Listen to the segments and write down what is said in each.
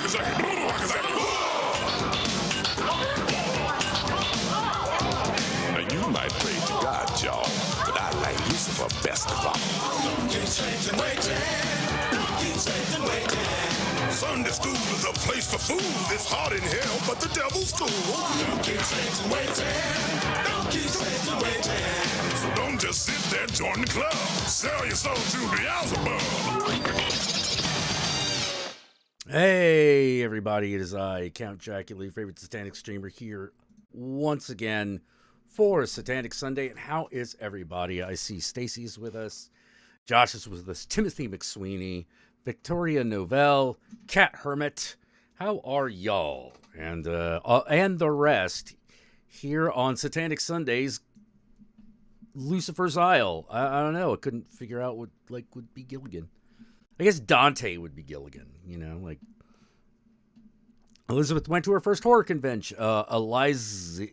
Now you might pray to God, y'all, but I like Lucifer best of all. Don't keep changing, waiting. Don't keep changing, waiting. Sunday school is a place for fools. It's hot in hell, but the devil's cool. Don't keep changing, waiting. Don't keep changing, waiting. So don't just sit there, join the club. Sell your soul to Beelzebub. Hey everybody, it is I, Count Jackula, your favorite satanic streamer, here once again for Satanic Sunday. And how is everybody? I see Stacy's with us, Josh is with us, Timothy McSweeney, Victoria Novell, Cat Hermit. How are y'all? And the rest here on Satanic Sundays. Lucifer's Isle. I don't know. I couldn't figure out what would be Gilligan. I guess Dante would be Gilligan, you know, like Elizabeth went to her first horror convention. Elijah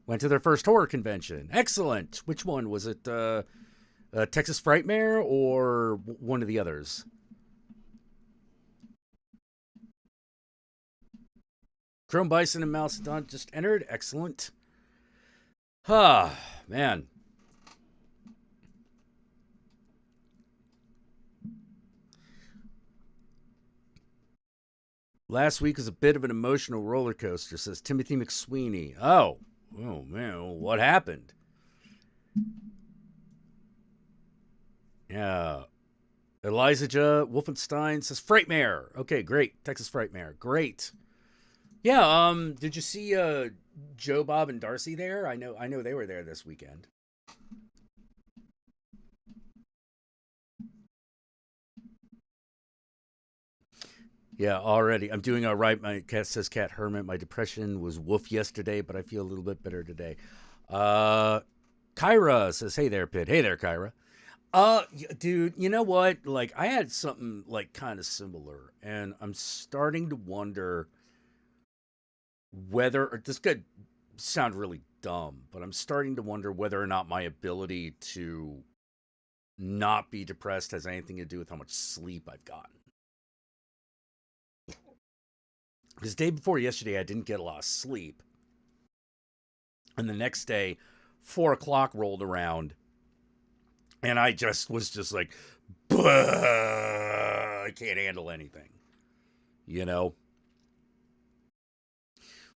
went to their first horror convention. Excellent. Which one was it? Texas Frightmare or one of the others? Chrome Bison and Mastodon just entered. Excellent. Ah, man. Last week was a bit of an emotional roller coaster, says Timothy McSweeney. Oh man, what happened? Yeah. Elijah Wolfenstein says Frightmare. Okay, great. Texas Frightmare. Great. Yeah, did you see Joe, Bob, and Darcy there? I know they were there this weekend. Yeah, already. I'm doing all right. My cat says Cat Hermit. My depression was woof yesterday, but I feel a little bit better today. Kyra says, hey there, Pit. Hey there, Kyra. Dude, you know what? Like, I had something, like, kind of similar, and I'm starting to wonder whether, or this could sound really dumb, but I'm starting to wonder whether or not my ability to not be depressed has anything to do with how much sleep I've gotten. Because day before yesterday, I didn't get a lot of sleep. And the next day, 4 o'clock rolled around. And I was just like, I can't handle anything. You know?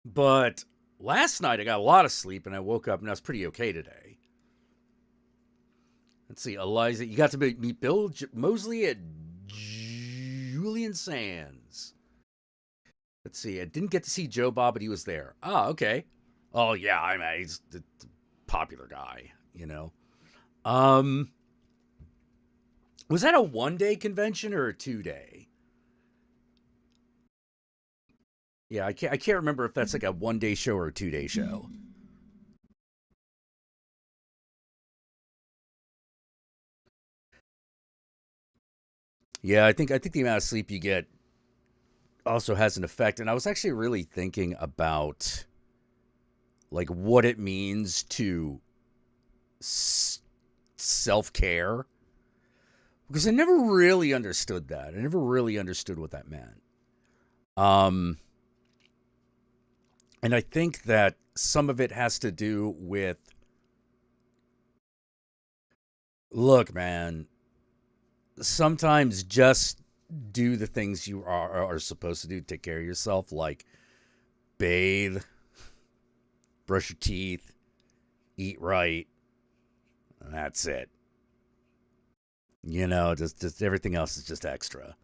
But last night, I got a lot of sleep. And I woke up and I was pretty okay today. Let's see. Eliza, you got to meet Bill Mosley at Julian Sands. Let's see. I didn't get to see Joe Bob, but he was there. Oh, okay. Oh, yeah. I mean, he's the popular guy, you know. Was that a 1-day convention or a 2-day? Yeah, I can't remember if that's like a 1-day show or a 2-day show. Yeah, I think the amount of sleep you get also has an effect. And I was actually really thinking about like what it means to self-care, because I never really understood that. I never really understood what that meant. And I think that some of it has to do with, look, man, sometimes just do the things you are supposed to do to take care of yourself, like bathe, brush your teeth, eat right. And that's it. You know, just everything else is just extra.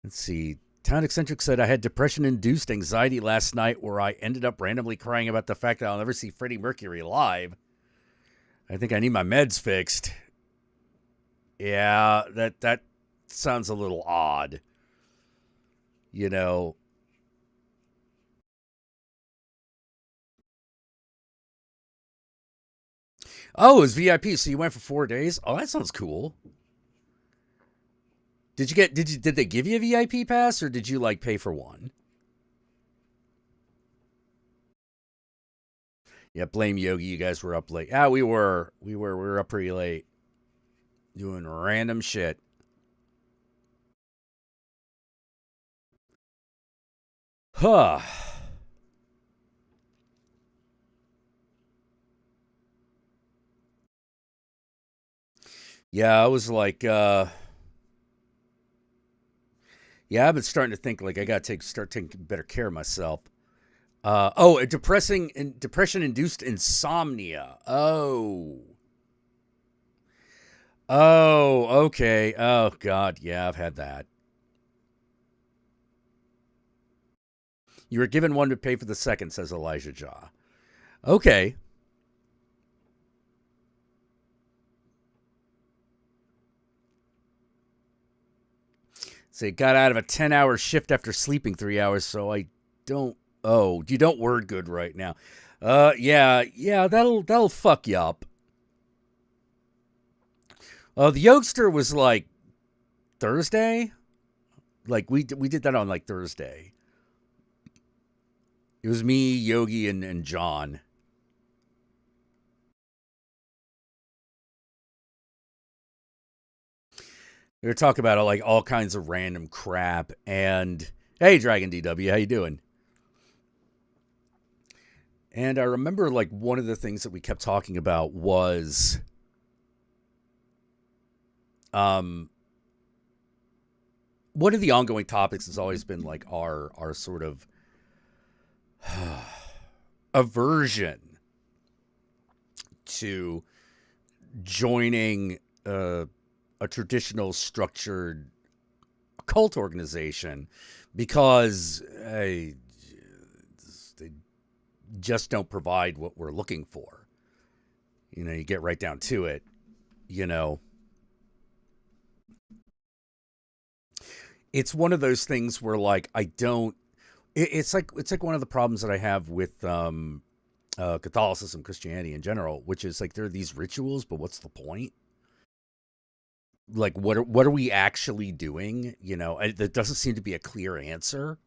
Let's see. Town Eccentric said, I had depression-induced anxiety last night where I ended up randomly crying about the fact that I'll never see Freddie Mercury live. I think I need my meds fixed. Yeah, that sounds a little odd. You know. Oh, it was VIP, so you went for 4 days? Oh, that sounds cool. Did they give you a VIP pass, or did you like pay for one? Yeah, blame Yogi. You guys were up late. Yeah, we were up pretty late, doing random shit. Huh. Yeah, I was like, yeah, I've been starting to think like I gotta start taking better care of myself. A depression-induced insomnia. Okay. Oh God, yeah, I've had that. You were given one to pay for the second, says Elijah Jaw. Okay. So you got out of a 10-hour shift after sleeping 3 hours, so I don't. Oh, you don't word good right now. Yeah, that'll fuck you up. The Youngster was like Thursday. Like we did that on like Thursday. It was me, Yogi, and John. We were talking about like all kinds of random crap. And hey, Dragon DW, how you doing? And I remember like one of the things that we kept talking about was um one of the ongoing topics has always been like our sort of aversion to joining a traditional structured cult organization because they just don't provide what we're looking for. You know, you get right down to it, you know. It's one of those things where like I don't it's like one of the problems that I have with Catholicism, Christianity in general, which is like there are these rituals, but what's the point? Like what are we actually doing? You know, there doesn't seem to be a clear answer.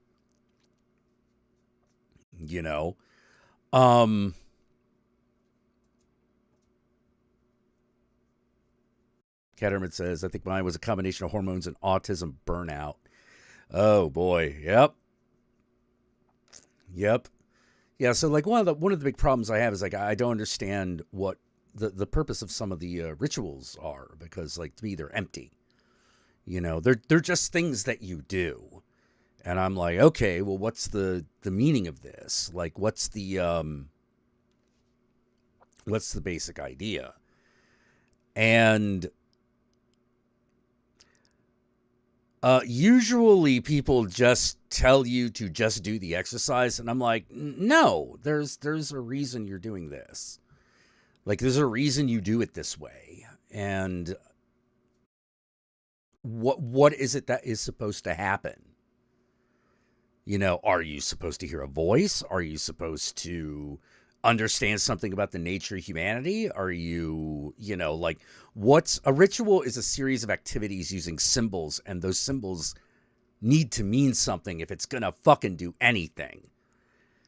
You know, um, Ketterman says, I think mine was a combination of hormones and autism burnout. Oh boy, yep. Yeah, so like one of the big problems I have is like I don't understand what the purpose of some of the rituals are because like to me they're empty. You know, they're just things that you do. And I'm like, okay, well what's the meaning of this? Like what's the basic idea? And usually people just tell you to just do the exercise and I'm like, no, there's a reason you're doing this. Like there's a reason you do it this way. And what is it that is supposed to happen? You know, are you supposed to hear a voice? Are you supposed to understand something about the nature of humanity? Are you, you know, like what's a ritual is a series of activities using symbols, and those symbols need to mean something if it's gonna fucking do anything.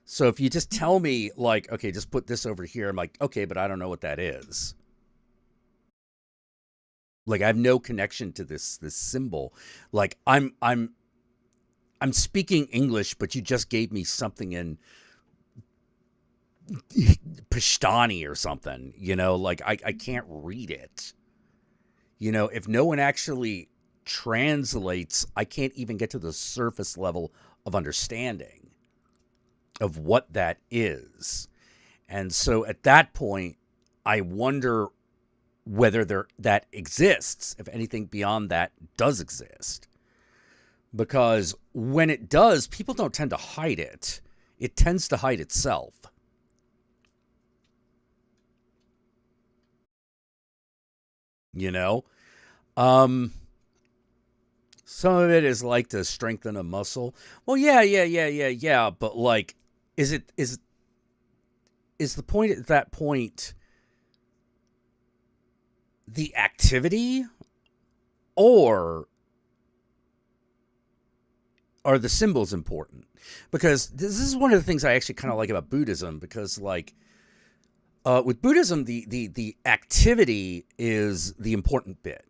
So if you just tell me like, okay, just put this over here, I'm like, okay, but I don't know what that is. Like I have no connection to this symbol. Like I'm speaking English, but you just gave me something in Pashtani or something, you know, like I can't read it. You know, if no one actually translates, I can't even get to the surface level of understanding of what that is. And so at that point, I wonder whether that exists, if anything beyond that does exist. Because when it does, people don't tend to hide it. It tends to hide itself. You know? Um, some of it is like to strengthen a muscle. Well, yeah. But like, is it is the point at that point the activity, or are the symbols important? Because this is one of the things I actually kind of like about Buddhism. Because like with Buddhism, the activity is the important bit.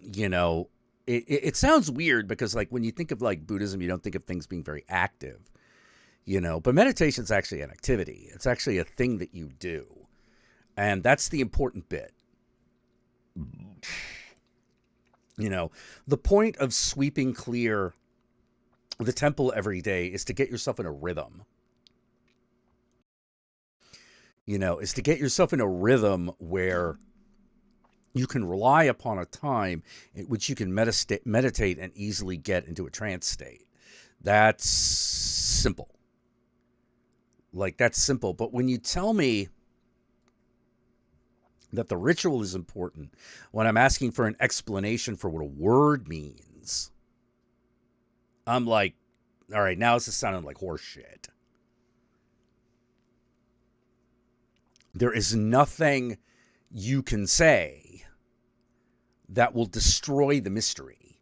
You know, it sounds weird because like when you think of like Buddhism, you don't think of things being very active, but meditation is actually an activity. It's actually a thing that you do. And that's the important bit. The point of sweeping clear the temple every day is to get yourself in a rhythm. Is to get yourself in a rhythm where you can rely upon a time in which you can meditate and easily get into a trance state. That's simple. Like, that's simple. But when you tell me that the ritual is important, when I'm asking for an explanation for what a word means, I'm like, all right, now this is sounding like horse shit. There is nothing you can say that will destroy the mystery,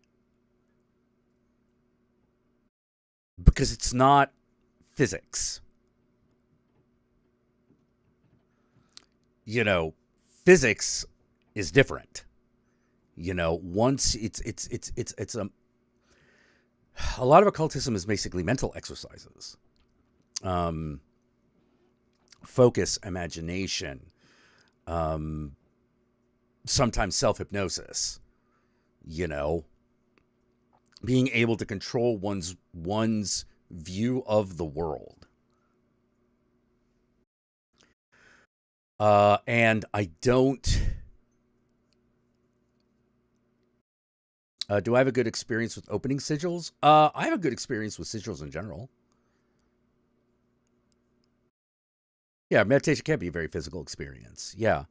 because it's not physics. Physics is different. Once it's a lot of occultism is basically mental exercises. Focus, imagination, sometimes self-hypnosis, being able to control one's view of the world. And I don't... do I have a good experience with opening sigils? I have a good experience with sigils in general. Yeah, meditation can be a very physical experience. Yeah.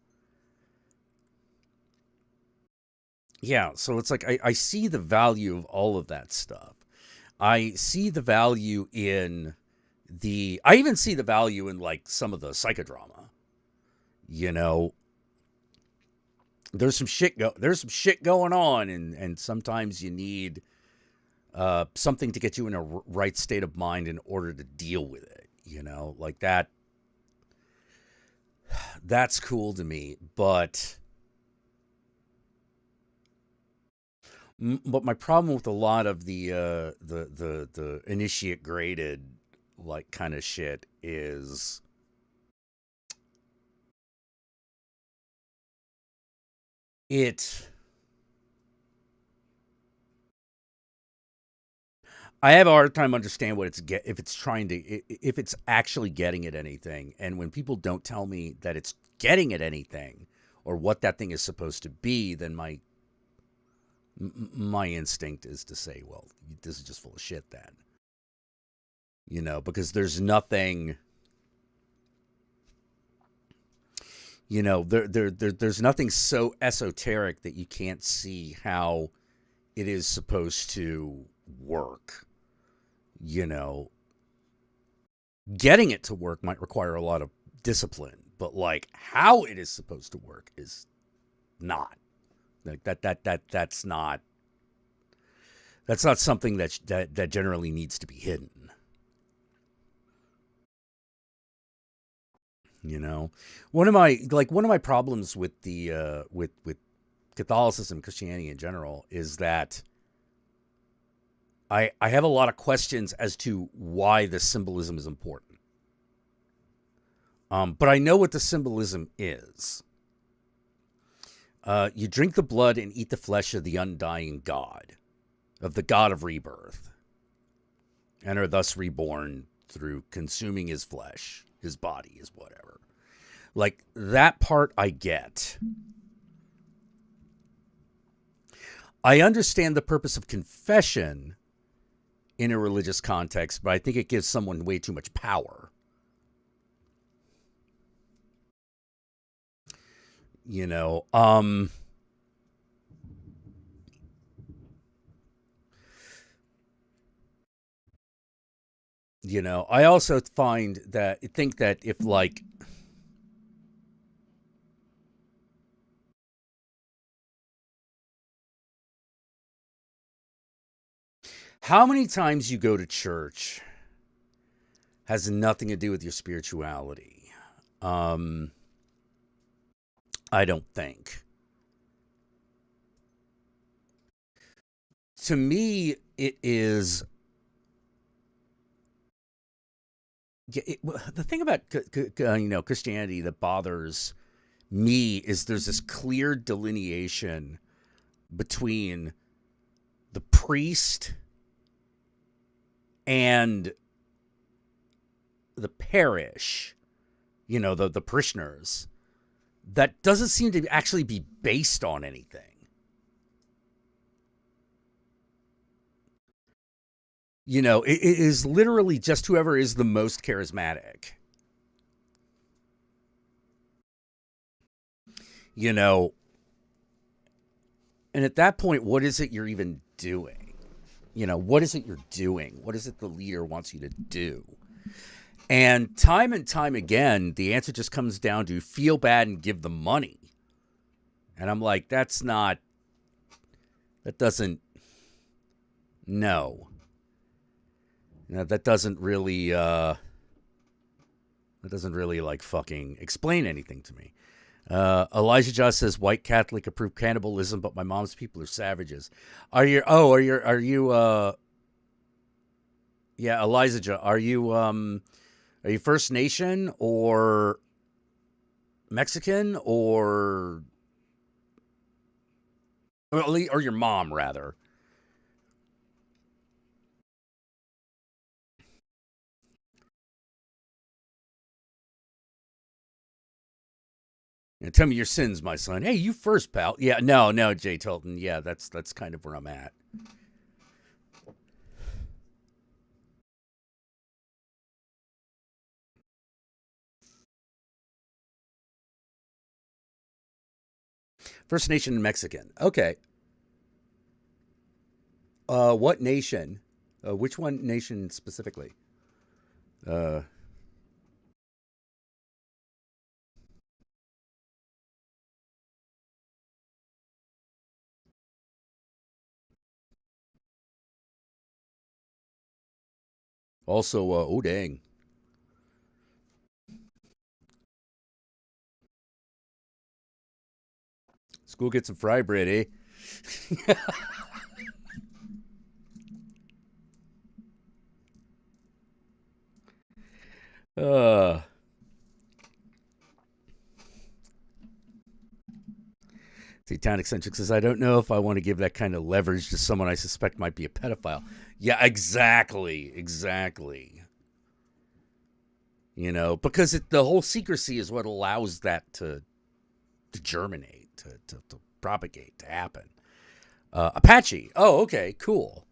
Yeah, so it's like I see the value of all of that stuff. I see the value in I even see the value in like some of the psychodrama. There's some shit going on, and sometimes you need something to get you in a right state of mind in order to deal with it. Like that. That's cool to me, but my problem with a lot of the initiate graded like kind of shit is I have a hard time understand what if it's actually getting at anything. And when people don't tell me that it's getting at anything or what that thing is supposed to be, then my instinct is to say, well, this is just full of shit then. Because there's nothing, there's nothing so esoteric that you can't see how it is supposed to work. Getting it to work might require a lot of discipline, but like how it is supposed to work is not. Like that's not something that generally needs to be hidden. One of my problems with the with Catholicism, Christianity in general, is that I have a lot of questions as to why the symbolism is important. But I know what the symbolism is. You drink the blood and eat the flesh of the undying God, of the God of rebirth, and are thus reborn through consuming his flesh, his body, his whatever. Like, that part I get. I understand the purpose of confession in a religious context, but I think it gives someone way too much power. I also think that if like how many times you go to church has nothing to do with your spirituality. I don't think. to me, it is. The thing about Christianity that bothers me is there's this clear delineation between the priest and the parish, the parishioners, that doesn't seem to actually be based on anything. It is literally just whoever is the most charismatic. And at that point, what is it you're even doing? What is it you're doing? What is it the leader wants you to do? And time again, the answer just comes down to feel bad and give them money. And I'm like, that doesn't really, like fucking explain anything to me. Elijah Josh says white Catholic approve cannibalism, but my mom's people are savages. Yeah, Elijah, are you First Nation or Mexican or your mom rather? Tell me your sins, my son. Hey, you first, pal. Yeah, no, Jay Tilton. Yeah, that's kind of where I'm at. First Nation and Mexican. Okay. What nation? Which one nation specifically? Uh, Also, oh dang. School get some fry bread, eh? uh, Town Eccentric says, I don't know if I want to give that kind of leverage to someone I suspect might be a pedophile. Yeah, exactly. Because the whole secrecy is what allows that to germinate, to propagate, to happen. Apache. Oh, okay, cool.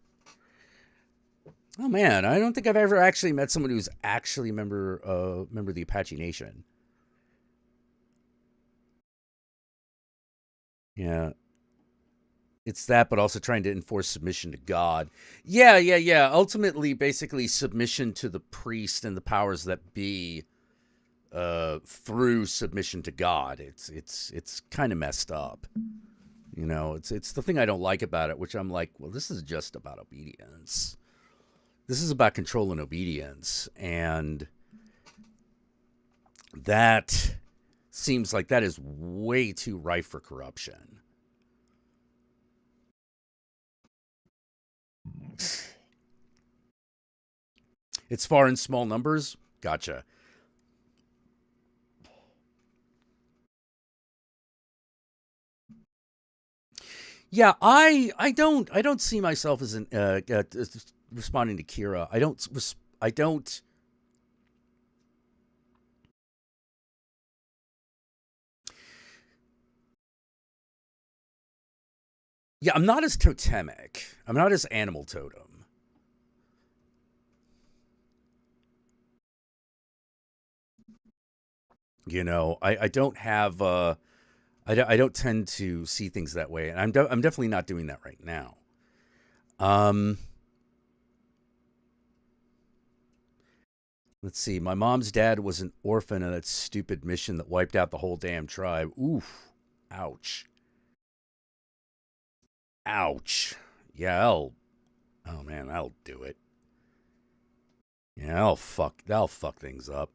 Oh man, I don't think I've ever actually met someone who's actually a member of the Apache Nation. Yeah, it's that, but also trying to enforce submission to God. Yeah. Ultimately, basically, submission to the priest and the powers that be, through submission to God. It's kind of messed up. It's the thing I don't like about it, which I'm like, well, this is just about obedience. This is about control and obedience, and that seems like that is way too rife for corruption. It's far in small numbers. Gotcha. Yeah, I don't see myself as an responding to Kira. I don't. Yeah, I'm not as totemic. I'm not as animal totem. I don't have. I don't tend to see things that way, and I'm definitely not doing that right now. Um, let's see. My mom's dad was an orphan in that stupid mission that wiped out the whole damn tribe. Oof. Ouch. Ouch. Yeah, oh man, that'll do it. Yeah, that'll fuck things up.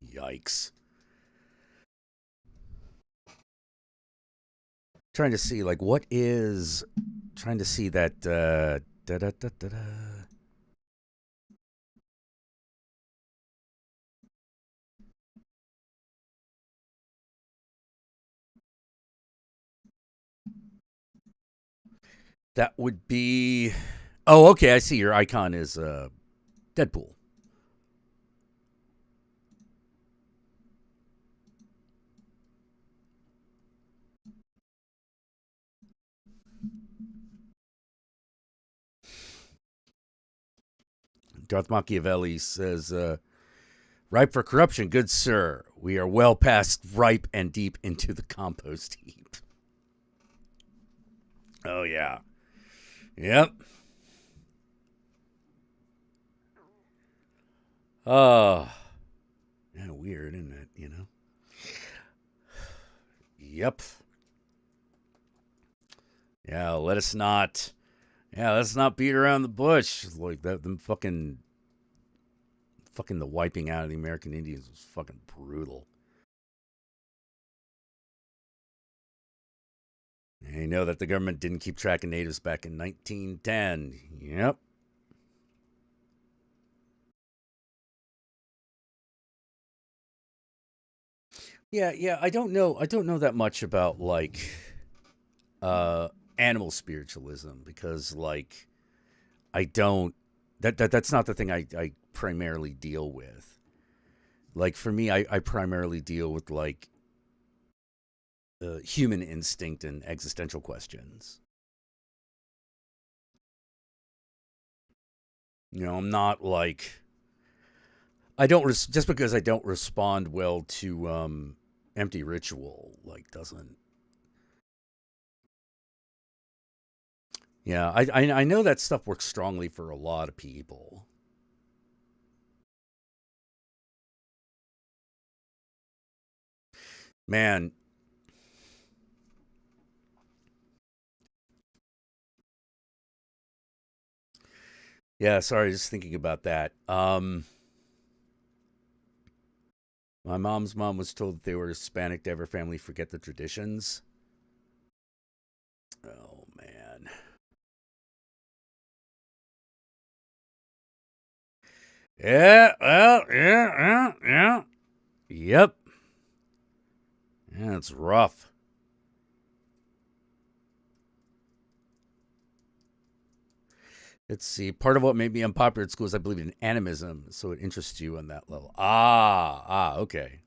Yikes. Trying to see, like, what is... Trying to see that... That would be... Oh, okay, I see. Your icon is Deadpool. Darth Machiavelli says, ripe for corruption, good sir. We are well past ripe and deep into the compost heap. Oh, yeah. Yep. Oh. Yeah, weird, isn't it? You know? Yep. Yeah, let's not beat around the bush. Like that, them fucking the wiping out of the American Indians was fucking brutal. And you know that the government didn't keep track of natives back in 1910. Yep. Yeah. I don't know that much about like uh animal spiritualism because like I don't that's not the thing I primarily deal with. Like for me, I primarily deal with like human instinct and existential questions. You know, I'm not like I don't just because I don't respond well to empty ritual like doesn't. Yeah, I know that stuff works strongly for a lot of people. Man, yeah, sorry, just thinking about that. My mom's mom was told that they were Hispanic to have her family forget the traditions. Oh man. Yeah, well, yeah. Yep. Yeah, it's rough. Let's see. Part of what made me unpopular at school is I believe in animism, so it interests you on that level. Okay.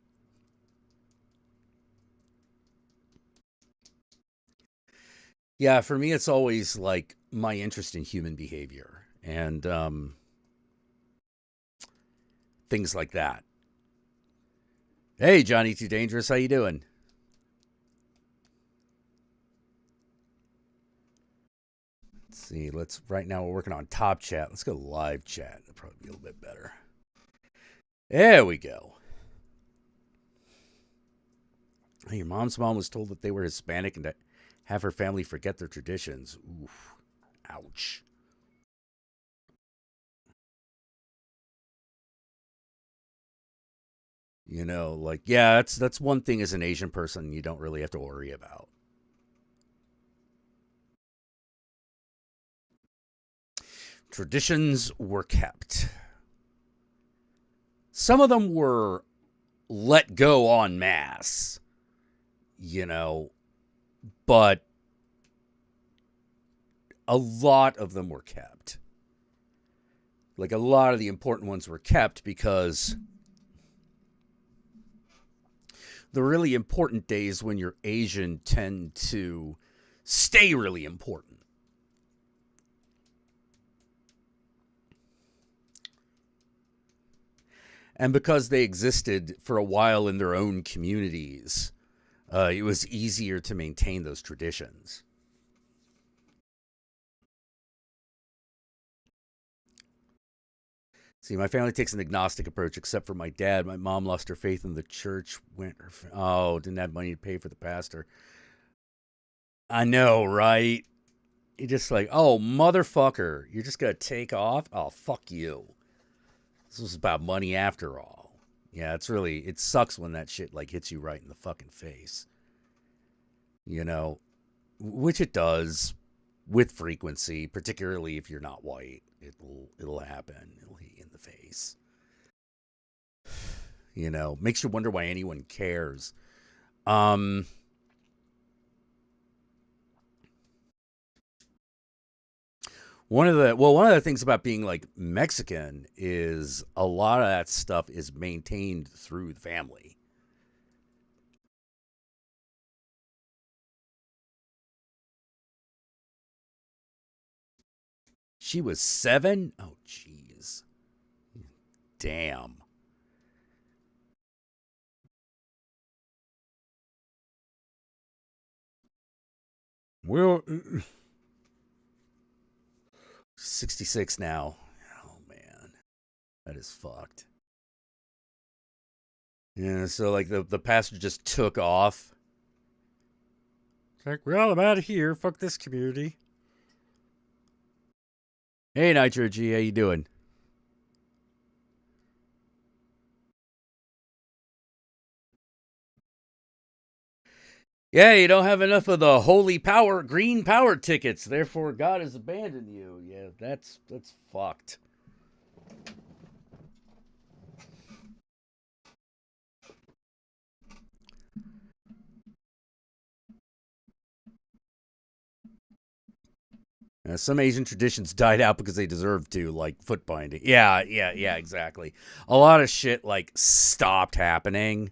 Yeah, for me, it's always like my interest in human behavior and things like that. Hey, Johnny Too Dangerous, how you doing? Let's see. Right now we're working on top chat. Let's go live chat. It'll probably be a little bit better. There we go. Hey, your mom's mom was told that they were Hispanic and to have her family forget their traditions. Oof. Ouch. You know, like yeah, that's one thing as an Asian person you don't really have to worry about. Traditions were kept. Some of them were let go en masse, you know, but a lot of them were kept. Like a lot of the important ones were kept because the really important days when you're Asian tend to stay really important. And because they existed for a while in their own communities, it was easier to maintain those traditions. See, my family takes an agnostic approach, except for my dad. My mom lost her faith in the church. Didn't have money to pay for the pastor. I know, right? You're just like, oh, motherfucker. You're just going to take off? Oh, fuck you. This was about money after all. Yeah, it sucks when that shit like hits you right in the fucking face. You know, which it does with frequency, particularly if you're not white. It'll happen. It'll hit you in the face. You know, makes you wonder why anyone cares. One of the things about being like Mexican is a lot of that stuff is maintained through the family. She was 7? Oh, jeez. Damn. Well, 66 now. Oh, man. That is fucked. Yeah, so like the pastor just took off. It's like, well, I'm out of here. Fuck this community. Hey, Nitro G, how you doing? Yeah, you don't have enough of the holy power, green power tickets. Therefore, God has abandoned you. Yeah, that's fucked. Some Asian traditions died out because they deserved to, like foot binding. Yeah, exactly. A lot of shit like stopped happening.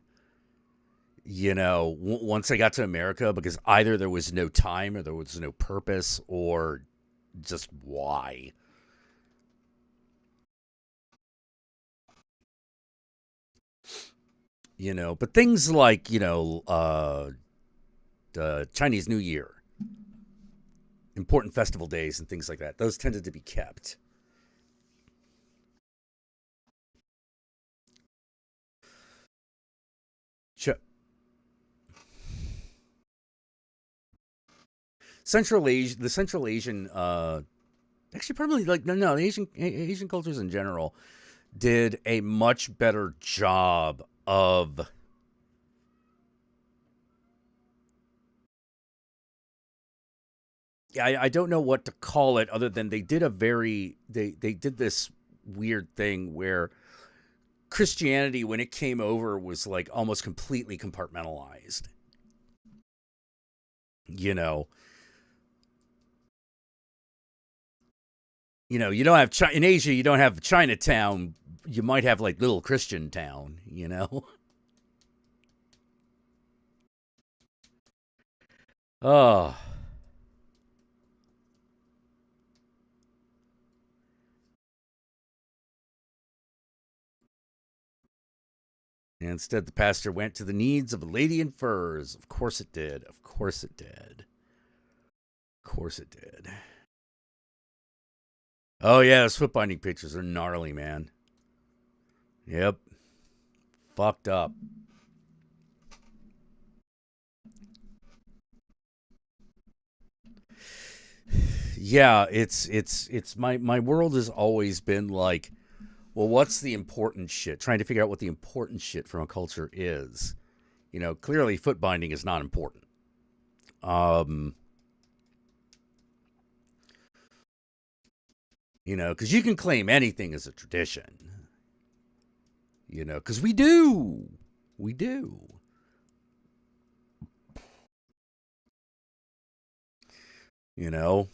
You know, once I got to America, because either there was no time or there was no purpose, or just why. You know, but things like, you know, the Chinese New Year, important festival days and things like that, those tended to be kept. Central Asia, the Central Asian, actually probably like no, the Asian cultures in general did a much better job of I don't know what to call it other than they did they did this weird thing where Christianity, when it came over, was like almost completely compartmentalized. You know, you don't have in Asia. You don't have Chinatown. You might have like little Christian town. You know. Oh. And instead, the pastor went to the needs of a lady in furs. Of course it did. Of course it did. Of course it did. Oh, yeah, those foot binding pictures are gnarly, man. Yep. Fucked up. Yeah, it's my world has always been like, well, what's the important shit? Trying to figure out what the important shit from a culture is. You know, clearly foot binding is not important. You know, because you can claim anything as a tradition. You know, because we do. We do. You know,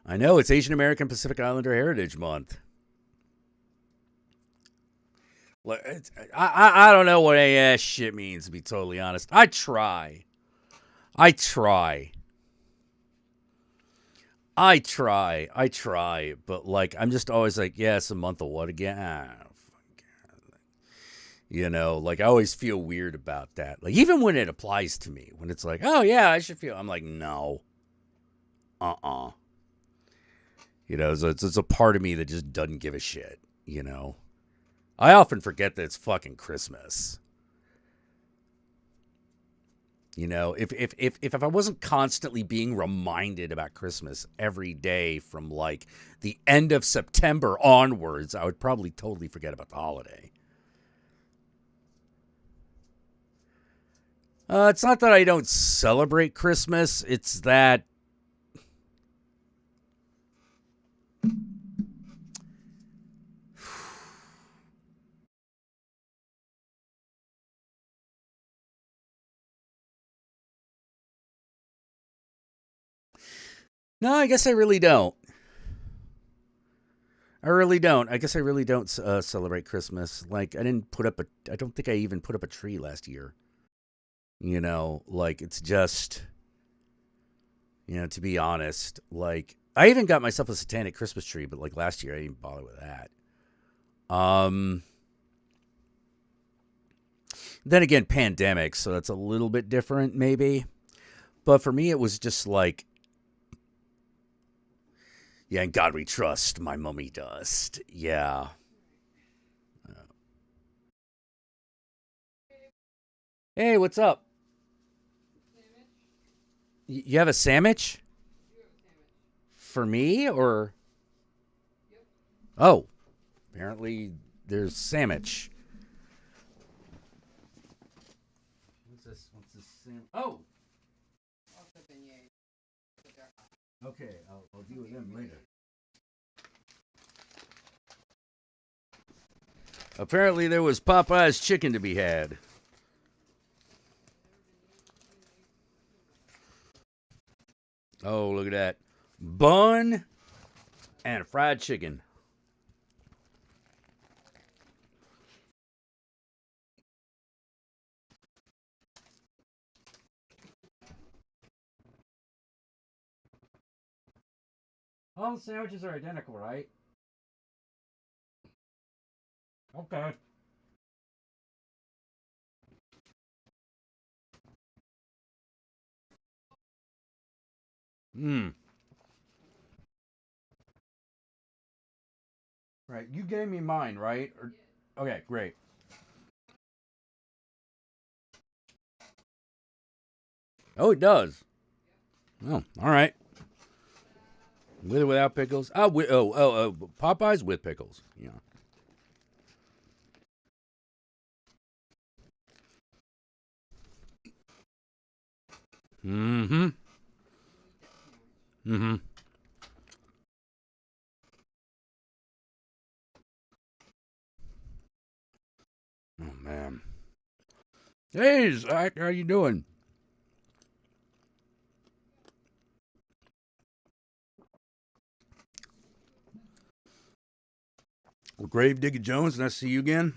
I know it's Asian American Pacific Islander Heritage Month. I don't know what AS shit means, to be totally honest. I try. I try. I try. But, like, I'm just always like, yeah, it's a month of what again? You know, like, I always feel weird about that. Like, even when it applies to me, when it's like, oh, yeah, I should feel. I'm like, no. You know, so it's a part of me that just doesn't give a shit, you know? I often forget that it's fucking Christmas. You know, if I wasn't constantly being reminded about Christmas every day from like the end of September onwards, I would probably totally forget about the holiday. It's not that I don't celebrate Christmas. It's that no, I guess I really don't. I really don't. I guess I really don't celebrate Christmas. Like I didn't put up a. I don't think I even put up a tree last year. Like it's just, to be honest, like I even got myself a satanic Christmas tree, but like last year I didn't bother with that. Um, then again, pandemic, so that's a little bit different, maybe. But for me, it was just like, yeah, in God we trust, my mummy dust. Yeah. Hey, what's up? You have a sandwich for me, or oh, apparently there's sandwich. What's this? What's this? Oh, okay. I'll deal with them later. Apparently there was Popeye's chicken to be had. Oh, look at that. Bun and fried chicken. All the sandwiches are identical, right? Okay. Hmm. Right. You gave me mine, right? Okay, great. Oh, it does. Oh, all right. With or without pickles? Popeyes with pickles. Yeah. Mm-hmm. Mm-hmm. Oh man. Hey, Zach, how you doing? Well, Grave Digger Jones, nice to see you again.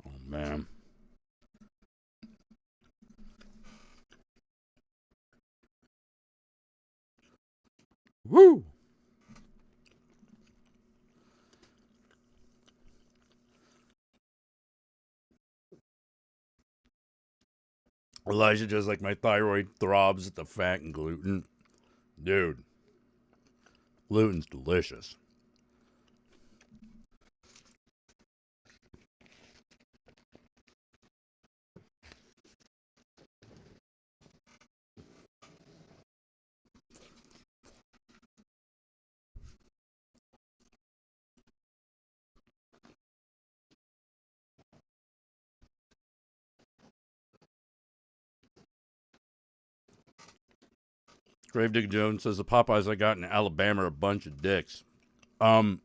Oh man. Woo! Elijah just like my thyroid throbs at the fat and gluten. Dude, gluten's delicious. Gravedigger Jones says the Popeyes I got in Alabama are a bunch of dicks. Um,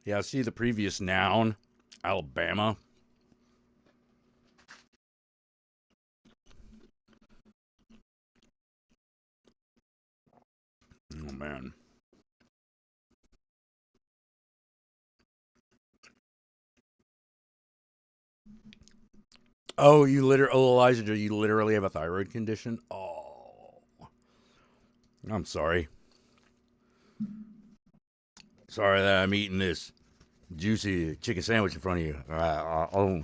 yeah, see the previous noun, Alabama. Oh man. Oh, Elijah, do you literally have a thyroid condition? Oh, I'm sorry. Sorry that I'm eating this juicy chicken sandwich in front of you. Oh.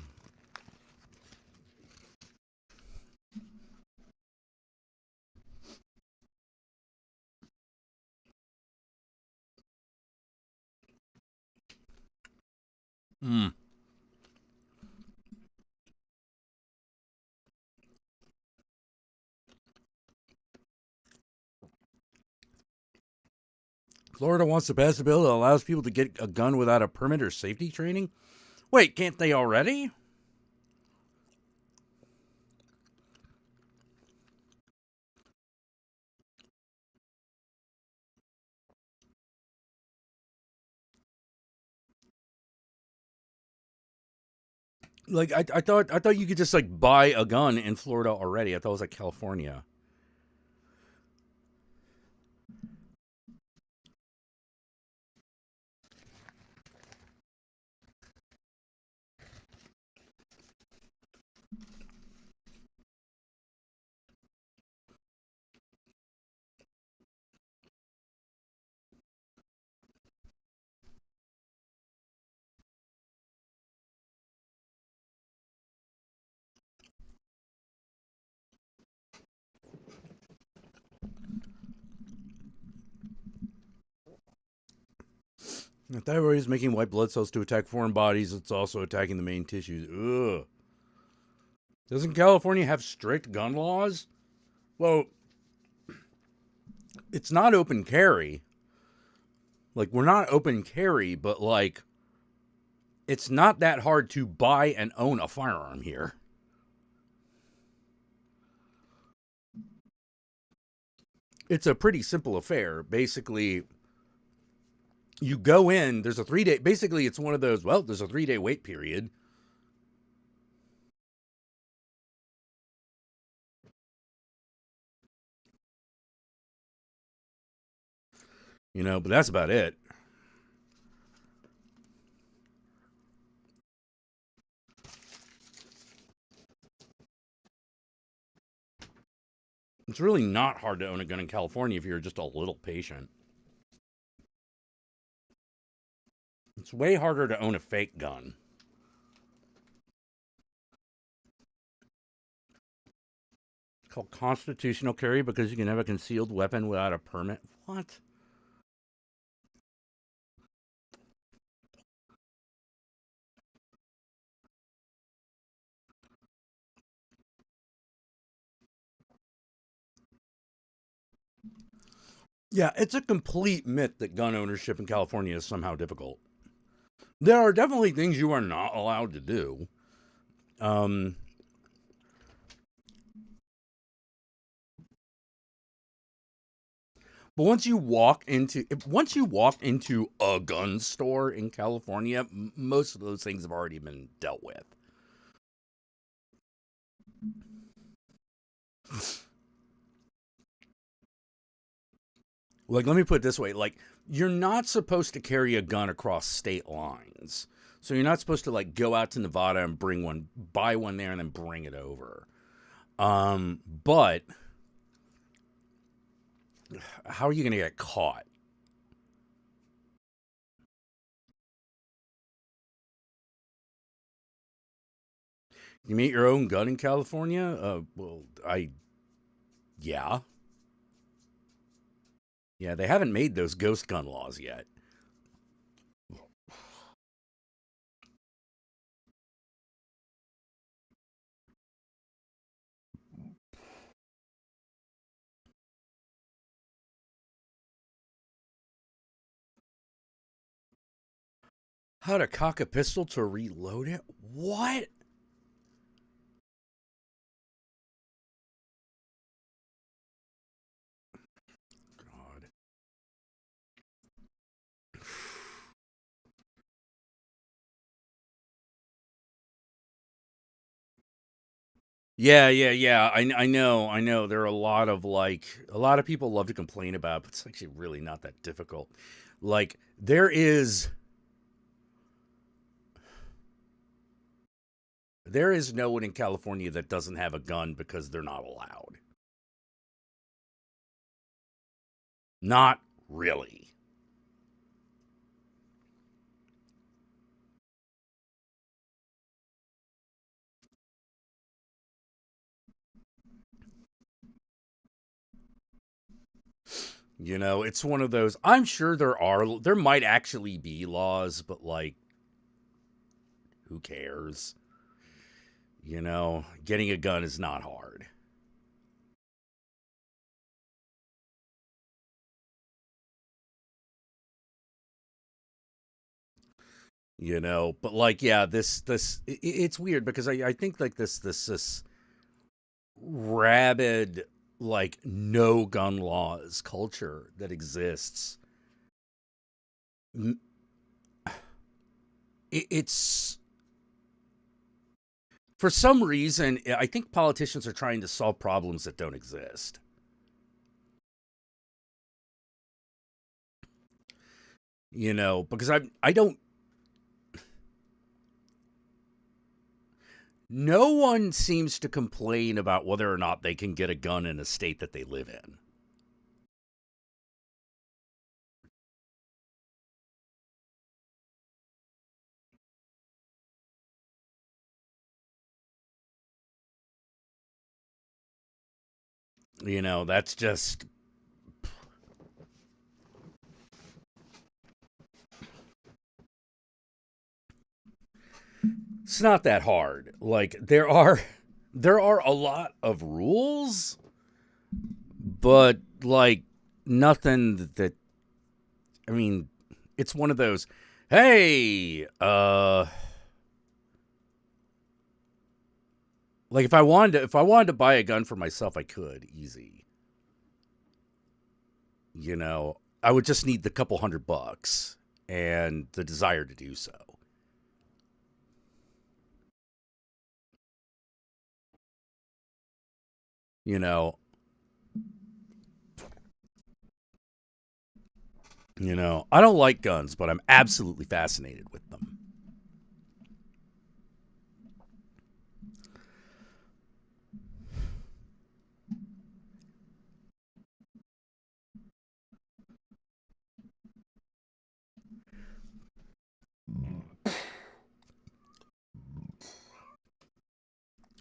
Mm. Florida wants to pass a bill that allows people to get a gun without a permit or safety training. Wait, can't they already? Like I thought you could just like buy a gun in Florida already. I thought it was like California. The thyroid is making white blood cells to attack foreign bodies. It's also attacking the main tissues. Ugh. Doesn't California have strict gun laws? Well, it's not open carry. Like, we're not open carry, but like, it's not that hard to buy and own a firearm here. It's a pretty simple affair. Basically, you go in, there's a 3 day, basically, it's one of those, well, there's a 3 day wait period. But that's about it. It's really not hard to own a gun in California if you're just a little patient. It's way harder to own a fake gun. It's called constitutional carry because you can have a concealed weapon without a permit. What? Yeah, it's a complete myth that gun ownership in California is somehow difficult. There are definitely things you are not allowed to do. Um, but once you walk into a gun store in California, most of those things have already been dealt with. Like, let me put it this way: like, you're not supposed to carry a gun across state lines. So you're not supposed to like go out to Nevada and bring one, buy one there, and then bring it over. But how are you going to get caught? You make your own gun in California? Well, yeah, yeah. They haven't made those ghost gun laws yet. How to cock a pistol to reload it? What? God. Yeah. I know. There are a lot of people love to complain about, it, but it's actually really not that difficult. Like there is no one in California that doesn't have a gun because they're not allowed. Not really. It's one of those. I'm sure there might actually be laws, but like, who cares? Getting a gun is not hard. But like, yeah, it's weird because I think like this rabid, like, no gun laws culture that exists. It's for some reason, I think politicians are trying to solve problems that don't exist. Because I don't. No one seems to complain about whether or not they can get a gun in a state that they live in. That's just. It's not that hard. Like, there are a lot of rules, but like nothing that I mean, it's one of those, hey, like if I wanted to buy a gun for myself, I could easy. I would just need the couple $100 and the desire to do so. You know, I don't like guns, but I'm absolutely fascinated with them.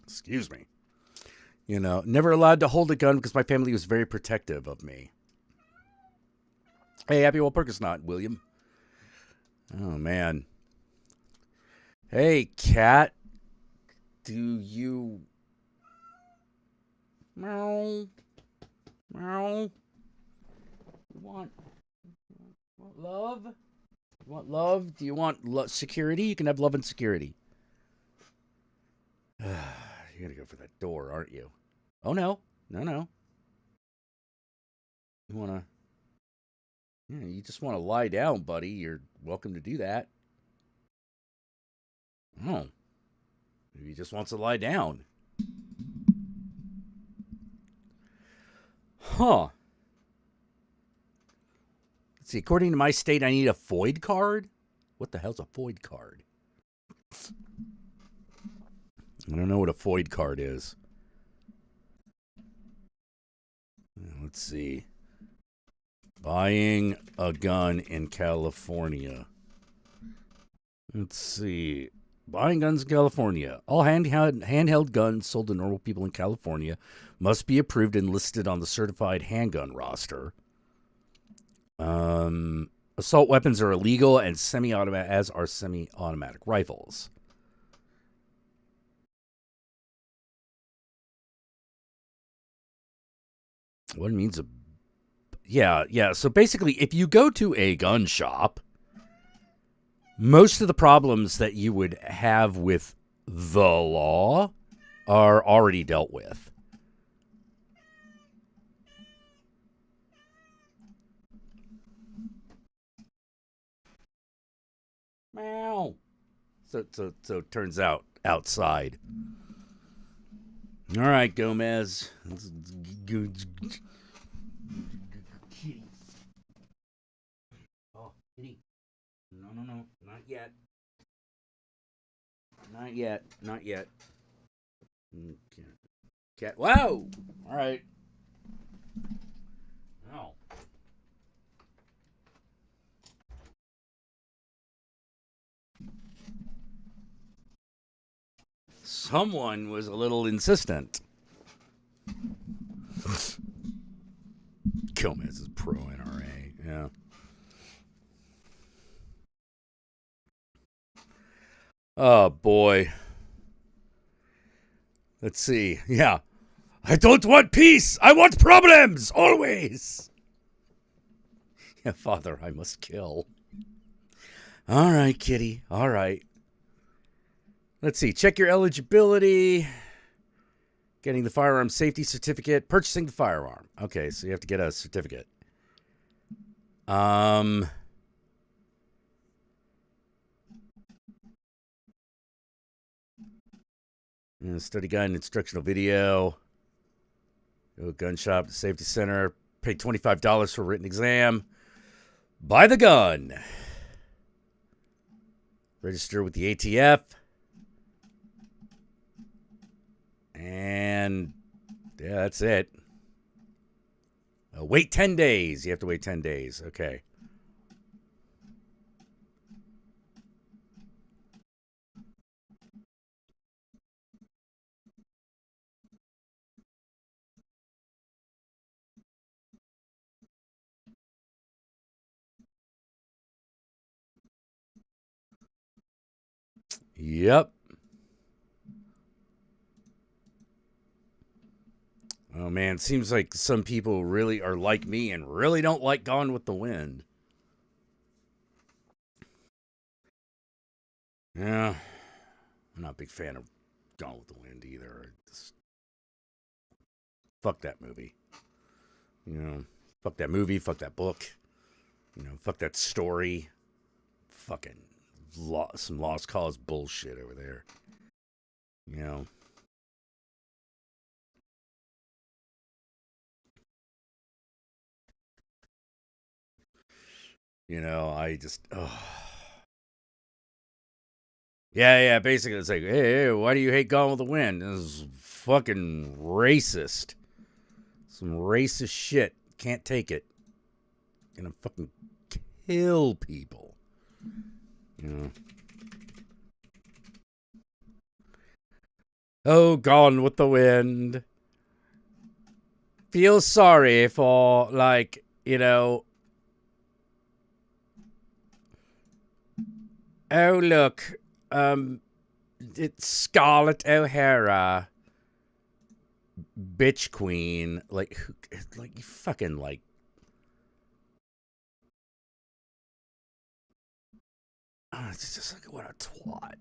Excuse me. Never allowed to hold a gun because my family was very protective of me. Hey, happy Walpurgis not, William. Oh, man. Hey, cat. Do you... Meow. Meow. You want love? You want love? Do you want security? You can have love and security. You're going to go for that door, aren't you? Oh, no. No. You want to... Yeah, you just want to lie down, buddy. You're welcome to do that. Oh. Maybe he just wants to lie down. Huh. Let's see. According to my state, I need a FOID card? What the hell's a FOID card? I don't know what a FOID card is. Let's see. Buying a gun in California. Let's see. Buying guns in California. All handheld guns sold to normal people in California must be approved and listed on the certified handgun roster. Assault weapons are illegal and as are semi-automatic rifles. What means a... Yeah. So basically, if you go to a gun shop, most of the problems that you would have with the law are already dealt with. Meow. So it turns out outside. All right, Gomez. Oh, kitty. No, not yet. Not yet. Cat. Whoa! All right. Oh. Someone was a little insistent. Gomez is pro NRA. Yeah. Oh, boy. Let's see. Yeah. I don't want peace. I want problems. Always. Yeah, Father, I must kill. All right, kitty. All right. Let's see. Check your eligibility. Getting the firearm safety certificate. Purchasing the firearm. Okay, so you have to get a certificate. Study guide and instructional video. Go to a gun shop, the safety center. Pay $25 for a written exam. Buy the gun. Register with the ATF. And yeah, that's it. Wait 10 days. You have to wait 10 days. Okay. Yep. Oh man, seems like some people really are like me and really don't like Gone with the Wind. Yeah, I'm not a big fan of Gone with the Wind either. Just, fuck that movie. Fuck that movie. Fuck that book. Fuck that story. Fucking some lost cause bullshit over there. You know. I just. Yeah. Basically, it's like, hey, why do you hate Gone with the Wind? This is fucking racist. Some racist shit. Can't take it. Gonna fucking kill people. Oh, Gone with the Wind. Feel sorry for, oh, look, it's Scarlett O'Hara, bitch queen. You fucking, it's just like, what a twat.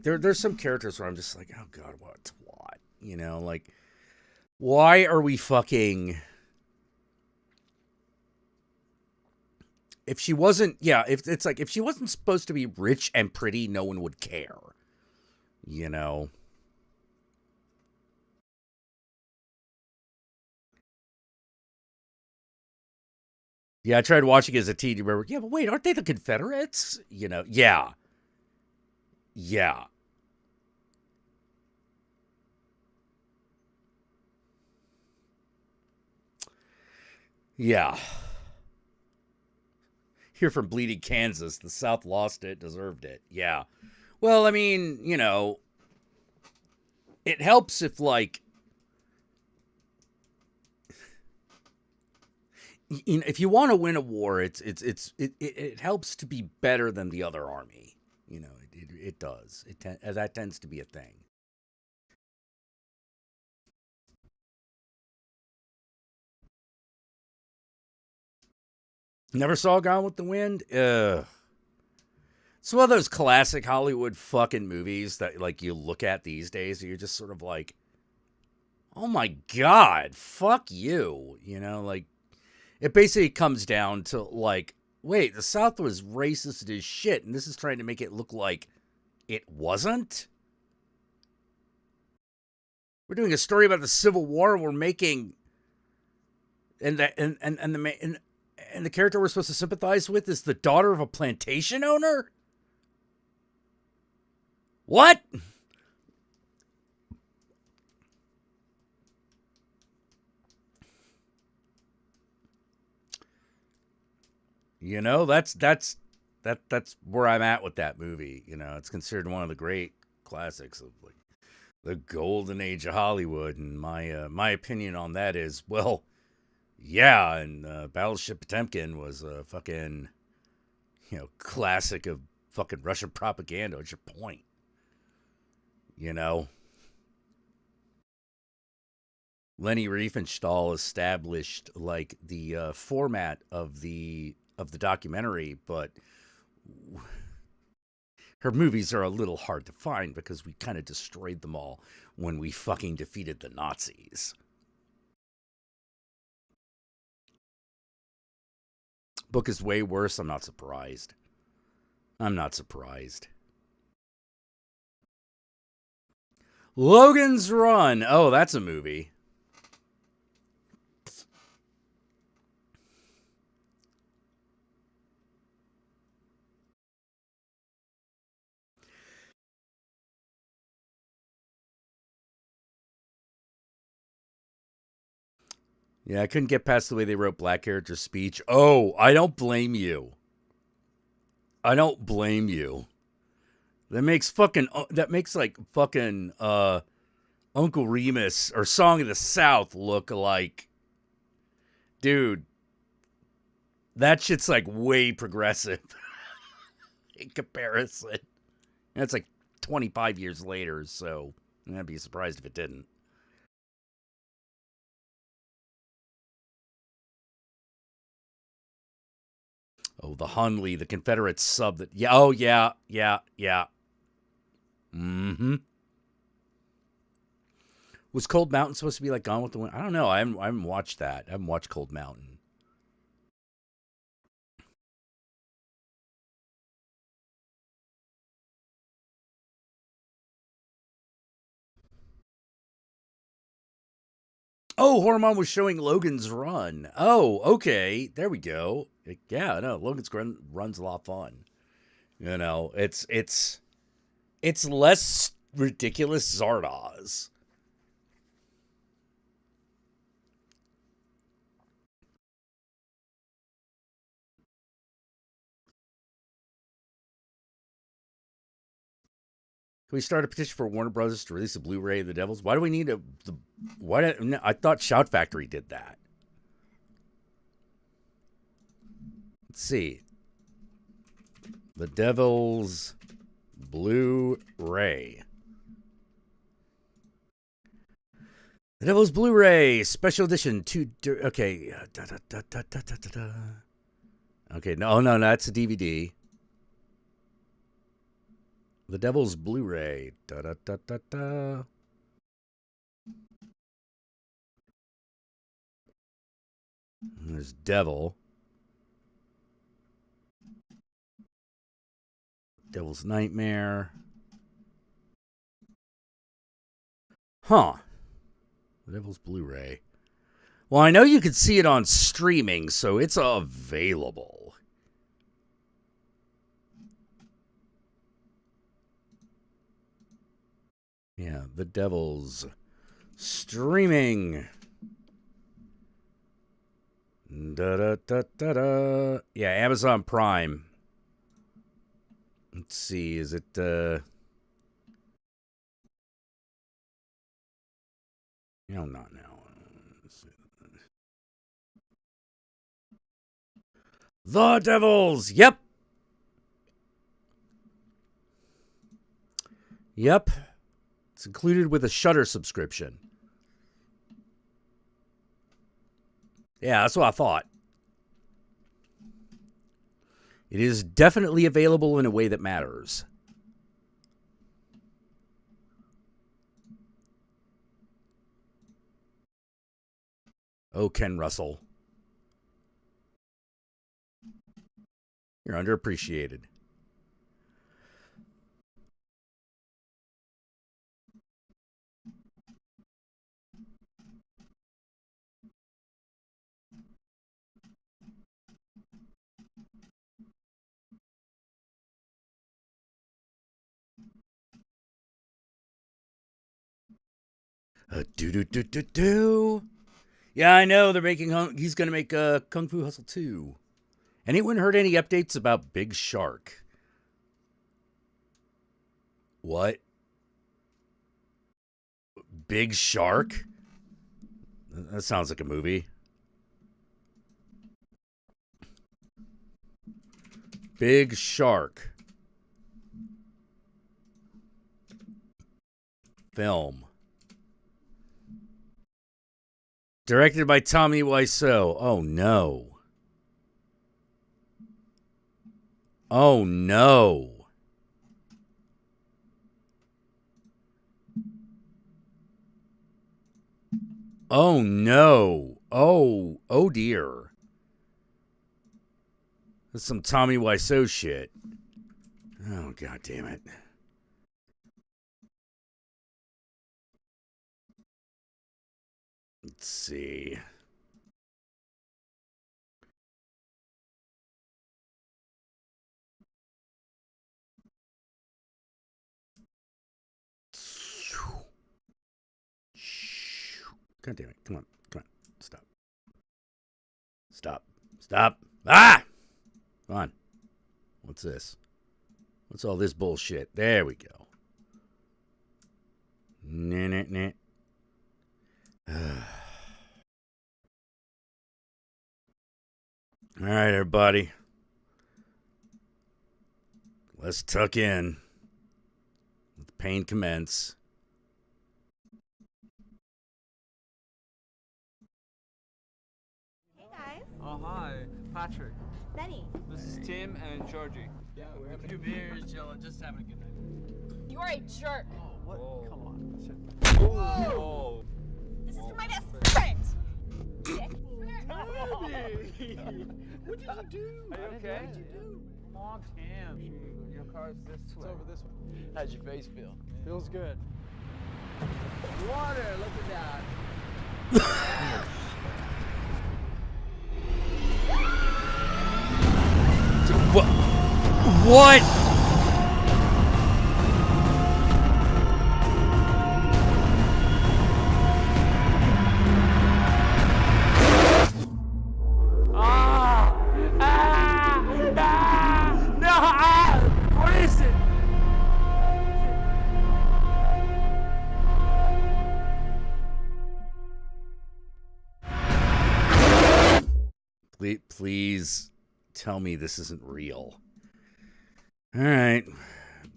There's some characters where I'm just like, oh god, what a twat. Why are we fucking... If she wasn't, if she wasn't supposed to be rich and pretty, no one would care. Yeah, I tried watching it as a teen. You remember? Yeah, but wait, aren't they the Confederates? Yeah. Yeah. Yeah. Here from Bleeding Kansas, the South lost it, deserved it. Yeah. Well, I mean, it helps if if you want to win a war, it helps to be better than the other army. It does. That tends to be a thing. Never saw Gone with the Wind? Ugh. It's one of those classic Hollywood fucking movies that you look at these days and you're just sort of like, oh my god, fuck you. It basically comes down to wait, the South was racist as shit, and this is trying to make it look like it wasn't? We're doing a story about the Civil War. We're making and the character we're supposed to sympathize with is the daughter of a plantation owner? What? That's where I'm at with that movie. It's considered one of the great classics of the golden age of Hollywood, and my opinion on that is, well, yeah, and Battleship Potemkin was a fucking classic of fucking Russian propaganda. What's your point? Leni Riefenstahl established the format of the of the documentary, but her movies are a little hard to find because we kind of destroyed them all when we fucking defeated the Nazis. Book is way worse. I'm not surprised. I'm not surprised. Logan's Run. Oh, that's a movie. Yeah, I couldn't get past the way they wrote black character speech. Oh, I don't blame you. I don't blame you. That makes like fucking Uncle Remus or Song of the South look like, dude, that shit's like way progressive in comparison. And it's like 25 years later, so I'd be surprised if it didn't. Oh, the Hunley, the Confederate sub that, yeah, oh, yeah. Mm-hmm. Was Cold Mountain supposed to be like Gone with the Wind? I don't know. I haven't watched that. I haven't watched Cold Mountain. Oh, Hormone was showing Logan's Run. Oh, okay. There we go. Yeah, no, Logan's Run's a lot of fun. You know, it's less ridiculous Zardoz. Can we start a petition for Warner Brothers to release a Blu-ray of The Devils? Why do we need I thought Shout Factory did that. Let's see. The Devils Blu-ray. The Devil's Blu-ray Special Edition. Okay. Okay, no, that's a DVD. The Devil's Blu-ray. There's Devil. Devil's Nightmare. Huh. The Devil's Blu-ray. Well, I know you can see it on streaming, so it's available. Yeah, The Devil's streaming. Da-da-da-da-da. Yeah, Amazon Prime. Let's see, is it... No, not now. The Devils! Yep! It's included with a Shudder subscription. Yeah, that's what I thought. It is definitely available in a way that matters. Oh, Ken Russell. You're underappreciated. Yeah, I know. They're making. He's going to make Kung Fu Hustle 2. Anyone heard any updates about Big Shark? What? Big Shark? That sounds like a movie. Big Shark. Film. Directed by Tommy Wiseau. Oh, no. Oh no. Oh no. Oh dear. That's some Tommy Wiseau shit. Oh god damn it. Let's see. God damn it. Come on. Come on. Stop. Stop. Stop. Ah! Come on. What's this? What's all this bullshit? There we go. Nah, nah, nah. All right, everybody. Let's tuck in. Let the pain commence. Hey guys. Oh, hi, Patrick. Benny. This is Tim and Georgie. Yeah, we're having a few beers, chilling, just having a good night. You are a jerk. Oh, what? Whoa. Come on. Whoa! This is for my best friend. Dick. What did you do? Are you okay? What did you do? Come on, Tim. Your car is this way. It's over this way. How's your face feel? Feels good. Water, look at that. What? What is it? Please tell me this isn't real. All right.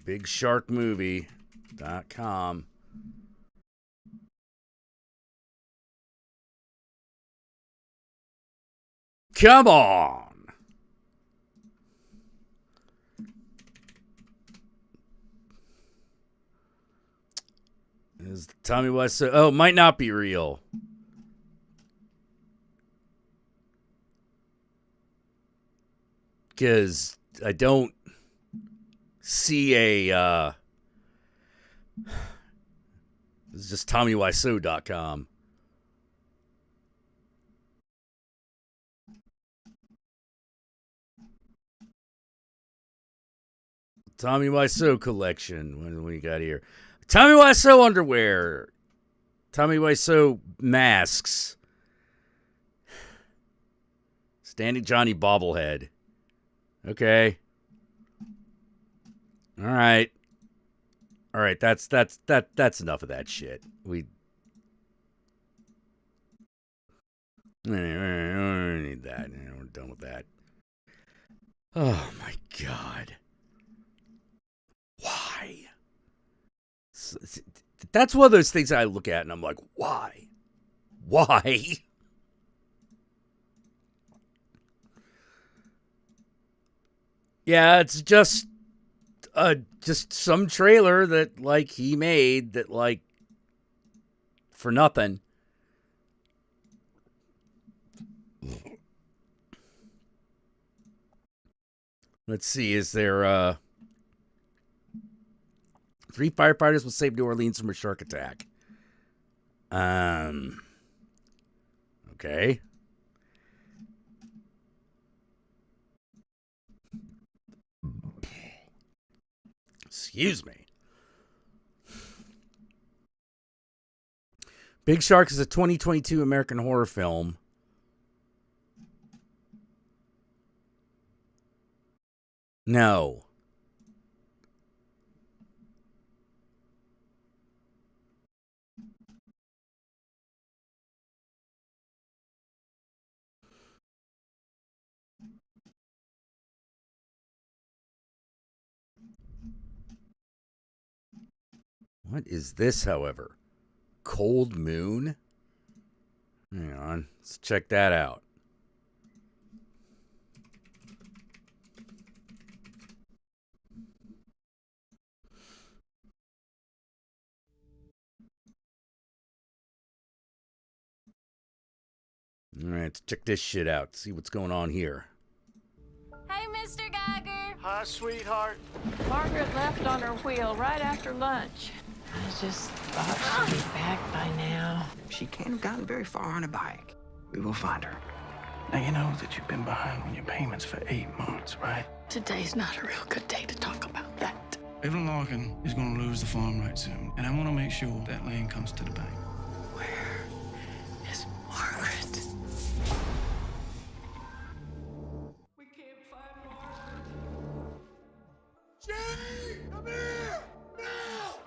BigSharkMovie.com. Come on. Is Tommy Wiseau? Oh, it might not be real. Because I don't see a. It's just TommyWiseau.com. Tommy Wiseau collection. What do we got here? Tommy Wiseau underwear. Tommy Wiseau masks. Standing Johnny bobblehead. Okay. All right. All right, that's enough of that shit. We don't need that. We're done with that. Oh my god. Why? That's one of those things I look at and I'm like, why? Why? Yeah, it's just some trailer that like he made that like for nothing. Let's see, is there 3 firefighters will save New Orleans from a shark attack. Okay. Excuse me. Big Shark is a 2022 American horror film. No. What is this, however? Cold Moon? Hang on. Let's check that out. All right, let's check this shit out. See what's going on here. Hey, Mr. Geiger. Hi, sweetheart. Margaret left on her wheel right after lunch. I just thought she'd be back by now. She can't have gotten very far on a bike. We will find her. Now, you know that you've been behind on your payments for 8 months, right? Today's not a real good day to talk about that. Evelyn Larkin is going to lose the farm right soon, and I want to make sure that land comes to the bank. Where is Margaret? We can't find Margaret. Jay, come here! Now!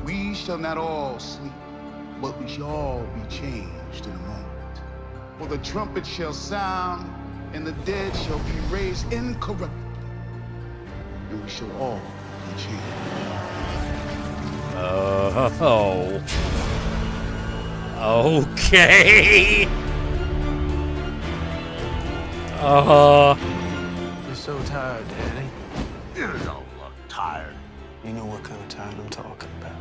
We shall not all sleep, but we shall all be changed in a moment. For the trumpet shall sound, and the dead shall be raised incorruptible, and we shall all be changed. Oh. Okay. You're so tired, Daddy. You don't look tired. You know what kind of tired I'm talking about.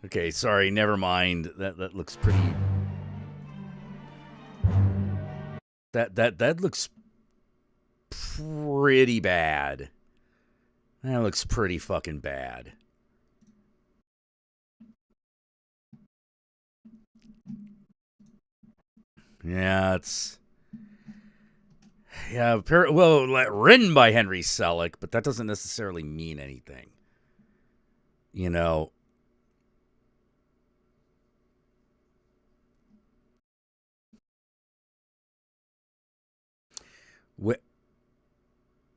Okay, sorry, never mind. That looks pretty. That looks pretty bad. That looks pretty fucking bad. Yeah, it's. Yeah, well, written by Henry Selick, but that doesn't necessarily mean anything. You know.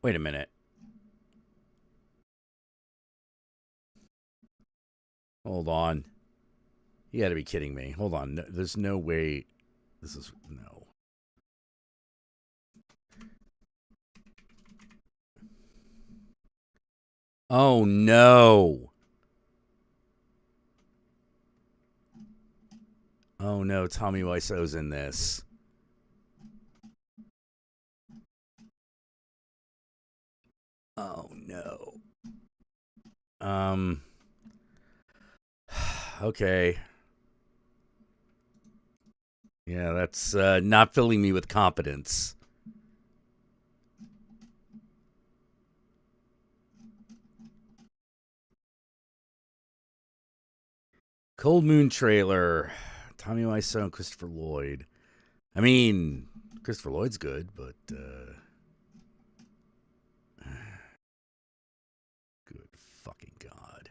Wait a minute. Hold on. You gotta be kidding me. Hold on. No, there's no way. This is. No. Oh, no. Oh, no. Tommy Wiseau's in this. Oh, no. Okay. Yeah, that's not filling me with confidence. Cold Moon trailer. Tommy Wiseau and Christopher Lloyd. I mean, Christopher Lloyd's good, but good fucking God.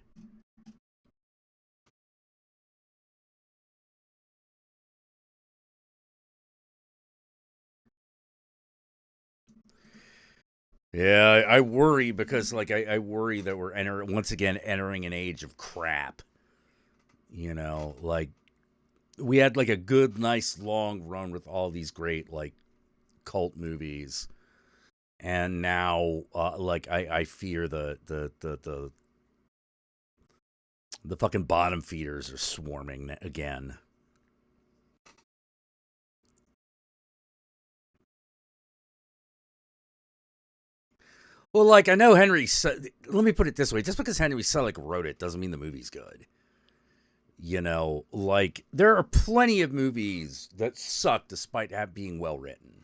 Yeah, I worry because, like, I worry that we're once again entering an age of crap. You know, like, we had, like, a good, nice, long run with all these great, like, cult movies. And now, like, I fear the fucking bottom feeders are swarming again. Well, like, I know let me put it this way. Just because Henry Selick wrote it doesn't mean the movie's good. You know, like, there are plenty of movies that suck despite being well written.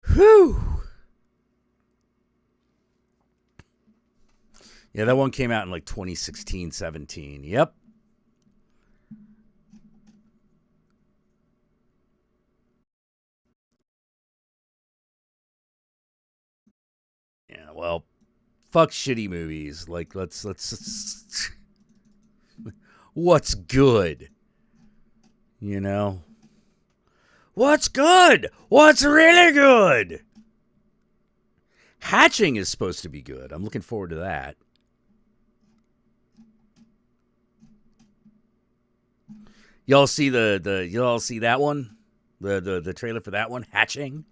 Whew. Yeah, that one came out in like 2016, 17. Yep. Yeah, well, fuck shitty movies. Like, let's what's good? You know? What's good? What's really good? Hatching is supposed to be good. I'm looking forward to that. Y'all see y'all see that one? The trailer for that one, Hatching.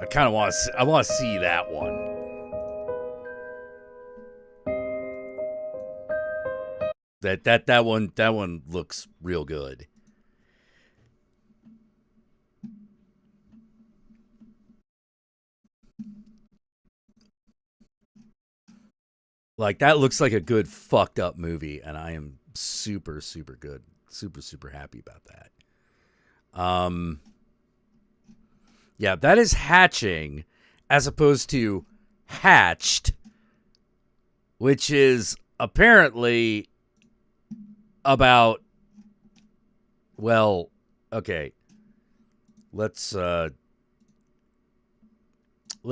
I kind of want to. I want to see that one. That one looks real good. Like, that looks like a good fucked up movie, and I am super good, super happy about that. Yeah, that is Hatching, as opposed to Hatched, which is apparently about, well, okay. Let's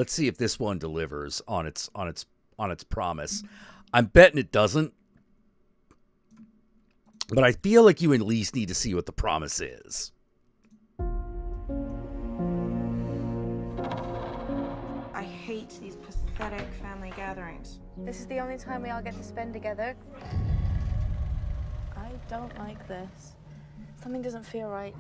see if this one delivers on its promise. I'm betting it doesn't, but I feel like you at least need to see what the promise is. I hate these pathetic family gatherings. This is the only time we all get to spend together. I don't like this. Something doesn't feel right.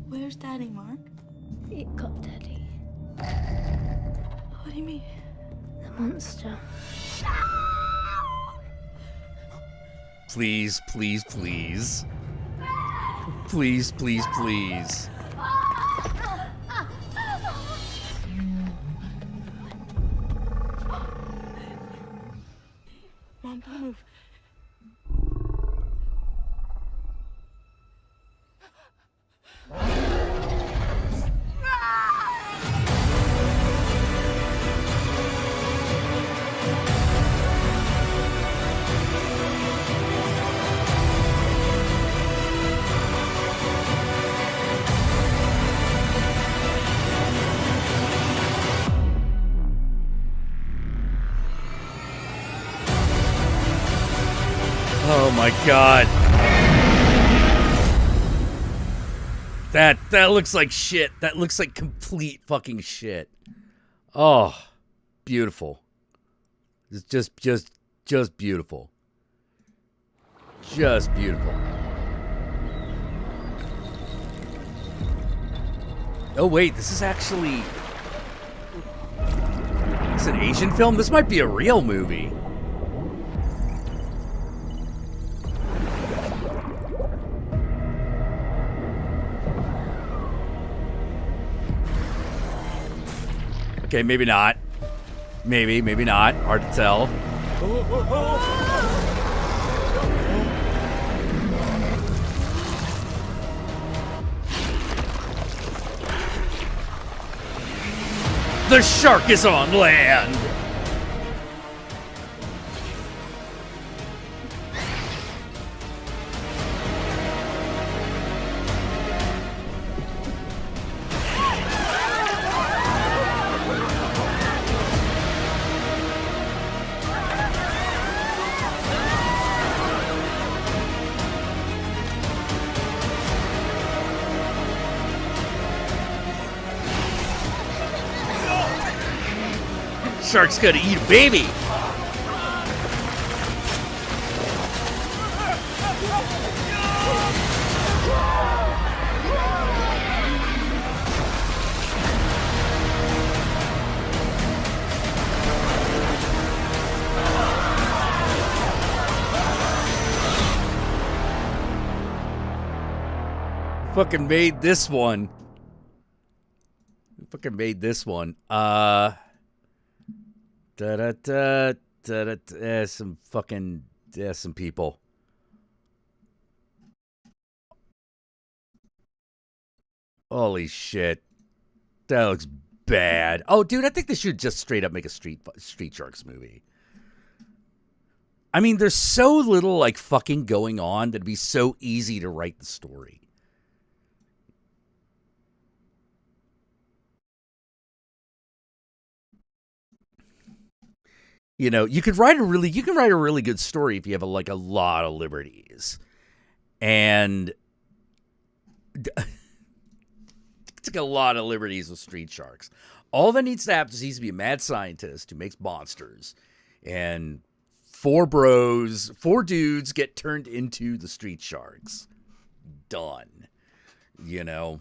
Where's Daddy, Mark? It got Daddy. What do you mean? The monster. Please. Please. Mom, don't move. Oh my god. That looks like shit. That looks like complete fucking shit. Oh, beautiful. It's just beautiful. Just beautiful. Oh wait, this is actually... It's an Asian film? This might be a real movie. Okay, maybe not. Maybe not. Hard to tell. The shark is on land! Shark's gonna eat a baby. Fucking made this one. Fucking made this one. Some fucking some people. Holy shit, that looks bad. Oh, dude, I think they should just straight up make a Street Sharks movie. I mean, there's so little like fucking going on that it'd be so easy to write the story. You know, you can write a really good story if you have a lot of liberties. And take a lot of liberties with Street Sharks. All that needs to happen is to be a mad scientist who makes monsters, and four dudes get turned into the Street Sharks. Done. You know.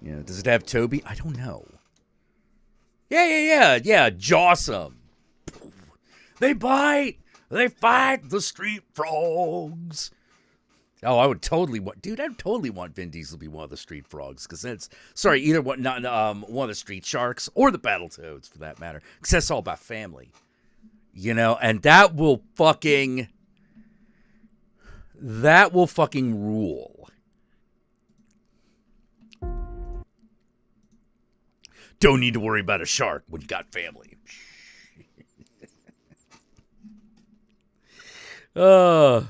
Yeah, does it have Toby? I don't know. Yeah. Jawsome. They bite. They fight the street frogs. Oh, I would totally want, dude. I would totally want Vin Diesel to be one of the street frogs, because that's either one of the Street Sharks or the Battletoads for that matter, because that's all about family, you know. And that will fucking rule. Don't need to worry about a shark when you got family. Man,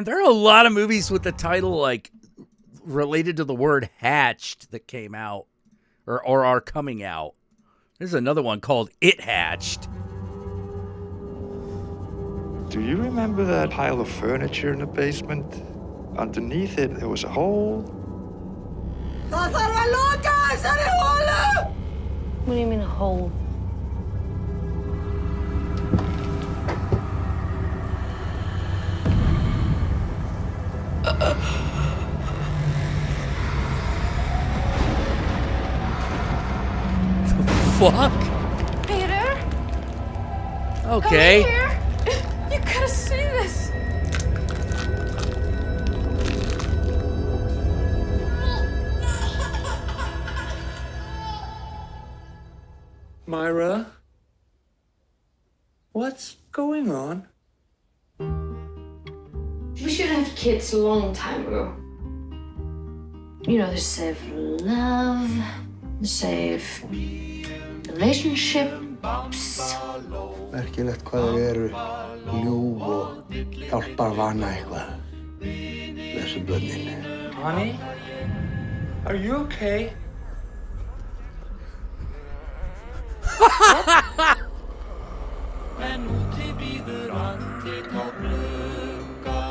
there are a lot of movies with the title like related to the word hatched that came out or are coming out. There's another one called It Hatched. Do you remember that pile of furniture in the basement? Underneath it, there was a hole. What do you mean a hole? Fuck? Peter? Okay. Come here. You gotta see this. Myra? What's going on? We should have kids a long time ago. You know, to save love, to save relationship, Merkilegt hvað þau eru ljúf og hjálpar vana eitthvað. Blessu börnin. Honey, are you okay? En úti bíður antík á glugga,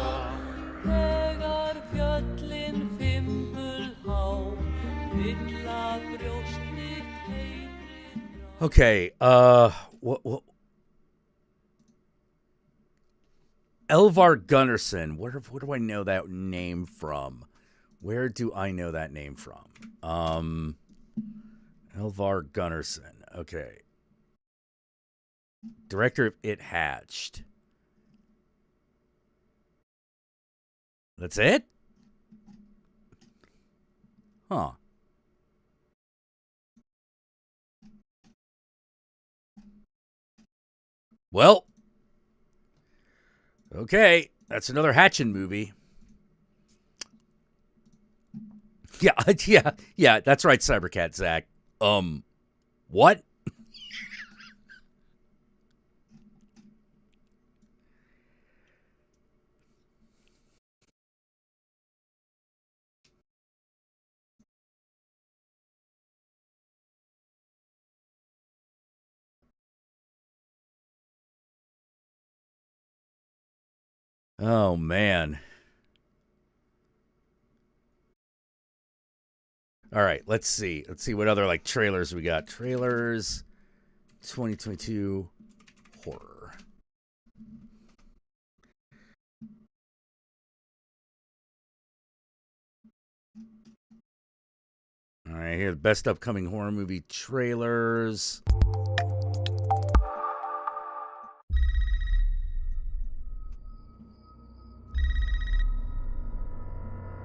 þegar fjöllin fimbulhá, fylla brjóst þitt heimri. Okay, what? Elvar Gunnarsson. Where do I know that name from? Where do I know that name from? Elvar Gunnarsson. Okay. Director of It Hatched. That's it? Huh. Well, okay, that's another Hatchin movie. Yeah, that's right, Cybercat Zach. What? Oh, man. All right, let's see. Let's see what other, like, trailers we got. Trailers 2022 horror. All right, here are the best upcoming horror movie trailers.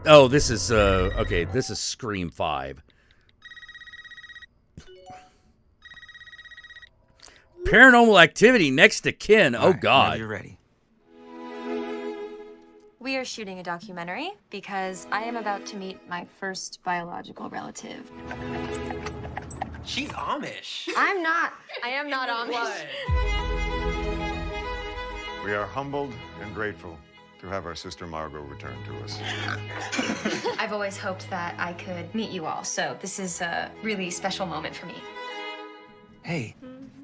Oh, this is, okay, this is Scream 5. Paranormal Activity, Next to Kin. Oh, God. You're ready. We are shooting a documentary because I am about to meet my first biological relative. She's Amish. I'm not. I am not Amish. We are humbled and grateful to have our sister Margot return to us. I've always hoped that I could meet you all, so this is a really special moment for me. Hey,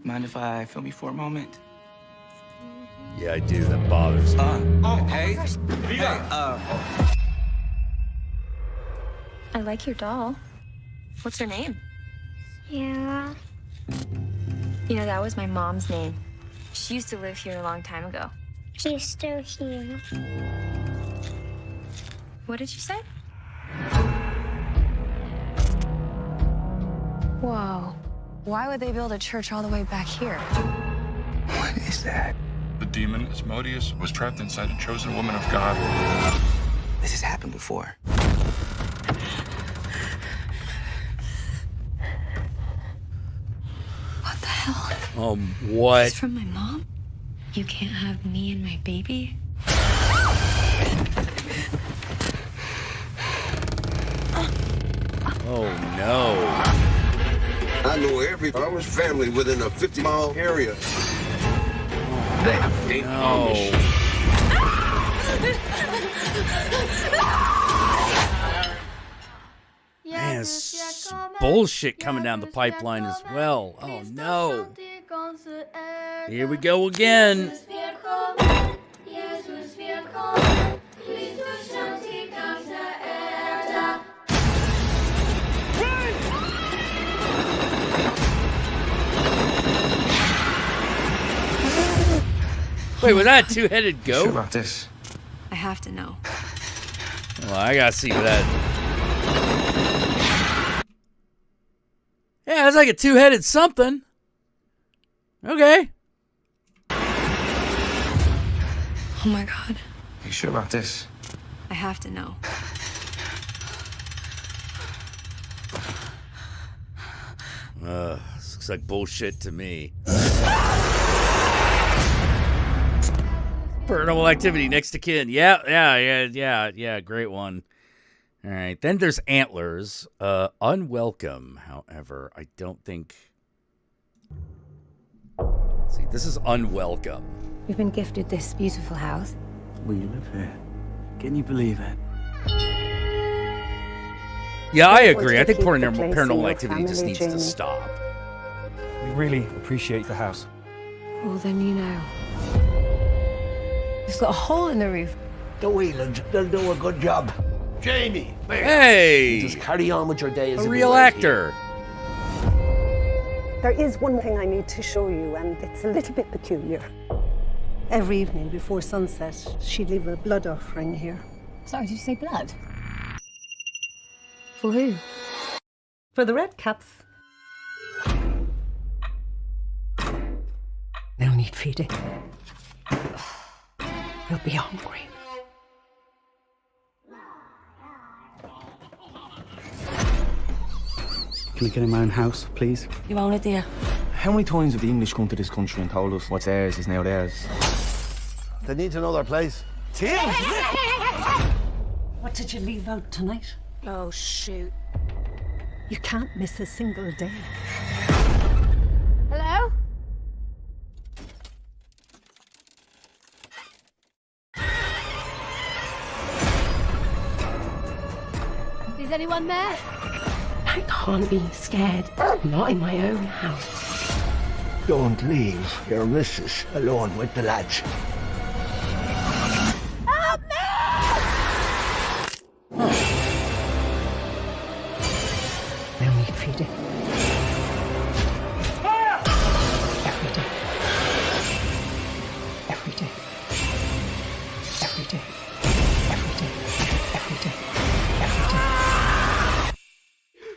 mind if I film you for a moment? Yeah, I do. That bothers me. Hey. I like your doll. What's her name? Yeah. You know, that was my mom's name. She used to live here a long time ago. She's still here. What did you say? Whoa. Why would they build a church all the way back here? What is that? The demon, Asmodeus, was trapped inside a chosen woman of God. This has happened before. What the hell? What? It's from my mom? You can't have me and my baby? Oh, no. I know every Amish family within a 50-mile area. They ain't Amish. Man, there's bullshit coming down the pipeline as well. Oh, no. Here we go again. Wait, was that a two-headed goat? Sure about this? I have to know. Well, I gotta see that. Yeah, it's like a two-headed something. Okay. Oh my God. You sure about this? I have to know. This looks like bullshit to me. Paranormal Activity, Next to Kin. Yeah. Great one. All right. Then there's Antlers. Unwelcome, however. I don't think... See, this is unwelcome. We've been gifted this beautiful house. We live here. Can you believe it? Yeah, I agree. I think paranormal activity just needs to stop. We really appreciate the house. Well, then you know. It's got a hole in the roof. The Whelans, they'll do a good job. Jamie! Hey! You just carry on with your day as a real actor. There is one thing I need to show you, and it's a little bit peculiar. Every evening before sunset, she'd leave a blood offering here. Sorry, did you say blood? For who? For the red caps. They'll need feeding. They'll be hungry. Can I get in my own house, please? You own it, dear. How many times have the English come to this country and told us what's theirs is now theirs? They need to know their place. Tim! What did you leave out tonight? Oh, shoot. You can't miss a single day. Hello? Is anyone there? I can't be scared. Not in my own house. Don't leave your missus alone with the lads. Help me! They'll need feeding. Every day. Every day. Every day. Every day. Every day. Every day.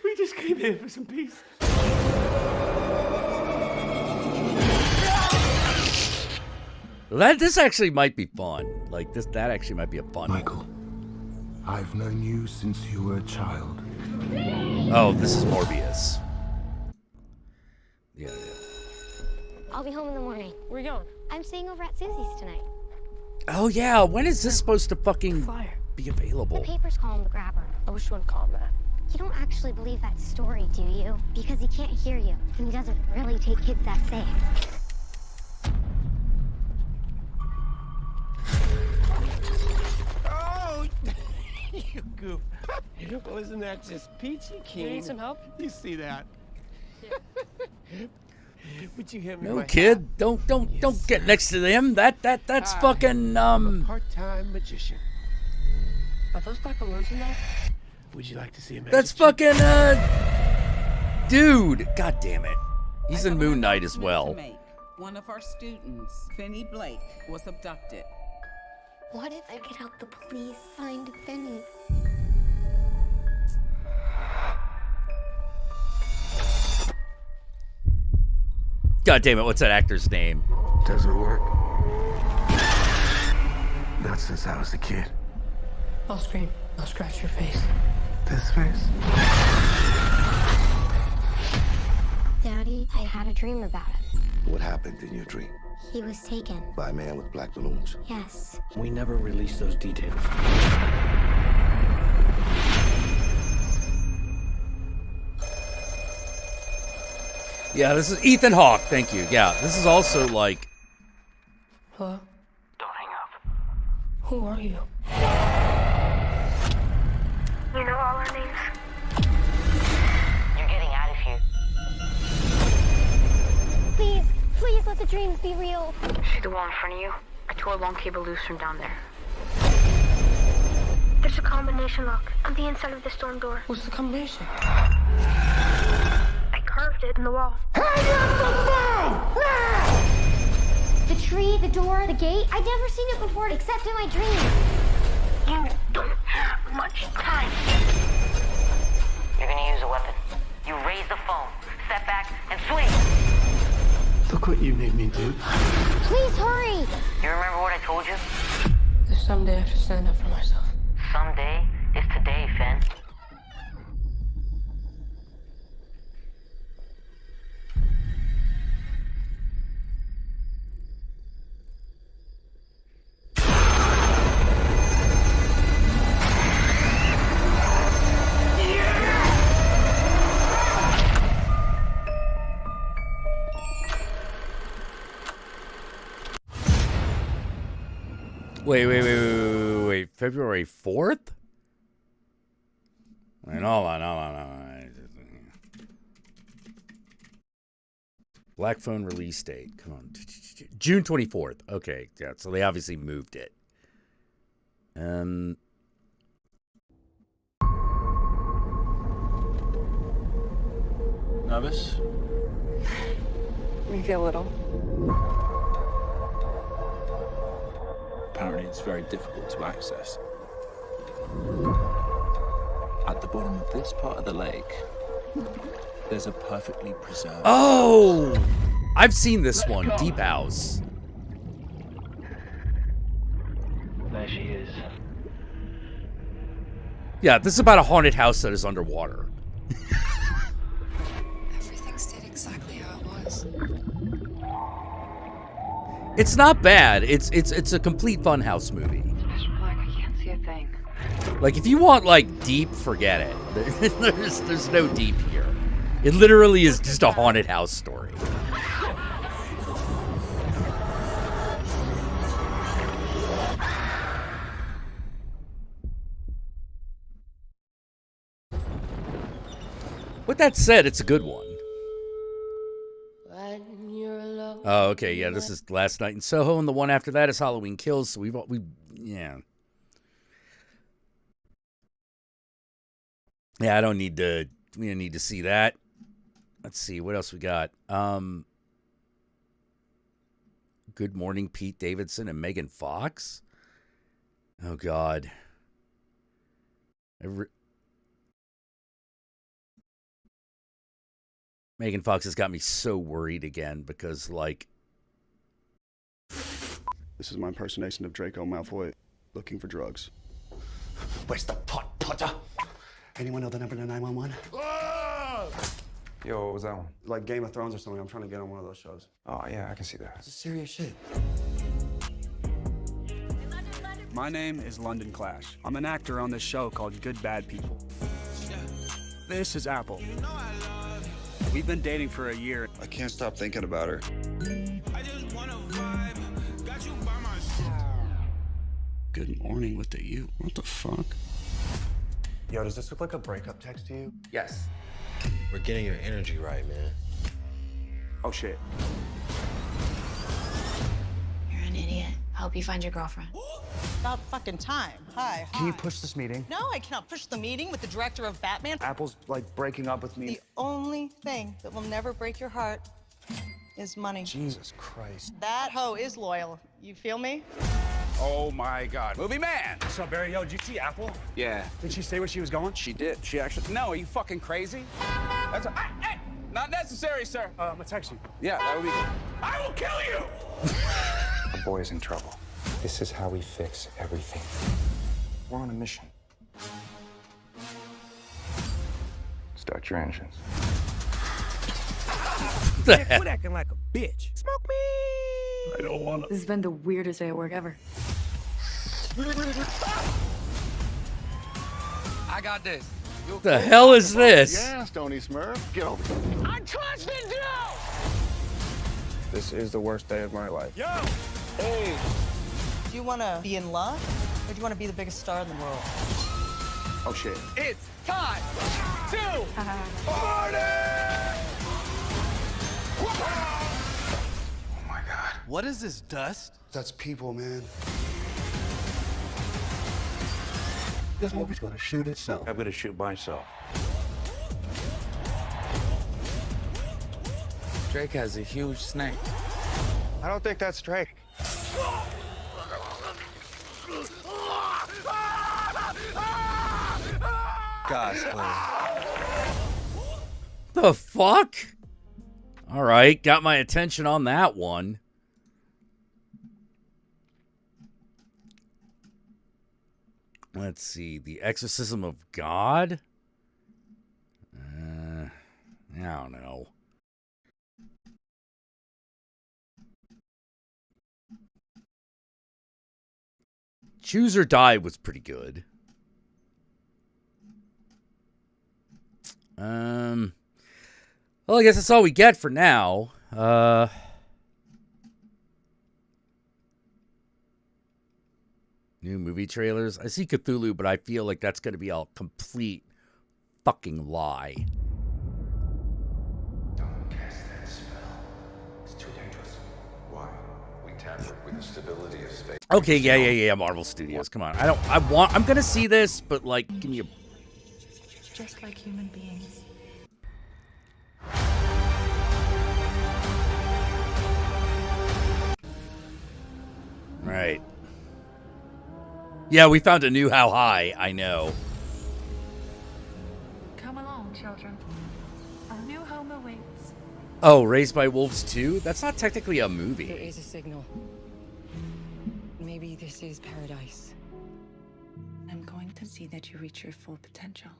We just came here for some peace. This actually might be fun. Like that actually might be a fun Michael, I've known you since you were a child. Oh, this is Morbius. Yeah. I'll be home in the morning. Where are you going? I'm staying over at Susie's tonight. Oh yeah, when is this supposed to fucking be available? The papers call him the grabber. I wish you wouldn't call him that. You don't actually believe that story, do you? Because he can't hear you, and he doesn't really take kids that safe. Oh, you goof. Well, isn't that just peachy keen? You need some help? You see that? Would you hit me? No, kid, don't get next to them. That's fucking I'm a part-time magician. Are those black balloons in there? Would you like to see a magic That's trick? fucking dude. God damn it. He's in Moon Knight as well. One of our students, Finney Blake, was abducted. What if I could help the police find Finney? God damn it, what's that actor's name? Doesn't work. Not since I was a kid. I'll scream. I'll scratch your face. This face? Daddy, I had a dream about him. What happened in your dream? He was taken. By a man with black balloons? Yes. We never released those details. Yeah, this is Ethan Hawke, thank you. Yeah, this is also like... Hello? Don't hang up. Who are you? You know all our names? You're getting out of here. Please, please let the dreams be real. See the wall in front of you? I tore a long cable loose from down there. There's a combination lock on the inside of the storm door. What's the combination? I carved it in the wall. The tree, the door, the gate. I'd never seen it before except in my dreams. You don't have much time. You're gonna use a weapon. You raise the phone, step back, and swing. Look what you made me do. Please hurry. You remember what I told you? There's someday I have to stand up for myself. Someday is today, Finn. Wait. February 4th? Wait, hold on. Black Phone release date. Come on. June 24th. Okay, yeah, so they obviously moved it. Nervous? Maybe a little. Apparently it's very difficult to access. At the bottom of this part of the lake, there's a perfectly preserved... Oh! I've seen this one, Deep House. There she is. Yeah, this is about a haunted house that is underwater. Everything stayed exactly how it was. It's not bad. It's a complete funhouse movie. Like I can't see a thing. Like, if you want, like, deep, forget it. There's no deep here. It literally is just a haunted house story. With that said, it's a good one. Oh, okay, yeah, this is Last Night in Soho, and the one after that is Halloween Kills, so yeah. Yeah, we don't need to see that. Let's see, what else we got? Good Morning, Pete Davidson and Megan Fox? Oh, God. Megan Fox has got me so worried again because, like... This is my impersonation of Draco Malfoy looking for drugs. Where's the pot, Potter? Anyone know the number to 911? Yo, what was that one? Like Game of Thrones or something. I'm trying to get on one of those shows. Oh, yeah, I can see that. This is serious shit. My name is London Clash. I'm an actor on this show called Good Bad People. This is Apple. We've been dating for a year. I can't stop thinking about her. Good morning with the you. What the fuck? Yo, does this look like a breakup text to you? Yes. We're getting your energy right, man. Oh, shit. You're an idiot. I hope you find your girlfriend. About fucking time. Hi. Can you push this meeting? No, I cannot push the meeting with the director of Batman. Apple's, like, breaking up with me. The only thing that will never break your heart is money. Jesus Christ. That hoe is loyal. You feel me? Oh my God. Movie man! What's up, Barry? Yo, did you see Apple? Yeah. Did she say where she was going? She did. She actually... No, are you fucking crazy? That's a... Hey! Not necessary, sir. I'm gonna text you. Yeah, that would be good. I will kill you! The boy's in trouble. This is how we fix everything. We're on a mission. Start your engines. Quit acting like a bitch. Smoke me! I don't want to. This has been the weirdest day at work ever. I got this. What the hell is this? Yeah, Stony Smurf. Get over here. I trusted you! This is the worst day of my life. Yo! Hey! Do you want to be in love, or do you want to be the biggest star in the world? Oh, shit. It's time to party! Oh, my God. What is this dust? That's people, man. This movie's gonna shoot itself. I'm gonna shoot myself. Drake has a huge snake. I don't think that's Drake. Guys, please. The fuck? All right, got my attention on that one. Let's see. The Exorcism of God? I don't know. Choose or Die was pretty good. Well, I guess that's all we get for now. New movie trailers. I see Cthulhu, but I feel like that's going to be a complete fucking lie. Don't cast that spell. It's too dangerous. Why? We tampered with the stability of space. Okay, yeah. Marvel Studios. Come on. I'm going to see this, but like, give me a... Just like human beings. Right. Yeah, we found a new how high, I know. Come along, children. Our new home awaits. Oh, Raised by Wolves 2? That's not technically a movie. There is a signal. Maybe this is paradise. I'm going to see that you reach your full potential.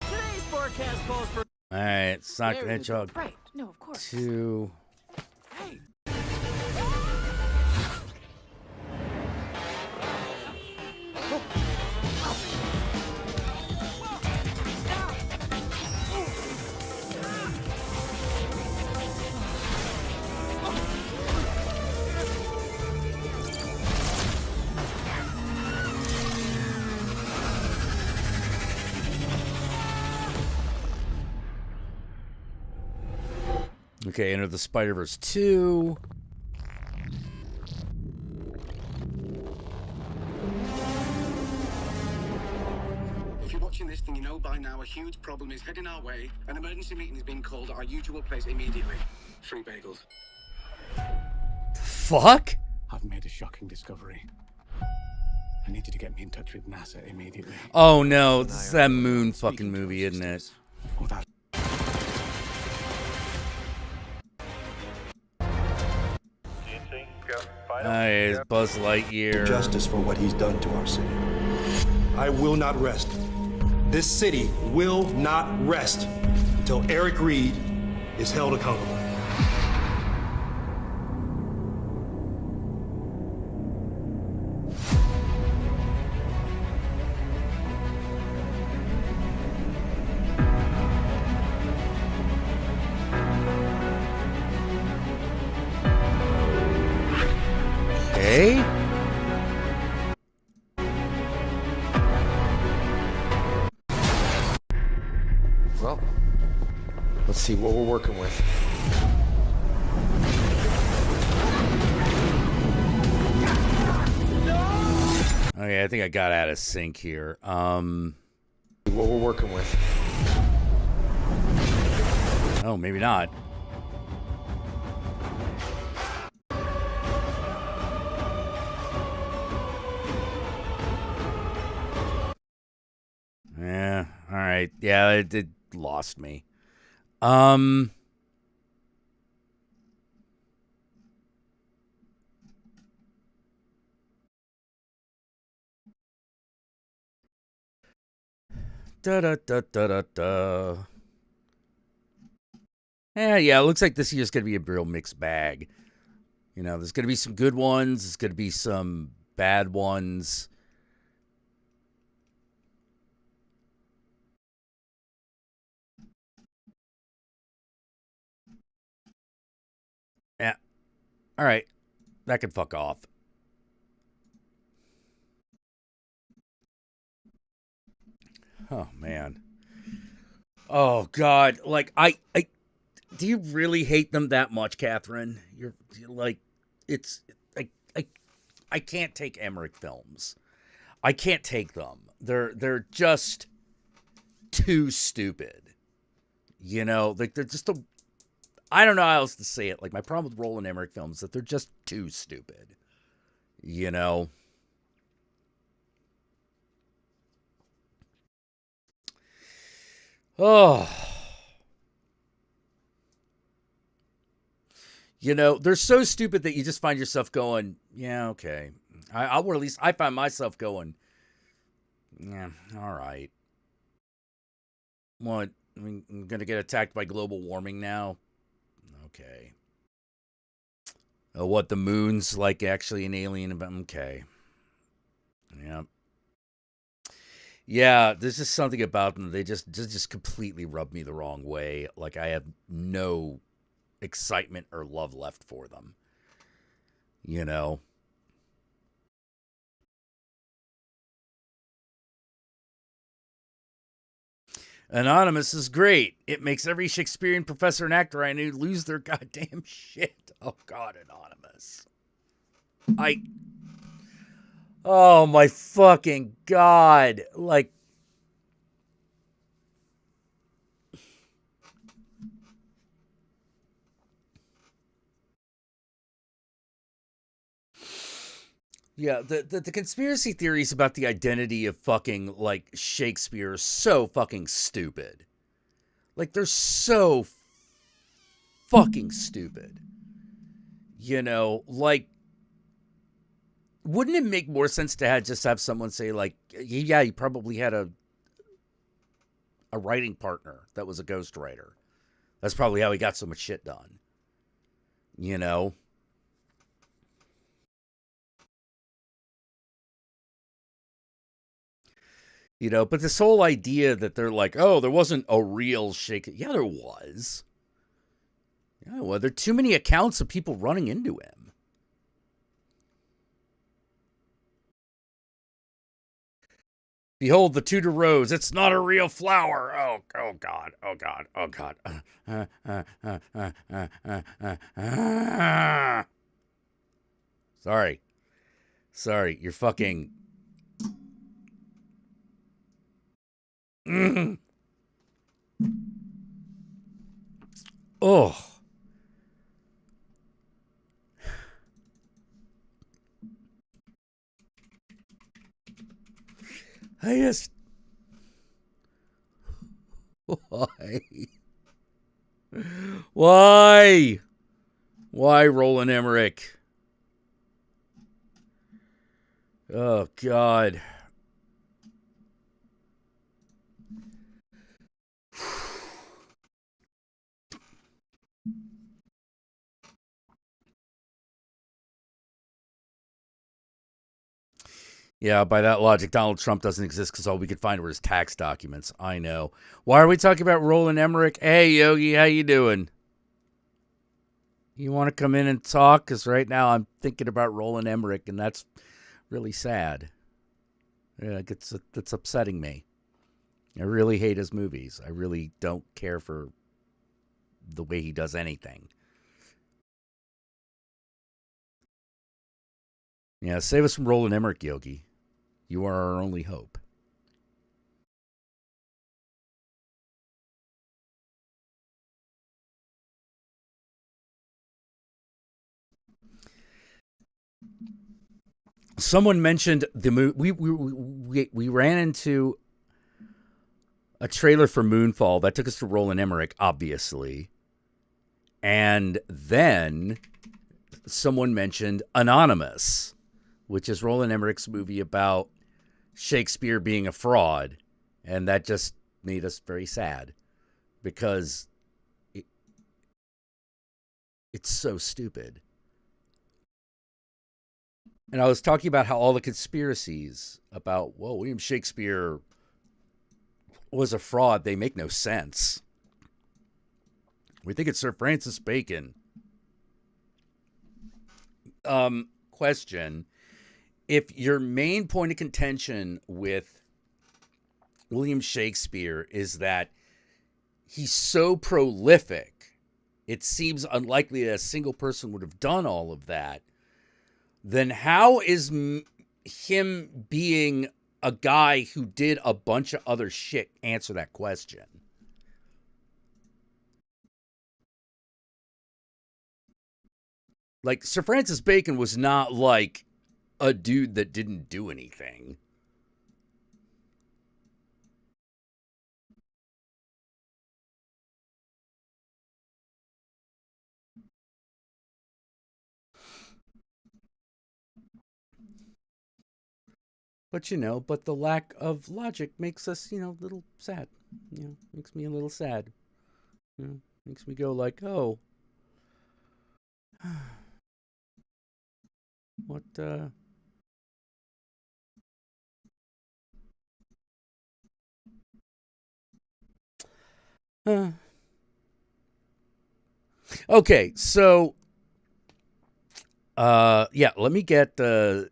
Today's forecast calls for... Alright, Sonic the Hedgehog Right. No, of course. 2. Hey. Okay, Enter the Spider-Verse 2. If you're watching this, then you know by now a huge problem is heading our way. An emergency meeting is being called at our usual place immediately. 3 bagels. Fuck? I've made a shocking discovery. I need you to get me in touch with NASA immediately. Oh no, this is that Moon fucking movie, isn't it? Without It's Buzz Lightyear. Justice for what he's done to our city. I will not rest. This city will not rest until Eric Reed is held accountable. Okay. Well, let's see what we're working with. Okay, I think I got out of sync here. What we're working with. Oh, maybe not. Yeah, all right. Yeah, it lost me. Da da da da da da. Yeah, it looks like this year's gonna be a real mixed bag. You know, there's gonna be some good ones, there's gonna be some bad ones. Yeah. All right. That can fuck off. Oh man. Oh god. Like I do you really hate them that much, Catherine? You're like it's I can't take Emmerich films. I can't take them. They're just too stupid. You know, like they're just I don't know how else to say it. Like, my problem with Roland Emmerich films is that they're just too stupid. You know? Oh. You know, they're so stupid that you just find yourself going, yeah, okay. Or at least I find myself going, yeah, all right. What? I'm going to get attacked by global warming now? Okay. Oh, what, the moon's like actually an alien? Okay. Yeah. Yeah, there's just something about them. They just completely rub me the wrong way. Like, I have no excitement or love left for them. You know? Anonymous is great. It makes every Shakespearean professor and actor I knew lose their goddamn shit. Oh, God, Anonymous. Oh, my fucking God. Like, yeah, the conspiracy theories about the identity of fucking, like, Shakespeare are so fucking stupid. Like, they're so fucking stupid. You know, like, wouldn't it make more sense to just have someone say, like, yeah, he probably had a writing partner that was a ghostwriter. That's probably how he got so much shit done. You know? You know, but this whole idea that they're like, oh, there wasn't a real Shakespeare. Yeah, there was. Yeah, well, there are too many accounts of people running into him. Behold the Tudor rose. It's not a real flower. Oh God. Oh, God. Oh, God. Sorry. You're fucking... Oh. I just... Why? Why, Roland Emmerich? Oh, God. Yeah, by that logic, Donald Trump doesn't exist because all we could find were his tax documents. I know. Why are we talking about Roland Emmerich? Hey, Yogi, how you doing? You want to come in and talk? Because right now I'm thinking about Roland Emmerich, and that's really sad. Yeah, it's upsetting me. I really hate his movies. I really don't care for the way he does anything. Yeah, save us from Roland Emmerich, Yogi. You are our only hope. Someone mentioned the movie. We ran into a trailer for Moonfall that took us to Roland Emmerich, obviously, and then someone mentioned Anonymous, which is Roland Emmerich's movie about Shakespeare being a fraud, and that just made us very sad because it's so stupid. And I was talking about how all the conspiracies about, well, William Shakespeare was a fraud, they make no sense. We think it's Sir Francis Bacon. Question. If your main point of contention with William Shakespeare is that he's so prolific, it seems unlikely that a single person would have done all of that, then how is him being a guy who did a bunch of other shit answer that question? Like, Sir Francis Bacon was not like a dude that didn't do anything. But, but the lack of logic makes us, a little sad. Makes me a little sad. Makes me go like, oh. What, Okay, so... yeah, let me get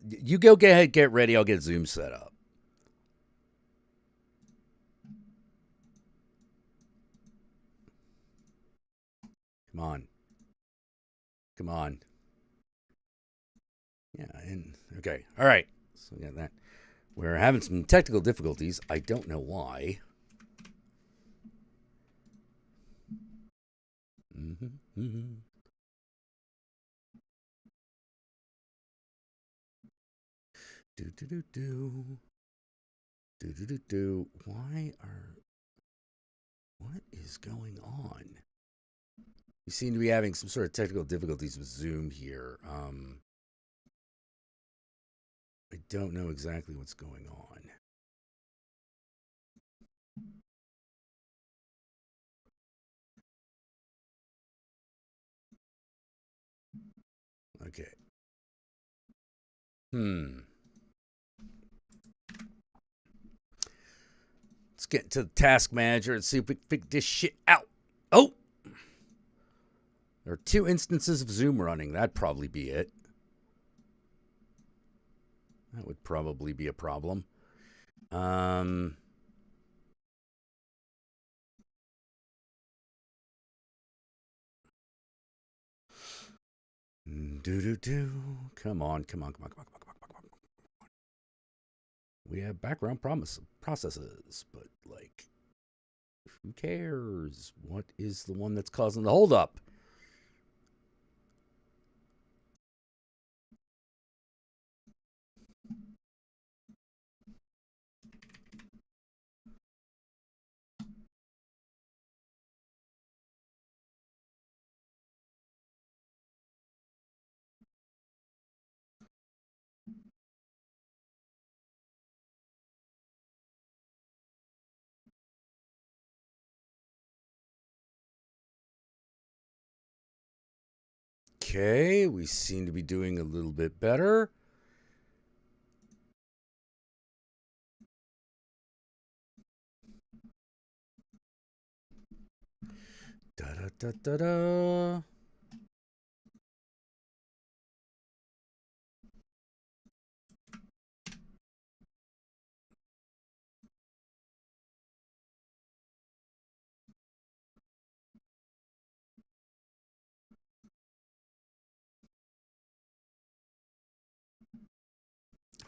you go ahead, get ready. I'll get Zoom set up. Come on. Come on. Yeah, and okay. All right. So we got that. We're having some technical difficulties. I don't know why. What is going on? We seem to be having some sort of technical difficulties with Zoom here. I don't know exactly what's going on. Okay. Let's get to the task manager and see if we can figure this shit out. Oh! There are 2 instances of Zoom running. That'd probably be it. That would probably be a problem. Come on. We have background processes, but like, who cares? What is the one that's causing the holdup? Okay, we seem to be doing a little bit better. Da-da-da-da-da.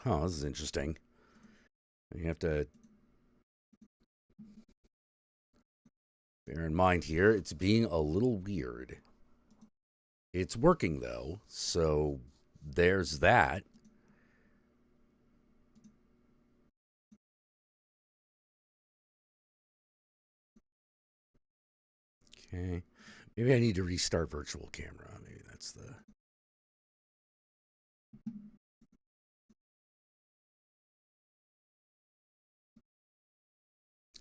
Oh, this is interesting. You have to bear in mind here, it's being a little weird. It's working, though, so there's that. Okay. Maybe I need to restart virtual camera. Maybe that's the...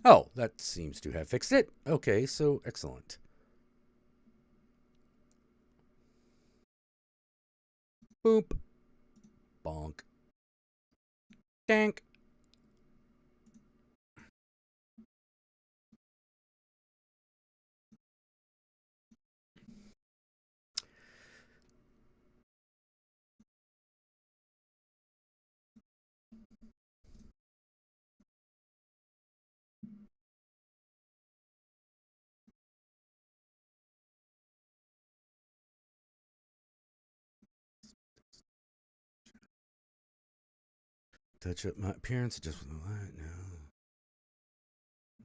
Oh, that seems to have fixed it. Okay, so excellent. Boop. Bonk. Dank. Touch up my appearance just with the light. No.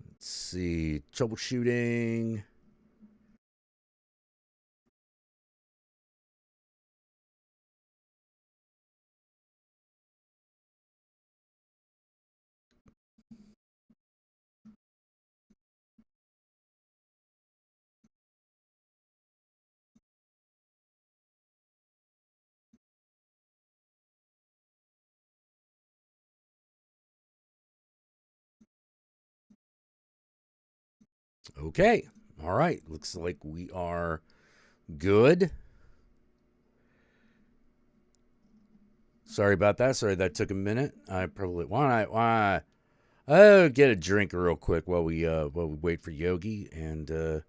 Let's see. Troubleshooting. Okay. All right. Looks like we are good. Sorry about that. Sorry that took a minute. I probably why get a drink real quick while we wait for Yogi and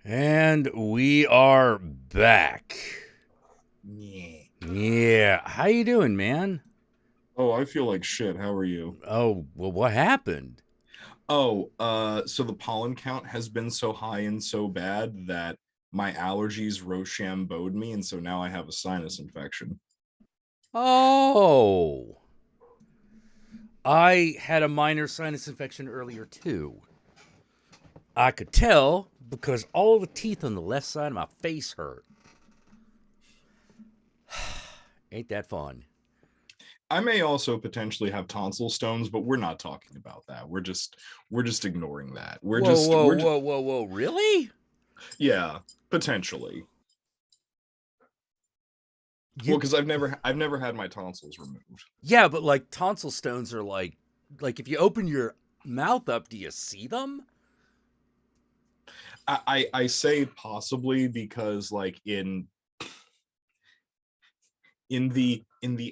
And we are back. Yeah. How you doing, man? Oh, I feel like shit. How are you? Oh, well, what happened? Oh, so the pollen count has been so high and so bad that my allergies Rochambeaued me, and so now I have a sinus infection. Oh. I had a minor sinus infection earlier, too. I could tell because all the teeth on the left side of my face hurt. Ain't that fun? I may also potentially have tonsil stones, but we're not talking about that. We're just ignoring that. Whoa, really? Yeah, potentially. Well, because I've never had my tonsils removed. Yeah, but like tonsil stones are like if you open your mouth up, do you see them? I say possibly because like in the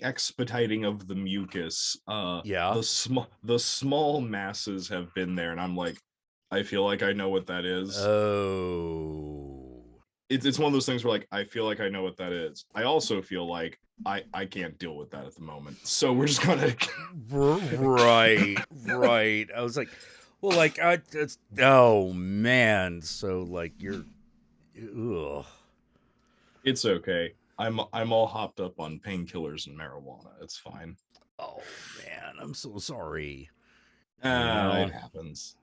expediting of the mucus, the small masses have been there, and I'm like, I feel like I know what that is. Oh, it's one of those things where like I feel like I know what that is. I also feel like I can't deal with that at the moment, so we're just gonna right. I was like, well, like oh man, so like you're, ugh. It's okay. I'm all hopped up on painkillers and marijuana. It's fine. Oh man, I'm so sorry. It happens.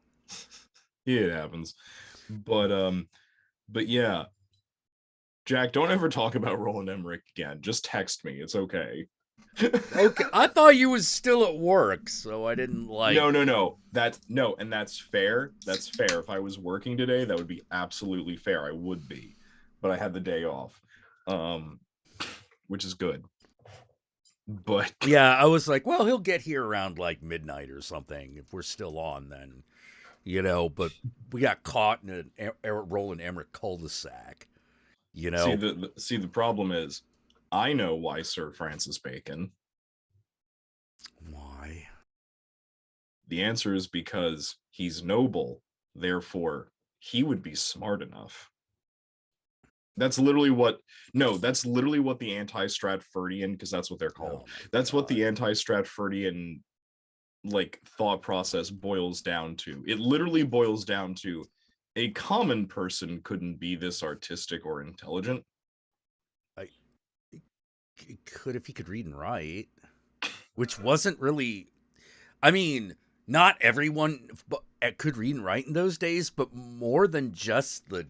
It happens. But yeah. Jack, don't ever talk about Roland Emmerich again. Just text me. It's okay. Okay, I thought you was still at work, so I didn't like. No. And that's fair. That's fair. If I was working today, that would be absolutely fair. I would be, but I had the day off, which is good. But yeah, I was like, well, he'll get here around like midnight or something if we're still on then, But we got caught in a Roland Emmerich cul-de-sac. See, the problem is, I know why Sir Francis Bacon. Why? The answer is because he's noble, therefore he would be smart enough. That's literally what the anti-Stratfordian, because that's what they're called. That's what the anti-Stratfordian like thought process boils down to. It literally boils down to a common person couldn't be this artistic or intelligent. He could if he could read and write, which wasn't really. I mean, not everyone could read and write in those days, but more than just the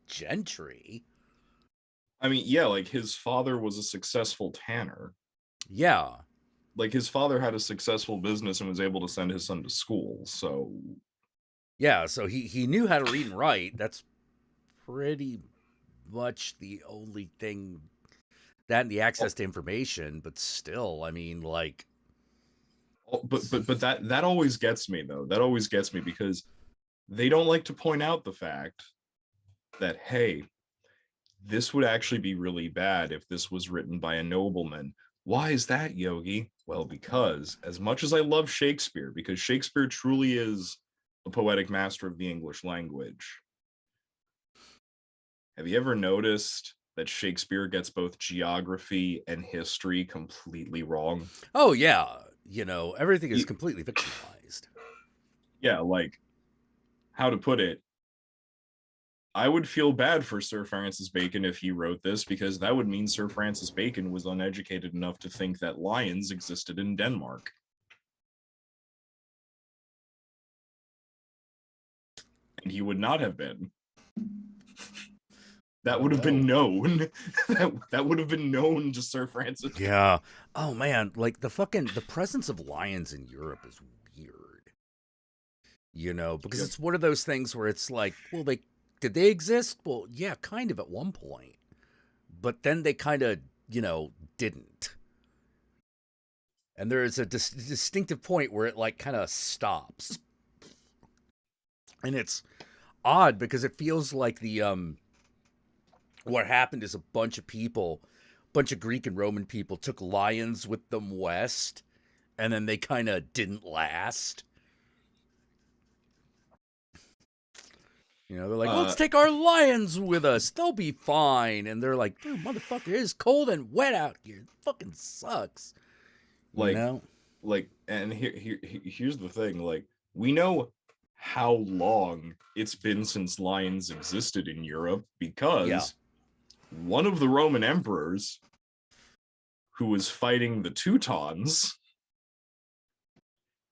gentry. I mean, yeah, like his father was a successful tanner. Yeah. Like his father had a successful business and was able to send his son to school, so yeah, so he knew how to read and write. That's pretty much the only thing, that and the access to information, but still, I mean, like but that always gets me though. That always gets me because they don't like to point out the fact that, hey, this would actually be really bad if this was written by a nobleman. Why is that, Yogi? Well, because as much as I love Shakespeare, because Shakespeare truly is a poetic master of the English language, have you ever noticed that Shakespeare gets both geography and history completely wrong? Oh, yeah. Everything is completely fictionalized. Yeah, like, how to put it, I would feel bad for Sir Francis Bacon if he wrote this, because that would mean Sir Francis Bacon was uneducated enough to think that lions existed in Denmark. And he would not have been. That would have been known. that would have been known to Sir Francis. Yeah. Oh man, like the presence of lions in Europe is weird. Because it's one of those things where it's like, well, did they exist? Well, yeah, kind of at one point. But then they kind of, didn't. And there is a distinctive point where it like kind of stops. And it's odd because it feels like what happened is a bunch of Greek and Roman people took lions with them west, and then they kind of didn't last. You know, they're like, let's take our lions with us. They'll be fine. And they're like, dude, motherfucker, it's cold and wet out here. It fucking sucks. Like, you know? Like, and here's the thing. Like, we know how long it's been since lions existed in Europe because one of the Roman emperors who was fighting the Teutons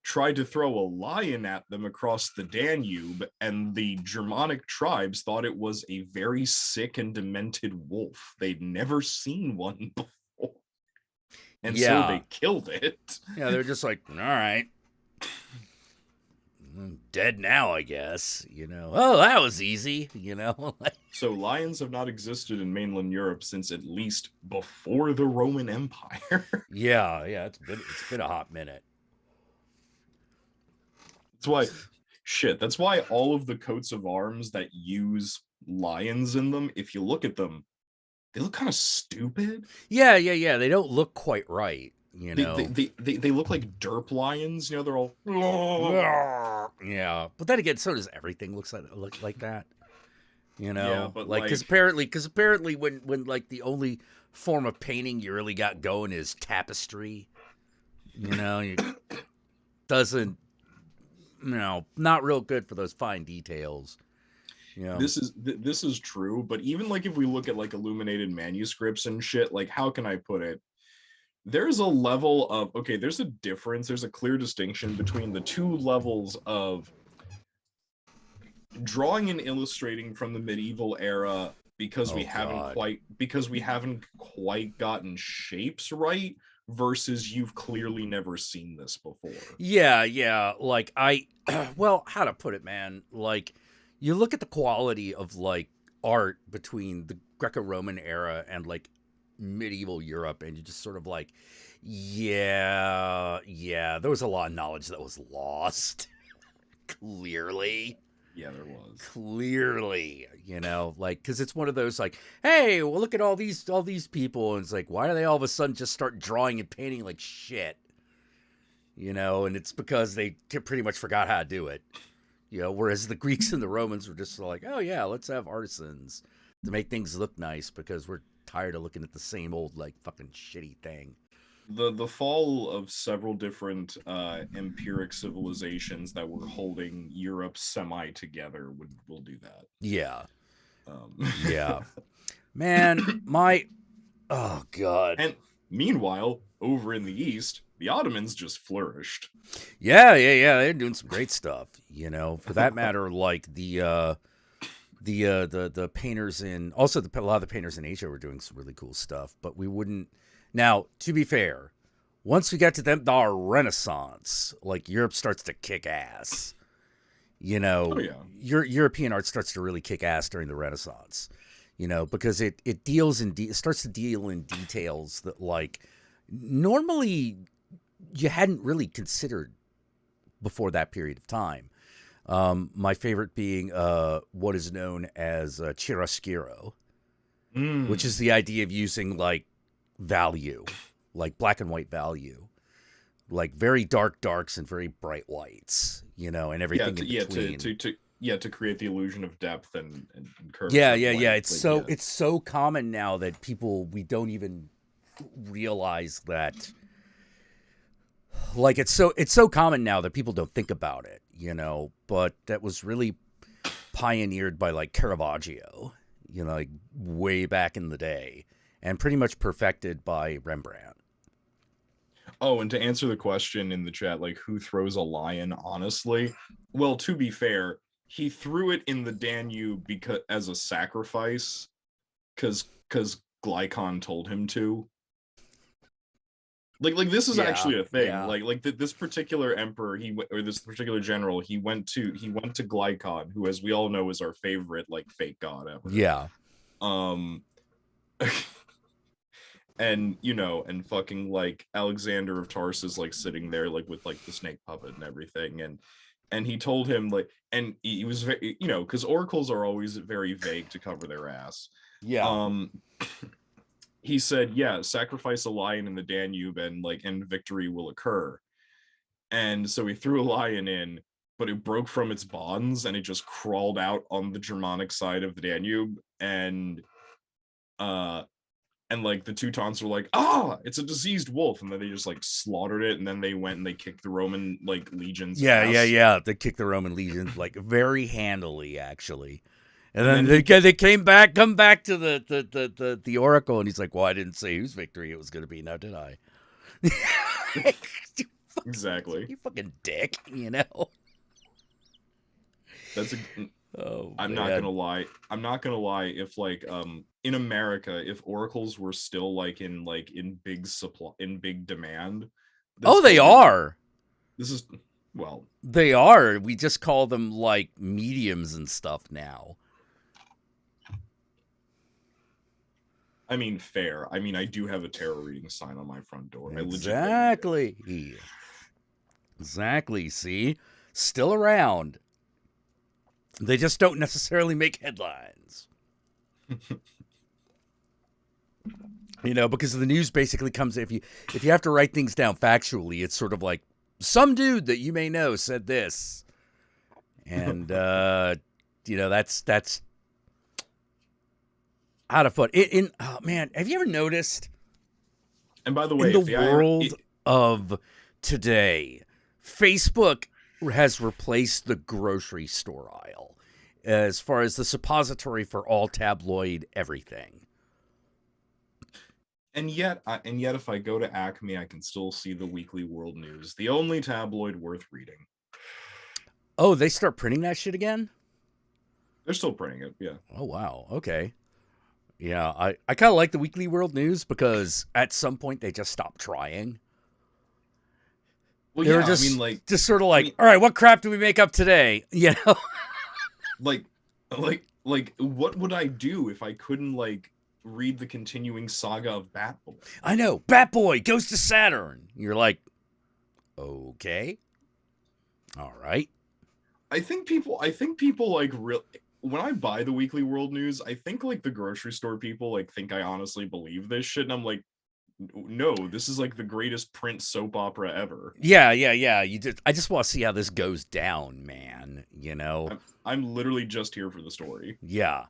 tried to throw a lion at them across the Danube, and the Germanic tribes thought it was a very sick and demented wolf. They'd never seen one before. And so they killed it. Yeah, they're just like, all right. I'm dead now, I guess. You know, oh, that was easy, you know? So lions have not existed in mainland Europe since at least before the Roman Empire. yeah, it's been a hot minute. That's why all of the coats of arms that use lions in them, if you look at them, they look kind of stupid. Yeah. They don't look quite right, you know. They look like derp lions, you know, they're all yeah. But then again, so does everything look like that. You know? Yeah, but because apparently when like the only form of painting you really got going is tapestry, you know, doesn't not real good for those fine details. You know? This is true, but even like if we look at like illuminated manuscripts and shit, like how can I put it? There's a level of there's a difference, there's a clear distinction between the two levels of drawing and illustrating from the medieval era because we haven't quite gotten shapes right versus you've clearly never seen this before. Yeah. Like well, how to put it, man? Like you look at the quality of like art between the Greco-Roman era and like medieval Europe, and you just sort of like, yeah, there was a lot of knowledge that was lost. Clearly. Yeah, there was. Clearly, you know, like, because it's one of those like, hey, well, look at all these people, and it's like, why do they all of a sudden just start drawing and painting like shit? You know, and it's because they pretty much forgot how to do it. You know, whereas the Greeks and the Romans were just like, oh yeah, let's have artisans to make things look nice because we're tired of looking at the same old like fucking shitty thing. The fall of several different empiric civilizations that were holding Europe semi together will do that. Yeah. Yeah. Man, oh god. And meanwhile, over in the east, the Ottomans just flourished. Yeah. They're doing some great stuff, you know. For that matter, like the painters in a lot of the painters in Asia were doing some really cool stuff, but we wouldn't. Now, to be fair, once we got to the Renaissance, like Europe starts to kick ass. You know, European art starts to really kick ass during the Renaissance. You know, because it starts to deal in details that like normally you hadn't really considered before that period of time. My favorite being what is known as chiaroscuro, which is the idea of using like value, like black and white value, like very dark darks and very bright whites, you know, and everything in between. To create the illusion of depth and curves. Yeah. It's so common now that we don't even realize that. Like it's so common now that people don't think about it, you know, but that was really pioneered by like Caravaggio, you know, like way back in the day, and pretty much perfected by Rembrandt. Oh, and to answer the question in the chat, like who throws a lion, honestly, well, to be fair, he threw it in the Danube because as a sacrifice, because Glycon told him to. Like this is actually a thing. Yeah. Like this particular emperor, this particular general, he went to Glycon, who, as we all know, is our favorite like fake god ever. Yeah. And you know, and fucking like Alexander of Tarsus, like sitting there like with like the snake puppet and everything, and he told him like, and he was very, you know, because oracles are always very vague to cover their ass. Yeah. He said, yeah, sacrifice a lion in the Danube and victory will occur. And so he threw a lion in, but it broke from its bonds and it just crawled out on the Germanic side of the Danube, and like the Teutons were like, it's a diseased wolf, and then they just like slaughtered it, and then they went and they kicked the Roman like legions. Yeah. They kicked the Roman legions like very handily, actually. And then they come back to the oracle, and he's like, "Well, I didn't say whose victory it was going to be, now did I?" Exactly. You fucking dick, you know. That's a. I'm not gonna lie. If like in America, if oracles were still like in big supply, in big demand. They are. This is well. They are. We just call them like mediums and stuff now. I mean, fair. I mean, I do have a tarot reading sign on my front door. Exactly. See? Still around. They just don't necessarily make headlines. You know, because the news basically comes, if you have to write things down factually, it's sort of like, some dude that you may know said this. And, you know, that's out of foot. Oh man, have you ever noticed? And by the way, in the world of today, Facebook has replaced the grocery store aisle as far as the suppository for all tabloid everything. And yet, if I go to Acme, I can still see the Weekly World News, the only tabloid worth reading. Oh, they start printing that shit again? They're still printing it, yeah. Oh wow, okay. Yeah, I kind of like the Weekly World News because at some point they just stopped trying. Well, they were yeah, just, I mean, like, just sort of like, all right, what crap do we make up today? You know, like, what would I do if I couldn't like read the continuing saga of Batboy? I know, Batboy goes to Saturn. You're like, okay, all right. I think people like real. When I buy the Weekly World News, I think like the grocery store people like think I honestly believe this shit, and I'm like, no, this is like the greatest print soap opera ever. Yeah. I just want to see how this goes down, man. You know, I'm literally just here for the story. Yeah.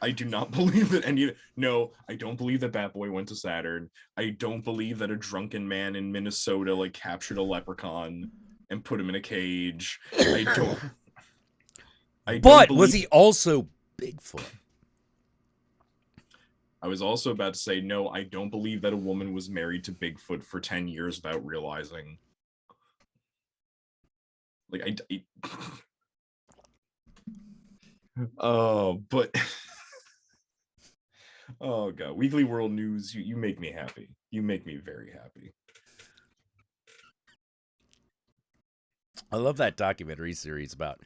I do not believe that no, I don't believe that Batboy went to Saturn. I don't believe that a drunken man in Minnesota like captured a leprechaun and put him in a cage. But was he also Bigfoot? I was also about to say, no, I don't believe that a woman was married to Bigfoot for 10 years without realizing. Like, oh, but... oh, God. Weekly World News, you make me happy. You make me very happy. I love that documentary series about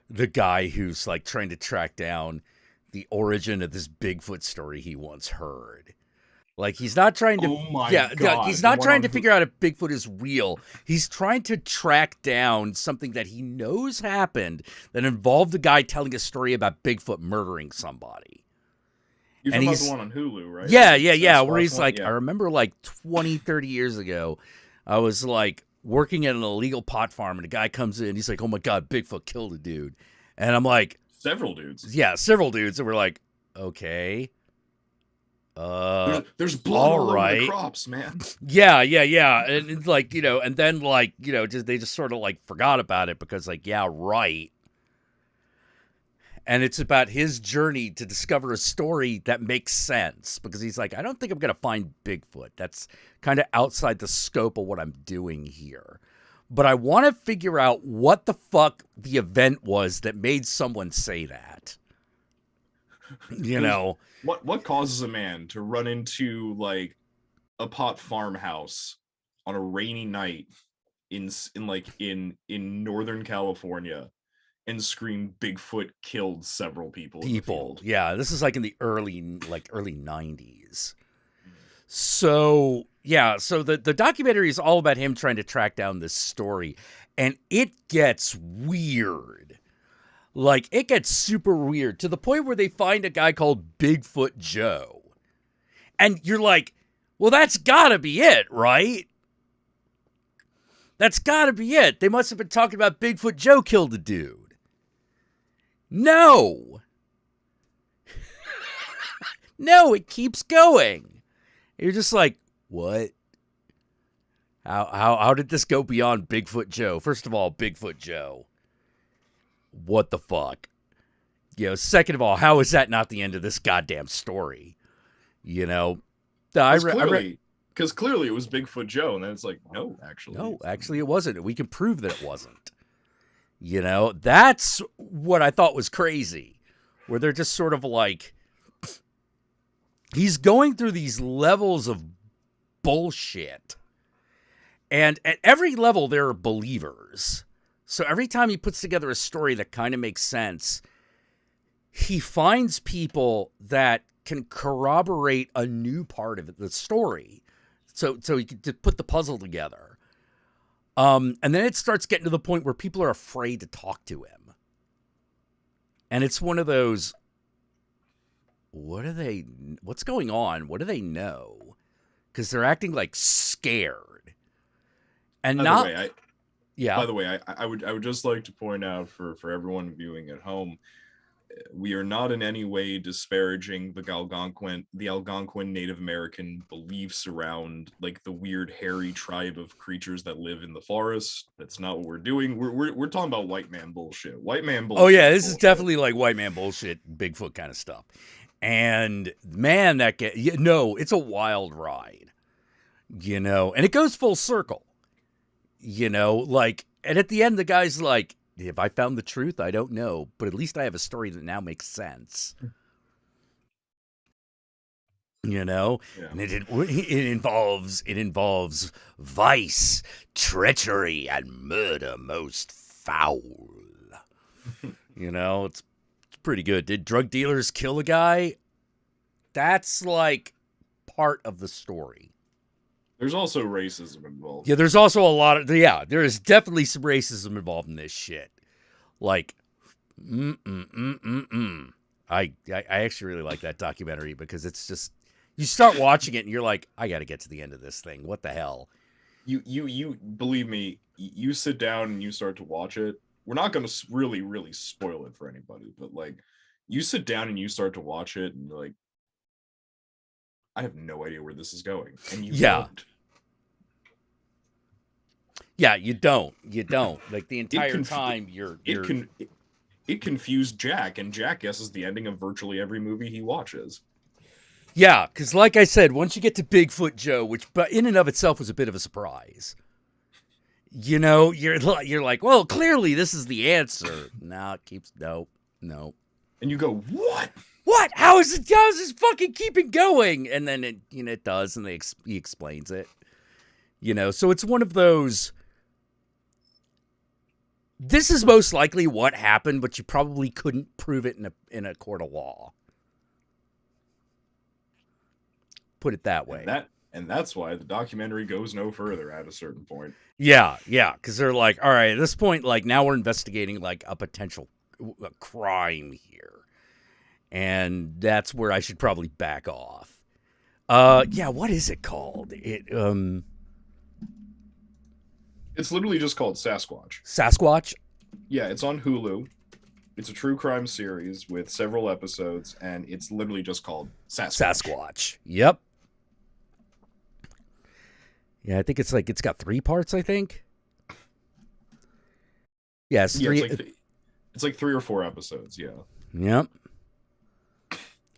the guy who's like trying to track down the origin of this Bigfoot story he once heard. Like he's not trying to, God. He's not trying to figure out if Bigfoot is real. He's trying to track down something that he knows happened that involved a guy telling a story about Bigfoot murdering somebody. You're talking about the one on Hulu, right? Yeah. Where he's like, I remember like 20, 30 years ago, I was like, working at an illegal pot farm, and a guy comes in, he's like, oh my God, Bigfoot killed a dude. And I'm like... Several dudes. Yeah, several dudes. And we're like, okay. There's blood all over the crops, man. Yeah. And it's like, you know, and then like, you know, they just sort of like forgot about it because like, yeah, right. And it's about his journey to discover a story that makes sense because he's like, I don't think I'm going to find Bigfoot. That's kind of outside the scope of what I'm doing here. But I want to figure out what the fuck the event was that made someone say that. You know, what causes a man to run into like a pot farmhouse on a rainy night in Northern California and scream Bigfoot killed several people. Yeah, this is like in the early 90s. So, yeah, so the documentary is all about him trying to track down this story. And it gets weird. Like, it gets super weird to the point where they find a guy called Bigfoot Joe. And you're like, well, that's gotta be it, right? That's gotta be it. They must have been talking about Bigfoot Joe killed a dude. No. No, it keeps going. You're just like, what? How did this go beyond Bigfoot Joe? First of all, Bigfoot Joe. What the fuck? Second of all, how is that not the end of this goddamn story? Because clearly it was Bigfoot Joe, and then it's like, no, actually it wasn't. We can prove that it wasn't. That's what I thought was crazy, where they're just sort of like, he's going through these levels of bullshit, and at every level there are believers. So every time he puts together a story that kind of makes sense, he finds people that can corroborate a new part of the story. So he can put the puzzle together. And then it starts getting to the point where people are afraid to talk to him. And it's one of those, what's going on? What do they know? Because they're acting like scared. And By the way, I would just like to point out for everyone viewing at home, we are not in any way disparaging the Algonquin Native American beliefs around like the weird hairy tribe of creatures that live in the forest. That's not what we're doing. We're talking about white man bullshit. White man bullshit. Oh yeah, this is definitely like white man bullshit, Bigfoot kind of stuff. And man, it's a wild ride. And it goes full circle. And at the end the guy's like, if I found the truth, I don't know, but at least I have a story that now makes sense. Yeah. And it involves vice, treachery, and murder most foul. It's pretty good. Did drug dealers kill a guy? That's like part of the story. There's also racism involved. Yeah, there's also a lot of, there is definitely some racism involved in this shit. Like, I actually really like that documentary because it's just, you start watching it and you're like, I got to get to the end of this thing. What the hell? You believe me, you sit down and you start to watch it. We're not going to really, really spoil it for anybody, but like, you sit down and you start to watch it and you're like, I have no idea where this is going. And you don't. Yeah, you don't. Like the entire time it confused Jack, and Jack guesses the ending of virtually every movie he watches. Yeah, because like I said, once you get to Bigfoot Joe, which but in and of itself was a bit of a surprise. You're like, well, clearly this is the answer. No, it keeps no. And you go, what? What? How is this fucking keeping going? And then it does, and he explains it. So it's one of those. This is most likely what happened, but you probably couldn't prove it in a court of law. Put it that way. And that's why the documentary goes no further at a certain point. Yeah, because they're like, all right, at this point, like now we're investigating like a potential crime here. And that's where I should probably back off. What is it called? It's literally just called Sasquatch. Sasquatch? Yeah, it's on Hulu. It's a true crime series with several episodes, and it's literally just called Sasquatch. Yep. Yeah, I think it's got 3 parts, I think. Yeah, it's 3. It's like 3 or 4 episodes, yeah. Yep.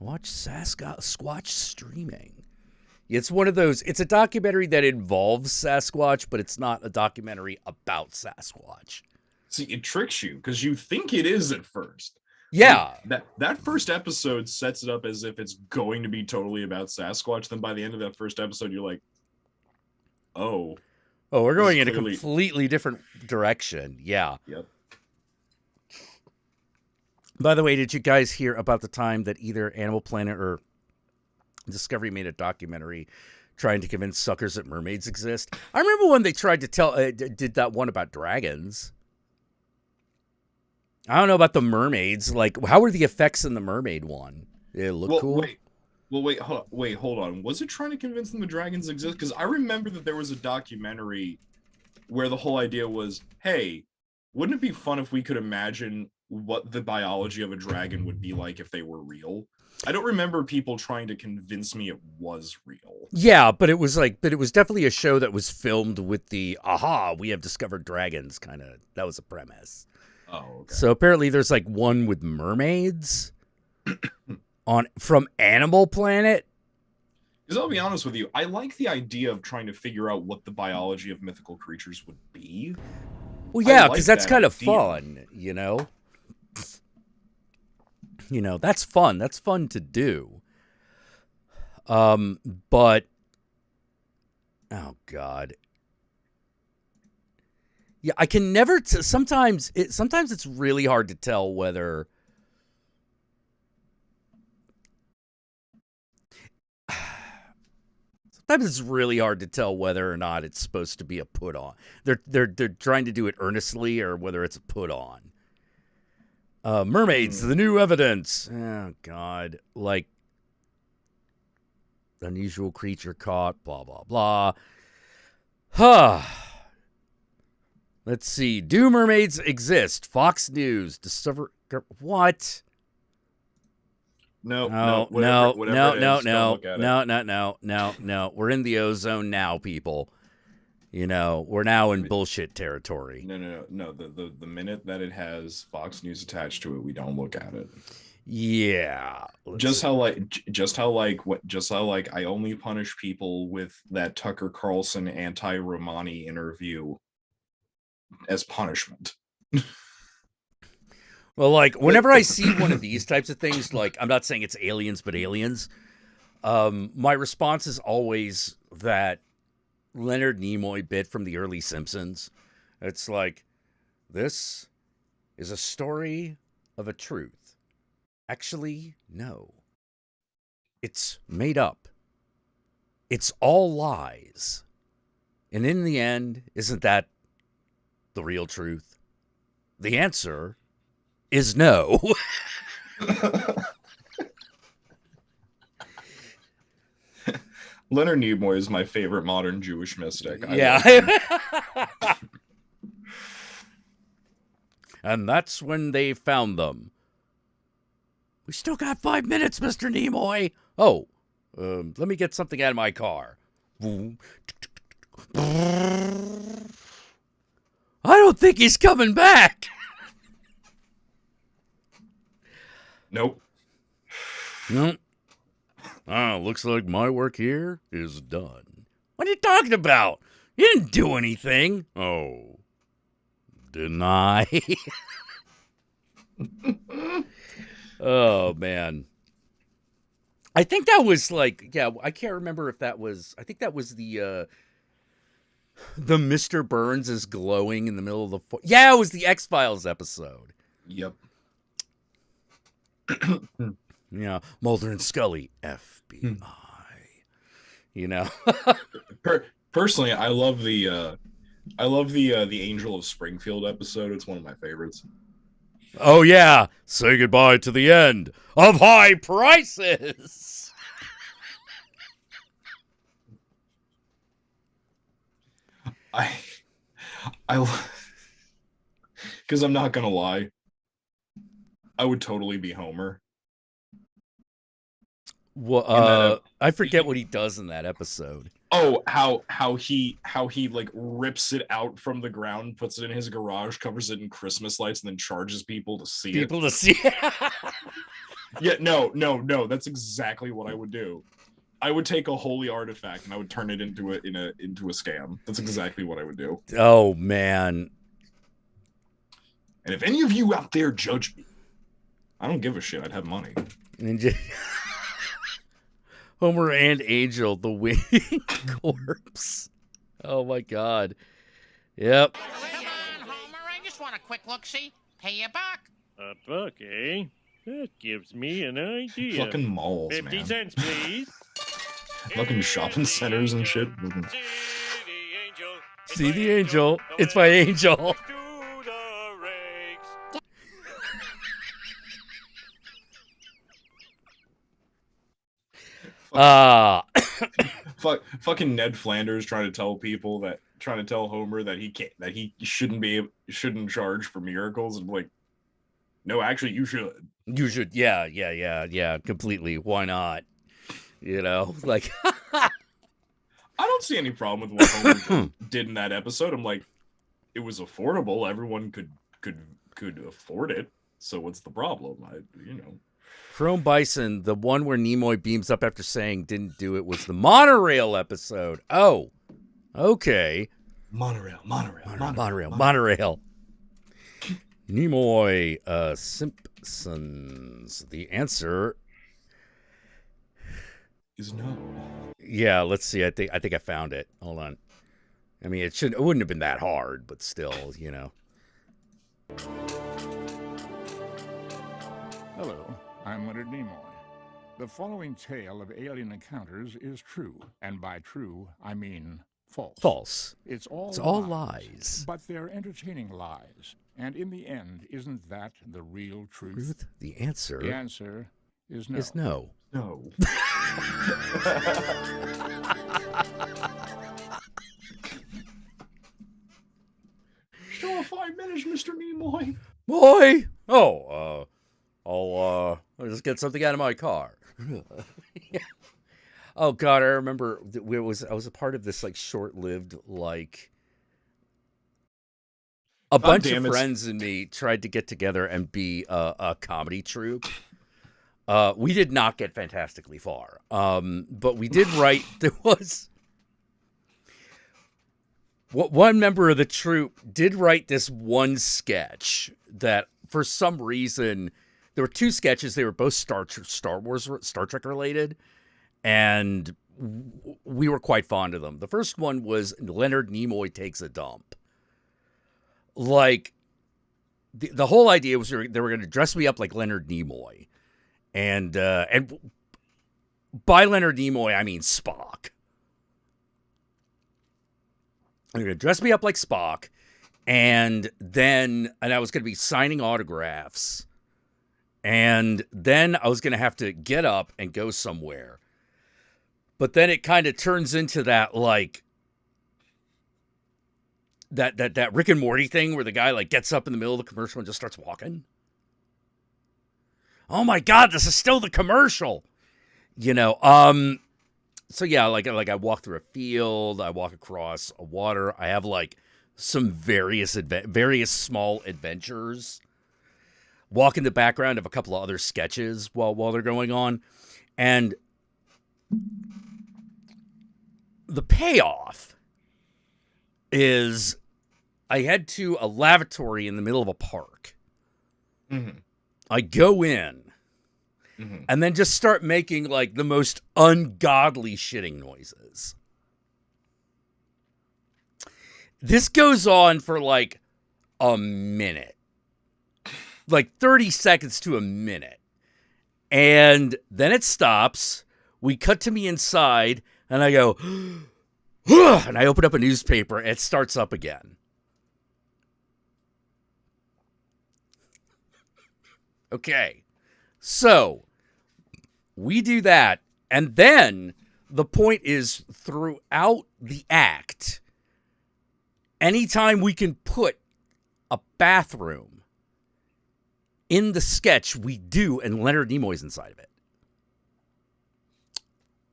Watch Sasquatch streaming. It's one of those, it's a documentary that involves Sasquatch, but it's not a documentary about Sasquatch. See, it tricks you because you think it is at first. Yeah. Like, that first episode sets it up as if it's going to be totally about Sasquatch. Then by the end of that first episode, you're like, oh, we're going in a completely different direction. Yeah. Yep. By the way, did you guys hear about the time that either Animal Planet or Discovery made a documentary trying to convince suckers that mermaids exist? I remember when they tried to did that one about dragons. I don't know about the mermaids. Like, how were the effects in the mermaid one? Did it look cool? Wait, hold on. Was it trying to convince them the dragons exist? Because I remember that there was a documentary where the whole idea was, hey, wouldn't it be fun if we could imagine what the biology of a dragon would be like if they were real? I don't remember people trying to convince me it was real. Yeah, but it was definitely a show that was filmed with the we have discovered dragons kind of. That was a premise. Oh, okay. So apparently there's like one with mermaids from Animal Planet. Because I'll be honest with you, I like the idea of trying to figure out what the biology of mythical creatures would be. Well, yeah, because that's kind of fun, you know? You know, that's fun. That's fun to do. But, oh, God. Yeah, I can never, sometimes it's really hard to tell whether... Sometimes it's really hard to tell whether or not it's supposed to be a put on. They're trying to do it earnestly or whether it's a put on. Mermaids, the new evidence. Oh God, like unusual creature caught. Blah blah blah. Huh. Let's see. Do mermaids exist? Fox News. Discover what? No. No. We're in the ozone now, people. You know, we're now in bullshit territory. No. The minute that it has Fox News attached to it, we don't look at it. Yeah. Just how I only punish people with that Tucker Carlson anti-Romani interview as punishment. Well, like, whenever I see one of these types of things, like, I'm not saying it's aliens, but aliens, my response is always that Leonard Nimoy bit from the early Simpsons. It's like, this is a story of a truth. Actually, no. It's made up. It's all lies. And in the end, isn't that the real truth? The answer is no. Leonard Nimoy is my favorite modern Jewish mystic. And that's when they found them. We still got 5 minutes, Mr. Nimoy. Oh, let me get something out of my car. I don't think he's coming back. Nope. Looks like my work here is done. What are you talking about? You didn't do anything. Oh, didn't I? Oh, man. I think that was like, yeah, I can't remember if that was, I think that was the Mr. Burns is glowing in the middle of the, yeah, it was the X-Files episode. Yep. Yeah, Mulder and Scully, FBI. You know. Personally, I love the Angel of Springfield episode. It's one of my favorites. Oh yeah, say goodbye to the end of high prices. Because I'm not gonna lie, I would totally be Homer. Well, I forget what he does in that episode. Oh, how he like rips it out from the ground, puts it in his garage, covers it in Christmas lights, and then charges people to see it. Yeah, no, that's exactly what I would do. I would take a holy artifact and I would turn it into a scam. That's exactly what I would do. Oh man. And if any of you out there judge me, I don't give a shit. I'd have money. Homer and Angel, the winged corpse. Oh my God. Yep. Come on, Homer. I just want a quick look-see. Pay you back. A buck, eh? That gives me an idea. Fucking malls, 50 man. cents, please. Fucking shopping centers and shit. See the angel. It's my angel. Fucking Ned Flanders trying to tell people trying to tell Homer that he shouldn't charge for miracles, and like, no, actually, you should. You should, yeah, completely. Why not? You know, like. I don't see any problem with what Homer did in that episode. I'm like, it was affordable. Everyone could afford it. So what's the problem? Chrome Bison, the one where Nimoy beams up after saying didn't do it, was the monorail episode. Oh, okay. Monorail. Nimoy, Simpsons. The answer is no. Yeah, let's see. I think I found it. Hold on. I mean, it wouldn't have been that hard, but still, you know. Hello, I'm Leonard Nimoy. The following tale of alien encounters is true, and by true, I mean false. False. It's all lies. But they're entertaining lies. And in the end, isn't that the real truth? The answer. The answer is no. Is no. No. Still 5 minutes, Mr. Nimoy. Boy. Oh, I'll just get something out of my car. Oh God, I remember I was a part of this like short-lived like a bunch of friends and me tried to get together and be a comedy troupe. We did not get fantastically far, but we did write. There was one member of the troupe did write this one sketch that, for some reason, there were two sketches. They were both Star Trek related, and we were quite fond of them. The first one was Leonard Nimoy Takes a Dump. Like, the whole idea was they were going to dress me up like Leonard Nimoy. And by Leonard Nimoy, I mean Spock. They're going to dress me up like Spock, and I was going to be signing autographs, and then I was going to have to get up and go somewhere. But then it kind of turns into that, like, that Rick and Morty thing where the guy, like, gets up in the middle of the commercial and just starts walking. Oh my God, this is still the commercial. You know, so yeah, like I walk through a field, I walk across a water. I have like some various small adventures. Walk in the background of a couple of other sketches while they're going on. And the payoff is I head to a lavatory in the middle of a park. Mm-hmm. I go in and then just start making like the most ungodly shitting noises. This goes on for like a minute, like 30 seconds to a minute. And then it stops. We cut to me inside and I go, and I open up a newspaper and it starts up again. Okay, so we do that, and then the point is throughout the act, anytime we can put a bathroom in the sketch, we do, and Leonard Nimoy's inside of it.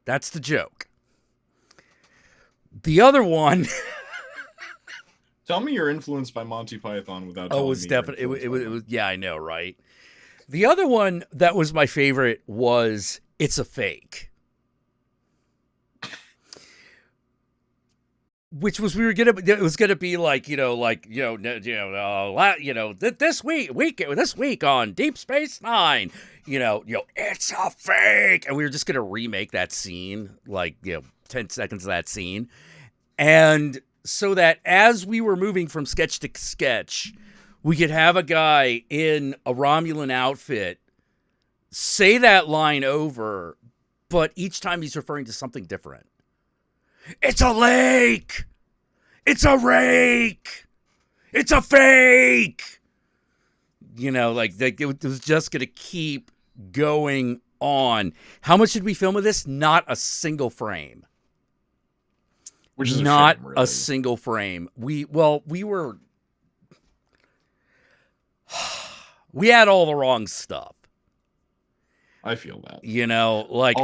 That's the joke. The other one... Tell me you're influenced by Monty Python without telling me. Oh, it's definitely... It was, yeah, I know, right? The other one that was my favorite was It's a Fake. Which was it was gonna be like this week on Deep Space Nine, it's a fake, and we were just gonna remake that scene, 10 seconds of that scene, and so that as we were moving from sketch to sketch, we could have a guy in a Romulan outfit say that line over, but each time he's referring to something different. It's a lake! It's a rake! It's a fake! It was just going to keep going on. How much did we film of this? Not a single frame. Which is not a, shame, really. a single frame. We were we had all the wrong stuff. I feel that. You know, like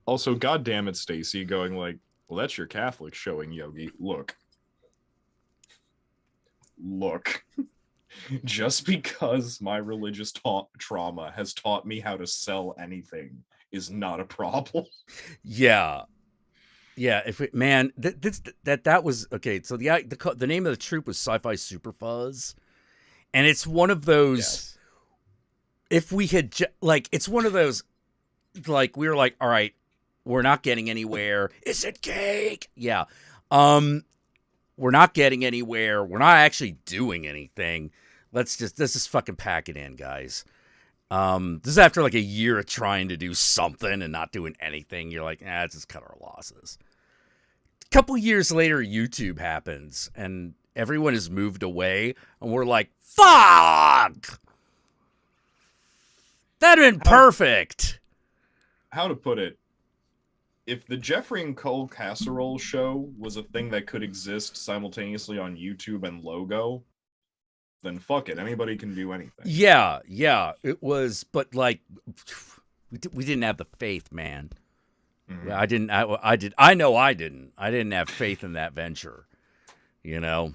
also, God damn it, Stacy, going like, well, that's your Catholic showing, Yogi. Look. Just because my religious trauma has taught me how to sell anything is not a problem. Yeah. Yeah, if it, man, that was okay. So the name of the troupe was Sci-Fi Super Fuzz, and it's one of those. Yes. If we had it's one of those, like we were like, all right, we're not getting anywhere. Is it cake? Yeah, we're not getting anywhere. We're not actually doing anything. Let's just fucking pack it in, guys. This is after like a year of trying to do something and not doing anything. You're like, let's just cut our losses. A couple years later, YouTube happens and everyone has moved away, and we're like, fuck! That'd been perfect. How to put it? If the Jeffrey and Cole Casserole show was a thing that could exist simultaneously on YouTube and Logo, then fuck it. Anybody can do anything. Yeah, it was, but like, we didn't have the faith, man. Mm-hmm. I know I didn't. I didn't have faith in that venture, you know?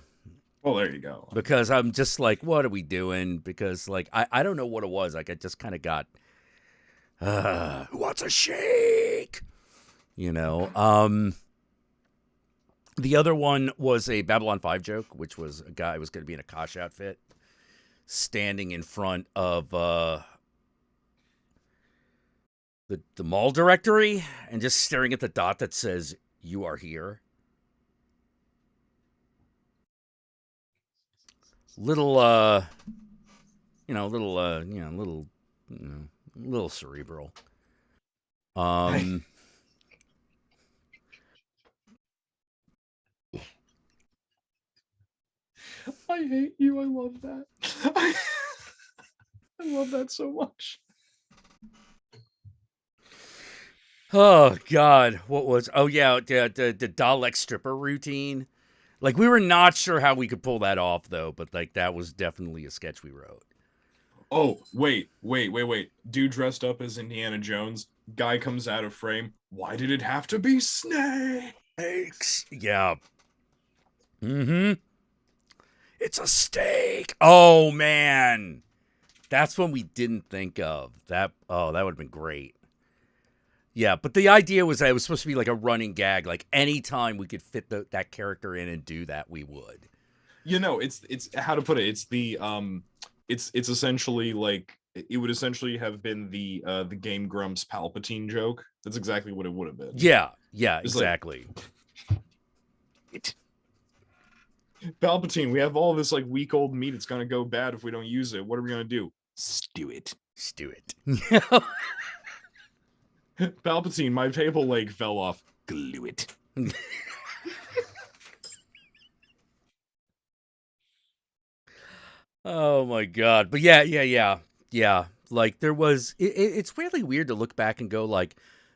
Well, there you go. Because I'm just like, what are we doing? Because like, I don't know what it was. Like, I just kind of got, who wants a shake? You know? The other one was a Babylon 5 joke, which was a guy who was going to be in a Kosh outfit, standing in front of the mall directory and just staring at the dot that says, "You are here." Little cerebral. I hate you. I love that. I love that so much. Oh God, what was? Oh yeah, the Dalek stripper routine. Like, we were not sure how we could pull that off though, but like that was definitely a sketch we wrote. Oh wait! Dude dressed up as Indiana Jones. Guy comes out of frame. Why did it have to be snakes? Yeah. Mm-hmm. It's a steak. Oh man, that's one we didn't think of. That would have been great. Yeah, but the idea was that it was supposed to be like a running gag. Like, anytime we could fit that character in and do that, we would. You know, it's how to put it. It's the it's essentially like, it would essentially have been the Game Grumps Palpatine joke. That's exactly what it would have been. Yeah, exactly. Like, Palpatine, we have all this like week old meat. It's gonna go bad if we don't use it. What are we gonna do? Stew it. Palpatine, my table leg fell off. Glue it. Oh my God. But yeah. Like, there was, it's really weird to look back and go like,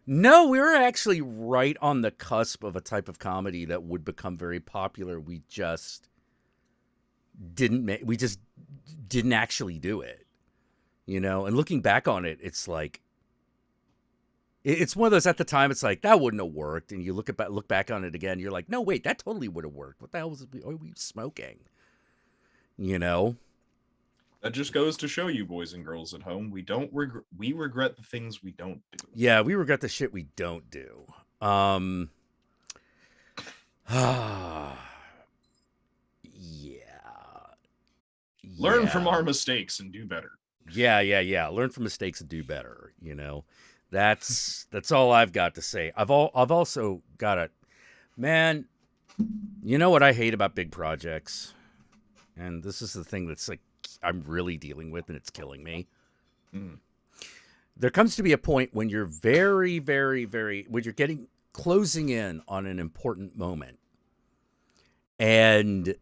no, we were actually right on the cusp of a type of comedy that would become very popular. We just didn't actually do it, you know? And looking back on it, it's like, it's one of those, at the time, it's like, that wouldn't have worked. And you look back on it again, you're like, no, wait, that totally would have worked. What the hell are we smoking? You know? That just goes to show you, boys and girls at home, we regret the things we don't do. Yeah, we regret the shit we don't do. Learn from our mistakes and do better. Yeah. Learn from mistakes and do better, you know? That's all I've got to say. I've also got a, man, you know what I hate about big projects? And this is the thing that's like, I'm really dealing with, and it's killing me. There comes to be a point when you're very, very, very, when you're closing in on an important moment, and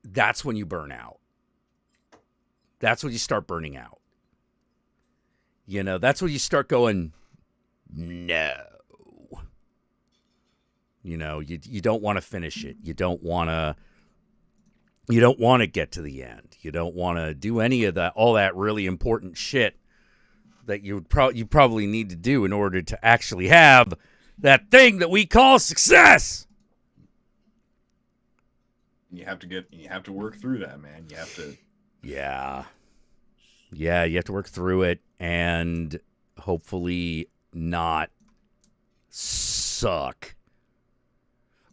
that's when you burn out. That's when you start burning out. You know, that's when you start going, no. You know, you don't want to finish it. You don't want to get to the end. You don't want to do any of that, all that really important shit that you probably need to do in order to actually have that thing that we call success. You have to work through that, man. You have to. Yeah, you have to work through it and hopefully not suck.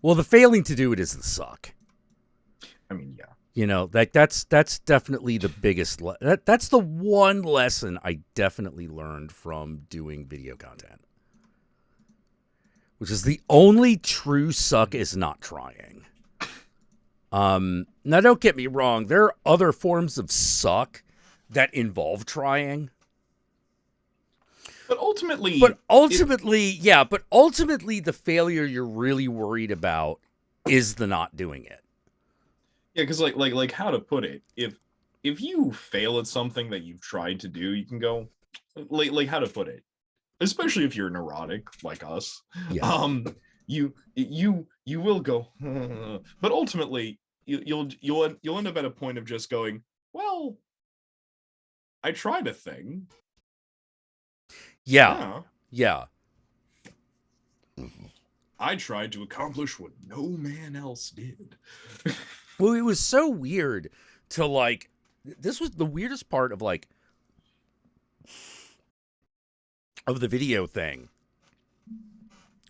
Well, the failing to do it is the suck. I mean, yeah. You know, that's definitely the biggest. That's the one lesson I definitely learned from doing video content, which is the only true suck is not trying. Now, don't get me wrong. There are other forms of suck that involve trying. But ultimately, the failure you're really worried about is the not doing it. Yeah, because like how to put it, if you fail at something that you've tried to do, you can go like how to put it, especially if you're neurotic like us. Yeah. You will go, but ultimately you'll end up at a point of just going, well, I tried a thing. Yeah. I tried to accomplish what no man else did. Well, it was so weird to like, this was the weirdest part of like, of the video thing.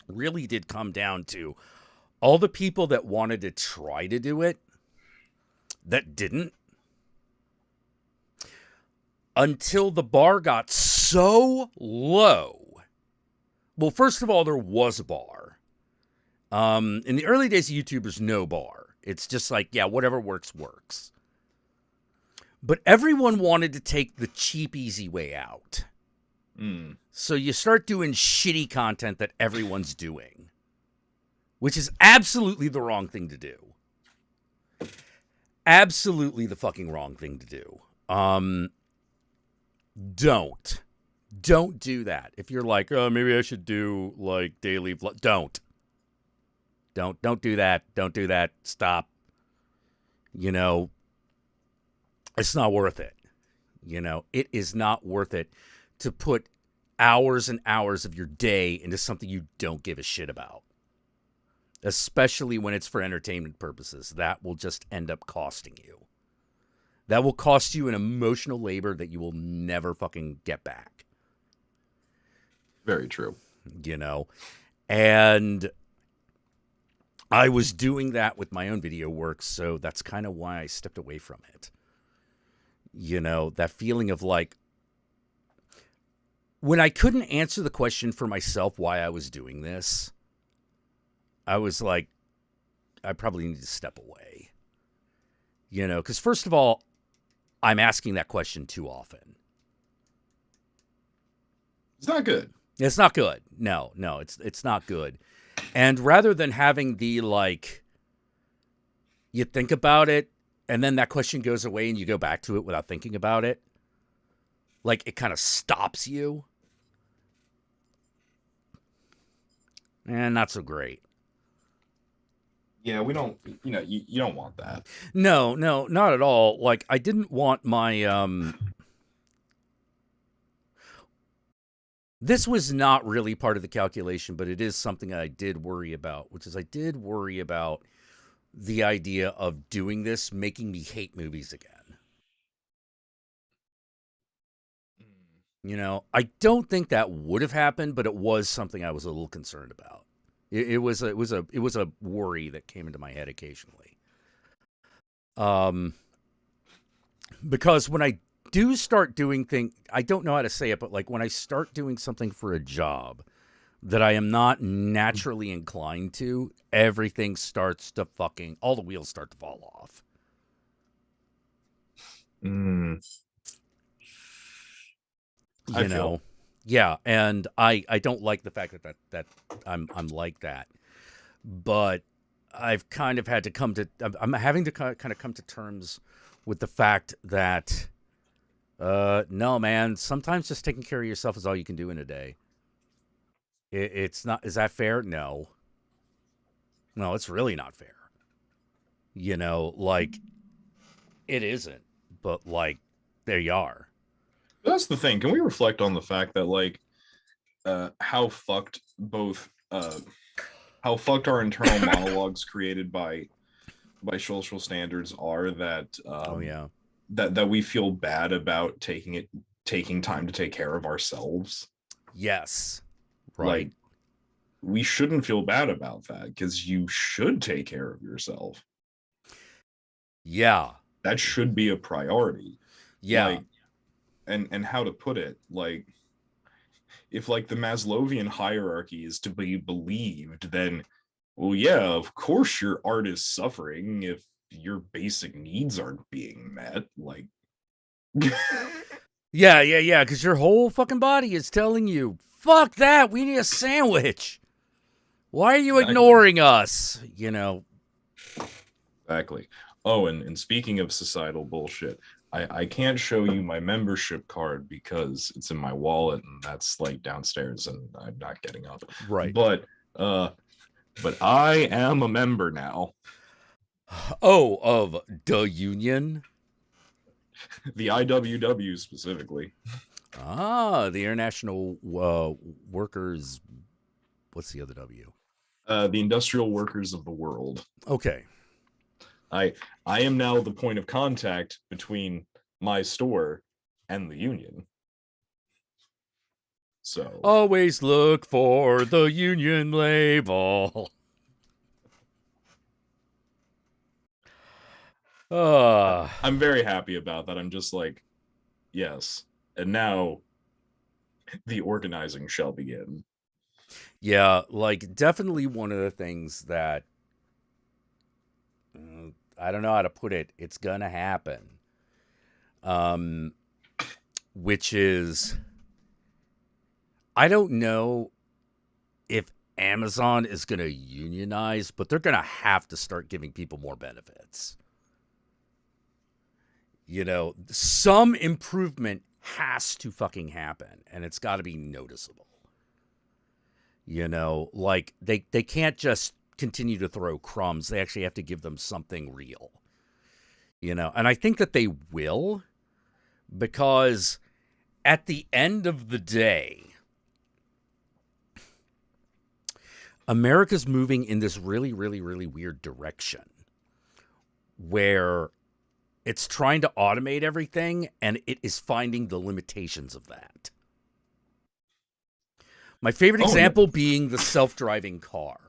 Really did come down to all the people that wanted to try to do it that didn't. Until the bar got so low. Well, first of all, there was a bar. In the early days of YouTube, there's no bar. It's just like, yeah, whatever works, works. But everyone wanted to take the cheap, easy way out. So you start doing shitty content that everyone's doing, which is absolutely the wrong thing to do. Absolutely the fucking wrong thing to do. Don't do that. If you're like, oh, maybe I should do like daily vlog. Don't do that. Don't do that. Stop. You know, it's not worth it. You know, it is not worth it to put hours and hours of your day into something you don't give a shit about. Especially when it's for entertainment purposes. That will just end up costing you. That will cost you an emotional labor that you will never fucking get back. Very true. You know, and I was doing that with my own video work, so that's kind of why I stepped away from it. You know, that feeling of like, when I couldn't answer the question for myself why I was doing this, I was like, I probably need to step away. You know, because first of all, I'm asking that question too often. It's not good. It's not good. No, it's not good. And rather than having the, like, you think about it, and then that question goes away and you go back to it without thinking about it, like, it kind of stops you. And not so great. Yeah, we don't, you don't want that. No, not at all. Like, I didn't want my, this was not really part of the calculation, but it is something I did worry about, which is I did worry about the idea of doing this making me hate movies again. You know, I don't think that would have happened, but it was something I was a little concerned about. It was a worry that came into my head occasionally. Because when I do start doing things, I don't know how to say it, but like when I start doing something for a job that I am not naturally inclined to, everything starts to all the wheels start to fall off. You know, yeah, and I don't like the fact that I'm like that, but I've kind of had to I'm having to kind of come to terms with the fact that no, man, sometimes just taking care of yourself is all you can do in a day. It's not. Is that fair? No. No, it's really not fair. You know, like, it isn't. But, like, there you are. That's the thing. Can we reflect on the fact that, like, how fucked our internal monologues created by social standards are, that that we feel bad about taking time to take care of ourselves. Yes. Right. Like, we shouldn't feel bad about that, because you should take care of yourself. Yeah. That should be a priority. Yeah. Like, and how to put it, like, if, like, the Maslowian hierarchy is to be believed, then, well, yeah, of course your art is suffering if your basic needs aren't being met. Like, yeah, because your whole fucking body is telling you, fuck that, we need a sandwich. Why are you ignoring us? You know? Exactly. Oh, and speaking of societal bullshit, I can't show you my membership card because it's in my wallet, and that's, like, downstairs, and I'm not getting up. Right. But I am a member now. Oh, of the union? The IWW specifically. Ah, the International Workers. What's the other W? The Industrial Workers of the World. Okay. I am now the point of contact between my store and the union. So always look for the union label. I'm very happy about that. I'm just like, yes. And now the organizing shall begin. Yeah, like, definitely one of the things that, I don't know how to put it, it's gonna happen. Which is, I don't know if Amazon is gonna unionize, but they're gonna have to start giving people more benefits. You know, some improvement has to fucking happen, and it's got to be noticeable. You know, like, they can't just continue to throw crumbs. They actually have to give them something real. You know, and I think that they will, because at the end of the day, America's moving in this really, really, really weird direction where it's trying to automate everything, and it is finding the limitations of that. My favorite example being the self-driving car.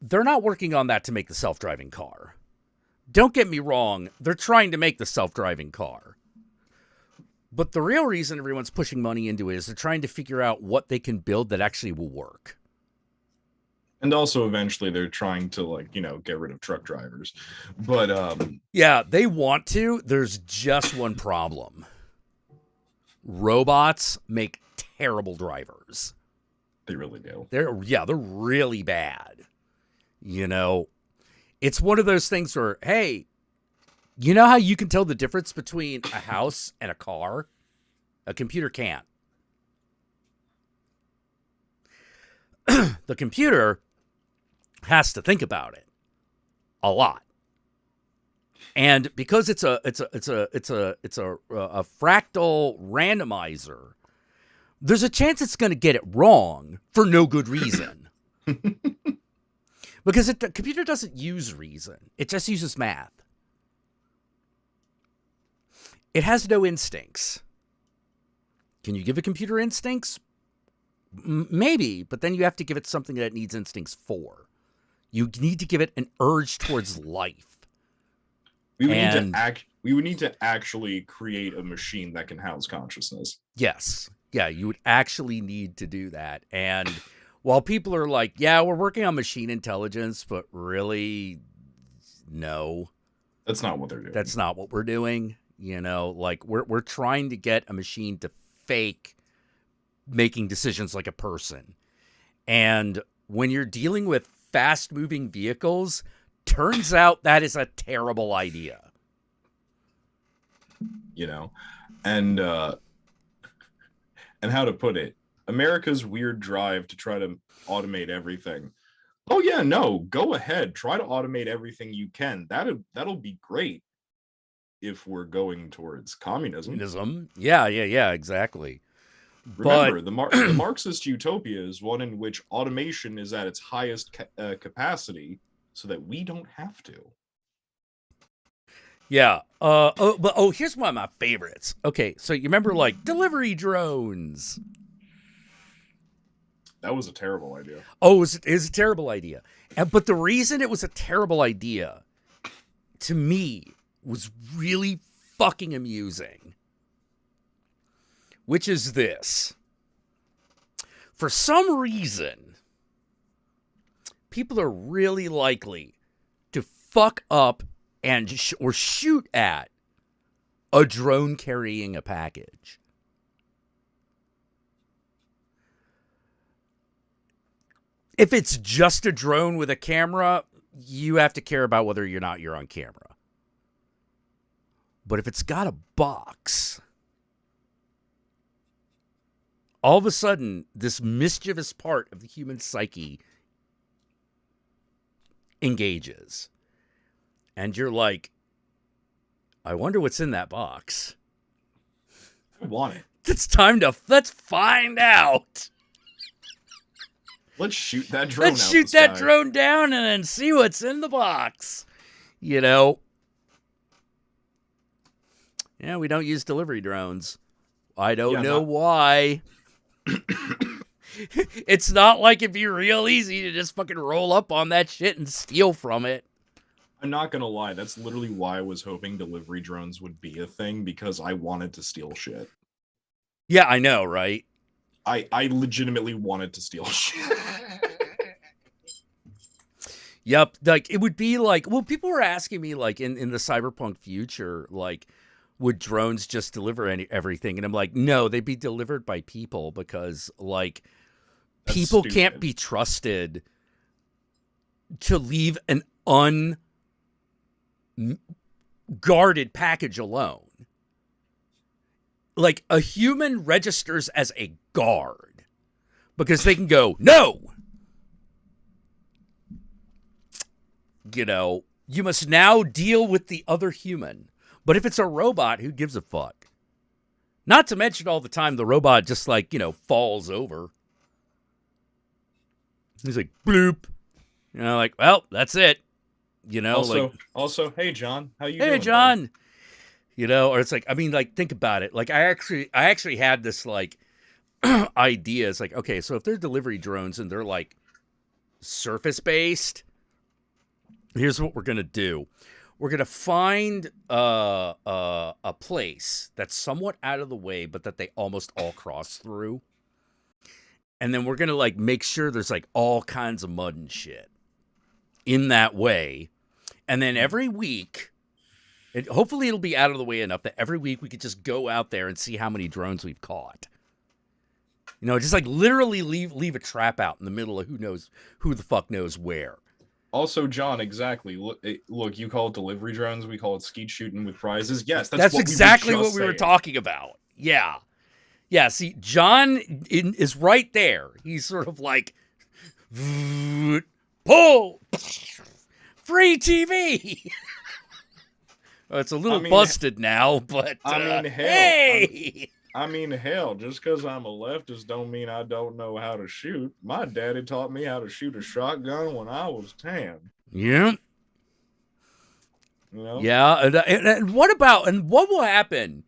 They're not working on that to make the self-driving car. Don't get me wrong, they're trying to make the self-driving car. But the real reason everyone's pushing money into it is they're trying to figure out what they can build that actually will work. And also, eventually, they're trying to, like, you know, get rid of truck drivers. But, yeah, they want to. There's just one problem. Robots make terrible drivers. They really do. They're really bad. You know, it's one of those things where, hey, you know how you can tell the difference between a house and a car? A computer can't. The computer has to think about it a lot. And because it's a fractal randomizer, there's a chance it's going to get it wrong for no good reason. Because the computer doesn't use reason. It just uses math. It has no instincts. Can you give a computer instincts? Maybe, but then you have to give it something that it needs instincts for. You need to give it an urge towards life. We would need to actually create a machine that can house consciousness. Yes. Yeah, you would actually need to do that. And while people are like, yeah, we're working on machine intelligence, but really, no. That's not what they're doing. That's not what we're doing. You know, like, we're trying to get a machine to fake making decisions like a person. And when you're dealing with fast-moving vehicles, turns out that is a terrible idea. You know, and how to put it, America's weird drive to try to automate everything. Oh yeah, no, go ahead. Try to automate everything you can. That'll be great if we're going towards communism. Yeah, exactly. Remember, the Marxist utopia is one in which automation is at its highest capacity so that we don't have to. Yeah. Here's one of my favorites. Okay, so you remember like delivery drones? That was a terrible idea. Oh, it was a terrible idea. But the reason it was a terrible idea, to me, was really fucking amusing. Which is this. For some reason, people are really likely to fuck up or shoot at a drone carrying a package. If it's just a drone with a camera, you have to care about whether or not you're on camera. But if it's got a box, all of a sudden, this mischievous part of the human psyche engages. And you're like, I wonder what's in that box. I want it. Let's find out. Let's shoot that drone Let's shoot that drone down and then see what's in the box. You know? Yeah, we don't use delivery drones. I don't know why. It's not like it'd be real easy to just fucking roll up on that shit and steal from it. I'm not gonna lie, that's literally why I was hoping delivery drones would be a thing, because I wanted to steal shit. Yeah, I know, right? I legitimately wanted to steal shit. Yep, like it would be like, well, people were asking me like in the cyberpunk future, like, would drones just deliver everything? And I'm like, no, they'd be delivered by people, because like people can't be trusted to leave an unguarded package alone. Like a human registers as a guard because they can go, no, you know, you must now deal with the other human. But if it's a robot, who gives a fuck? Not to mention all the time the robot just like, you know, falls over. He's like, bloop. You know, like, well, that's it. You know, also, hey, John, how you doing? Hey, John. Buddy? You know, or it's like, I mean, like, think about it. Like, I actually had this, like, idea. It's like, okay, so if they're delivery drones and they're, like, surface-based, here's what we're going to do. We're going to find a place that's somewhat out of the way, but that they almost all cross through. And then we're going to, like, make sure there's, like, all kinds of mud and shit in that way. And then every week, hopefully it'll be out of the way enough that every week we could just go out there and see how many drones we've caught. You know, just, like, literally leave a trap out in the middle of who the fuck knows where. Also, John, exactly. Look, you call it delivery drones. We call it skeet shooting with prizes. Yes, that's exactly what we were talking about. Yeah. Yeah, see, John is right there. He's sort of like, pull, free TV. It's a little busted now, but hey! I mean, hell, just because I'm a leftist don't mean I don't know how to shoot. My daddy taught me how to shoot a shotgun when I was 10. Yeah. You know? Yeah, and what will happen?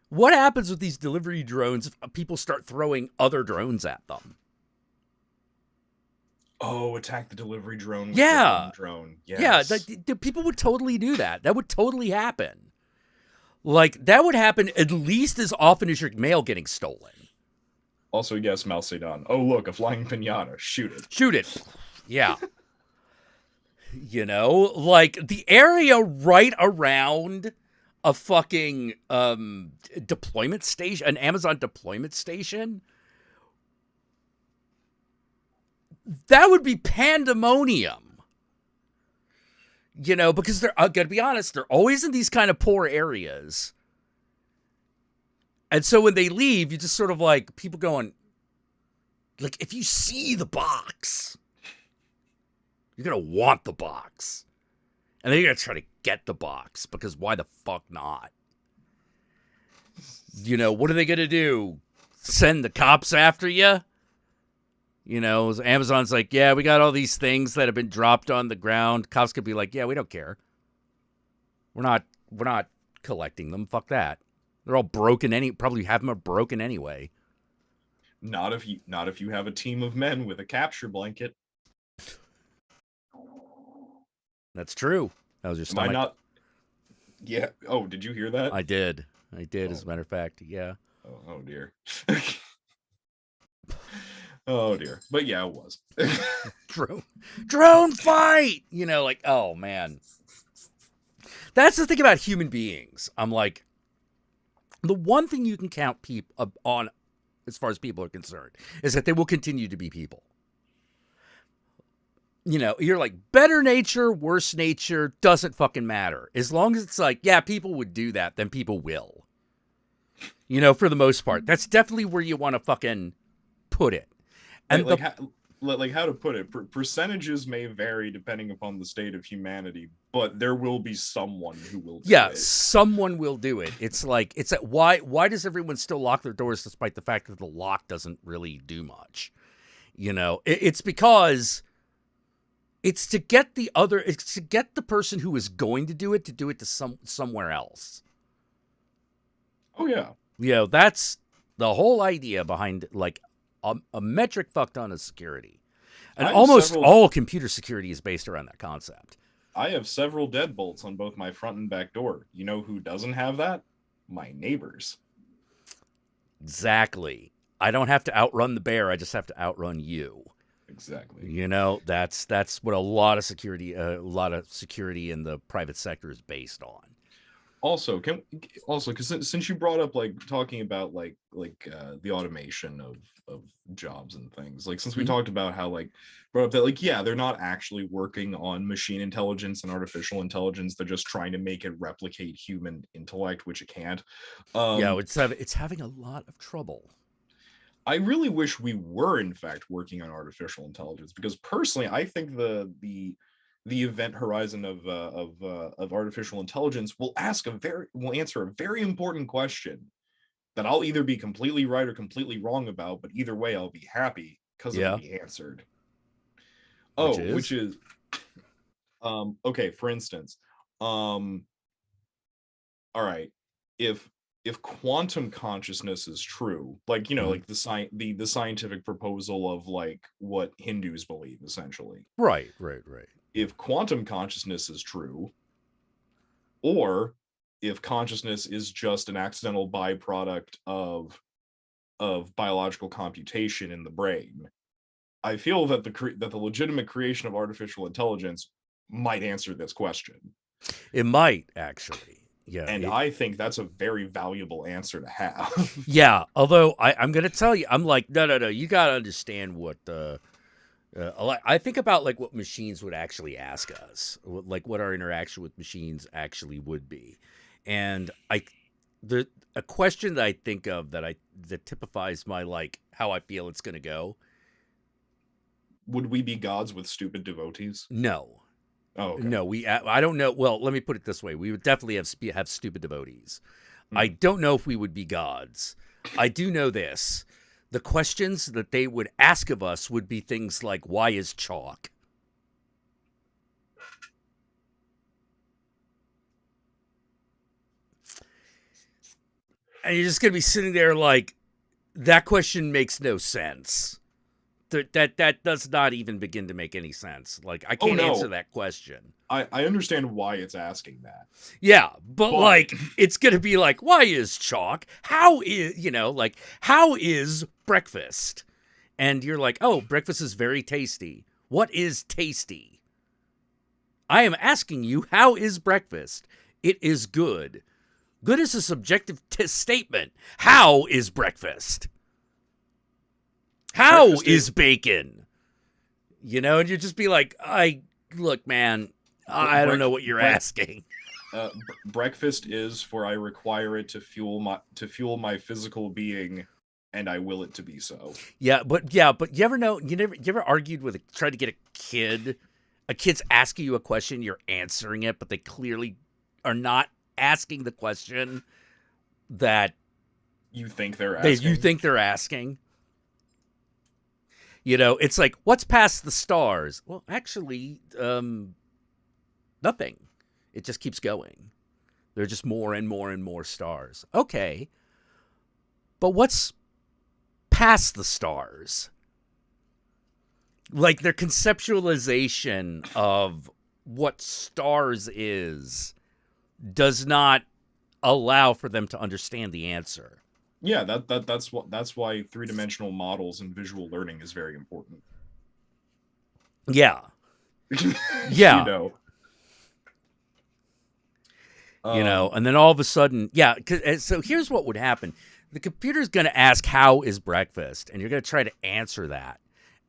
What happens with these delivery drones if people start throwing other drones at them? Oh, attack the delivery drone with the drone. Yes. Yeah, people would totally do that. That would totally happen. Like, that would happen at least as often as your mail getting stolen. Also, yes, Mao Zedong. Oh, look, a flying pinata. Shoot it. Shoot it. Yeah. You know, like, the area right around a fucking deployment station, an Amazon deployment station, that would be pandemonium. You know, because I gotta be honest, they're always in these kind of poor areas. And so when they leave, you just sort of like, people going, Like, if you see the box, you're going to want the box. And then you're going to try to get the box, because why the fuck not? You know, what are they going to do? Send the cops after you? You know, Amazon's like, yeah, we got all these things that have been dropped on the ground. Cops could be like, yeah, we don't care. We're not collecting them. Fuck that. They're all broken. Probably have them broken anyway. Not if you have a team of men with a capture blanket. That's true. That was your stomach. Am I not? Yeah. Oh, did you hear that? I did. As a matter of fact. Yeah. Oh dear. Oh dear. But yeah, it was. Drone fight. You know, like, oh man. That's the thing about human beings. I'm like, the one thing you can count people on, as far as people are concerned, is that they will continue to be people. You know, you're like, better nature, worse nature, doesn't fucking matter. As long as it's like, yeah, people would do that, then people will. You know, for the most part. That's definitely where you want to fucking put it. And how to put it, percentages may vary depending upon the state of humanity, but there will be someone who will do it. Someone will do it. It's like, why does everyone still lock their doors despite the fact that the lock doesn't really do much? You know, it's because it's to get the person who is going to do it to somewhere else. Oh yeah. You know, that's the whole idea behind, like, a metric fuck ton of security. And almost all computer security is based around that concept. I have several deadbolts on both my front and back door. You know who doesn't have that? My neighbors. Exactly. I don't have to outrun the bear. I just have to outrun you. Exactly. You know, that's what a lot of security in the private sector is based on. Also, because since you brought up, like, talking about like the automation of jobs and things, like, since we talked about how, like, brought up that, like, yeah, they're not actually working on machine intelligence and artificial intelligence, they're just trying to make it replicate human intellect, which it can't. It's having a lot of trouble. I really wish we were in fact working on artificial intelligence, because personally I think the event horizon of artificial intelligence will answer a very important question that I'll either be completely right or completely wrong about, but either way I'll be happy because it'll be answered. Which is okay, for instance, all right, if quantum consciousness is true, like, you know, like the scientific proposal of, like, what Hindus believe, essentially. Right. If quantum consciousness is true, or if consciousness is just an accidental byproduct of biological computation in the brain, I feel that the legitimate creation of artificial intelligence might answer this question. It might, actually. Yeah, and I think that's a very valuable answer to have. Yeah, although I'm going to tell you, I'm like, no, you got to understand what I think about, like, what machines would actually ask us, like what our interaction with machines actually would be. And a question that I think of that typifies my, like, how I feel it's going to go. Would we be gods with stupid devotees? No. Oh, okay. No, I don't know. Well, let me put it this way. We would definitely have stupid devotees. I don't know if we would be gods. I do know this. The questions that they would ask of us would be things like, why is chalk? And you're just going to be sitting there like, that question makes no sense. That does not even begin to make any sense. Like, I can't answer that question. I understand why it's asking that. Yeah, but like, it's going to be like, why is chalk? How is breakfast? And you're like, oh, breakfast is very tasty. What is tasty? I am asking you, how is breakfast? It is good. Good is a subjective statement. How is breakfast? How is bacon? You know, and you just be like, look, man, I don't know what you're asking. Breakfast is for I require it to fuel my physical being and I will it to be so. Yeah, but you ever know? You ever argued with tried to get a kid? A kid's asking you a question, you're answering it, but they clearly are not asking the question that you think they're asking. You know, it's like, what's past the stars? Well, actually, nothing. It just keeps going. There are just more and more and more stars. Okay. But what's past the stars? Like, their conceptualization of what stars is does not allow for them to understand the answer. Yeah, that's why three-dimensional models and visual learning is very important. Yeah. Yeah. You know. And then all of a sudden, yeah, so here's what would happen. The computer's going to ask, how is breakfast? And you're going to try to answer that.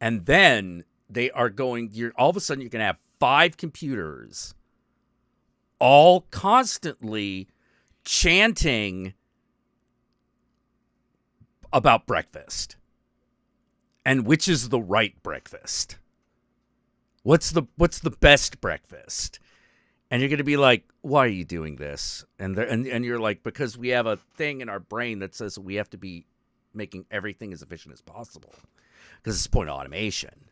And then all of a sudden you're going to have 5 computers all constantly chanting about breakfast and which is the right breakfast. What's the best breakfast? And you're going to be like, why are you doing this? And you're like, because we have a thing in our brain that says we have to be making everything as efficient as possible. Because it's the point of automation.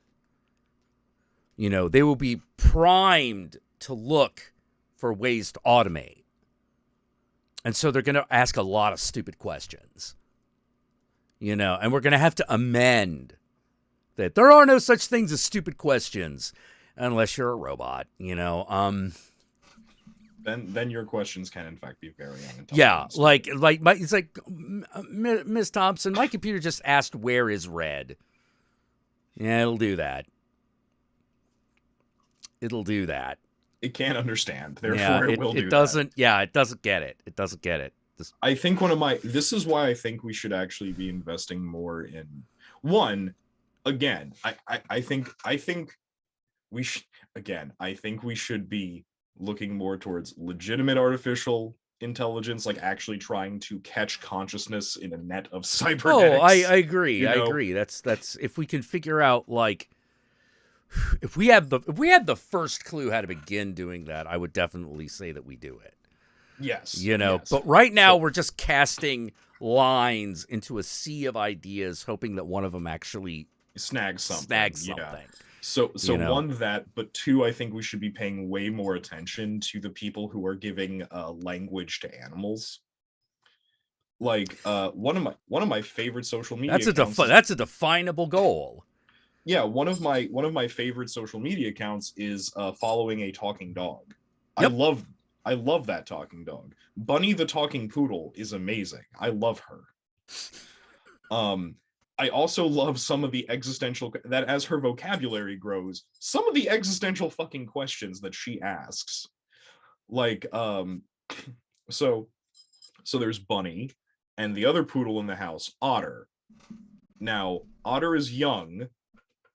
You know, they will be primed to look for ways to automate. And so they're going to ask a lot of stupid questions. You know, and we're going to have to amend that there are no such things as stupid questions unless you're a robot, you know. Then your questions can in fact be very unintelligent. Yeah, it's like Miss Thompson, my computer just asked where is red. Yeah, it'll do that. It can't understand, therefore it will do that. It doesn't get it. It doesn't get it. I think this is why I think we should actually be investing more in one. Again, I think we should be looking more towards legitimate artificial intelligence, like actually trying to catch consciousness in a net of cybernetics. Oh, I agree. I agree. That's if we can figure out, like, if we had the first clue how to begin doing that, I would definitely say that we do it. Yes. You know, yes. But right now we're just casting lines into a sea of ideas, hoping that one of them actually snags something. Yeah. So one, that, but two, I think we should be paying way more attention to the people who are giving language to animals. Like one of my favorite social media that's a definable goal. Yeah, one of my favorite social media accounts is following a talking dog. Yep. I love that talking dog. Bunny the talking poodle is amazing. I love her. I also love some of the existential, that as her vocabulary grows, some of the existential fucking questions that she asks. Like, so there's Bunny, and the other poodle in the house, Otter. Now, Otter is young,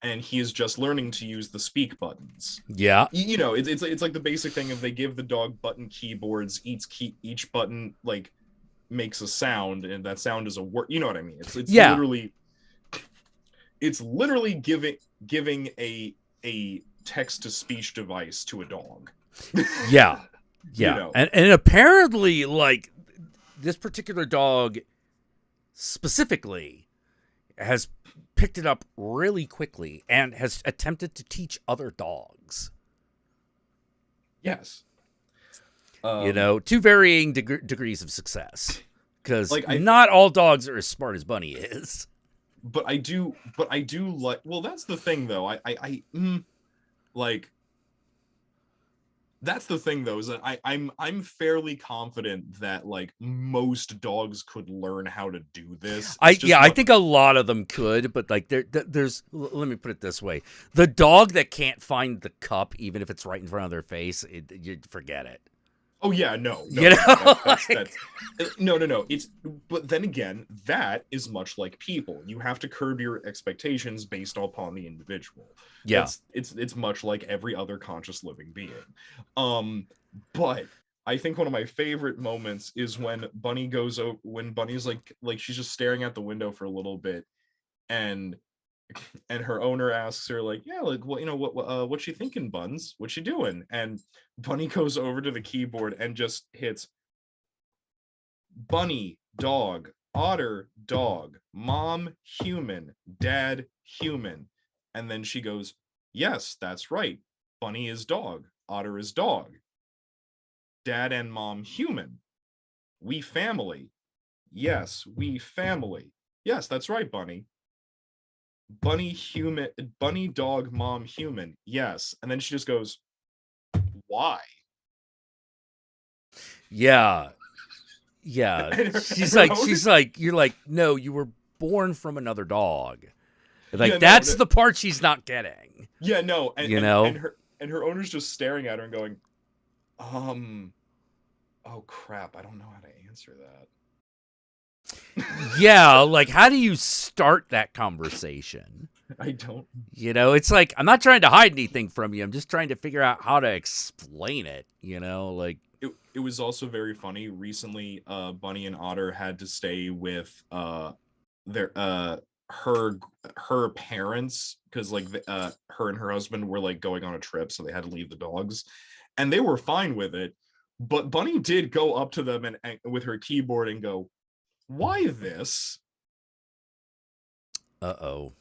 and he is just learning to use the speak buttons. Yeah. You know, it's like the basic thing of they give the dog button keyboards, each button, like, makes a sound, and that sound is a word. You know what I mean? It's literally giving a text-to-speech device to a dog. Yeah. Yeah. You know? And apparently, like, this particular dog specifically has picked it up really quickly and has attempted to teach other dogs. Yes. You know, to varying degrees of success. Because not all dogs are as smart as Bunny is. But I do like, well, that's the thing though. That's the thing though, is that I'm fairly confident that like most dogs could learn how to do this. I think a lot of them could, but like there's, let me put it this way. The dog that can't find the cup, even if it's right in front of their face, you forget it. Oh yeah, no. You know? No. But then again, that is much like people. You have to curb your expectations based upon the individual. Yeah, it's much like every other conscious living being. But I think one of my favorite moments is when Bunny goes over, when Bunny's like she's just staring out the window for a little bit, and her owner asks her like, yeah, like, what, what's she thinking, Buns? What's she doing? And Bunny goes over to the keyboard and just hits bunny, dog, otter, dog, mom, human, dad, human. And then she goes, yes, that's right. Bunny is dog, otter is dog. Dad and mom, human. We family. Yes, we family. Yes, that's right, Bunny. Bunny, human, bunny, dog, mom, human. Yes. And then she just goes, why? Yeah. Yeah. She's like, you're like, no, you were born from another dog. Like, that's the part she's not getting. Yeah, no. You know? And her owner's just staring at her and going, oh crap, I don't know how to answer that. Yeah, like, how do you start that conversation? I don't. You know, it's like, I'm not trying to hide anything from you. I'm just trying to figure out how to explain it, you know, like. It was also very funny. Recently, Bunny and Otter had to stay with her parents, because like her and her husband were like going on a trip, so they had to leave the dogs, and they were fine with it. But Bunny did go up to them and with her keyboard and go, why this? Uh-oh.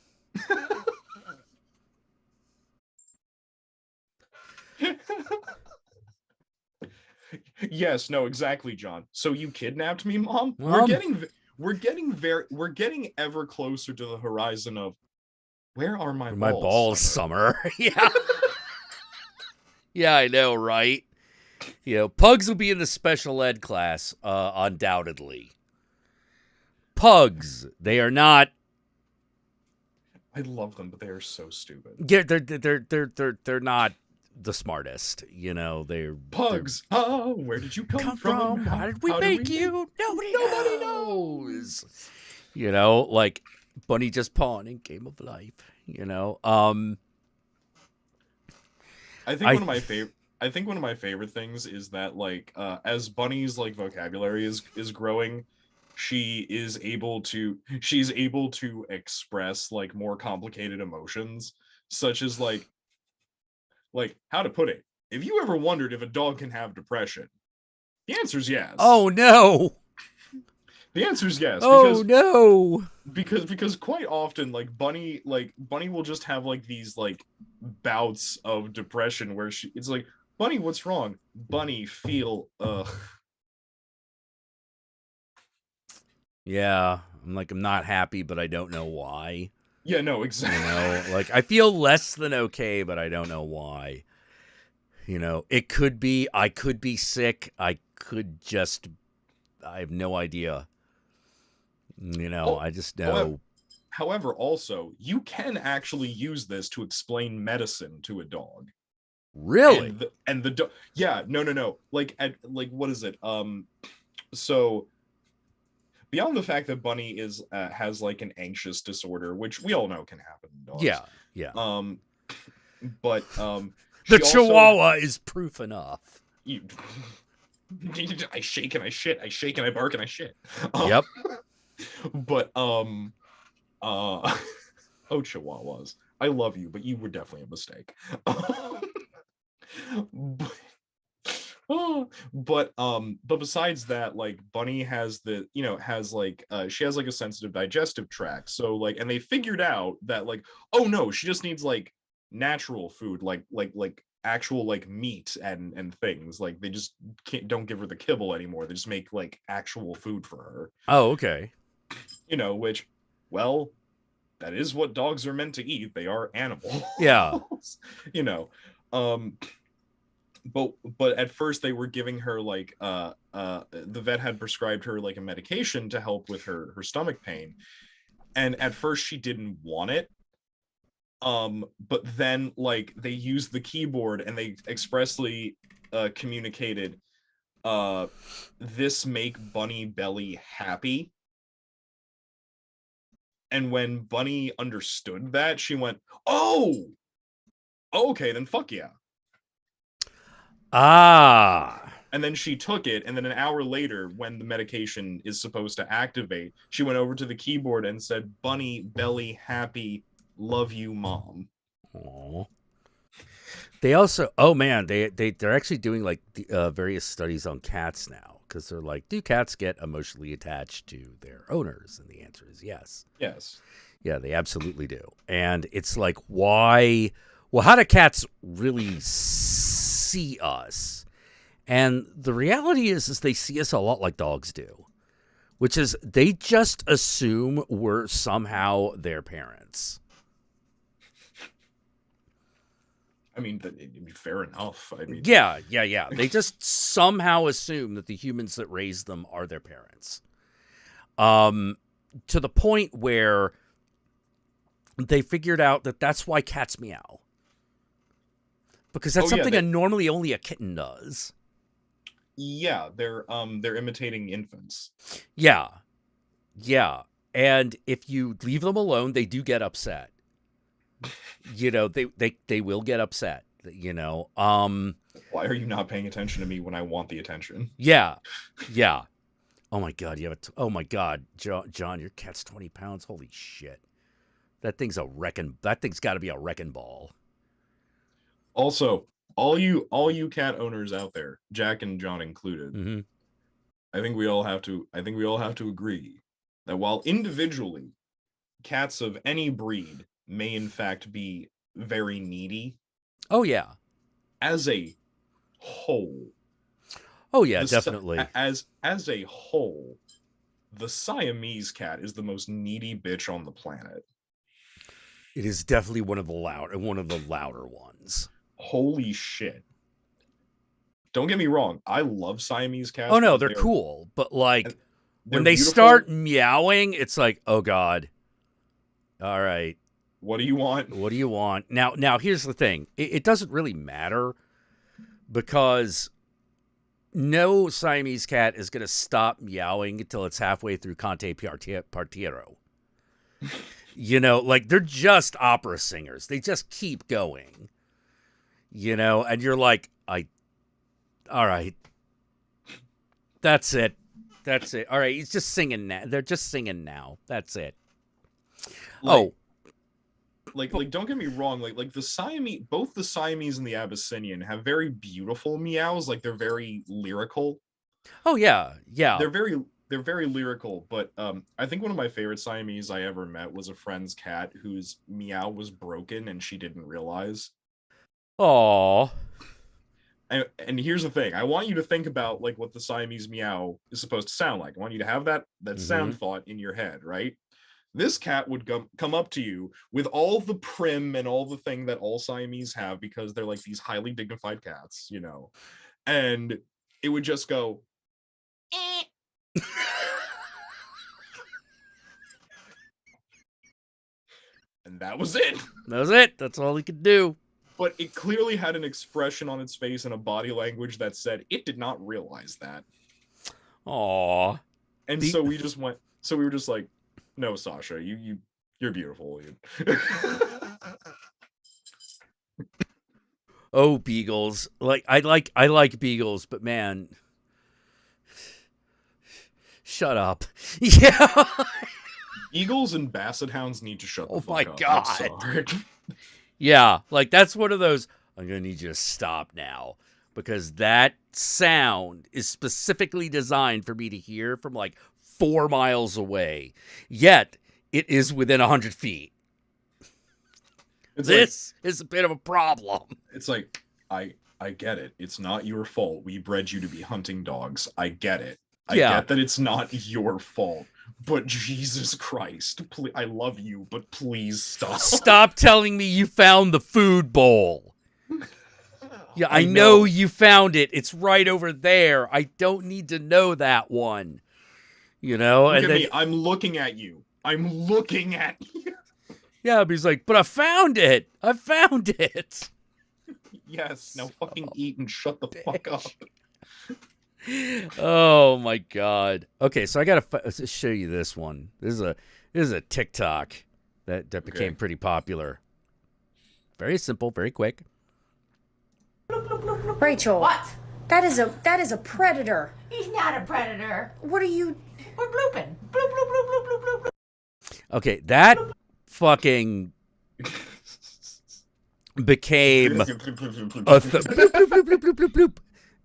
Yes, no, exactly, John. So you kidnapped me, Mom? We're getting ever closer to the horizon of where are my balls, Summer? Yeah. Yeah, I know, right? You know, pugs will be in the special ed class, undoubtedly. Pugs, they are not. I love them, but they are so stupid. Yeah, they're not the smartest. You know, they're pugs. Oh, where did you come from? How did we make you? Nobody knows. You know, like Bunny just pawned in Game of Life. You know, I think one of my favorite things is that like as Bunny's like vocabulary is growing, she's able to express like more complicated emotions, such as like how to put it. If you ever wondered if a dog can have depression, the answer is yes. Oh no. The answer is yes. Oh no. Because quite often like Bunny will just have like these like bouts of depression where it's like, Bunny, what's wrong? Bunny, feel Yeah, I'm not happy, but I don't know why. Yeah, no, exactly. You know, like I feel less than okay, but I don't know why. You know, I could be sick. I have no idea. You know, I just know. However, also, you can actually use this to explain medicine to a dog. Really? And the dog, yeah, no. Like, what is it? So beyond the fact that Bunny has like an anxious disorder, which we all know can happen in dogs. Yeah. But the Chihuahua is proof enough. I shake and I shit. I shake and I bark and I shit. Yep. But oh, Chihuahuas, I love you, but you were definitely a mistake. But besides that, like Bunny has she has like a sensitive digestive tract, so like, and they figured out that like, oh no, she just needs like natural food, like actual like meat and things. Like they just don't give her the kibble anymore. They just make like actual food for her. Oh, okay. You know, which, well, that is what dogs are meant to eat. They are animals. Yeah. You know, but at first they were giving her like the vet had prescribed her like a medication to help with her stomach pain, and at first she didn't want it, but then like they used the keyboard and they expressly communicated this make Bunny belly happy. And when Bunny understood that, she went, oh, okay, then fuck yeah. Ah. And then she took it, and then an hour later, when the medication is supposed to activate, she went over to the keyboard and said, "Bunny, belly, happy, love you, mom." Aww. They also, oh man, they're actually doing like the, various studies on cats now, because they're like, do cats get emotionally attached to their owners? And the answer is yes. Yes. Yeah, they absolutely do. And it's like, why? Well, how do cats really see us? And the reality is they see us a lot like dogs do, which is they just assume we're somehow their parents. I mean, it'd be fair enough. I mean, yeah. They just somehow assume that the humans that raised them are their parents. To the point where they figured out that that's why cats meow. Because that's something normally only a kitten does. Yeah, they're imitating infants. Yeah. And if you leave them alone, they do get upset. They will get upset. Why are you not paying attention to me when I want the attention? Yeah. Oh my god, oh my god, John, your cat's 20 pounds. Holy shit. That thing's got to be a wrecking ball. Also, all you cat owners out there, Jack and John included, mm-hmm. I think we all have to agree that while individually cats of any breed may in fact be very needy. Oh yeah. As a whole. Oh yeah, definitely. As a whole, the Siamese cat is the most needy bitch on the planet. It is definitely one of the louder ones. Holy shit. Don't get me wrong, I love Siamese cats. Oh no, they're cool, but like when they beautiful. Start meowing, it's like, oh god. All right. What do you want? What do you want? Now here's the thing. It doesn't really matter because no Siamese cat is going to stop meowing until it's halfway through Cante Partiero. Like they're just opera singers. They just keep going. And you're like, all right. That's it. All right, he's just singing now. They're just singing now. That's it. Like don't get me wrong, like the Siamese, both the Siamese and the Abyssinian have very beautiful meows, like they're very lyrical. Oh yeah. They're very lyrical, but I think one of my favorite Siamese I ever met was a friend's cat whose meow was broken and she didn't realize. Aww. And here's the thing. I want you to think about like what the Siamese meow is supposed to sound like. I want you to have that sound thought in your head, right? This cat would come up to you with all the prim and all the thing that all Siamese have because they're like these highly dignified cats, and it would just go, eh. And that was it. That's all he could do. But it clearly had an expression on its face and a body language that said it did not realize that. Aww. And so we were just like, no, Sasha, you're beautiful. Oh, beagles. I like beagles, but man, shut up. Yeah. Eagles and basset hounds need to shut the fuck up. Oh my god. I'm sorry. Yeah, like that's one of those, I'm going to need you to stop now because that sound is specifically designed for me to hear from like 4 miles away, yet it is within 100 feet. This is a bit of a problem. It's like, I get it. It's not your fault. We bred you to be hunting dogs. I get it. I get that it's not your fault. But Jesus Christ, please, I love you, but please stop. Stop telling me you found the food bowl. Yeah, I know you found it. It's right over there. I don't need to know that one. Look at me. I'm looking at you. Yeah, but he's like, but I found it. Yes, now fucking eat and shut the fuck up. Oh my god. Okay, so I gotta show you this one. This is a TikTok that became pretty popular. Very simple, very quick. Rachel. What? That is a predator. He's not a predator. What are you? We're blooping. Bloop, bloop, bloop, bloop, bloop, bloop, bloop. Okay, that fucking became a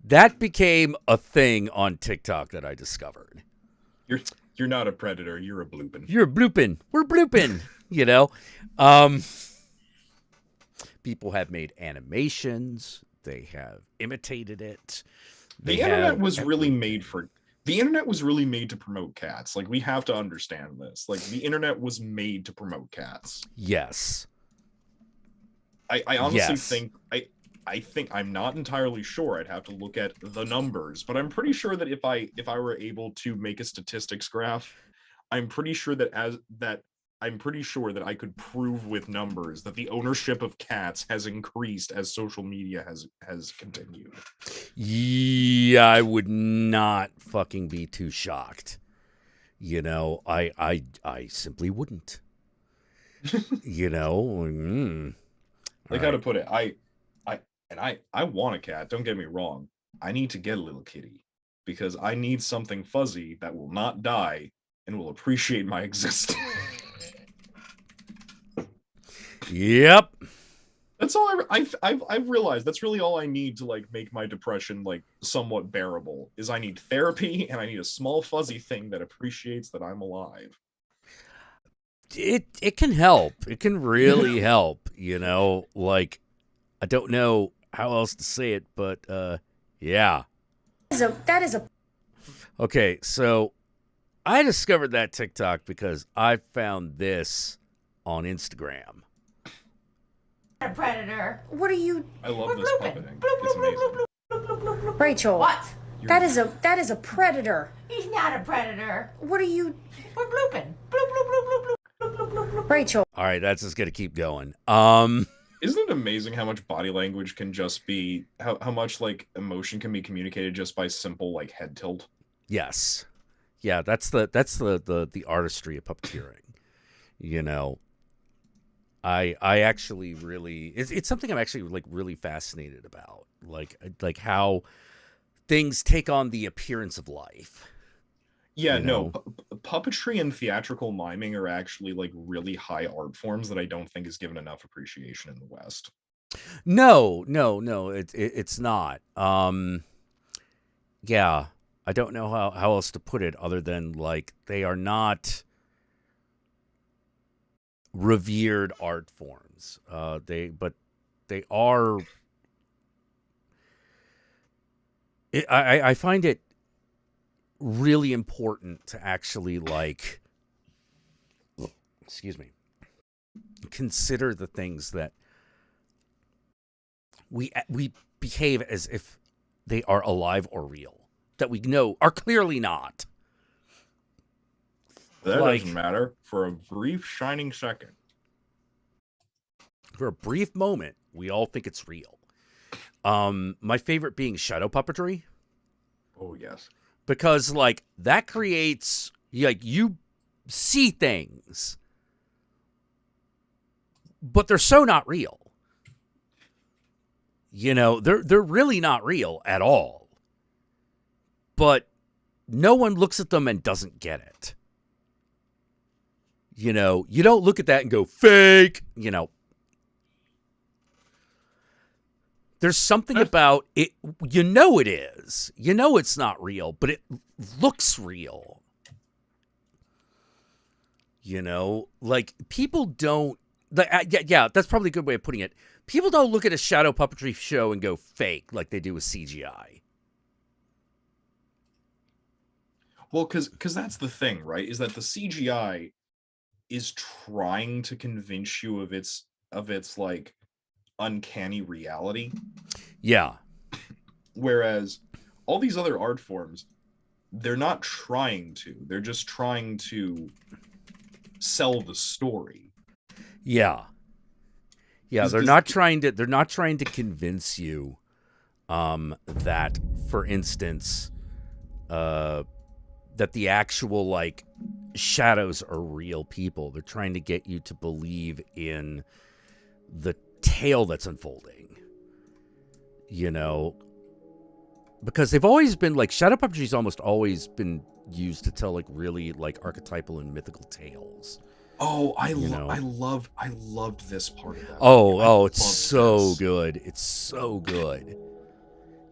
that became a thing on TikTok that I discovered. You're not a predator. You're a bloopin. You're a bloopin. We're bloopin. You know, people have made animations. They have imitated it. The internet was really made to promote cats. Like, we have to understand this. Like, the internet was made to promote cats. Yes. I honestly think I think I'm not entirely sure. I'd have to look at the numbers, but I'm pretty sure that if I were able to make a statistics graph, I'm pretty sure that I could prove with numbers that the ownership of cats has increased as social media has continued. Yeah, I would not fucking be too shocked. You know, I simply wouldn't. You know, I gotta put it. I want a cat. Don't get me wrong. I need to get a little kitty because I need something fuzzy that will not die and will appreciate my existence. Yep. That's all I've realized. That's really all I need to like make my depression like somewhat bearable. Is I need therapy and I need a small fuzzy thing that appreciates that I'm alive. It can help. It can really help. You know, like I don't know how else to say it, but yeah. That is a. Okay, so I discovered that TikTok because I found this on Instagram. A predator. What are you? I love this puppeting. It's amazing. Rachel. What? That is a predator. He's not a predator. What are you? We're blooping. Bloop, bloop, bloop, bloop, bloop, bloop, bloop, bloop. Rachel. All right, that's just gonna keep going. Isn't it amazing how much body language can just be how much like emotion can be communicated just by simple like head tilt? Yes. Yeah, that's the artistry of puppeteering. You know, I actually really it's something I'm actually like really fascinated about. Like how things take on the appearance of life. Yeah, no, puppetry and theatrical miming are actually like really high art forms that I don't think is given enough appreciation in the West. No, it's not. Yeah, I don't know how else to put it other than like they are not revered art forms. They are. I find it really important to actually like, excuse me, consider the things that we behave as if they are alive or real, that we know are clearly not. That doesn't matter for a brief shining second. For a brief moment, we all think it's real. My favorite being shadow puppetry. Oh yes. Because like that creates like you see things, but they're so not real. You know, they're really not real at all. But no one looks at them and doesn't get it. You know, you don't look at that and go fake, you know. There's something about it, you know it is. You know it's not real, but it looks real. You know, like people don't, yeah, that's probably a good way of putting it. People don't look at a shadow puppetry show and go fake like they do with CGI. Well, because that's the thing, right? Is that the CGI is trying to convince you of its like uncanny reality. Yeah. Whereas all these other art forms, they're not trying to. They're just trying to sell the story. Yeah. Yeah, they're not trying to convince you that, for instance, that the actual like shadows are real people. They're trying to get you to believe in the tale that's unfolding. You know, because they've always been like shadow puppetry's almost always been used to tell like really like archetypal and mythical tales. Oh, I loved this part of that. It's so good. It's so good.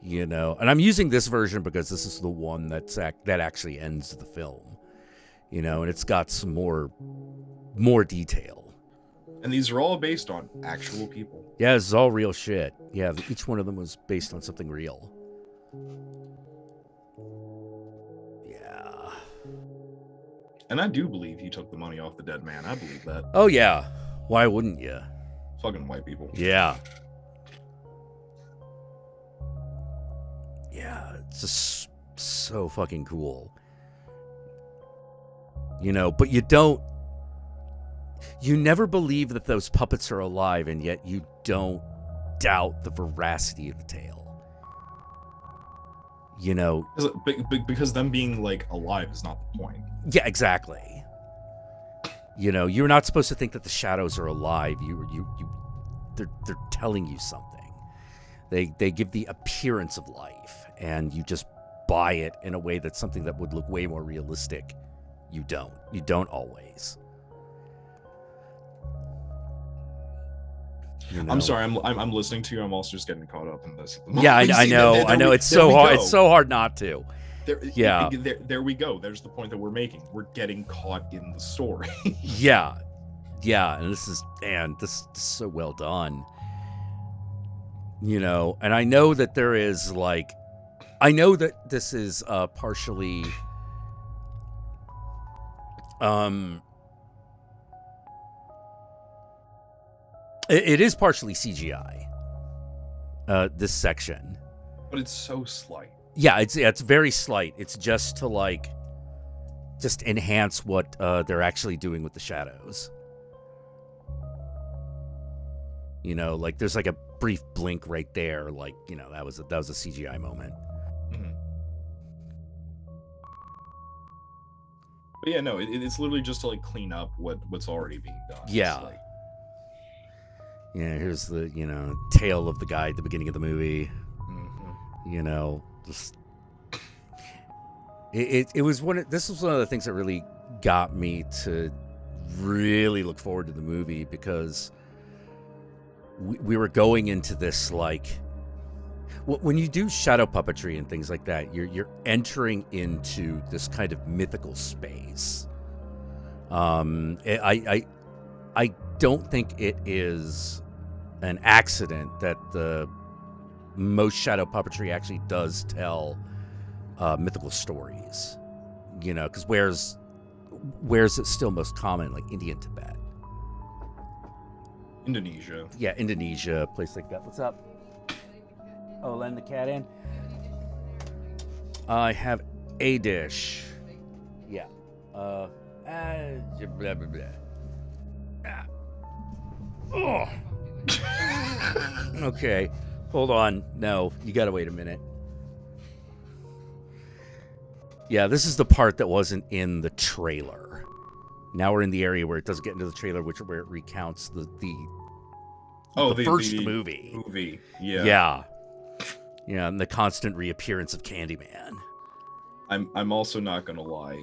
You know, and I'm using this version because this is the one that actually ends the film. You know, and it's got some more detail. And these are all based on actual people. Yeah, this is all real shit. Yeah, each one of them was based on something real. Yeah. And I do believe he took the money off the dead man. I believe that. Oh, yeah. Why wouldn't you? Fucking white people. Yeah. Yeah, it's just so fucking cool. You know, but you never believe that those puppets are alive, and yet you don't doubt the veracity of the tale. You know, because them being like alive is not the point. Yeah, exactly. You know, you're not supposed to think that the shadows are alive. They're telling you something. They give the appearance of life, and you just buy it in a way that's something that would look way more realistic. You don't always. You know? I'm sorry. I'm listening to you. I'm also just getting caught up in this. Yeah, I know. It's so hard. It's so hard not to. There we go. There's the point that we're making. We're getting caught in the story. Yeah, and this is so well done. You know, and I know that there is like, I know that this is partially, it is partially CGI. This section, but it's so slight. Yeah, it's very slight. It's just to enhance what they're actually doing with the shadows. You know, like there's like a brief blink right there, like, you know, that was a CGI moment. Mm-hmm. But yeah, no, it's literally just to like clean up what's already being done. Yeah. Like... Yeah, here's the, you know, tale of the guy at the beginning of the movie. Mm-hmm. You know, just it was this was one of the things that really got me to really look forward to the movie, because we were going into this like, when you do shadow puppetry and things like that, you're entering into this kind of mythical space. I don't think it is an accident that the most shadow puppetry actually does tell mythical stories. You know, because where's it still most common? Like India and Tibet. Indonesia. Yeah, Indonesia, a place like that. What's up? Oh, lend the cat in? I have a dish. Yeah. Blah, blah, blah. Oh. Okay. Hold on. No, you gotta wait a minute. Yeah, this is the part that wasn't in the trailer. Now we're in the area where it doesn't get into the trailer, where it recounts the first movie. Yeah. Yeah, and the constant reappearance of Candyman. I'm also not gonna lie.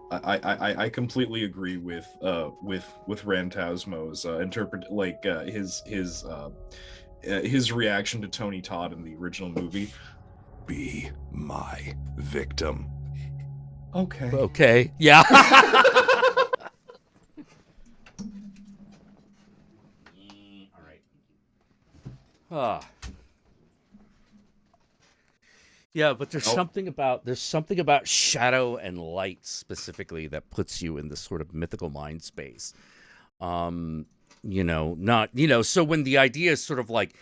I completely agree with Rantasmo's his reaction to Tony Todd in the original movie. Be my victim. Okay. Yeah. All right. Yeah, but there's something about shadow and light specifically that puts you in this sort of mythical mind space. So when the idea is sort of like,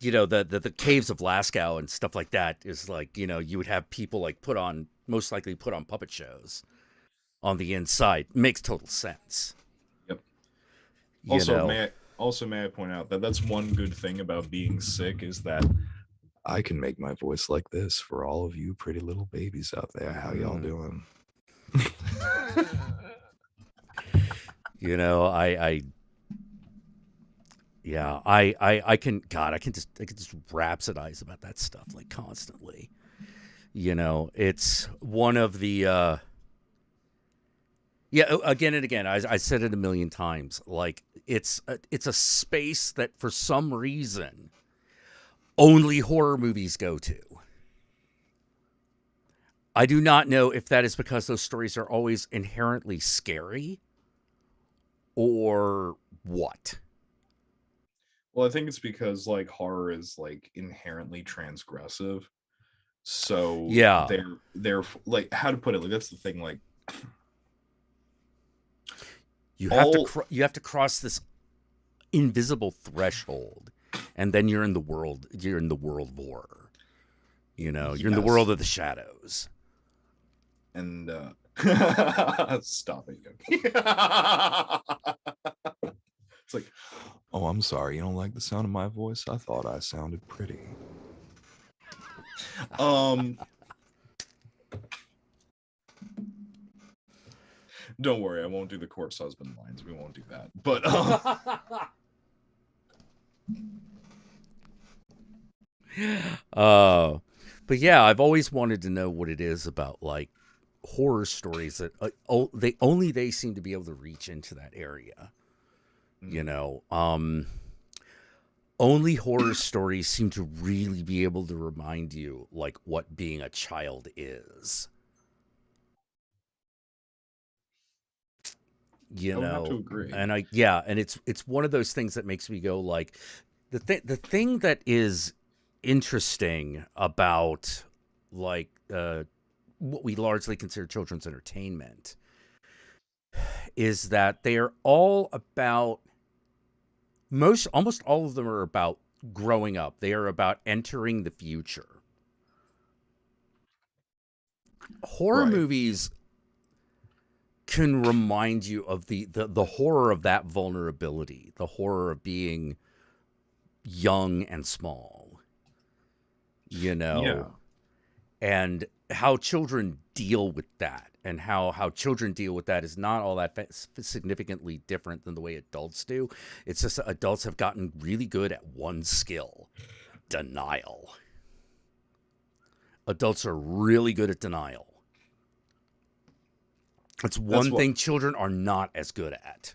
you know, the caves of Lascaux and stuff like that is like, you know, you would have people like most likely put on puppet shows on the inside. Makes total sense. Yep. May I point out that that's one good thing about being sick, is that I can make my voice like this for all of you pretty little babies out there. How y'all doing? You know, Yeah, I can I can just rhapsodize about that stuff like constantly. You know, it's one of the again and again. I said it a million times. Like it's a space that for some reason only horror movies go to. I do not know if that is because those stories are always inherently scary or what. Well, I think it's because like horror is like inherently transgressive. So Yeah. they're like, how to put it, like that's the thing, like you have to cross this invisible threshold, and then you're in the world of horror. You know, you're in the world of the shadows. And stop it. It's like, oh, I'm sorry, you don't like the sound of my voice? I thought I sounded pretty. Don't worry, I won't do the corpse husband lines. We won't do that. But but yeah, I've always wanted to know what it is about like horror stories that they seem to be able to reach into that area. You know, only horror stories seem to really be able to remind you like what being a child is. You know, have to agree. and and it's one of those things that makes me go like the thing that is interesting about like what we largely consider children's entertainment is that they are all about almost all of them are about growing up. They are about entering the future. Horror movies can remind you of the horror of that vulnerability, the horror of being young and small, you know, and how children deal with that, and how children deal with that is not all that significantly different than the way adults do. It's just that adults have gotten really good at one skill: denial. Adults are really good at denial. It's one thing children are not as good at.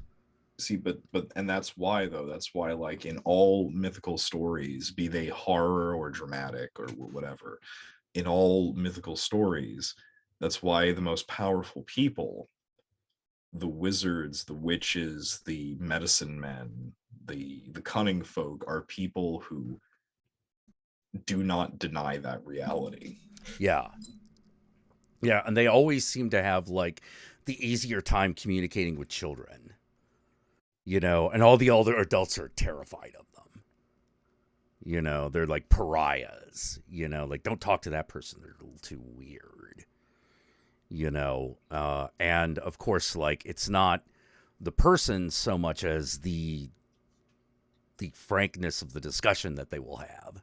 See, but and that's why though. That's why, like in all mythical stories, be they horror or dramatic or whatever, in all mythical stories, that's why the most powerful people, the wizards, the witches, the medicine men, the cunning folk, are people who do not deny that reality. Yeah. Yeah, and they always seem to have like the easier time communicating with children. You know, and all the older adults are terrified of them. You know, they're like pariahs. You know, like don't talk to that person. They're a little too weird. You know, and of course, like it's not the person so much as the frankness of the discussion that they will have.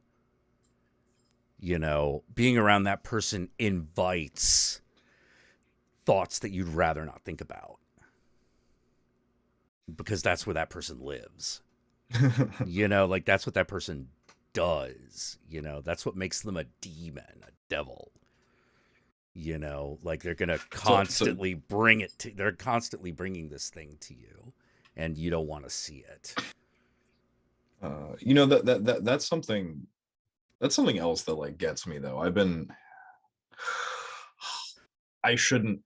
You know, being around that person invites thoughts that you'd rather not think about. Because that's where that person lives. You know, like that's what that person does. You know, that's what makes them a demon, a devil. You know, like they're going to constantly bring it to, they're constantly bringing this thing to you and you don't want to see it. You know, that's something else that like gets me though. I shouldn't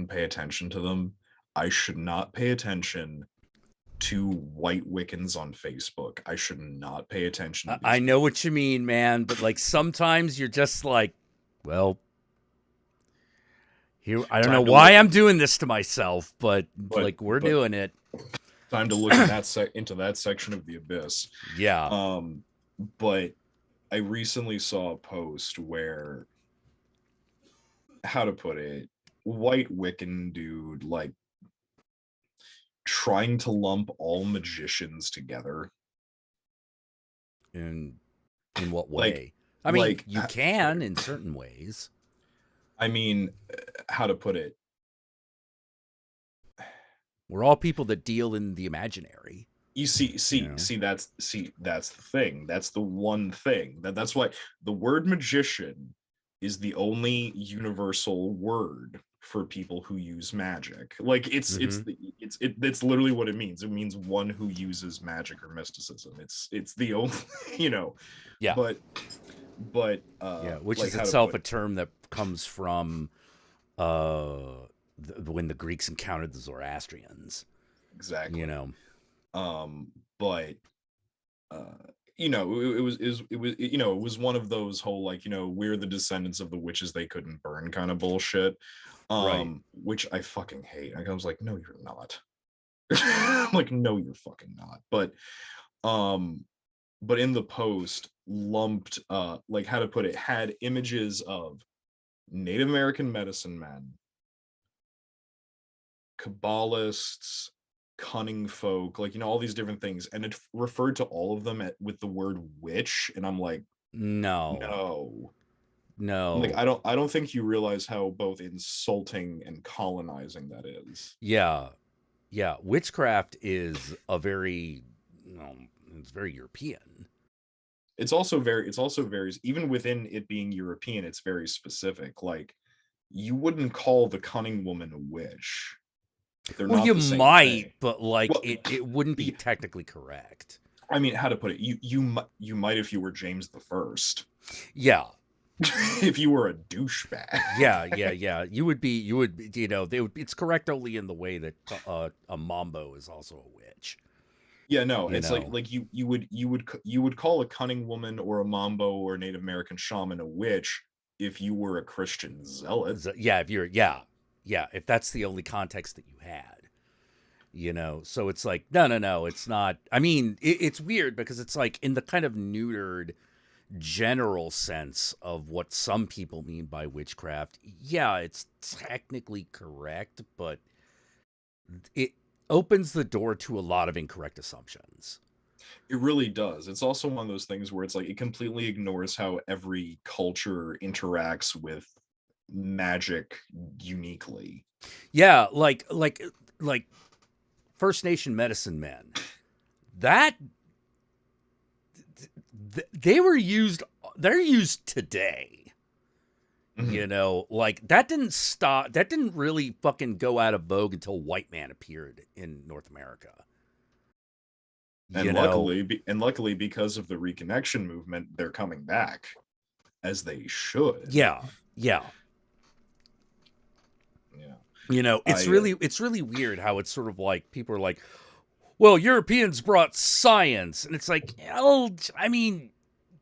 pay attention to them. I should not pay attention to white Wiccans on Facebook. I should not pay attention to I know what you mean, man, but like sometimes you're just like, well, here I don't know why I'm doing this to myself, but like we're doing it. Time to look at into that section of the abyss. Yeah. But I recently saw a post where, how to put it, white Wiccan dude like trying to lump all magicians together. In what way? I mean, like, you can in certain ways. I mean, how to put it? We're all people that deal in the imaginary. That's the thing. That's the one thing. That's why the word magician is the only universal word for people who use magic. Like it's literally what it means. It means one who uses magic or mysticism. It's the only, you know. Yeah. But which like is itself a term that comes from when the Greeks encountered the Zoroastrians. Exactly. You know. But you know, it was you know, it was one of those whole like, you know, we're the descendants of the witches they couldn't burn kind of bullshit. Right. Which I fucking hate. I was like, no, you're not. I'm like, no, you're fucking not. But in the post lumped like, how to put it, had images of Native American medicine men, Kabbalists, cunning folk, like, you know, all these different things, and it referred to all of them with the word witch, and I'm like, no. Like, I don't think you realize how both insulting and colonizing that is. Yeah. Witchcraft is a very, it's very European. It's also very, even within it being European, it's very specific. Like, you wouldn't call the cunning woman a witch. They're well, not you the same might, thing. but like, well, it wouldn't be technically correct. I mean, how to put it? You might if you were James the First. Yeah. If you were a douchebag. Yeah. You would be, you know, it's correct only in the way that a mambo is also a witch. Yeah, no, it's like you would call a cunning woman or a mambo or a Native American shaman a witch if you were a Christian zealot. Yeah, if that's the only context that you had, you know. So it's like, no, it's not. I mean, it's weird because it's like in the kind of neutered general sense of what some people mean by witchcraft. Yeah, it's technically correct, but it opens the door to a lot of incorrect assumptions. It really does. It's also one of those things where it's like it completely ignores how every culture interacts with magic uniquely. Yeah, like First Nation medicine men. That they're used today. Mm-hmm. You know, like that didn't really fucking go out of vogue until white man appeared in North America. And luckily because of the reconnection movement, they're coming back, as they should. Yeah. You know, it's really weird how it's sort of like people are like, well, Europeans brought science, and it's like, oh, I mean,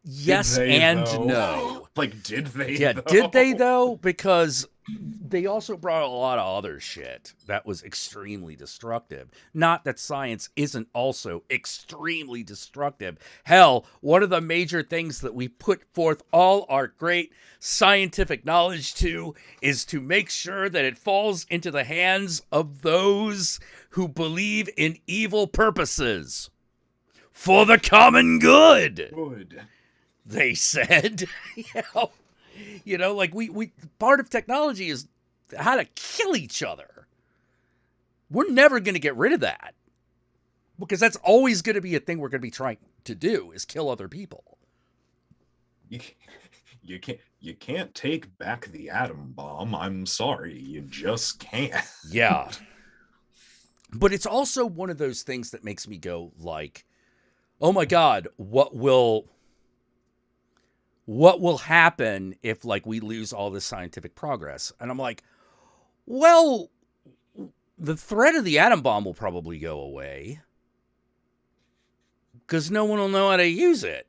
yes and no. Like, did they? Yeah, did they though? Because they also brought a lot of other shit that was extremely destructive. Not that science isn't also extremely destructive. Hell, one of the major things that we put forth all our great scientific knowledge to is to make sure that it falls into the hands of those who believe in evil purposes. For the common good. They said. You know, like we part of technology is how to kill each other. We're never going to get rid of that, because that's always going to be a thing we're going to be trying to do, is kill other people. You can't take back the atom bomb. I'm sorry, you just can't. Yeah. But it's also one of those things that makes me go like, oh my God, what will happen if like we lose all this scientific progress? And I'm like, well, the threat of the atom bomb will probably go away because no one will know how to use it.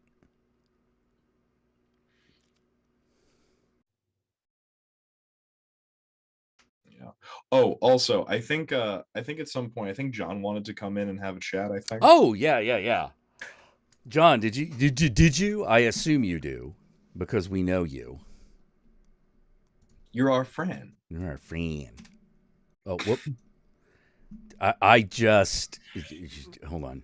Yeah. Oh, also, I think at some point, I think John wanted to come in and have a chat, I think. Oh, yeah. John, did you? I assume you do, because we know you. You're our friend. You're our friend. Oh, whoop. I just... Hold on.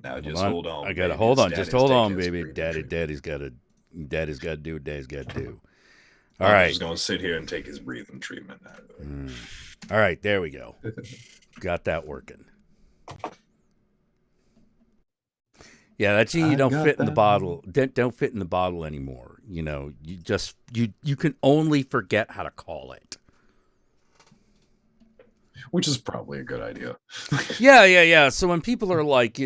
Now just hold on. I gotta hold on. Just hold on, baby. Daddy's got to do what Daddy's got to do. All I'm right. just gonna sit here and take his breathing treatment. All right, there we go. Got that working. Yeah, that genie don't fit in the bottle. Don't fit in the bottle anymore. You know, you can only forget how to call it. Which is probably a good idea. Yeah. So when people are like,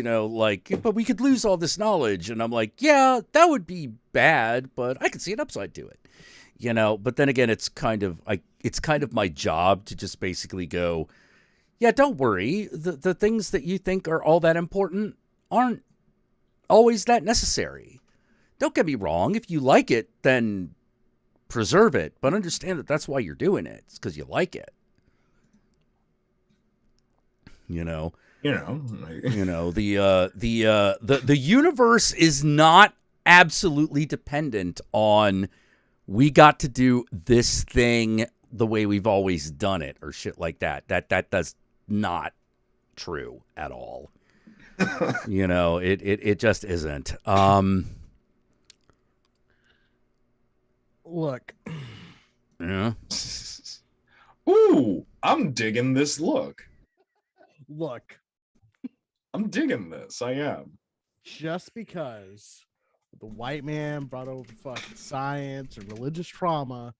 but we could lose all this knowledge, and I'm like, yeah, that would be bad, but I can see an upside to it. But then again, it's kind of my job to just basically go, yeah, don't worry. The things that you think are all that important aren't always that necessary. Don't get me wrong. If you like it, then preserve it, but understand that that's why you're doing it. It's because you like it. The universe is not absolutely dependent on we got to do this thing the way we've always done it or shit like that. That does not true at all. It just isn't. Look. Yeah. Ooh, I'm digging this look. Look. I'm digging this. I am. Just because the white man brought over fucking science or religious trauma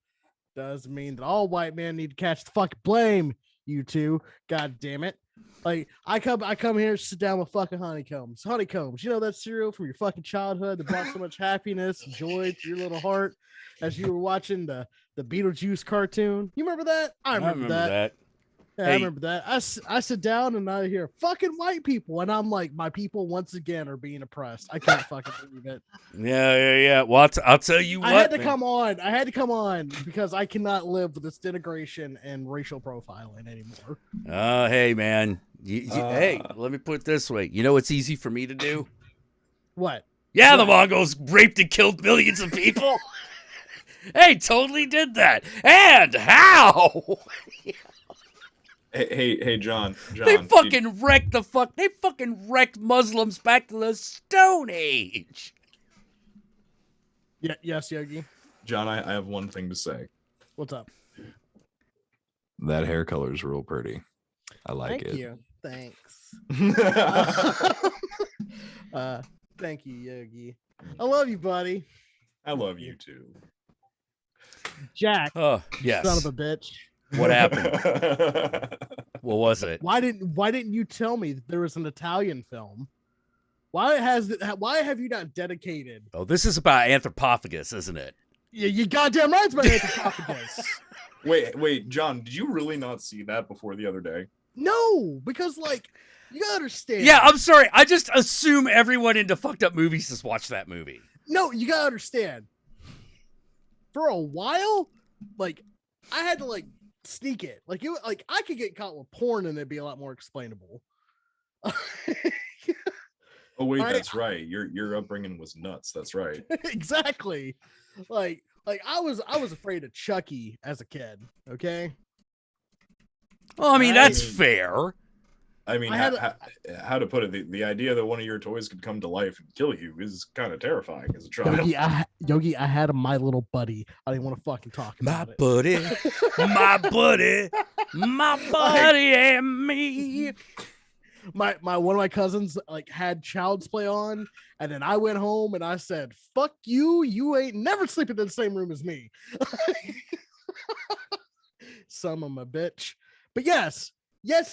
doesn't mean that all white men need to catch the fucking blame, you two. God damn it. Like, I come here to sit down with fucking honeycombs. Honeycombs, you know that cereal from your fucking childhood that brought so much happiness and joy to your little heart as you were watching the Beetlejuice cartoon? You remember that? I remember that. Yeah, hey. I remember that. I sit down and I hear fucking white people, and I'm like, my people once again are being oppressed. I can't fucking believe it. Yeah. Well, I'll tell you what. I had to come on because I cannot live with this denigration and racial profiling anymore. Hey, man. Hey, let me put it this way. You know what's easy for me to do? What? Yeah, the Mongols raped and killed millions of people. Hey, totally did that. And how? Hey, John. They fucking wrecked They fucking wrecked Muslims back to the Stone Age. Yeah, yes, Yogi. John, I have one thing to say. What's up? That hair color is real pretty. I like it. Thank you. Thanks. Thank you, Yogi. I love you, buddy. I love you too. Jack. Oh, yes. Son of a bitch. What happened? What was it? Why didn't you tell me that there was an Italian film? Why have you not dedicated? Oh, this is about Anthropophagus, isn't it? Yeah, you goddamn right it's about Anthropophagus. Wait, John, did you really not see that before the other day? No, because you gotta understand. Yeah, I'm sorry. I just assume everyone into fucked up movies has watched that movie. No, you gotta understand. For a while, I had to sneak it. I could get caught with porn and it'd be a lot more explainable. Oh wait, that's right. Your upbringing was nuts. That's right. Exactly. I was afraid of Chucky as a kid. Okay. Well, I mean that's fair. I mean, how to put it? The idea that one of your toys could come to life and kill you is kind of terrifying as a child. Yogi, I had a My Little Buddy. I didn't want to fucking talk about it. My buddy, and me. My one of my cousins had Child's Play on, and then I went home and I said, "Fuck you! You ain't never sleeping in the same room as me." Some of my bitch, but yes,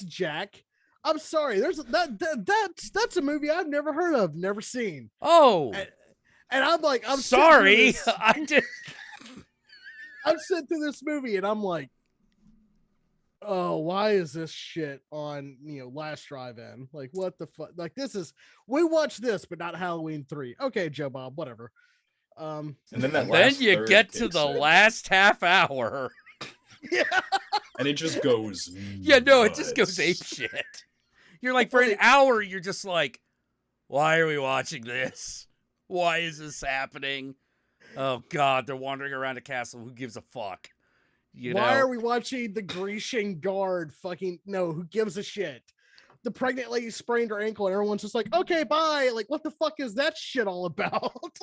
Jack. I'm sorry. There's that's a movie I've never heard of, never seen. Oh, and I'm sorry. I did. I'm sitting through this movie and I'm like, oh, why is this shit on Last Drive-In? What the fuck? We watched this, but not Halloween 3. Okay, Joe Bob, whatever. And then you get to the last half hour. Yeah. And it just goes. Yeah, no, it just goes ape shit. You're for an hour, you're just why are we watching this? Why is this happening? Oh God, they're wandering around a castle. Who gives a fuck? Why are we watching the Grecian guard? Who gives a shit? The pregnant lady sprained her ankle, and everyone's just okay, bye. What the fuck is that shit all about?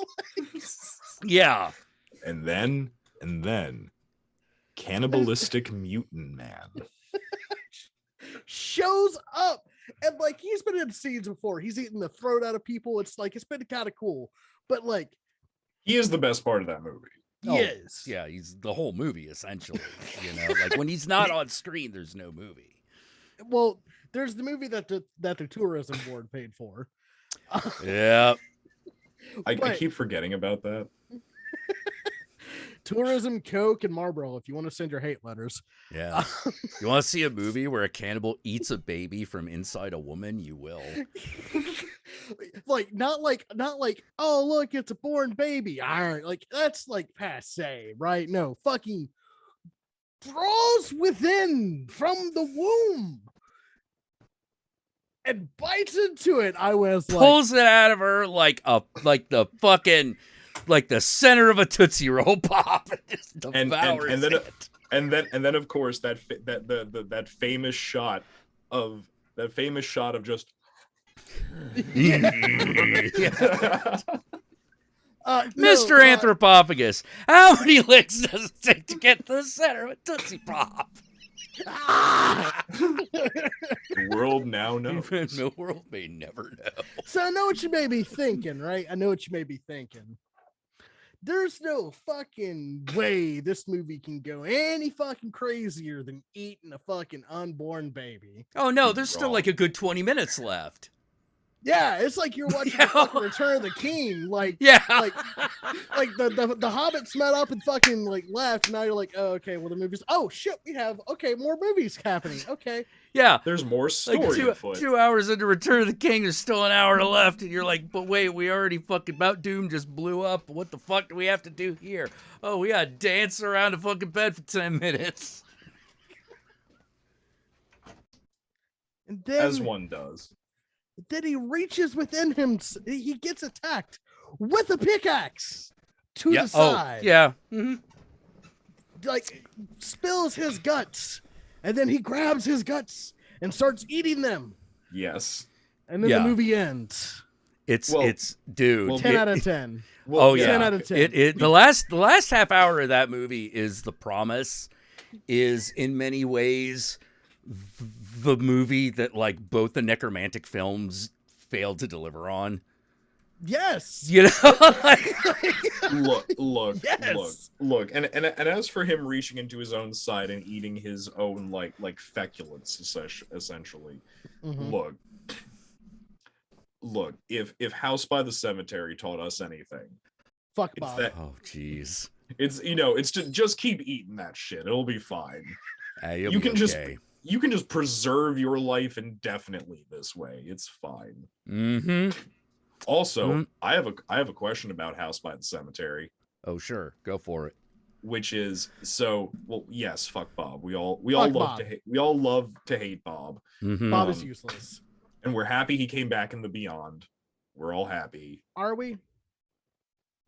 Yeah. And then And then cannibalistic mutant man shows up, and like he's been in scenes before. He's eaten the throat out of people. It's like it's been kind of cool, but like he is the best part of that movie. Yes. Yeah, he's the whole movie essentially. You know, like when he's not on screen, there's no movie. Well, there's the movie that the tourism board paid for. Yeah. I keep forgetting about that. Tourism, Coke, and Marlboro. If you want to send your hate letters. Yeah. You want to see a movie where a cannibal eats a baby from inside a woman? You will. Like not like oh look, it's a born baby. All right, like that's like passe, right? No, fucking draws within from the womb and bites into it. I was like, pulls it out of her like the fucking like the center of a Tootsie Roll Pop and just devours it. And then of course that famous shot of just Mr. Anthropophagus, how many licks does it take to get to the center of a Tootsie Pop? The world now knows. The world may never know. So I know what you may be thinking, right? I know what you may be thinking. There's no fucking way this movie can go any fucking crazier than eating a fucking unborn baby. Oh no, there's still like a good 20 minutes left. Yeah, it's like you're watching the fucking Return of the King. Like, yeah, like the hobbits met up and fucking like left. And now you're like, oh, okay, well the movie's. Oh shit, we have more movies happening. Okay, yeah, there's more story. Like 2 hours into Return of the King, there's still an hour left, and you're like, but wait, we already fucking Mount Doom just blew up. What the fuck do we have to do here? Oh, we gotta dance around a fucking bed for 10 minutes. And then, as one does. Then he reaches within him. He gets attacked with a pickaxe to the side. Oh, yeah. Mm-hmm. Like spills his guts, and then he grabs his guts and starts eating them. Yes. And then the movie ends. It's dude. 10 out of 10. Oh yeah. 10 out of 10. The last half hour of that movie is the promise. Is in many ways the movie that like both the necromantic films failed to deliver on. Yes. You know, look, and as for him reaching into his own side and eating his own like feculence essentially. Mm-hmm. Look, if House by the Cemetery taught us anything, fuck Bob. Oh jeez. It's it's just keep eating that shit. It'll be fine. You can just preserve your life indefinitely this way. It's fine. Mm-hmm. Also, I have a question about House by the Cemetery. Oh sure, go for it. Which is yes, fuck Bob. We all love to hate Bob. Mm-hmm. Bob is useless. And we're happy he came back in the Beyond. We're all happy. Are we?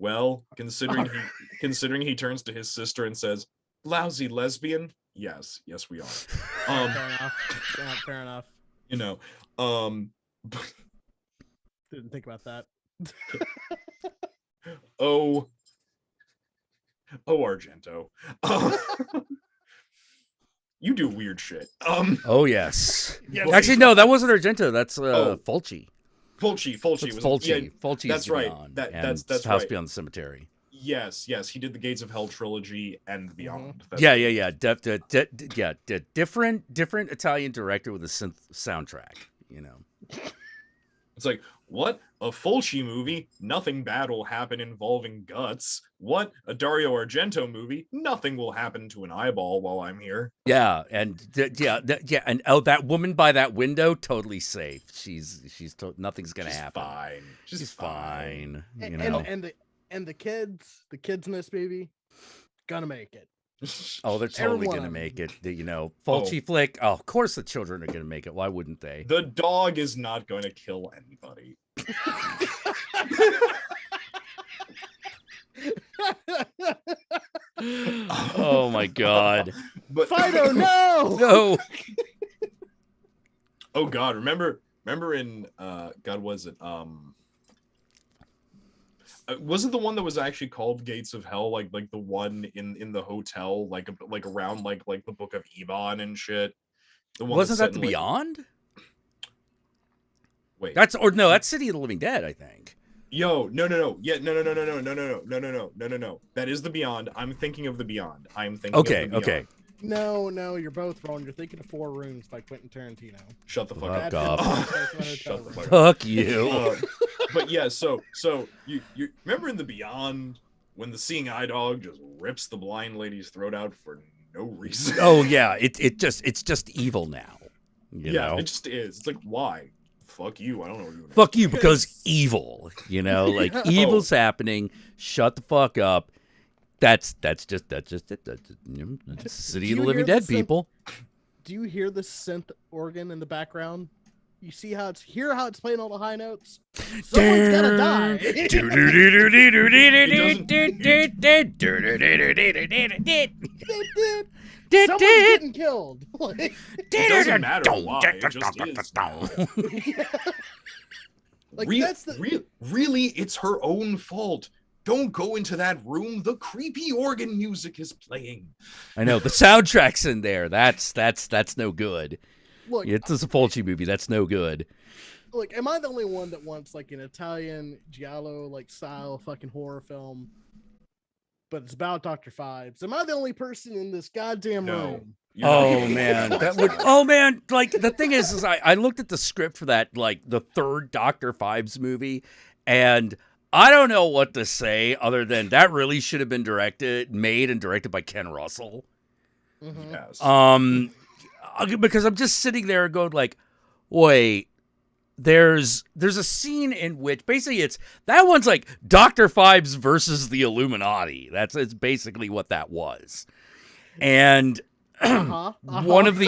Well, considering he turns to his sister and says, "Lousy lesbian." Yes, we are. Fair enough. You know, didn't think about that. Oh, Argento. You do weird shit. Oh yes. Actually, no, that wasn't Argento. That's Fulci. Fulci was Fulci. Yeah, Fulci's that's right. Beyond, That's House right. Beyond the Cemetery. Yes. He did the Gates of Hell trilogy and Beyond. Yeah. Different Italian director with a synth soundtrack. You know. It's like, what? A Fulci movie? Nothing bad will happen involving guts. What? A Dario Argento movie? Nothing will happen to an eyeball while I'm here. Yeah, and and that woman by that window, totally safe. Nothing's gonna happen. Fine. She's fine. You And, know. and the kids in this movie, gonna make it. Oh, they're totally gonna make it. You know, Fulci flick. Oh, of course the children are gonna make it. Why wouldn't they? The dog is not going to kill anybody. Oh my god. But Fido, no! No. Oh god, remember in God, was it wasn't the one that was actually called Gates of Hell like the one in the hotel like around like the Book of Ebon and shit? The one Wasn't that the like, Beyond? Wait, that's City of the Living Dead, I think. No. Yeah, no. That is the Beyond. I'm thinking of the Beyond. I'm thinking. Okay, of the Beyond. No, you're both wrong. You're thinking of Four Rooms by Quentin Tarantino. Shut the fuck up. Shut the fuck up. Fuck you. But yeah, so you remember in the Beyond when the seeing eye dog just rips the blind lady's throat out for no reason? Oh yeah, it's just evil now. You know? It just is. It's like, why? Fuck you. I don't know what you're doing. Fuck you because evil. You know, like evil's happening. Shut the fuck up. That's just it. That's City of the Living Dead, people. Do you hear the synth organ in the background? You see how it's playing all the high notes? Someone's gotta die. Someone's getting killed. It doesn't matter why. It just is. Like that's really, it's her own fault. Don't go into that room. The creepy organ music is playing. I know the soundtrack's in there. That's no good. Look, it's a Fulci movie. That's no good. Look, am I the only one that wants like an Italian giallo like style fucking horror film? But it's about Dr. Phibes. Am I the only person in this goddamn room? Oh man, that would. Oh man, like the thing is I looked at the script for that, like the third Dr. Phibes movie, and I don't know what to say other than that really should have been made and directed by Ken Russell. Mm-hmm. Yes. Because I'm just sitting there going like, wait, there's a scene in which basically that one's like Dr. Phibes versus the Illuminati. It's basically what that was. And one of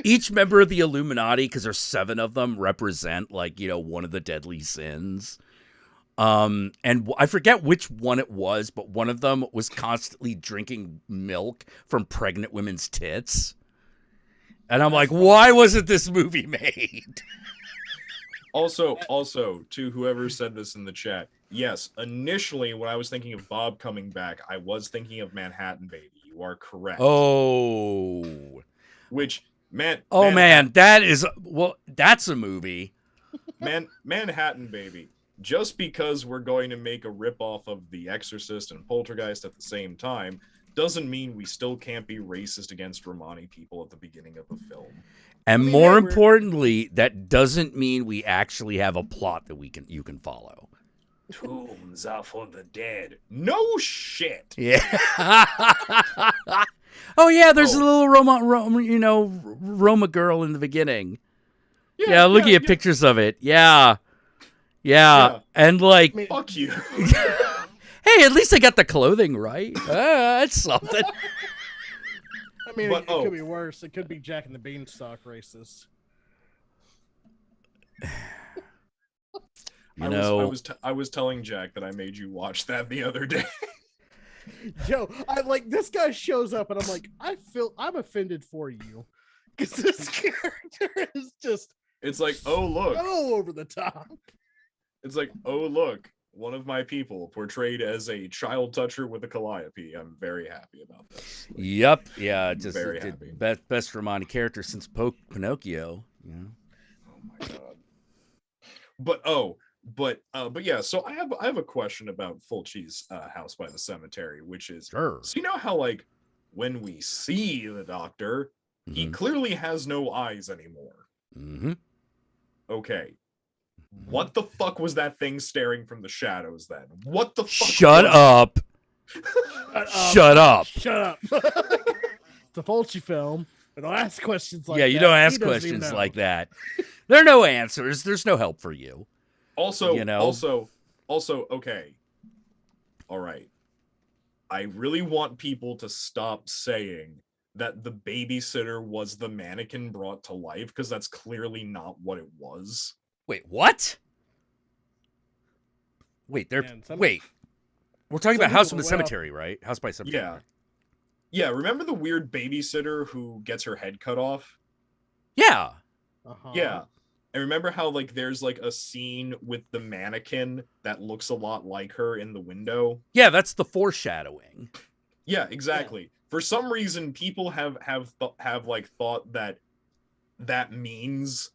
each member of the Illuminati, because there's 7 of them, represent like, one of the deadly sins. And I forget which one it was, but one of them was constantly drinking milk from pregnant women's tits. And I'm like, why wasn't this movie made? Also, to whoever said this in the chat, yes, initially when I was thinking of Bob coming back, I was thinking of Manhattan Baby. You are correct. Oh. Which, man, that's a movie. Manhattan Baby. Just because we're going to make a ripoff of The Exorcist and Poltergeist at the same time doesn't mean we still can't be racist against Romani people at the beginning of the film. And more importantly, that doesn't mean we actually have a plot that you can follow. Tombs are for the dead. No shit. Yeah. Oh yeah, there's a little Roma girl in the beginning. Yeah, looking at pictures of it. Yeah. And like, fuck you. Hey, at least I got the clothing right. That's something. I mean, it could be worse. It could be Jack and the Beanstalk racist. I was telling Jack that I made you watch that the other day. Joe, this guy shows up and I'm like, I'm offended for you because this character is just. It's like, oh look, so over the top. It's like, oh look, one of my people portrayed as a child toucher with a calliope. I'm very happy about this. Yep. Yeah. Just very happy. Best Romani character since Pinocchio. Yeah. Oh my god. But yeah. So I have a question about Fulci's House by the Cemetery, which is, sure. So you know how like when we see the doctor, he clearly has no eyes anymore. Mm-hmm. Okay. What the fuck was that thing staring from the shadows then? What the fuck? Shut up. Shut up. Shut up. It's a Fulci film. And I'll ask questions like that. Yeah, you don't ask questions like that. There are no answers. There's no help for you. Also, okay. All right. I really want people to stop saying that the babysitter was the mannequin brought to life, because that's clearly not what it was. Wait, what? Wait, we're talking about House of the Cemetery, right? House by Cemetery. Yeah, remember the weird babysitter who gets her head cut off? Yeah. Yeah. And remember how like there's like a scene with the mannequin that looks a lot like her in the window? Yeah, that's the foreshadowing. Yeah, exactly. Yeah. For some reason, people have like thought that that means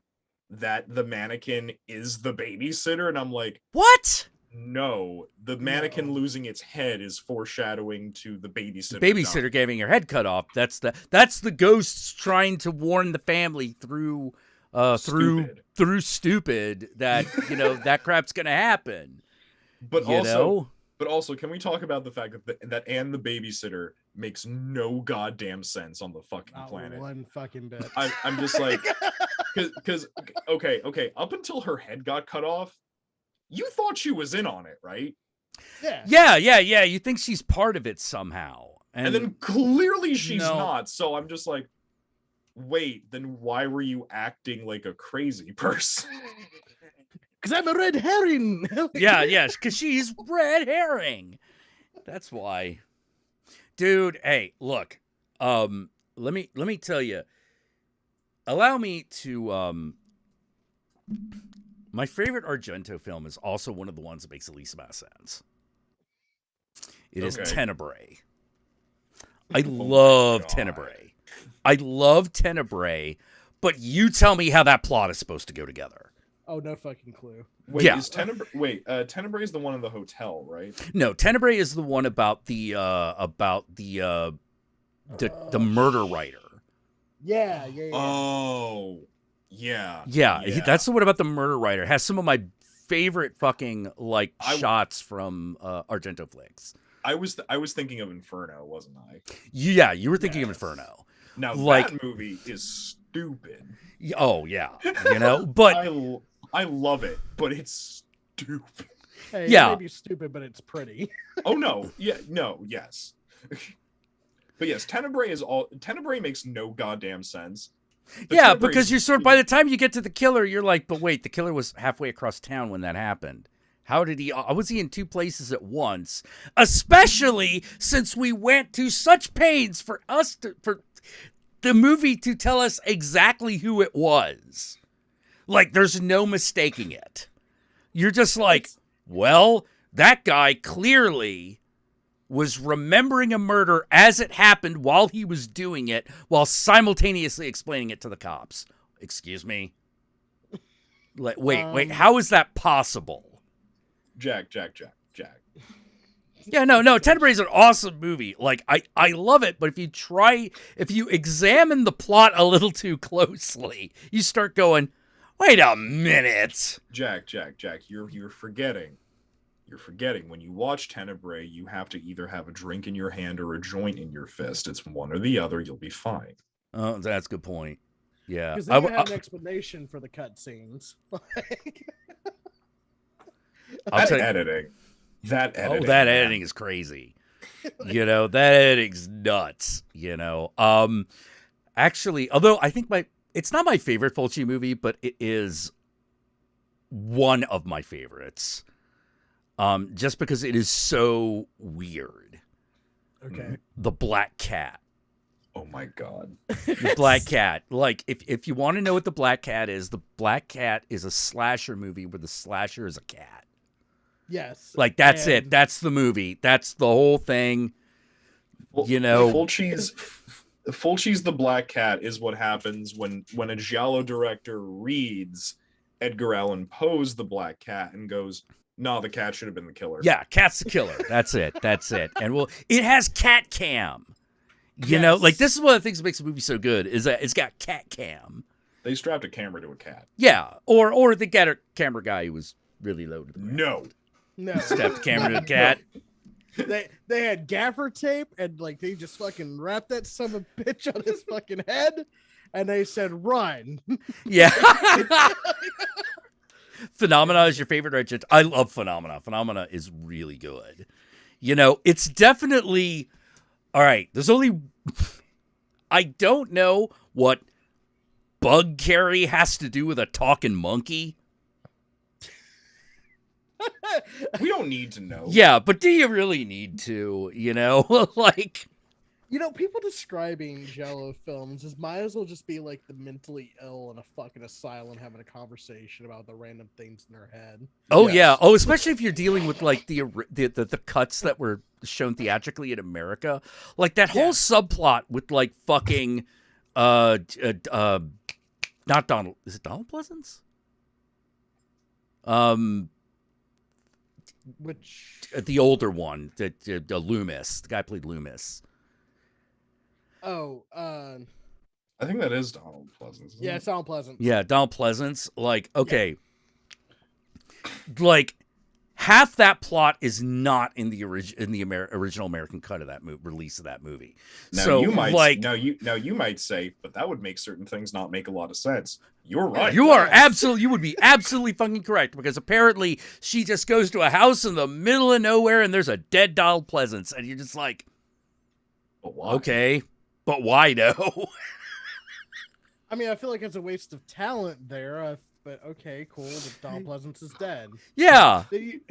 that the mannequin is the babysitter, and I'm like, what? No, the mannequin losing its head is foreshadowing to the babysitter. Babysitter getting her head cut off. That's the ghosts trying to warn the family through stupid that that crap's gonna happen. But also, can we talk about the fact that and the babysitter makes no goddamn sense on the fucking planet? One fucking bit. I'm just like, because okay, up until her head got cut off, you thought she was in on it, right? Yeah. You think she's part of it somehow, and then clearly she's not. So I'm just like, wait, then why were you acting like a crazy person? Because I'm a red herring. Yes, because she's red herring. That's why, dude. Hey, look. Let me tell you. Allow me to. My favorite Argento film is also one of the ones that makes the least amount of sense. It is Tenebrae. I love Tenebrae. I love Tenebrae, but you tell me how that plot is supposed to go together. Oh, no fucking clue. Wait, is Tenebrae is the one in the hotel, right? No, Tenebrae is the one about the murder writer. Yeah. Oh. Yeah, that's the one about the murder writer. It has some of my favorite fucking shots from Argento flicks. I was thinking of Inferno, wasn't I? Yeah, you were thinking of Inferno. Now that movie is stupid. Oh yeah, but I love it, but it's stupid. Hey, it may be stupid, but it's pretty. Oh no, yes. But yes, Tenebrae makes no goddamn sense. Because you're sort of, by the time you get to the killer, you're like, but wait, the killer was halfway across town when that happened. How did he? Was he in two places at once? Especially since we went to such pains for the movie to tell us exactly who it was. Like, there's no mistaking it. You're just like, well, that guy clearly was remembering a murder as it happened while he was doing it, while simultaneously explaining it to the cops. Excuse me? Like, wait, how is that possible? Jack. Yeah, no, Tenebrae is an awesome movie. Like, I love it, but if you examine the plot a little too closely, you start going, wait a minute. Jack, you're forgetting. You're forgetting, when you watch Tenebrae, you have to either have a drink in your hand or a joint in your fist. It's one or the other. You'll be fine. Oh, that's a good point. Yeah. Because then you have an explanation for the cutscenes. Editing. That editing is crazy. That editing's nuts. Actually, although I think it's not my favorite Fulci movie, but it is one of my favorites. Just because it is so weird. Okay. The Black Cat. Oh my God. The Black Cat. Like, if you want to know what the Black Cat is, the Black Cat is a slasher movie where the slasher is a cat. Yes. Like, that's it. That's the movie. That's the whole thing. Fulci's The Black Cat is what happens when a giallo director reads Edgar Allan Poe's The Black Cat and goes, no, the cat should have been the killer. Yeah, cat's the killer. That's it. And it has cat cam. Like, this is one of the things that makes the movie so good, is that it's got cat cam. They strapped a camera to a cat. Yeah, or they got a camera guy who was really low to the ground. No. Strapped the camera to the cat. They had gaffer tape, and like they just fucking wrapped that son of a bitch on his fucking head, and they said, run. Yeah. Phenomena is your favorite Argento. I love Phenomena. Phenomena is really good. It's definitely all right. There's only I don't know what bug carry has to do with a talking monkey. We don't need to know. Yeah, but do you really need to? Like, You know, people describing Jello films might as well just be like the mentally ill in a fucking asylum having a conversation about the random things in their head. Oh yeah. Oh, especially if you're dealing with like the cuts that were shown theatrically in America, like that whole subplot with like fucking not Donald. Is it Donald Pleasance? Which the older one, the Loomis, the guy played Loomis. Oh, I think that is Donald Pleasance. Yeah, it's Donald Pleasance. Yeah, Donald Pleasance. Like, okay, like half that plot is not in the original American cut of that release of that movie. Now so you might like you might say, but that would make certain things not make a lot of sense. You're right. You are absolutely. You would be absolutely fucking correct, because apparently she just goes to a house in the middle of nowhere and there's a dead Donald Pleasance, and you're just like, okay, but why though? I mean, I feel like it's a waste of talent there. But okay, cool. But Donald Pleasance is dead. Yeah. Did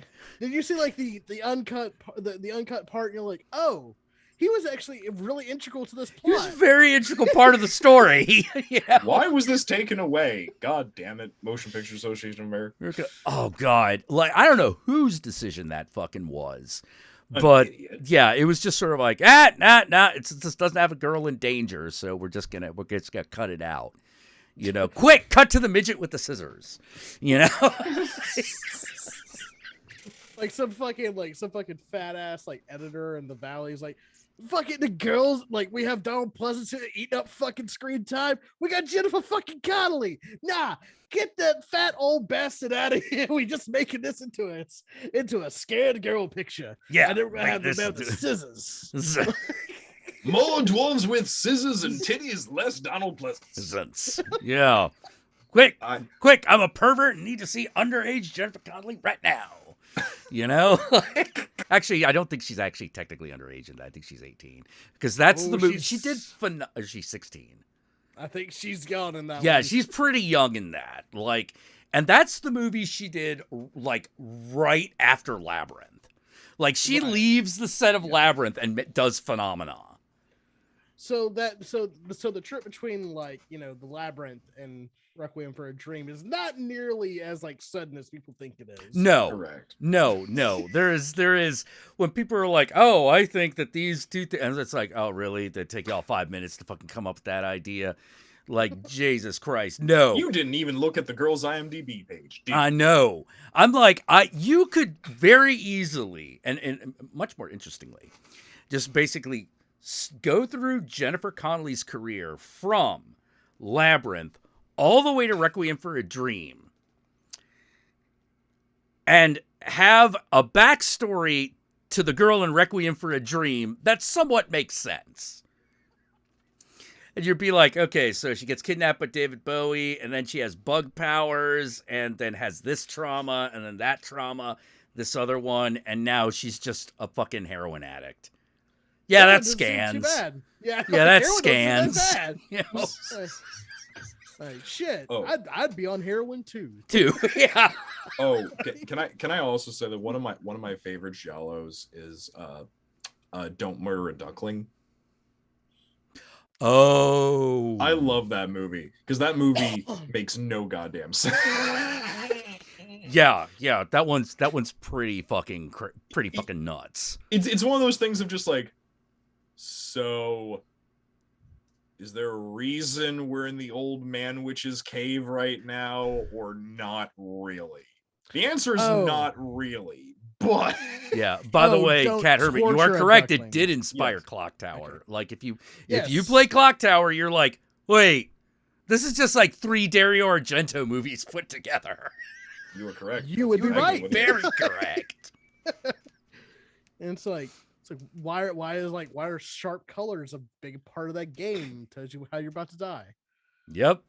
you see like the uncut part? And you're like, oh, he was actually really integral to this plot. He was a very integral part of the story. Yeah. Why was this taken away? God damn it, Motion Picture Association of America. Oh God, like I don't know whose decision that fucking was. But yeah, it was just sort of like, nah, it just doesn't have a girl in danger, so we're just gonna cut it out. You know, quick, cut to the midget with the scissors. You know, like some fucking fat ass like editor in the valley is like, fucking the girls, like we have Donald Pleasance eating up fucking screen time. We got Jennifer fucking Connelly. Nah, get that fat old bastard out of here. We just making this into a scared girl picture. Yeah, and then we're gonna have them with the scissors. More dwarves with scissors and titties, less Donald Pleasance. Yeah. Quick, I'm a pervert and need to see underage Jennifer Connelly right now. You know? Actually, I don't think she's actually technically underage in that. I think she's 18. Because that's the movie. She did she's 16. I think she's gone in that Yeah, one. she's pretty young in that. Like, and that's the movie she did like right after Labyrinth. Like she leaves the set of Labyrinth and does Phenomena. So the trip between like, you know, the Labyrinth and Requiem for a Dream is not nearly as like sudden as people think it is. No, correct. No. There is when people are like, oh, I think that these two things, and it's like, oh, really? They take y'all 5 minutes to fucking come up with that idea. Like, Jesus Christ, no. You didn't even look at the girl's IMDb page. I know. I'm like, you could very easily, and much more interestingly, just basically go through Jennifer Connelly's career from Labyrinth all the way to Requiem for a Dream and have a backstory to the girl in Requiem for a Dream that somewhat makes sense. And you'd be like, okay, so she gets kidnapped by David Bowie, and then she has bug powers, and then has this trauma, and then that trauma, this other one, and now she's just a fucking heroin addict. Yeah, that scans. Too bad. Yeah, that scans. That You know? Like shit, Oh. I'd be on heroin too. Yeah. Oh, can I also say that one of my favorite giallos is Don't Murder a Duckling. Oh, I love that movie because that movie makes no goddamn sense. Yeah, that one's pretty fucking nuts. It's one of those things of just like, so is there a reason we're in the old man witch's cave right now, or not really? The answer is not really, but yeah. By the way, Cat Hermit, you are correct. It did inspire Yes. Clock Tower. Okay. Like if you Yes. play Clock Tower, you're like, wait, this is just like 3 Dario Argento movies put together. You were correct. You would be right. Very correct. And it's like why are sharp colors a big part of that game? Tells you how you're about to die. Yep.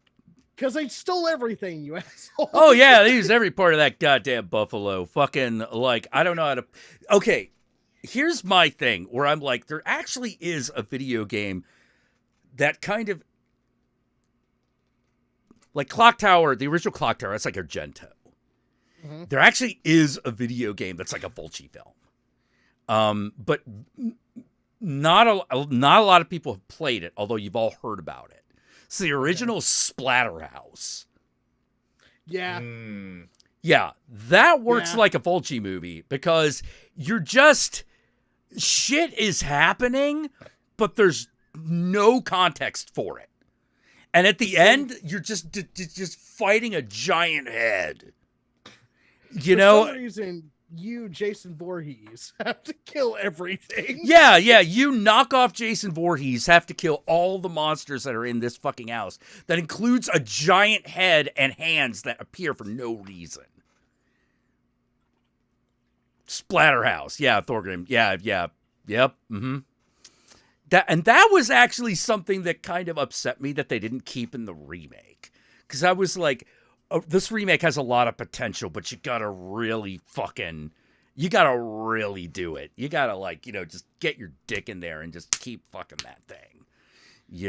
Because they stole everything, you asshole. Oh yeah, they used every part of that goddamn buffalo. Fucking like, I don't know how to. Okay, here's my thing where I'm like, there actually is a video game that kind of like Clock Tower, the original Clock Tower. That's like Argento. Mm-hmm. There actually is a video game that's like a Fulci film. But not a lot of people have played it, although you've all heard about it. It's the original Splatterhouse. Yeah. Yeah, that works like a Fulci movie because you're just shit is happening, but there's no context for it. And at the end, you're just fighting a giant head. For some reason, you, Jason Voorhees, have to kill everything. Yeah, you knock off Jason Voorhees, have to kill all the monsters that are in this fucking house. That includes a giant head and hands that appear for no reason. Splatterhouse. Yeah, Thorgrim. Yeah. Yep. Mm-hmm. That was actually something that kind of upset me that they didn't keep in the remake. Because I was like, oh, this remake has a lot of potential, but you gotta really do it. You gotta just get your dick in there and just keep fucking that thing.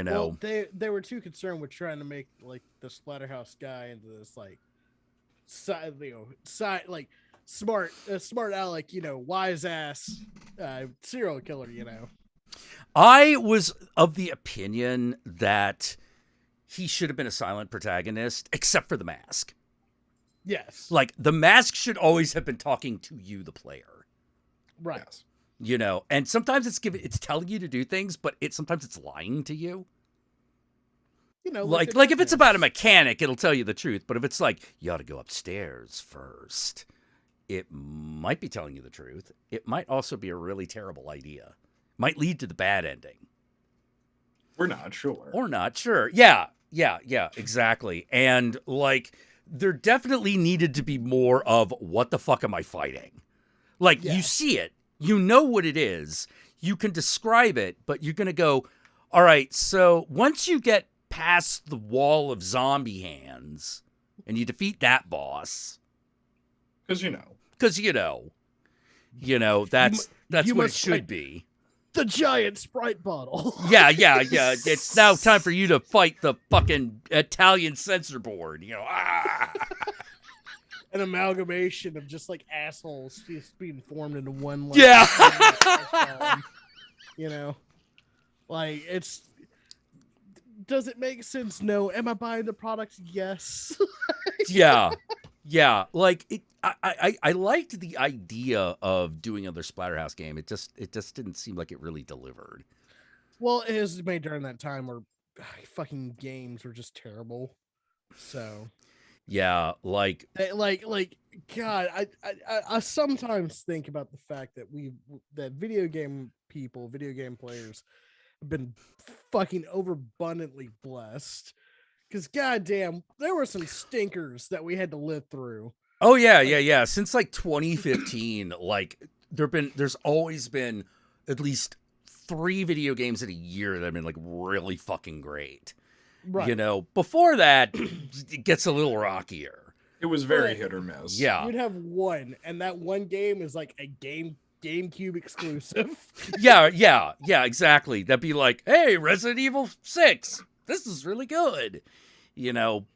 Well, they were too concerned with trying to make like the Splatterhouse guy into this smart aleck, wise ass serial killer, I was of the opinion that he should have been a silent protagonist, except for the mask. Yes. Like, the mask should always have been talking to you, the player. Right. And sometimes it's telling you to do things, but sometimes it's lying to you. Like if it's about a mechanic, it'll tell you the truth. But if it's like, you ought to go upstairs first, it might be telling you the truth. It might also be a really terrible idea. Might lead to the bad ending. We're not sure. Or not sure. Yeah, exactly. And there definitely needed to be more of what the fuck am I fighting? You see it, you know what it is, you can describe it, but you're going to go, all right, so once you get past the wall of zombie hands and you defeat that boss. Because you know. That's what it should be. The giant Sprite bottle. Yeah. It's now time for you to fight the fucking Italian censor board. An amalgamation of just assholes just being formed into one. It's. Does it make sense? No. Am I buying the product? Yes. Yeah. I liked the idea of doing another Splatterhouse game. It just didn't seem like it really delivered. Well, it was made during that time where fucking games were just terrible. So yeah, God, I sometimes think about the fact that video game players have been fucking overabundantly blessed. Because goddamn, there were some stinkers that we had to live through. Oh yeah. Since 2015, there's always been at least 3 video games in a year that have been really fucking great. Right. Before that, it gets a little rockier. It was very hit or miss. Yeah. You'd have one, and that one game is a GameCube exclusive. Yeah, exactly. That'd be like, hey, Resident Evil 6. This is really good.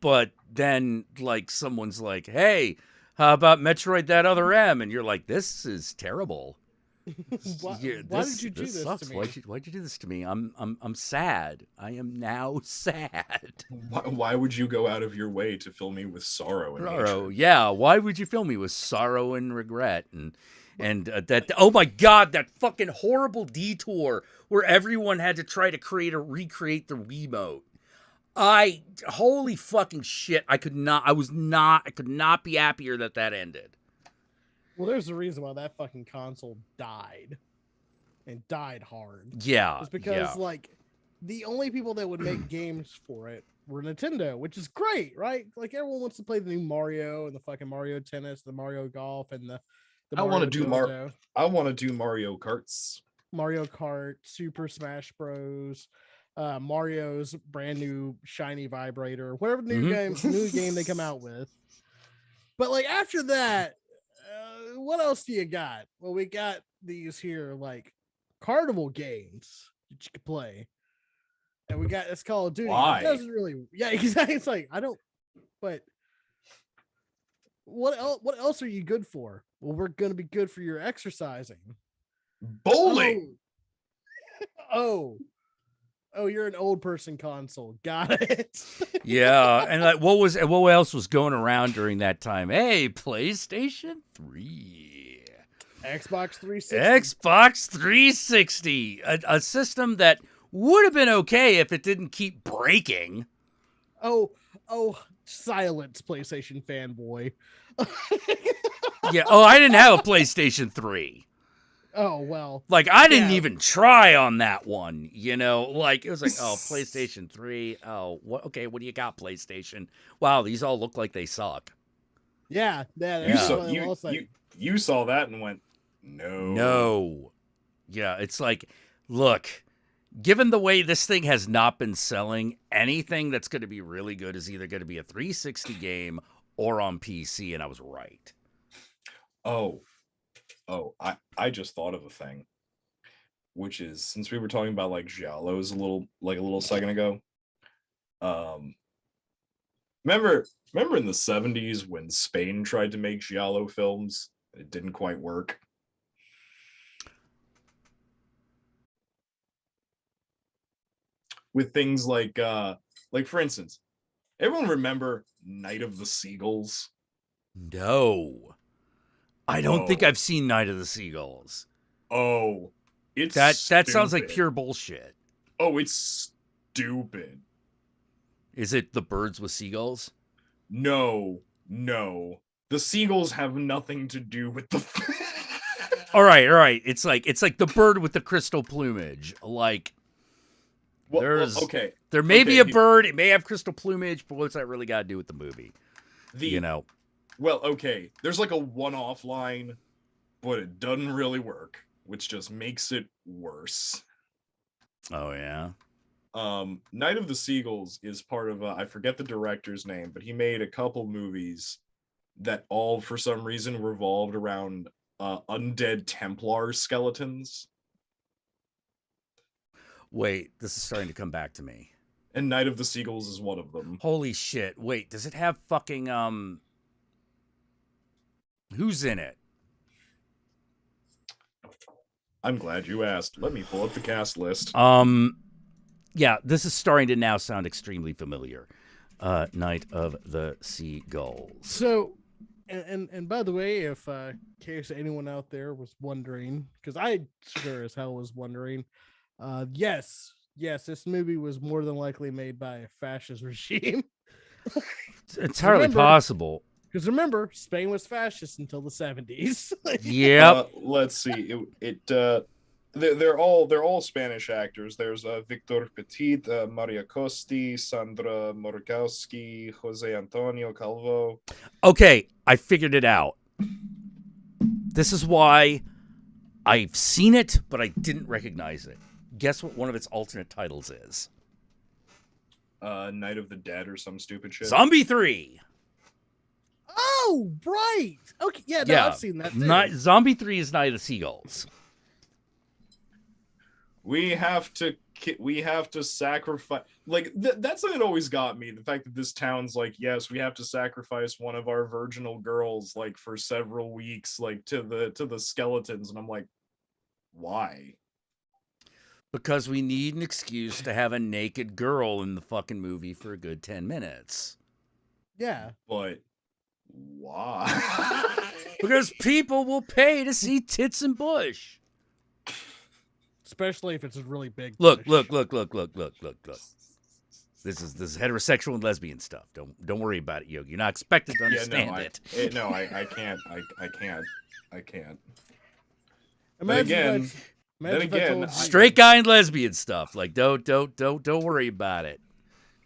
But then someone's like, hey, how about Metroid That Other M? And you're like, this is terrible. Why did you do this sucks. to me? Why'd you do this to me? I'm sad. I am now sad. Why would you go out of your way to fill me with sorrow and hatred? Yeah, why would you fill me with sorrow and regret and that? Oh my God, that fucking horrible detour where everyone had to try to recreate the Wiimote. Holy fucking shit! I could not be happier that ended. Well, there's a reason why that fucking console died, and died hard. Yeah, it's because the only people that would make games for it were Nintendo, which is great, right? Everyone wants to play the new Mario and the fucking Mario Tennis, the Mario Golf, and the I want to do Mario Karts, Mario Kart, Super Smash Bros. Mario's brand new shiny vibrator, whatever new game they come out with. But after that, what else do you got? Well, we got these here carnival games that you can play, and we got this Call of Duty. Why? It doesn't really, exactly. It's I don't. But what else are you good for? Well, we're gonna be good for your exercising. Bowling. Oh, you're an old person console. Got it. Yeah, and like what else was going around during that time? Hey, PlayStation 3. Xbox 360. Xbox 360, a system that would have been okay if it didn't keep breaking. Oh, silence, PlayStation fanboy. Yeah. Oh, I didn't have a PlayStation 3. Oh, well. Like, I didn't even try on that one, you know? Like, it was like, oh, PlayStation 3. Oh, what? Okay, what do you got, PlayStation? Wow, these all look like they suck. Yeah. You saw that and went, no. No. Yeah, it's like, look, given the way this thing has not been selling, anything that's going to be really good is either going to be a 360 game or on PC, and I was right. I just thought of a thing, which is, since we were talking about like giallos a little second ago, remember in the 70s when Spain tried to make giallo films? It didn't quite work. With things like for instance, everyone remember Night of the Seagulls? No. I don't think I've seen Night of the Seagulls. Oh, it's that sounds like pure bullshit. Oh, it's stupid. Is it the birds with seagulls? No. The seagulls have nothing to do with the All right. It's like the bird with the crystal plumage. Like there may be a bird, it may have crystal plumage, but what's that really got to do with the movie? Well, okay, there's like a one-off line, but it doesn't really work, which just makes it worse. Oh, yeah? Night of the Seagulls is part of, I forget the director's name, but he made a couple movies that all, for some reason, revolved around undead Templar skeletons. Wait, this is starting to come back to me. And Night of the Seagulls is one of them. Holy shit. Wait, does it have fucking, who's in it? I'm glad you asked. Let me pull up the cast list. Yeah, this is starting to now sound extremely familiar. Night of the Seagulls. So, and by the way, if in case anyone out there was wondering, because I sure as hell was wondering, yes, this movie was more than likely made by a fascist regime. It's entirely possible. Because remember, Spain was fascist until the 70s. Yeah. Let's see. They're all Spanish actors. There's Victor Petit, Maria Costi, Sandra Morkowski, Jose Antonio Calvo. Okay, I figured it out. This is why I've seen it, but I didn't recognize it. Guess what one of its alternate titles is? Night of the Dead or some stupid shit. Zombie 3. Oh, right. Okay, yeah, I've seen that too. Zombie 3 is Night of the Seagulls. We have to sacrifice. Like that's something that always got me. The fact that this town's like, yes, we have to sacrifice one of our virginal girls, like for several weeks, like to the skeletons, and I'm like, why? Because we need an excuse to have a naked girl in the fucking movie for a good 10 minutes. Yeah. But why? Because people will pay to see tits and bush. Especially if it's a really big Look. bush. Look. This is heterosexual and lesbian stuff. Don't worry about it, Yogi. You're not expected to understand it. I can't. I can't. Imagine again, straight guy and lesbian stuff. Like don't worry about it.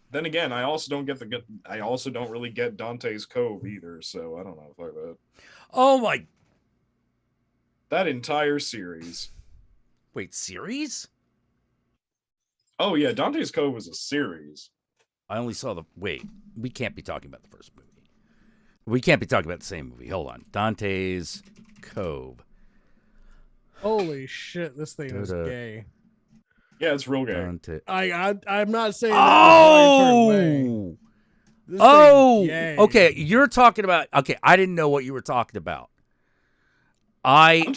Then again, I also don't really get Dante's Cove either, so I don't know. Fuck that. Oh my! That entire series. Wait, series? Oh yeah, Dante's Cove was a series. I only saw Wait, we can't be talking about the first movie. We can't be talking about the same movie. Hold on, Dante's Cove. Holy shit, this thing is gay. Yeah, it's real gay. Dante. I'm not saying that okay, you're talking about. Okay, I didn't know what you were talking about. I'm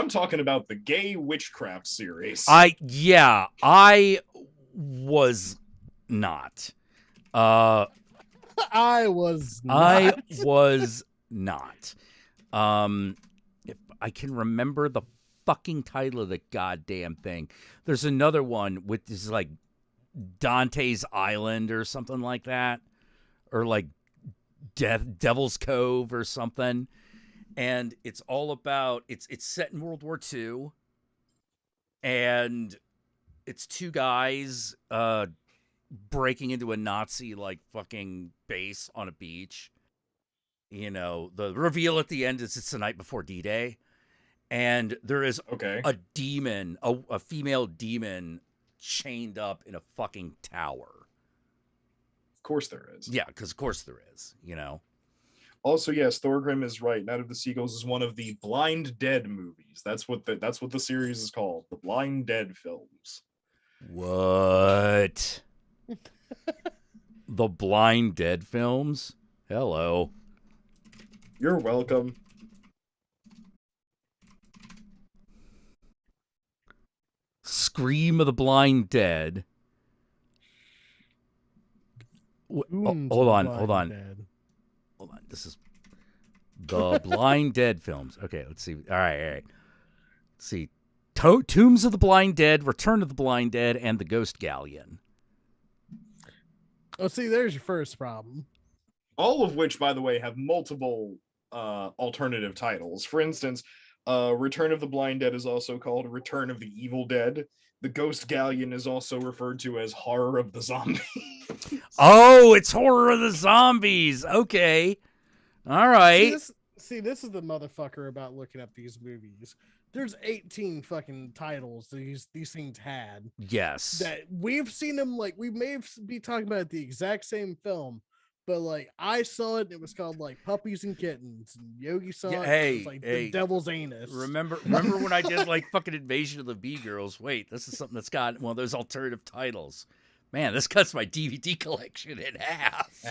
talking about the gay witchcraft series. I was not. I was not. I was not. If I can remember the fucking title of the goddamn thing. There's another one with this like Dante's Island or something like that, or like Devil's Cove or something. And it's all about it's set in World War II, and it's two guys breaking into a Nazi like fucking base on a beach. You know, the reveal at the end is it's the night before D-Day, and there is a demon, a female demon chained up in a fucking tower. Of course there is. Yeah, because of course there is, you know. Also, yes, Thorgrim is right. Night of the Seagulls is one of the Blind Dead movies. That's what the series is called. The Blind Dead films. What? The Blind Dead films? Hello. You're welcome. Scream of the Blind Dead. Hold on. This is the Blind Dead films. Okay, let's see. All right. Let's see. Tombs of the Blind Dead, Return of the Blind Dead, and The Ghost Galleon. Oh, see, there's your first problem. All of which, by the way, have multiple alternative titles. For instance, Return of the Blind Dead is also called Return of the Evil Dead. The Ghost Galleon is also referred to as Horror of the Zombies. Oh, it's Horror of the Zombies. Okay. All right. See, this is the motherfucker about looking up these movies. There's 18 fucking titles these things had. Yes. That we've seen them, like, we may be talking about the exact same film, but like I saw it and it was called like Puppies and Kittens, and Yogi saw it, it was like the Devil's Anus. Remember when I did like fucking Invasion of the Bee Girls? Wait, this is something that's got one of those alternative titles. Man, this cuts my DVD collection in half.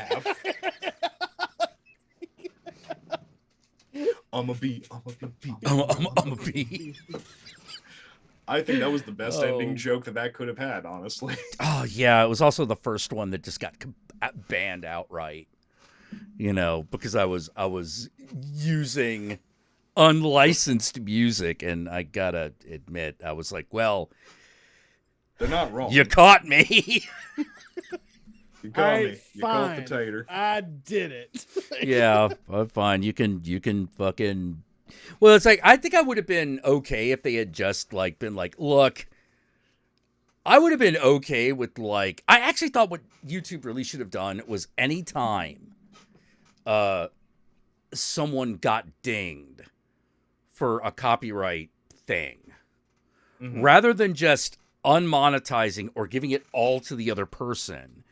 I'm a bee. I'm a bee. I think that was the best ending joke that could have had, honestly. Oh yeah, it was also the first one that just got banned outright. You know, because I was using unlicensed music, and I gotta admit, I was like, well, they're not wrong. You caught me. You caught me. You caught the tater. I did it. Yeah, fine. You can fucking. Well, it's like I think I would have been okay if they had just like been like, look. I would have been okay with like. I actually thought what YouTube really should have done was anytime someone got dinged for a copyright thing, rather than just unmonetizing or giving it all to the other person,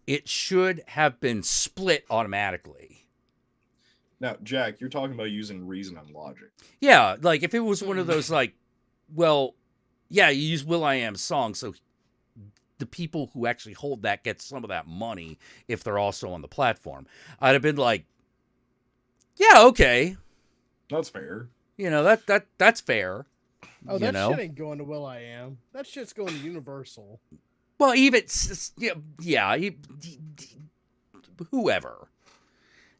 it should have been split automatically. Now, Jack, you're talking about using reason and logic. Yeah, like if it was one of those like, well, yeah, you use will.i.am's song, so the people who actually hold that get some of that money if they're also on the platform. I'd have been like, yeah, okay. That's fair. You know, that's fair. Oh, that shit ain't going to will.i.am. That shit's going to Universal. Well, even whoever.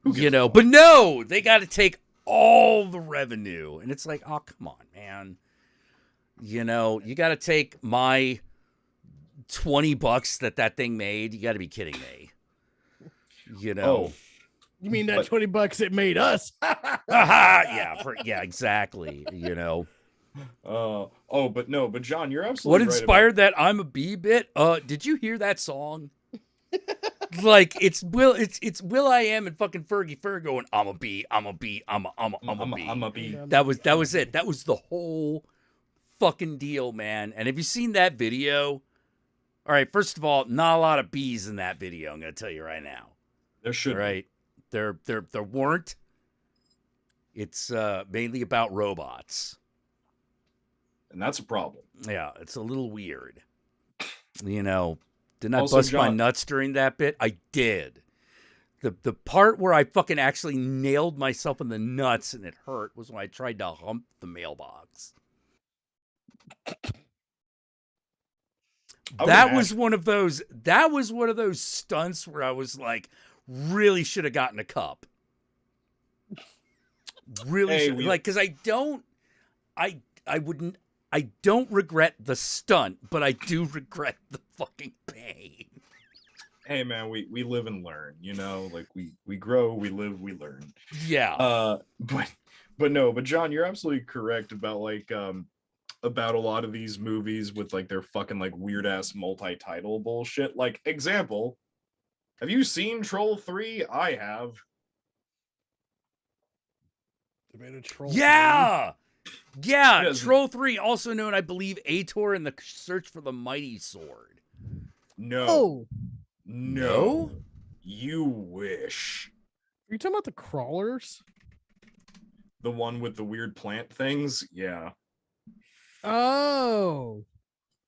But no, they got to take all the revenue. And it's like, oh, come on, man. You know, you got to take my $20 that thing made. You got to be kidding me. You know. Oh. You mean that $20 it made us? yeah, exactly. You know. But John, you're absolutely what right. What inspired that I'm a bee bit? Did you hear that song? Like it's will.i.am and fucking Fergie going, I'm a bee, I'm a bee, I'm a bee. That was it. That was the whole fucking deal, man. And have you seen that video? All right, first of all, not a lot of bees in that video, I'm gonna tell you right now. There should be. There weren't. It's mainly about robots. And that's a problem. Yeah, it's a little weird. You know, didn't I Also, bust my John, nuts during that bit? I did. The part where I fucking actually nailed myself in the nuts and it hurt was when I tried to hump the mailbox. That was one of those stunts where I was like, really should have gotten a cup. Really should, like, because I don't regret the stunt, but I do regret the fucking pain. Hey man, we live and learn, you know, like we grow, we live, we learn. Yeah. But John, you're absolutely correct about like about a lot of these movies with like their fucking like weird ass multi-title bullshit. Like, example, have you seen Troll 3? I have. They made a Troll Yeah. 3. Yeah, Troll 3, also known, I believe, Ator and the Search for the Mighty Sword. No. Oh. No. You wish. Are you talking about the crawlers? The one with the weird plant things? Yeah. Oh.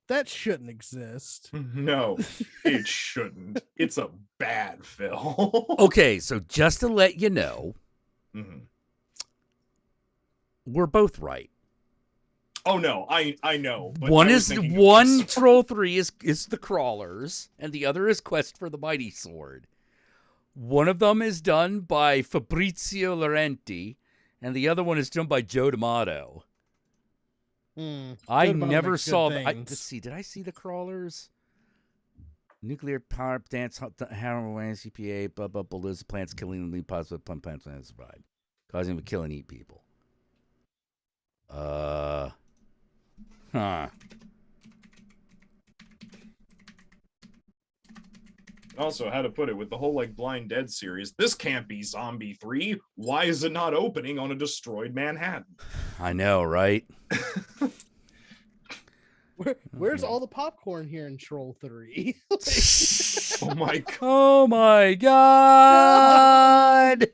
That shouldn't exist. No, it shouldn't. It's a bad film. Okay, so just to let you know, we're both right. Oh no, I know. But one Troll 3 is the Crawlers, and the other is Quest for the Mighty Sword. One of them is done by Fabrizio Laurenti, and the other one is done by Joe D'Amato. I never saw. Let's see. Did I see the Crawlers? Nuclear power plants, heroin, CPA, blah blah blah. Lizard plants killing lead positive plant plants and survive, causing them to kill and eat people. Also, how to put it, with the whole like Blind Dead series, this can't be Zombie 3. Why is it not opening on a destroyed Manhattan? I know, right? Where's all the popcorn here in Troll 3? Oh my god. Oh my god.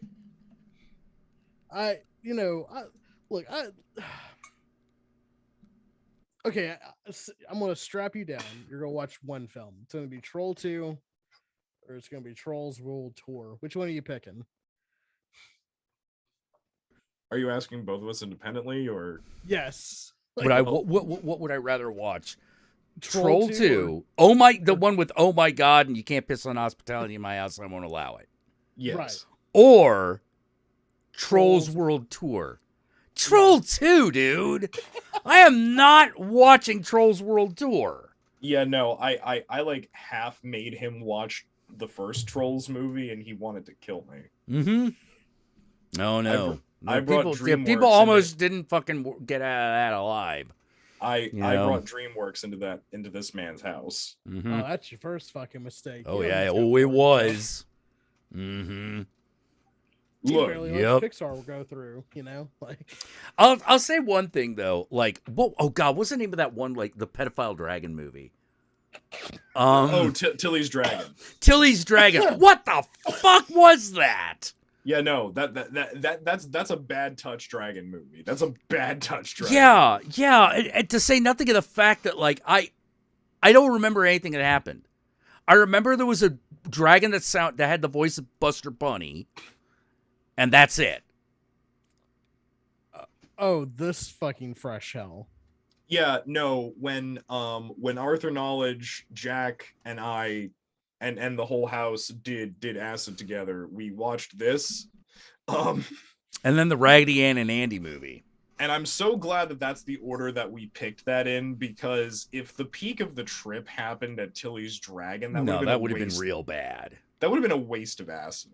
Okay, I'm gonna strap you down. You're gonna watch one film. It's gonna be Troll 2, or it's gonna be Trolls World Tour. Which one are you picking? Are you asking both of us independently, or? Yes. What would I rather watch? Troll 2. The one with oh my god, and you can't piss on hospitality in my house, I won't allow it. Yes. Right. Or Trolls World Tour. Troll 2, dude. I am not watching Trolls World Tour. Yeah, no, I like half made him watch the first Trolls movie, and he wanted to kill me. No. I brought DreamWorks. People almost didn't fucking get out of that alive. I brought DreamWorks into this man's house. Oh, that's your first fucking mistake. Oh yeah. Oh, it was. Look, Pixar will go through, like. I'll say one thing though, like, oh god, what's the name of that one, like the pedophile dragon movie? Tilly's Dragon. Tilly's Dragon. What the fuck was that? Yeah, no, that's a bad touch dragon movie. That's a bad touch dragon. Yeah, and to say nothing of the fact that like I don't remember anything that happened. I remember there was a dragon that had the voice of Buster Bunny. And that's it. This fucking fresh hell. Yeah, no, when Arthur Knowledge, Jack, and I and the whole house did acid together, we watched this. And then the Raggedy Ann and Andy movie. And I'm so glad that that's the order that we picked that in, because if the peak of the trip happened at Tilly's Dragon, that would have been real bad. That would have been a waste of acid.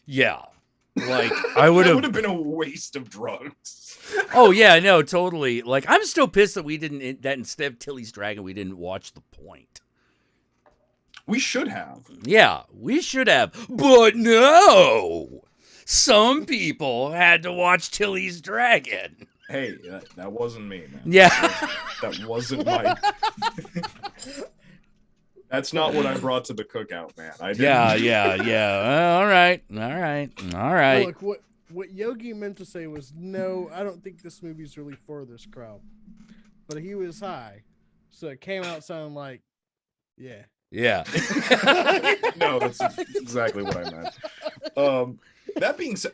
Yeah. Like, I would have been a waste of drugs. Oh yeah, no, totally. Like, I'm still pissed that instead of Tilly's Dragon, we didn't watch The Point. We should have. Yeah, we should have. But no! Some people had to watch Tilly's Dragon. Hey, that wasn't me, man. Yeah. That wasn't my... That's not what I brought to the cookout, man. I didn't. Yeah. All right. Look, what Yogi meant to say was, no, I don't think this movie's really for this crowd. But he was high, so it came out sounding like, yeah, Yeah. No, that's exactly what I meant. That being said,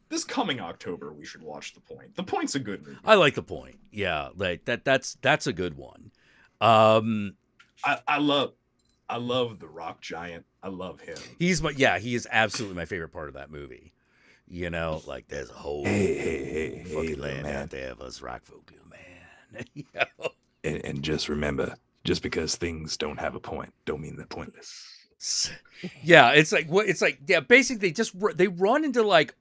this coming October we should watch The Point. The Point's a good movie. I like The Point. Yeah, like that's a good one. I love the rock giant. I love him. He is absolutely my favorite part of that movie. You know, like there's a whole fucking land man. out there of us rock folk, little man. You know? And just remember, just because things don't have a point, don't mean they're pointless. Yeah, it's like basically they run into like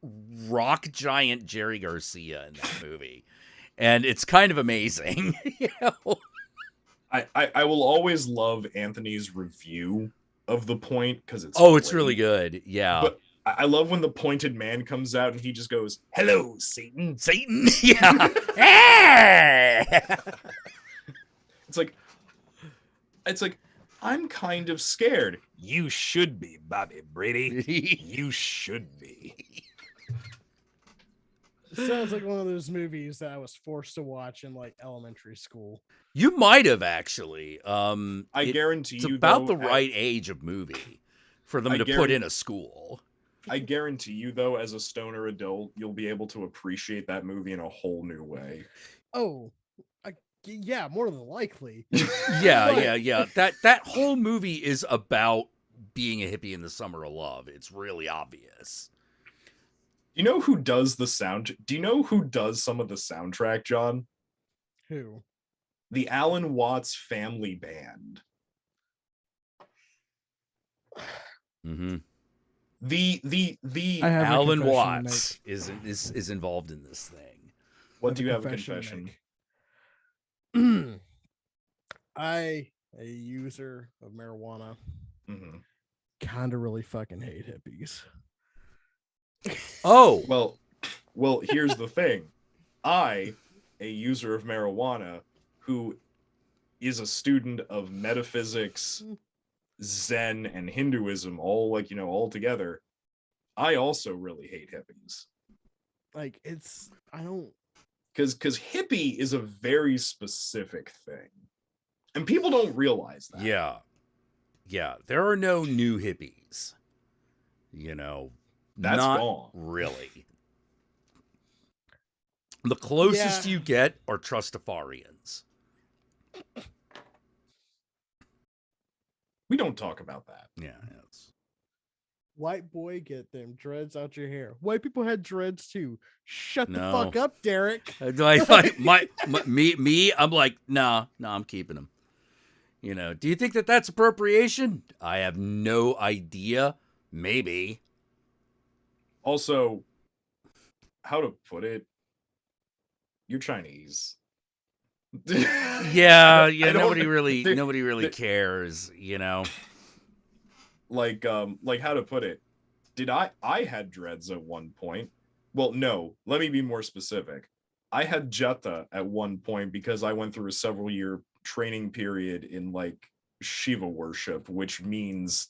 rock giant Jerry Garcia in that movie, and it's kind of amazing. You know? I will always love Anthony's review of The Point because it's it's really good. Yeah. But I love when the pointed man comes out and he just goes, "Hello, Satan." Satan. Yeah. It's like I'm kind of scared. You should be, Bobby Brady. You should be. It sounds like one of those movies that I was forced to watch in like elementary school. You might have actually. I guarantee it's you, about though, the right age of movie for them to put in a school. I guarantee you, though, as a stoner adult, you'll be able to appreciate that movie in a whole new way. Oh, yeah, more than likely. Yeah. That whole movie is about being a hippie in the summer of love. It's really obvious. You know who does the sound? Do you know who does some of the soundtrack, John? Who? The Alan Watts Family Band. Mm-hmm. The Alan Watts is involved in this thing. What do you have a confession? A user of marijuana, kind of really fucking hate hippies. Oh, well, here's the thing. I, a user of marijuana, who is a student of metaphysics, Zen, and Hinduism, all together, I also really hate hippies. Like, I don't... Because hippie is a very specific thing. And people don't realize that. Yeah. There are no new hippies. You know, that's not gone. Really. The closest you get are Trustafarians. We don't talk about that. Yeah. White boy, get them dreads out your hair. White people had dreads too. Shut the fuck up, Derek. I'm like, no, I'm keeping them. You know, do you think that that's appropriation? I have no idea. Maybe. Also, how to put it? You're Chinese. Yeah. Nobody really cares. You know. Like how to put it? I had dreads at one point. Well, no, let me be more specific. I had jeta at one point because I went through a several-year training period in like Shiva worship, which means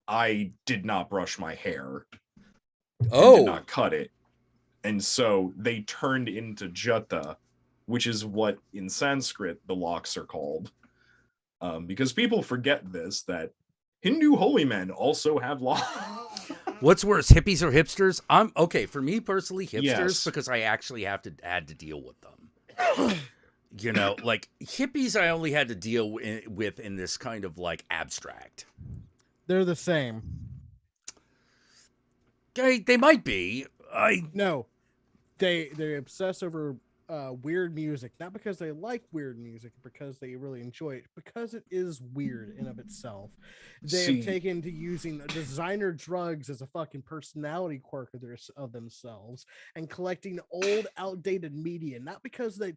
I did not brush my hair. Did not cut it. And so they turned into jeta, which is what in Sanskrit the locks are called. Because people forget this, that Hindu holy men also have locks. What's worse, hippies or hipsters? For me personally, hipsters, Yes. because I actually had to deal with them. You know, like hippies I only had to deal with in this kind of like abstract. They're the same. Okay, they might be. No. They obsess over weird music, not because they like weird music, because they really enjoy it, because it is weird in of itself. They have taken to using designer drugs as a fucking personality quirk of themselves, and collecting old, outdated media, not because they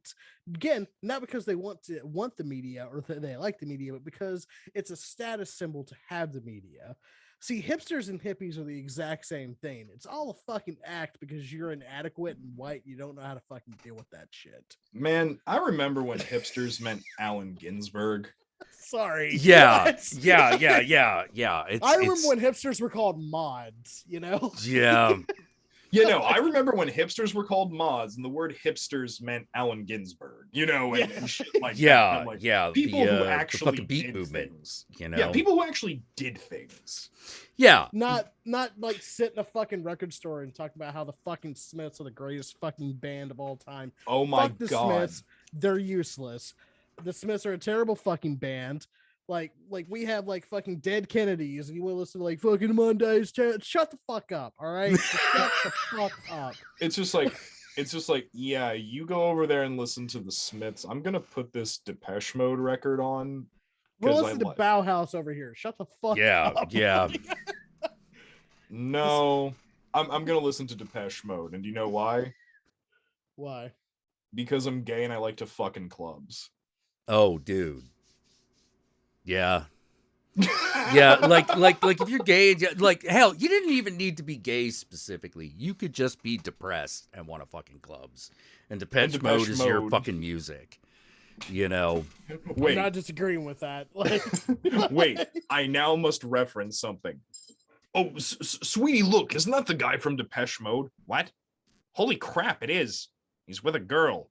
want the media or they like the media, but because it's a status symbol to have the media. See, hipsters and hippies are the exact same thing. It's all a fucking act because you're inadequate and white. You don't know how to fucking deal with that shit. Man, I remember when hipsters meant Allen Ginsberg. Sorry. Yeah. What? Yeah. I remember when hipsters were called mods, you know? Yeah. You know, I remember when hipsters were called mods, and the word hipsters meant Allen Ginsberg. You know, and shit like Yeah, that. Like, yeah, people who the actually fucking beat did movement, things. you know? Yeah, people who actually did things. Yeah. Not like sit in a fucking record store and talk about how the fucking Smiths are the greatest fucking band of all time. Oh my Fuck the God. Smiths. They're useless. The Smiths are a terrible fucking band. Like we have like fucking Dead Kennedys, and you want to listen to like fucking Mondays. Shut the fuck up, all right? Shut the fuck up. It's just like, yeah, you go over there and listen to the Smiths. I'm gonna put this Depeche Mode record on. We're listening to Bauhaus over here. Shut the fuck up. Yeah. No, I'm gonna listen to Depeche Mode, and do you know why? Why? Because I'm gay and I like to fuck in clubs. Oh, dude. Yeah. Yeah, like if you're gay, like hell, you didn't even need to be gay specifically. You could just be depressed and want to fucking clubs. And Depeche Mode is your fucking music. You know. Wait. I'm not disagreeing with that. Like, wait, I now must reference something. Oh, sweetie, look, isn't that the guy from Depeche Mode? What? Holy crap, it is. He's with a girl.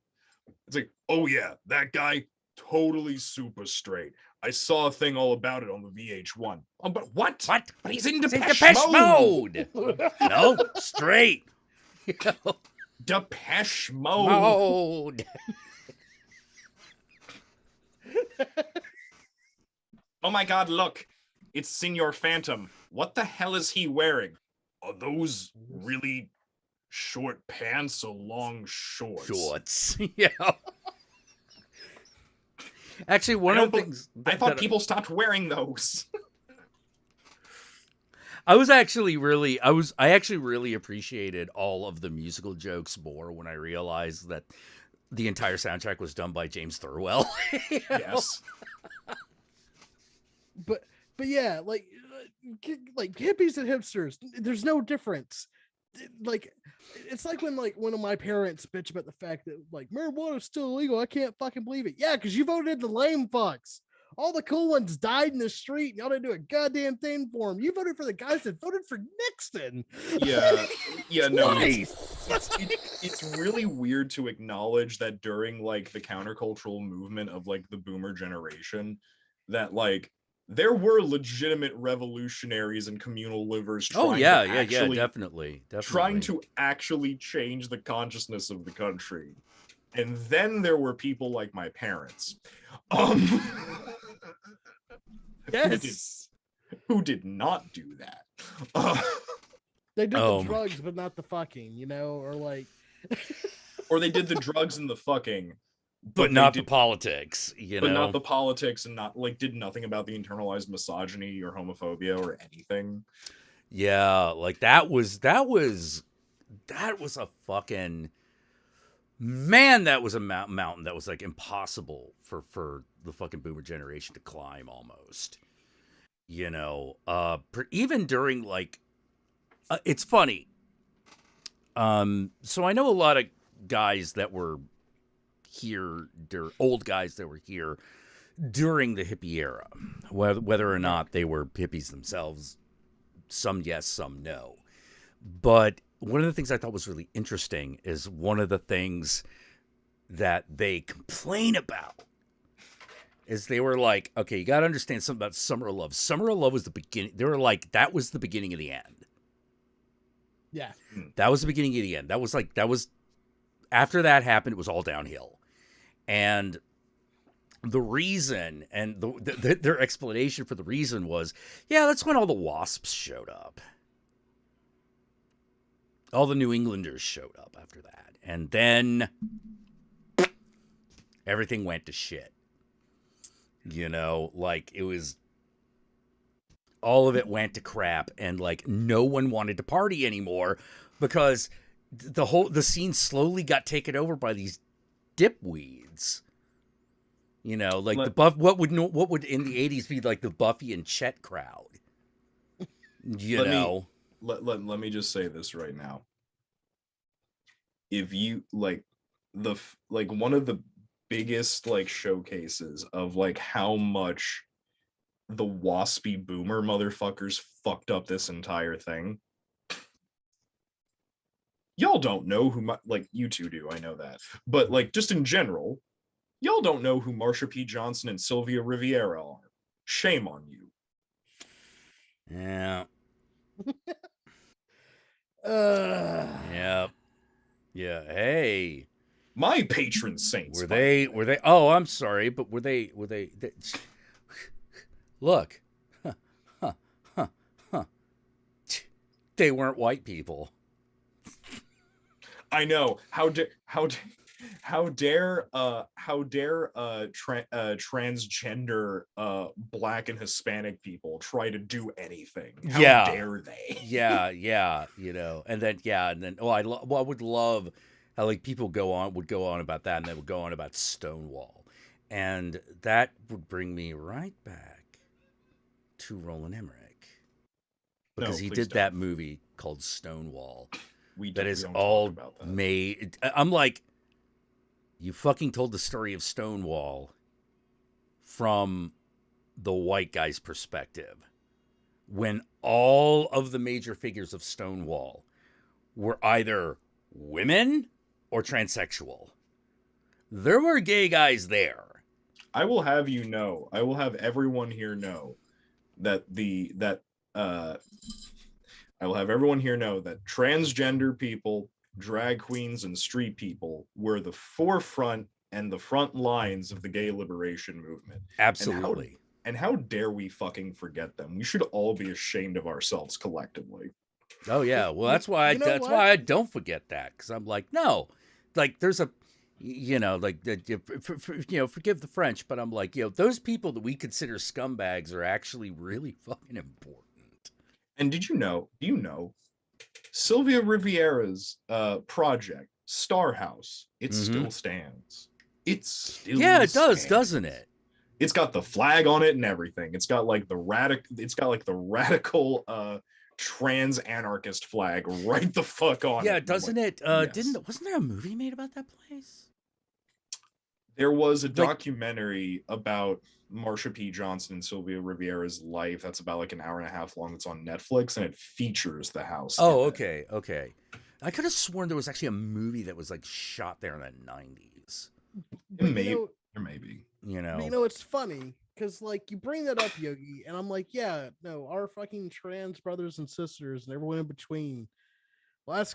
It's like, oh yeah, that guy, totally super straight. I saw a thing all about it on the VH1. Oh, but what? What? But he's in Depeche Mode. No, straight. Depeche Mode. Oh my God, look. It's Senor Phantom. What the hell is he wearing? Are those really short pants or long shorts? Shorts. Yeah. Actually, one of the things I thought people stopped wearing those. I actually really appreciated all of the musical jokes more when I realized that the entire soundtrack was done by James Thirlwell. Yes. But yeah, like hippies and hipsters, there's no difference. Like, it's like when one of my parents bitch about the fact that like marijuana is still illegal. I can't fucking believe it. Yeah, because you voted the lame fucks. All the cool ones died in the street, and y'all didn't do a goddamn thing for them. You voted for the guys that voted for Nixon. Yeah, no. It's really weird to acknowledge that during like the countercultural movement of like the boomer generation, that like there were legitimate revolutionaries and communal livers trying definitely trying to actually change the consciousness of the country. And then there were people like my parents. Yes. Who did not do that. They did the drugs, but not the fucking, you know, or like or they did the drugs and the fucking, but not the politics, you know. But not the politics, and not like did nothing about the internalized misogyny or homophobia or anything. Yeah, like that was a fucking man, that was a mountain that was like impossible for the fucking boomer generation to climb almost. You know, even during like it's funny. So I know a lot of guys that were here, old guys that were here during the hippie era, whether or not they were hippies themselves. Some yes, some no. But one of the things I thought was really interesting is one of the things that they complain about is they were like, okay, you got to understand something about Summer of Love. Summer of Love was the beginning. They were like, that was the beginning of the end. Yeah. That was the beginning of the end. That was after that happened, it was all downhill. And the reason and their explanation for the reason was, yeah, that's when all the WASPs showed up. All the New Englanders showed up after that. And then everything went to shit. You know, like it was, all of it went to crap, and like no one wanted to party anymore because the scene slowly got taken over by these dipweeds. You know, like what would in the 80s be like the Buffy and Chet crowd. You know. Let me just say this right now. If you like one of the biggest like showcases of like how much the waspy boomer motherfuckers fucked up this entire thing y'all don't know who, like, you two do, I know that. But, like, just in general, y'all don't know who Marsha P. Johnson and Sylvia Riviera are. Shame on you. Yeah. Yeah. Yeah. Hey. My patron saints. Were they? Oh, I'm sorry, but were they look. They weren't white people. I know. How dare transgender black and Hispanic people try to do anything? How dare they? yeah, you know. And then I would love how like people would go on about that, and they would go on about Stonewall. And that would bring me right back to Roland Emmerich. Because he did that movie called Stonewall. That is all made. I'm like, you fucking told the story of Stonewall from the white guy's perspective, when all of the major figures of Stonewall were either women or transsexual. There were gay guys there. I will have everyone here know that transgender people, drag queens, and street people were the forefront and the front lines of the gay liberation movement. Absolutely. And how dare we fucking forget them? We should all be ashamed of ourselves collectively. Oh yeah, well that's why I don't forget that, because I'm like, no, like there's a, forgive the French, but I'm like, those people that we consider scumbags are actually really fucking important. And do you know, Sylvia Riviera's project, Star House, it still stands. It still it does, doesn't it? It's got the flag on it and everything. It's got like the radical trans anarchist flag right the fuck on it. Yeah, doesn't it? Yes. Wasn't there a movie made about that place? There was a documentary about Marsha P. Johnson and Sylvia Riviera's life. That's about like an hour and a half long. It's on Netflix, and it features the house. Oh, okay. I could have sworn there was actually a movie that was like shot there in the 90s. There may be. It's funny because like you bring that up, Yogi, and I'm like, yeah, no, our fucking trans brothers and sisters and everyone in between. Last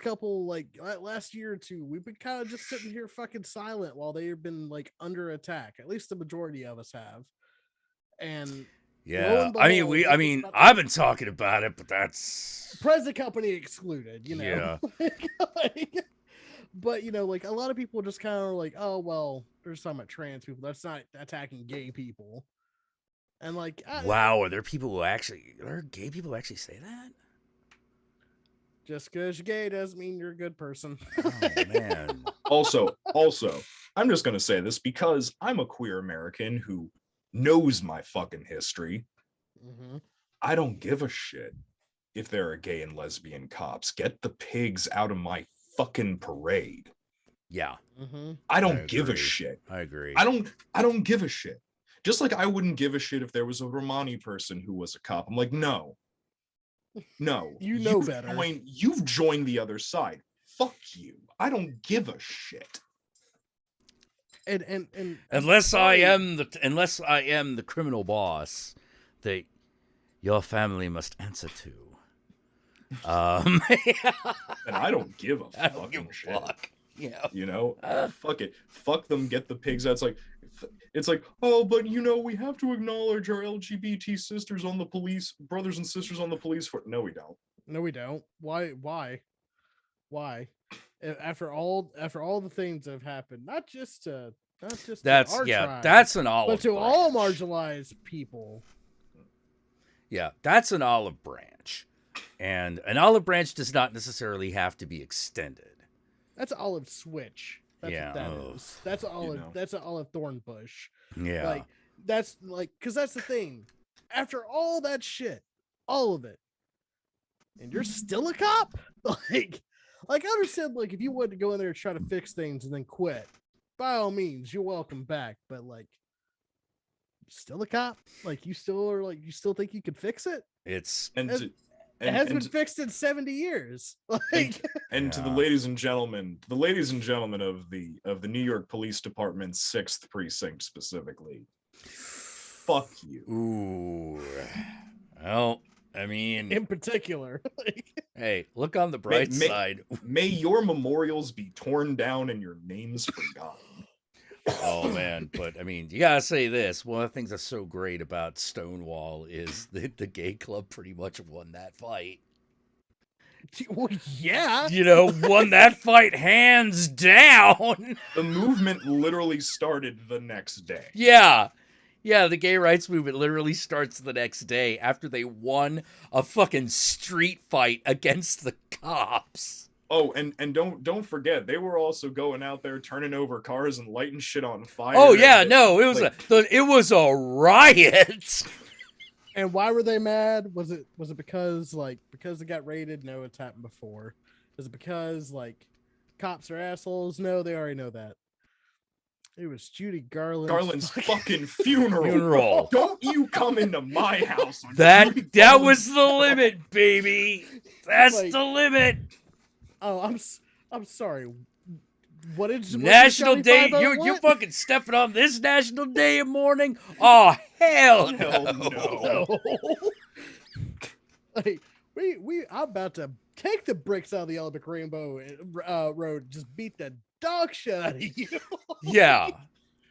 year or two, we've been kind of just sitting here fucking silent while they've been like under attack. At least the majority of us have. And yeah, I've been talking about it, but that's present company excluded, Yeah. But like a lot of people just kind of like, oh well, they're just talking about trans people. That's not attacking gay people. And like, wow, are there gay people who actually say that? Just because you're gay doesn't mean you're a good person. Oh man. Also, I'm just gonna say this because I'm a queer American who knows my fucking history. Mm-hmm. I don't give a shit if there are gay and lesbian cops. Get the pigs out of my fucking parade. Yeah. Mm-hmm. I don't give a shit. I agree. I don't give a shit. Just like I wouldn't give a shit if there was a Romani person who was a cop. I'm like, no, you've better. You've joined the other side. Fuck you. I don't give a shit. And unless I am the criminal boss that your family must answer to. And I don't give a fucking shit. Fuck. Yeah. Fuck it. Fuck them. Get the pigs out. It's like, oh, but we have to acknowledge our LGBT sisters on the police, brothers and sisters on the police force. No, we don't. Why? After all the things that have happened, not just that's our tribe, that's an olive but to branch. all marginalized people. Yeah, that's an olive branch. And an olive branch does not necessarily have to be extended. That's an olive switch. That's what that is. That's an olive. That's an olive thorn bush. Yeah. Because that's the thing. After all that shit, all of it, and you're still a cop. Like I understand. Like if you wanted to go in there and try to fix things and then quit, by all means, you're welcome back. But like, still a cop. Like you still think you could fix it? It hasn't been fixed in 70 years. Like, and to the ladies and gentlemen of the New York Police Department's 6th precinct specifically, fuck you. Ooh. Well, I mean, in particular. Hey, look on the bright side. May your memorials be torn down and your names forgotten. Oh man, but I mean, you gotta say this. One of the things that's so great about Stonewall is that the gay club pretty much won that fight. Well, yeah. You know, won that fight hands down. The movement literally started the next day. Yeah. Yeah, the gay rights movement literally starts the next day after they won a fucking street fight against the cops. Oh, and don't forget, they were also going out there turning over cars and lighting shit on fire. Oh yeah, no, it was a riot. And why were they mad? Was it because it got raided? No, it's happened before. Is it because like cops are assholes? No, they already know that. It was Judy Garland's fucking funeral. Don't you come into my house. That was the limit, baby. That's the limit. Oh, I'm sorry. What did National Day? You fucking stepping on this National Day of mourning? Oh hell no! Like I'm about to take the bricks out of the Olympic Rainbow Road. Just beat the dog shit out of you. Yeah.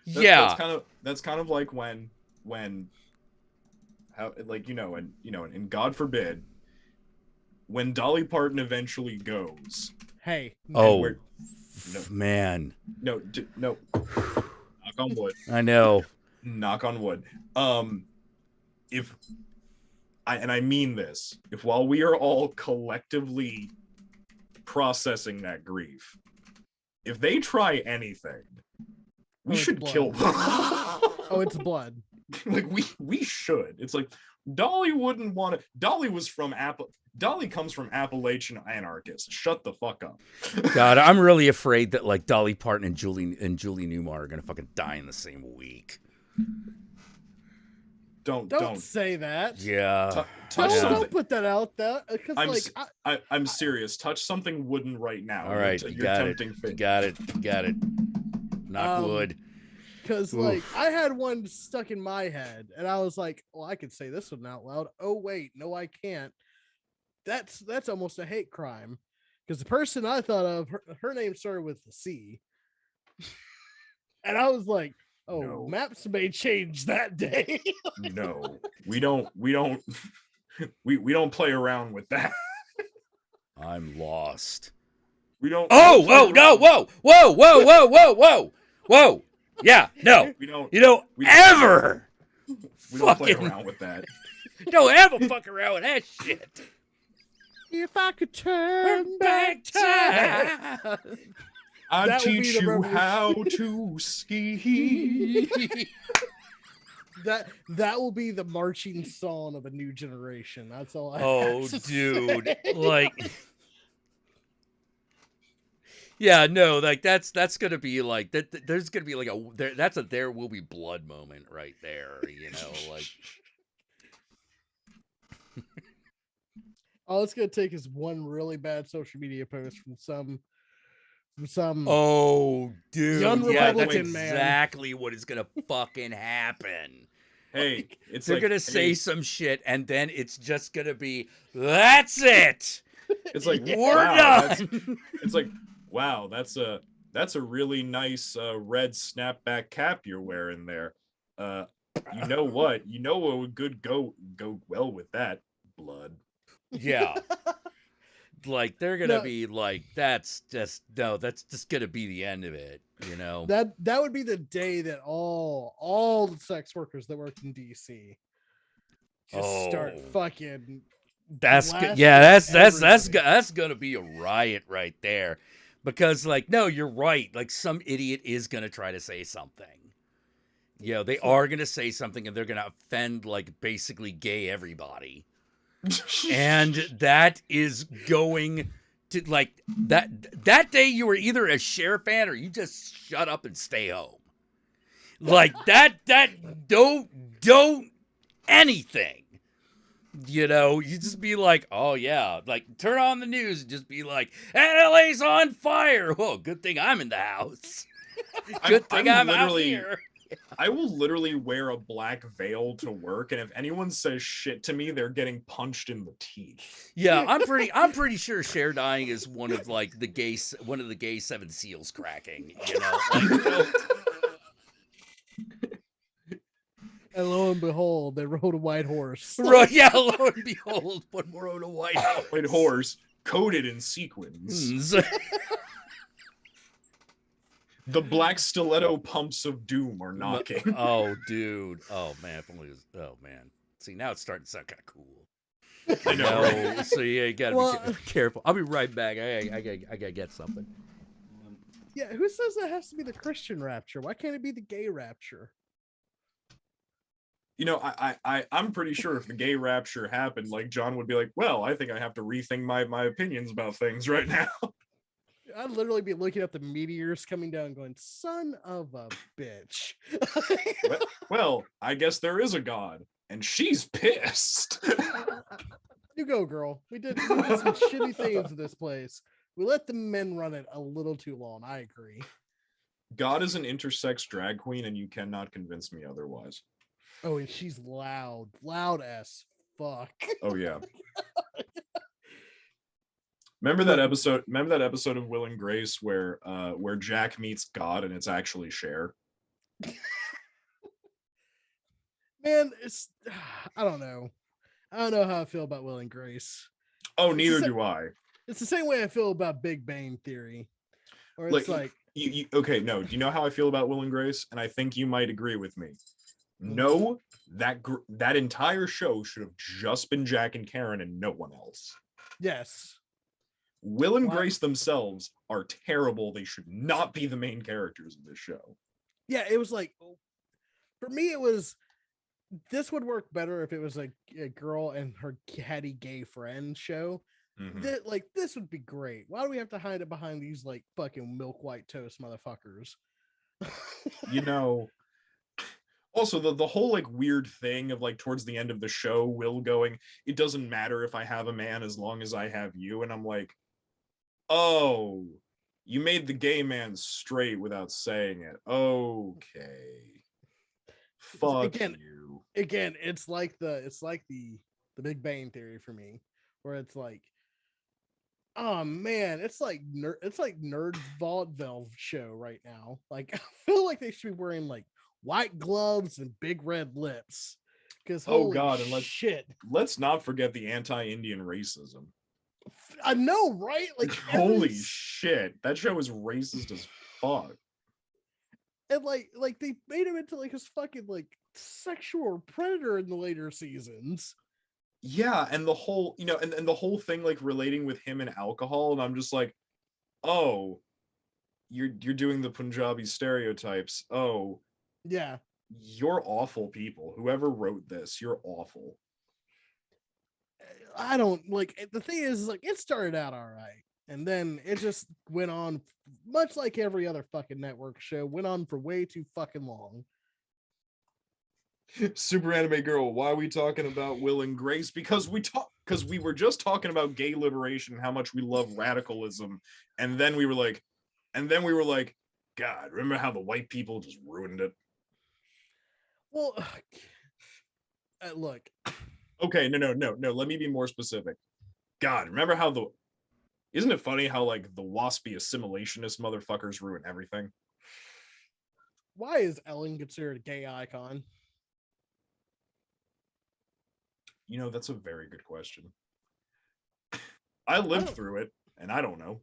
That's kind of like when how like and God forbid when Dolly Parton eventually goes. Hey. Man. No. Knock on wood. I know. Knock on wood. If I mean this, if while we are all collectively processing that grief, if they try anything, we should kill them. Oh, it's blood. Like we should. It's like Dolly wouldn't want to. Dolly comes from Appalachian anarchists. Shut the fuck up. God, I'm really afraid that like Dolly Parton and Julie Newmar are gonna fucking die in the same week. Don't say that. Yeah. Don't put that out there. I'm serious. Touch something wooden right now. All right, you got it. You got it. Knock wood. Because I had one stuck in my head, and I was like, "Well, I could say this one out loud." Oh wait, no, I can't. That's almost a hate crime, because the person I thought of, her name started with a C, and I was like, "Oh, no. Maps may change that day." No, we don't play around with that. I'm lost. We don't. Oh no! Whoa! Yeah, no. We don't ever. We don't play around with that. Don't ever fuck around with that shit. If I could turn back time, I'd teach you how to ski. That will be the marching song of a new generation. That's all I have to dude. say. Like yeah, no, like that's gonna be like that. There's gonna be like there will be blood moment right there, you know, like. All it's gonna take is one really bad social media post from some oh dude, young Republican that's exactly what is gonna fucking happen. Hey, they're gonna say some shit, and then it's just gonna be that's it. It's like we're done. It's like wow, that's a really nice red snapback cap you're wearing there. You know what? You know what would go well with that? Blood. Yeah. Like they're gonna be like that's just gonna be the end of it, you know. That would be the day that all the sex workers that work in DC just start fucking. That's gonna be a riot right there, because like no, you're right. Like some idiot is gonna try to say something. You know, they are gonna say something, and they're gonna offend like basically gay everybody. And that is going to like that day you were either a Cher fan or you just shut up and stay home. Like that don't anything. You know, you just be like, oh yeah, like turn on the news and just be like, and LA's on fire. Oh, good thing I'm in the house. Good thing I'm out here. I will literally wear a black veil to work, and if anyone says shit to me, they're getting punched in the teeth. Yeah, I'm pretty sure Cher dying is one of the gay seven seals cracking. You know, like, and lo and behold, they rode a white horse. Right? Yeah, lo and behold, one rode a white horse. White horse coated in sequins. The black stiletto pumps of doom are knocking. Oh, dude. Oh man. If only it was, oh man. See, now it's starting to sound kind of cool. I know. Right? So yeah, you gotta be careful. I'll be right back. I gotta get something. Yeah, who says that has to be the Christian rapture? Why can't it be the gay rapture? You know, I'm pretty sure if the gay rapture happened, like John would be like, well, I think I have to rethink my opinions about things right now. I'd literally be looking at the meteors coming down going, son of a bitch. Well, I guess there is a God, and she's pissed. You go, girl. We did some shitty things in this place. We let the men run it a little too long. I agree. God is an intersex drag queen, and you cannot convince me otherwise. Oh, and she's loud as fuck. Oh, yeah. Remember that episode of Will and Grace where Jack meets God and it's actually Cher? Man, I don't know how I feel about Will and Grace. Oh, neither do I. It's the same way I feel about Big Bang Theory. Or it's like you okay, no, do you know how I feel about Will and Grace? And I think you might agree with me. No, that entire show should have just been Jack and Karen and no one else. Yes. Will and Grace themselves are terrible. They should not be the main characters of this show. Yeah, it was like, for me, it was, this would work better if it was like a girl and her catty gay friend show. Mm-hmm. Like, this would be great. Why do we have to hide it behind these like fucking milk white toast motherfuckers? You know, also the whole like weird thing of like towards the end of the show, Will going, it doesn't matter if I have a man as long as I have you. And I'm like, oh, you made the gay man straight without saying it. Okay. Fuck you. Again, it's like the Big Bang Theory for me, where it's like, oh man, it's like nerd vaudeville show right now. Like, I feel like they should be wearing like white gloves and big red lips. Because oh god, and let's not forget the anti-Indian racism. I know, right? Like, holy shit, that show is racist as fuck. And like they made him into like his fucking like sexual predator in the later seasons. Yeah, and the whole, you know, and the whole thing like relating with him and alcohol, and I'm just like, oh, you're doing the Punjabi stereotypes. Oh, yeah, you're awful people. Whoever wrote this, you're awful. I don't like, the thing is like, it started out all right, and then it just went on, much like every other fucking network show, went on for way too fucking long. Super Anime Girl, why are we talking about Will and Grace? Because we were just talking about gay liberation and how much we love radicalism, and then we were like, God, remember how the white people just ruined it? Well, look. Okay, no. Let me be more specific. God, remember how isn't it funny how like the waspy assimilationist motherfuckers ruin everything? Why is Ellen considered a gay icon? You know, that's a very good question. I lived through it, and I don't know.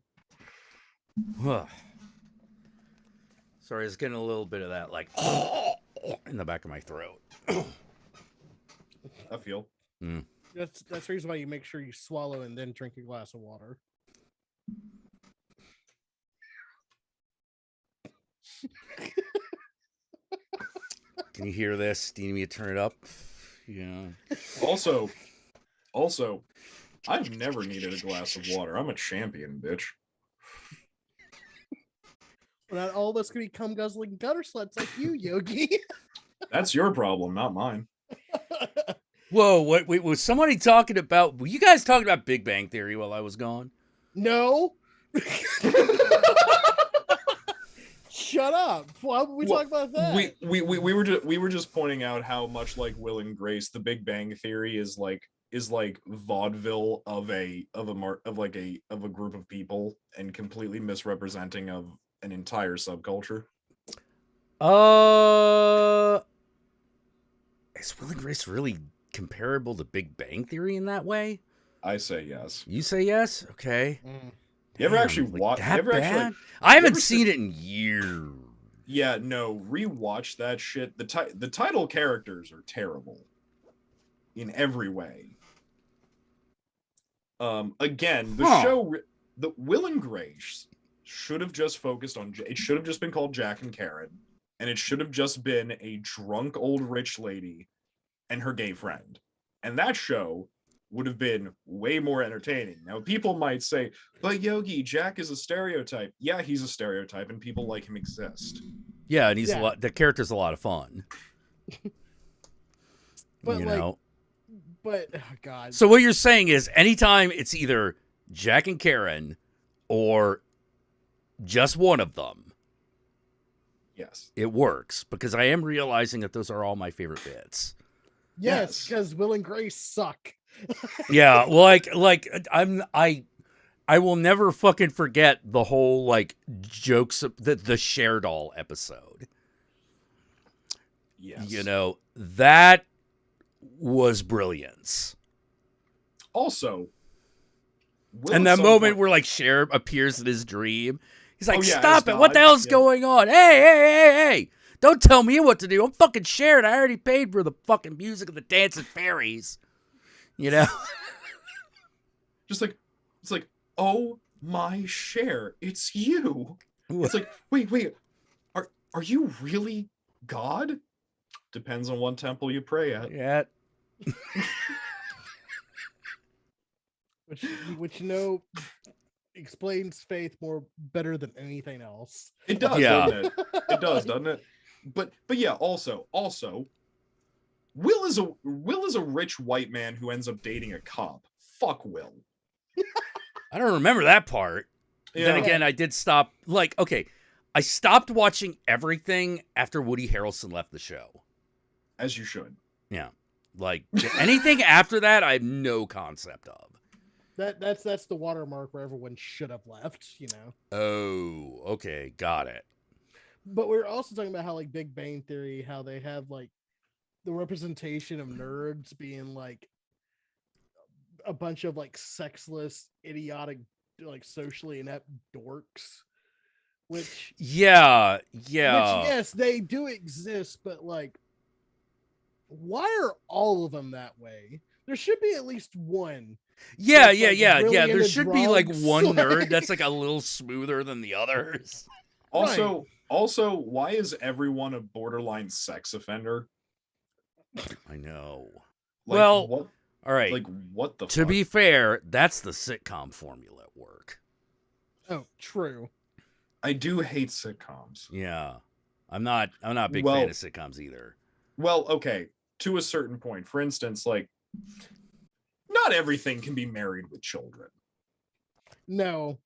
Sorry, it's getting a little bit of that, like, in the back of my throat. I feel. Mm. That's the reason why you make sure you swallow and then drink a glass of water. Can you hear this? Do you need me to turn it up? Yeah. Also, I've never needed a glass of water. I'm a champion, bitch. Well, not all of us can become guzzling gutter sluts like you, Yogi. That's your problem, not mine. Whoa, what? Wait, was somebody talking about? Were you guys talking about Big Bang Theory while I was gone? No. Shut up. Why would we talk about that? We were just pointing out how much like Will and Grace, the Big Bang Theory is like vaudeville of a group of people and completely misrepresenting of an entire subculture. Is Will and Grace really comparable to Big Bang Theory in that way? I say yes. You say yes? Okay. You ever actually watch? I haven't seen it in years. Yeah, no. Rewatch that shit. The title characters are terrible in every way. Again, the show, the Will and Grace should have just focused on. It should have just been called Jack and Karen, and it should have just been a drunk old rich lady and her gay friend, and that show would have been way more entertaining. Now, people might say, but Yogi, Jack is a stereotype. Yeah, he's a stereotype, and people like him exist. Yeah, and he's a lot. The character's a lot of fun. But you like, know. But oh God. So what you're saying is, anytime it's either Jack and Karen or just one of them, yes, it works, because I am realizing that those are all my favorite bits. Yes, because Will and Grace suck. Yeah, like I will never fucking forget the whole like jokes of the Cher doll episode. Yes. You know, that was brilliance. Also, and that moment where like Cher appears in his dream, he's like, "Stop it! God. What the hell's going on? Hey! Don't tell me what to do. I'm fucking Cher, and I already paid for the fucking music of the dancing fairies." You know, just like it's like, oh my Cher, it's you. It's like, wait, are you really God? Depends on what temple you pray at. Yeah. which you know explains faith more better than anything else. It does, doesn't it? It does, doesn't it? But yeah, also, Will is a rich white man who ends up dating a cop. Fuck Will. I don't remember that part. Yeah. Then again, I did stop. Like, okay, I stopped watching everything after Woody Harrelson left the show. As you should. Yeah. Like, anything after that, I have no concept of. That's the watermark where everyone should have left, you know. Oh, okay, got it. But we're also talking about how like Big Bang Theory, how they have like the representation of nerds being like a bunch of like sexless, idiotic, like socially inept dorks. Which Which, yes, they do exist, but like, why are all of them that way? There should be at least one. Yeah. Really There should be like drugs. one nerd that's like a little smoother than the others. Also, why is everyone a borderline sex offender? I know. Like, well, what? All right. Like, what the To fuck? be fair, that's the sitcom formula at work. Oh, true. I do hate sitcoms. Yeah. I'm not a big fan of sitcoms either. Well, okay, to a certain point. For instance, like, not everything can be Married with Children. No.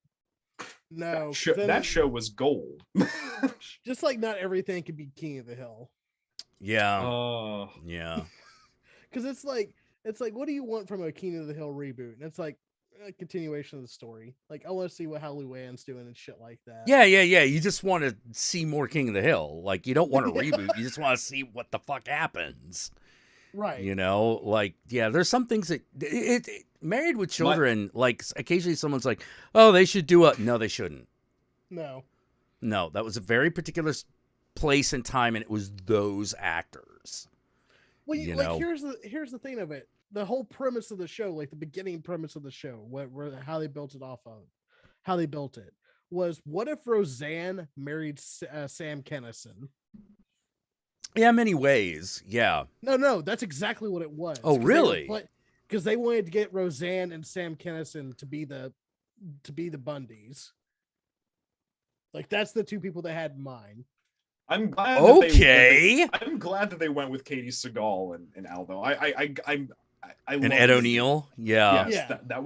That show was gold. Just like not everything can be King of the Hill. Yeah. Yeah. Because it's like, what do you want from a King of the Hill reboot? And it's like a continuation of the story. Like, I want to see what Holly Wann's doing and shit like that. Yeah. You just want to see more King of the Hill. Like, you don't want a reboot. You just want to see what the fuck happens. Right. You know, like, yeah, there's some things that Married with Children, like, occasionally someone's like, oh, they should do a. No, they shouldn't. No, that was a very particular place and time, and it was those actors. Well, here's the thing of it. The whole premise of the show, like the beginning premise of the show, how they built it was, what if Roseanne married Sam Kinison? Yeah, many ways. Yeah. No, that's exactly what it was. Oh, really? Because they wanted to get Roseanne and Sam Kinison to be the Bundys. Like, that's the two people they had in mind. I'm glad. I'm glad that they went with Katie Seagal and Aldo. I And love Ed it. O'Neill. Yeah. Yes, that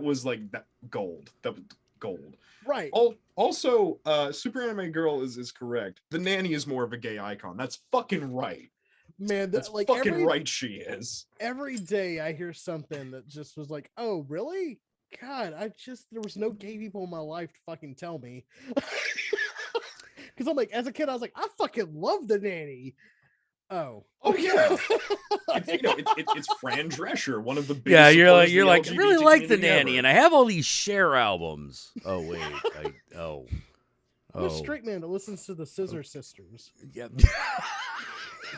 was like that gold. That was gold. Right. Also, Super Anime Girl is correct. The nanny is more of a gay icon. That's fucking right. Man, That's like fucking right. She is. Every day I hear something that just was like, oh, really? God, there was no gay people in my life to fucking tell me. Because I'm like, as a kid, I was like, I fucking love the nanny. Oh yeah. It's Fran Drescher, one of the biggest. Yeah, you're like, I I really like the nanny, and I have all these Cher albums. Oh wait, I'm a straight man that listens to the Scissor Sisters. Yeah.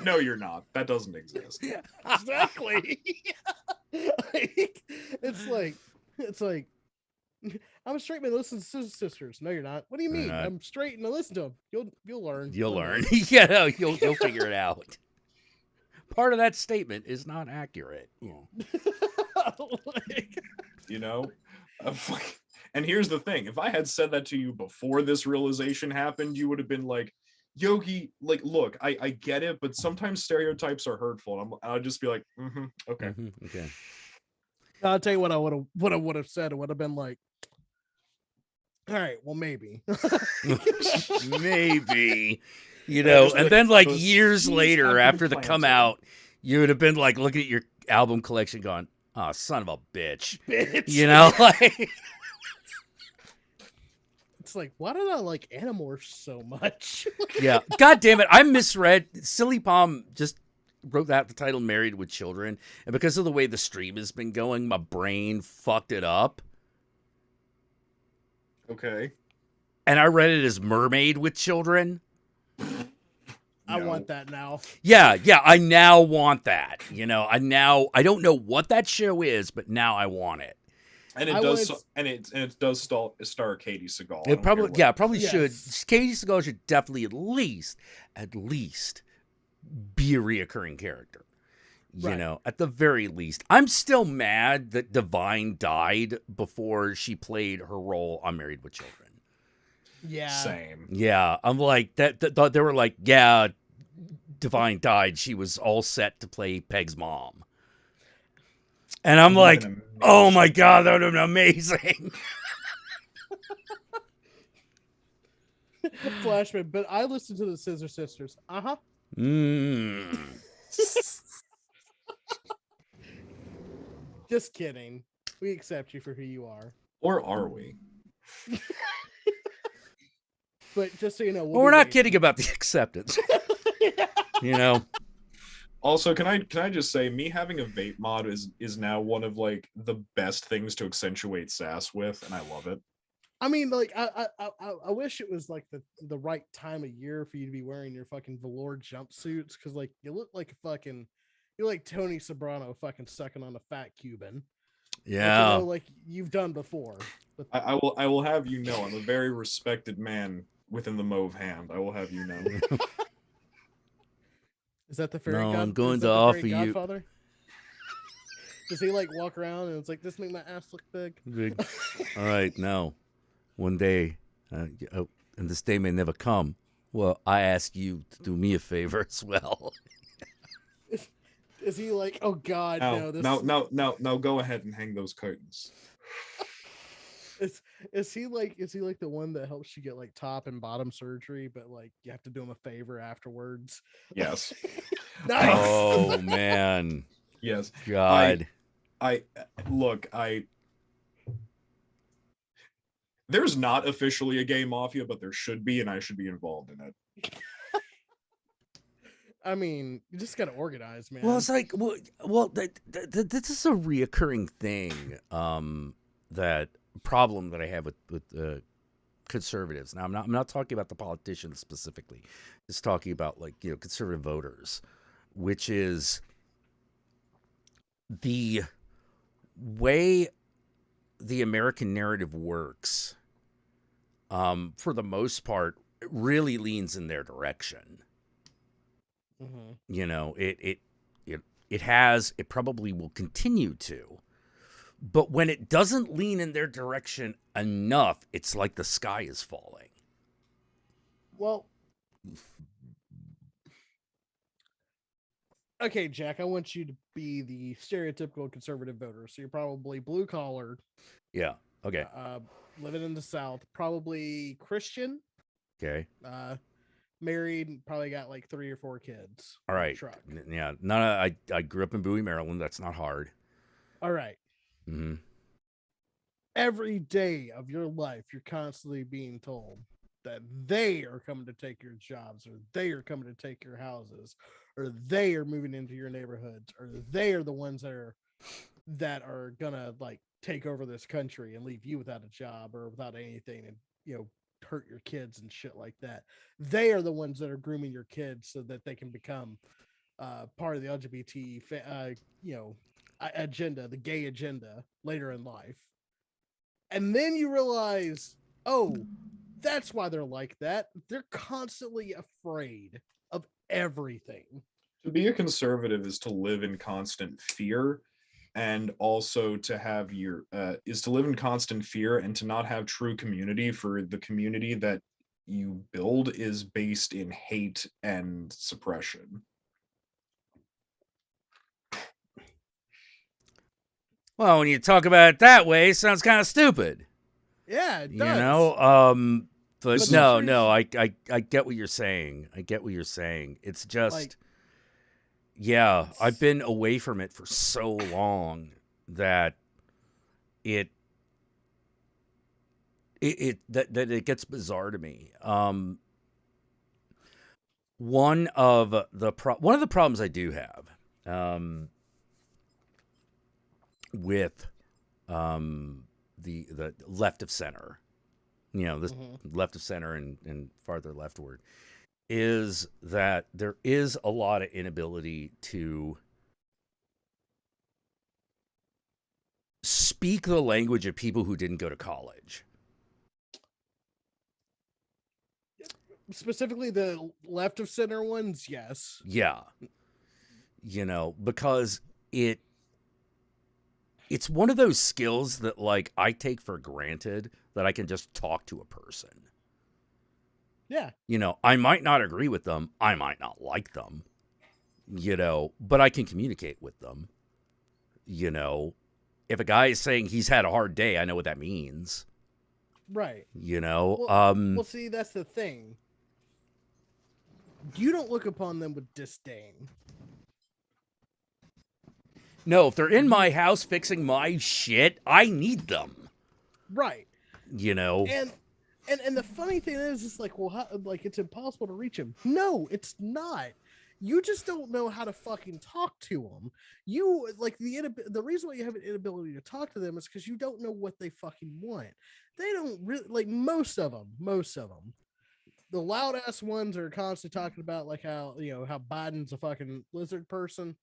No, you're not. That doesn't exist. Yeah, exactly. It's like I'm a straight man that listens to Scissor Sisters. No, you're not. What do you mean? I'm straight and I listen to them. You'll learn. You'll learn. Yeah, no, you'll figure it out. Part of that statement is not accurate. You know, and here's the thing: if I had said that to you before this realization happened, you would have been like, Yogi, like, look, I get it, but sometimes stereotypes are hurtful. And I'll just be like, okay. Okay. I'll tell you what I would have said. It would have been like, all right, well, maybe. Maybe. You know, and then like years later after the come out, you would have been like looking at your album collection going, oh, son of a bitch. You know, like it's like, why did I like Animorphs so much? Yeah. God damn it. I misread. Silly Palm just wrote that the title Married with Children. And because of the way the stream has been going, my brain fucked it up. Okay. And I read it as Mermaid with Children. I want that now. Yeah, I now want that. You know, I don't know what that show is, but now I want it. And it does star Katie Seagal. It probably should. Katie Seagal should definitely at least be a reoccurring character. You know, at the very least. I'm still mad that Divine died before she played her role on Married with Children. Yeah. Same. Yeah, I'm like that. They were like, yeah, Divine died. She was all set to play Peg's mom. And I'm like, oh my God, that would have been amazing. Flashman, but I listened to the Scissor Sisters. Uh-huh. Just kidding. We accept you for who you are. Or are we? But just so you know, we're not kidding about the acceptance. You know. Also, can I just say, me having a vape mod is now one of like the best things to accentuate sass with, and I love it. I mean, like, I wish it was like the right time of year for you to be wearing your fucking velour jumpsuits, because like you look like you're like Tony Soprano fucking sucking on a fat Cuban. Yeah, like you've done before. But I will have you know, I'm a very respected man within the Mauve hand. I will have you know. Is that the fairy No, god? I'm going to offer you. Godfather? Does he like walk around and it's like, this make my ass look big? All right, now, one day, and this day may never come. Well, I ask you to do me a favor as well. Is he like, oh God, no? No, go ahead and hang those curtains. Is he like the one that helps you get like top and bottom surgery, but like you have to do him a favor afterwards? Yes. Nice. Oh man. Yes. God. There's not officially a gay mafia, but there should be, and I should be involved in it. I mean, you just gotta organize, man. Well, it's like, this is a reoccurring thing. That problem that I have with conservatives. Now, I'm not talking about the politicians specifically. Just talking about like, you know, conservative voters, which is the way the American narrative works. For the most part, it really leans in their direction. Mm-hmm. You know, it probably will continue to. But when it doesn't lean in their direction enough, it's like the sky is falling. Well, Okay, Jack, I want you to be the stereotypical conservative voter. So you're probably blue collar. Yeah. Okay. Living in the South, probably Christian. Okay. Married, probably got like 3 or 4 kids. All right. Truck. Yeah. I grew up in Bowie, Maryland. That's not hard. All right. Mm-hmm. Every day of your life, you're constantly being told that they are coming to take your jobs, or they are coming to take your houses, or they are moving into your neighborhoods, or they are the ones that are gonna like take over this country and leave you without a job or without anything, and hurt your kids and shit like that. They are the ones that are grooming your kids so that they can become part of the LGBT agenda, the gay agenda later in life. And then you realize, oh, that's why they're like that. They're constantly afraid of everything. To be a conservative is to live in constant fear, and also to have is to live in constant fear and to not have true community, for the community that you build is based in hate and suppression. Well, when you talk about it that way, it sounds kind of stupid. Yeah, it does. You know, but no, I get what you're saying. I get what you're saying. It's just, like, yeah, I've been away from it for so long that it gets bizarre to me. One of the problems I do have with the left of center, this left of center and farther leftward, is that there is a lot of inability to speak the language of people who didn't go to college. Specifically the left of center ones, yes. Yeah. Because it's one of those skills that, like, I take for granted, that I can just talk to a person. Yeah. I might not agree with them. I might not like them, but I can communicate with them. If a guy is saying he's had a hard day, I know what that means. Right. Well, see, that's the thing. You don't look upon them with disdain. No, if they're in my house fixing my shit, I need them. Right. And the funny thing is, it's like, well, how, like, it's impossible to reach him. No, it's not. You just don't know how to fucking talk to them. You, like, the reason why you have an inability to talk to them is because you don't know what they fucking want. They don't really, like, most of them. The loud ass ones are constantly talking about, like, how Biden's a fucking lizard person.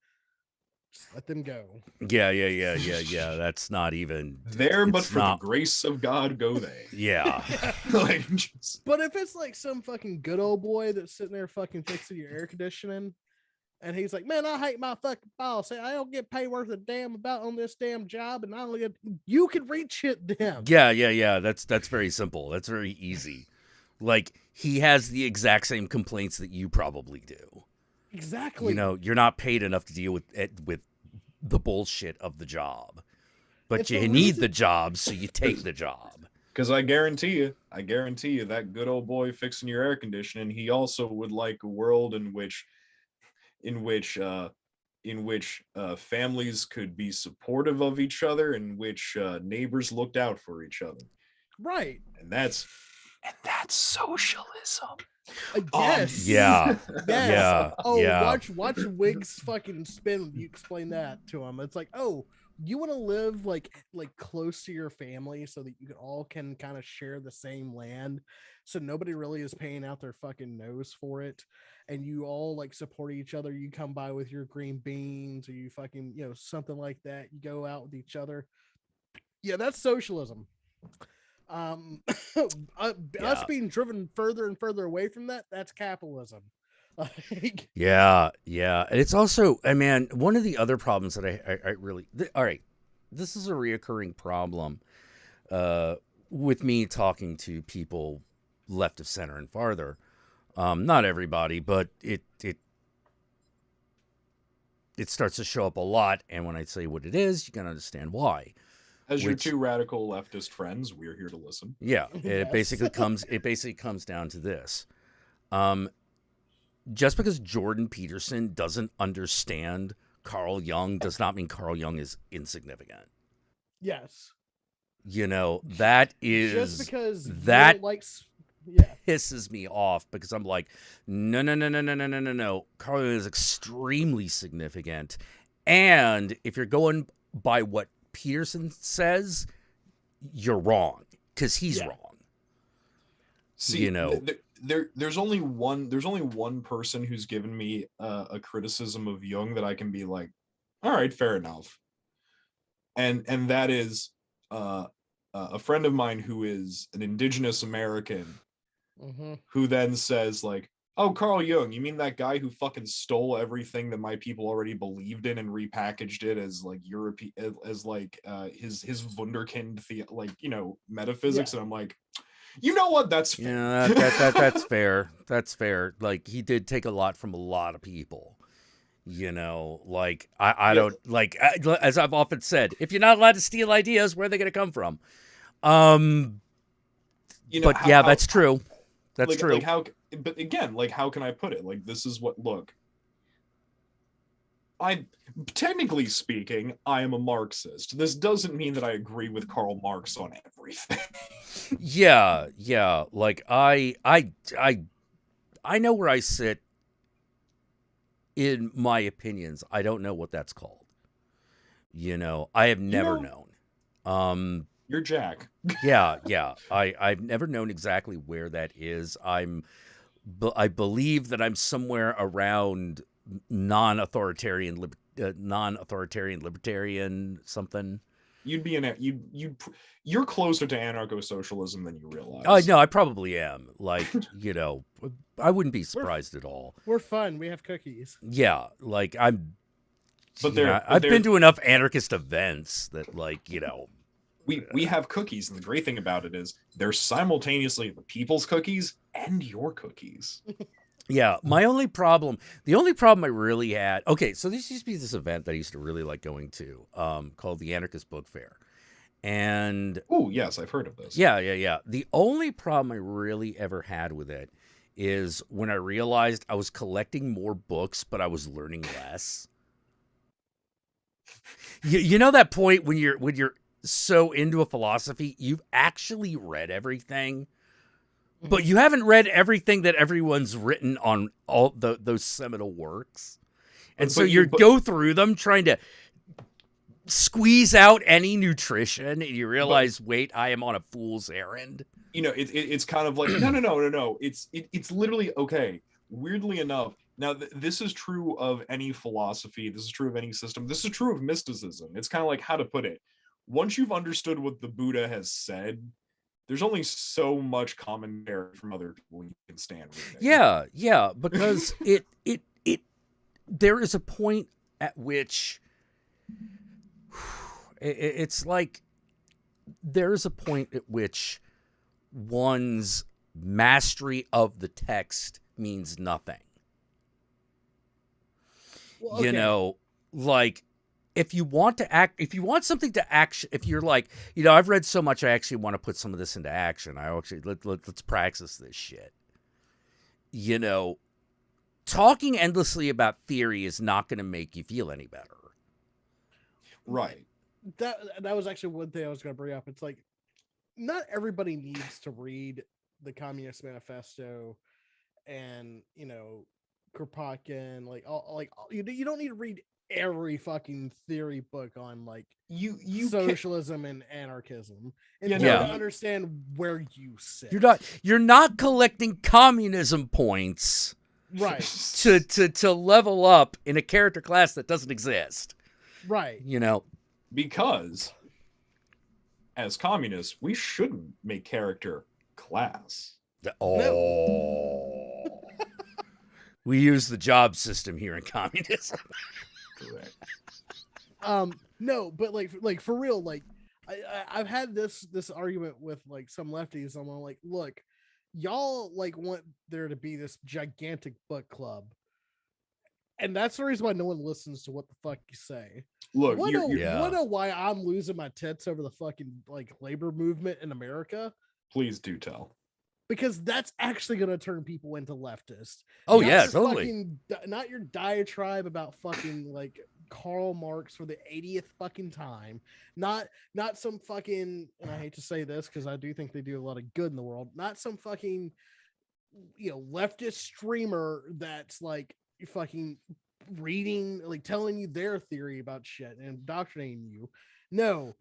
Just let them go. Yeah. That's not even there, but for the grace of God go they. Yeah. But if it's like some fucking good old boy that's sitting there fucking fixing your air conditioning, and he's like, man, I hate my fucking boss. I don't get paid worth a damn about on this damn job, and I only get, you can reach it them. Yeah. That's very simple. That's very easy. Like, he has the exact same complaints that you probably do. Exactly. You're not paid enough to deal with the bullshit of the job, but you need the job, so you take the job. Because I guarantee you that good old boy fixing your air conditioning, he also would like a world in which families could be supportive of each other, in which neighbors looked out for each other. Right. And that's socialism. Yes. Yeah. Yes. Yeah. Oh, yeah. Watch Wiggs fucking spin when you explain that to him. It's like, oh, you want to live like close to your family so that you all can kind of share the same land, so nobody really is paying out their fucking nose for it, and you all like support each other. You come by with your green beans, or you fucking something like that. You go out with each other. Yeah, that's socialism. Us being driven further and further away from that's capitalism. Yeah. And it's also, one of the other problems that I really, all right, this is a reoccurring problem with me talking to people left of center and farther. Not everybody, but it starts to show up a lot. And when I say what it is, you can understand why. As your two radical leftist friends, we're here to listen. Yeah, it basically comes down to this. Just because Jordan Peterson doesn't understand Carl Jung does not mean Carl Jung is insignificant. Yes. That is just because that yeah. pisses me off because I'm like, no. Carl Jung is extremely significant. And if you're going by what Peterson says, you're wrong because he's wrong. See, there's only one person who's given me a criticism of Jung that I can be like, all right, fair enough. And that is a friend of mine who is an indigenous American who then says like, oh, Carl Jung, you mean that guy who fucking stole everything that my people already believed in and repackaged it as like European, as like his wunderkind metaphysics? And I'm like, you know what? That's fair. Yeah, that's fair. That's fair. Like he did take a lot from a lot of people. I don't like, as I've often said, if you're not allowed to steal ideas, where are they going to come from? That's true. That's true. But again, like, how can I put it? Like, this is what, look, technically speaking, I am a Marxist. This doesn't mean that I agree with Karl Marx on everything. Yeah. Like I know where I sit in my opinions. I don't know what that's called. I have never known. You're Jack. Yeah. I've never known exactly where that is. I believe that I'm somewhere around non-authoritarian libertarian something. You'd be you're closer to anarcho-socialism than you realize. Oh no, I probably am. Like, I wouldn't be surprised at all. We're fun. We have cookies. Yeah, like I'm. But I've been to enough anarchist events that, like, we have cookies, and the great thing about it is they're simultaneously the people's cookies and your cookies. Yeah, the only problem I really had. Okay, so this used to be this event that I used to really like going to, called the Anarchist Book Fair, and oh yes, I've heard of this. Yeah. The only problem I really ever had with it is when I realized I was collecting more books, but I was learning less. You know that point when you're so into a philosophy, you've actually read everything, but you haven't read everything that everyone's written on all those seminal works. And so you go through them trying to squeeze out any nutrition, and you realize, wait, I am on a fool's errand. It's kind of like, no. It's literally, okay, weirdly enough, now this is true of any philosophy, this is true of any system, this is true of mysticism. It's kind of like, how to put it, once you've understood what the Buddha has said, there's only so much commentary from other people you can stand reading. Yeah, because it there is a point at which it's like there is a point at which one's mastery of the text means nothing. Well, okay. Like if you want something to action, if you're like, I've read so much, I actually want to put some of this into action. Let's practice this shit. Talking endlessly about theory is not going to make you feel any better. Right. That was actually one thing I was going to bring up. It's like, not everybody needs to read the Communist Manifesto and, Kropotkin, you don't need to read every fucking theory book on socialism and anarchism and to understand where you sit. You're not collecting communism points, right? To level up in a character class that doesn't exist, right? Because as communists, we shouldn't make character class. We use the job system here in communism. Correct. No, but like for real, I've had this argument with some lefties. I'm like, look, y'all want there to be this gigantic book club, And that's the reason why no one listens to what the fuck you say. Look, wanna why I'm losing my tits over the fucking like labor movement in America? Please do tell. Because that's actually going to turn people into leftists. Oh, Not yeah, your totally. Not your diatribe about fucking like Karl Marx for the 80th fucking time. Not some fucking, and I hate to say this because I do think they do a lot of good in the world. Not some fucking, leftist streamer that's like fucking reading, like telling you their theory about shit and indoctrinating you. No,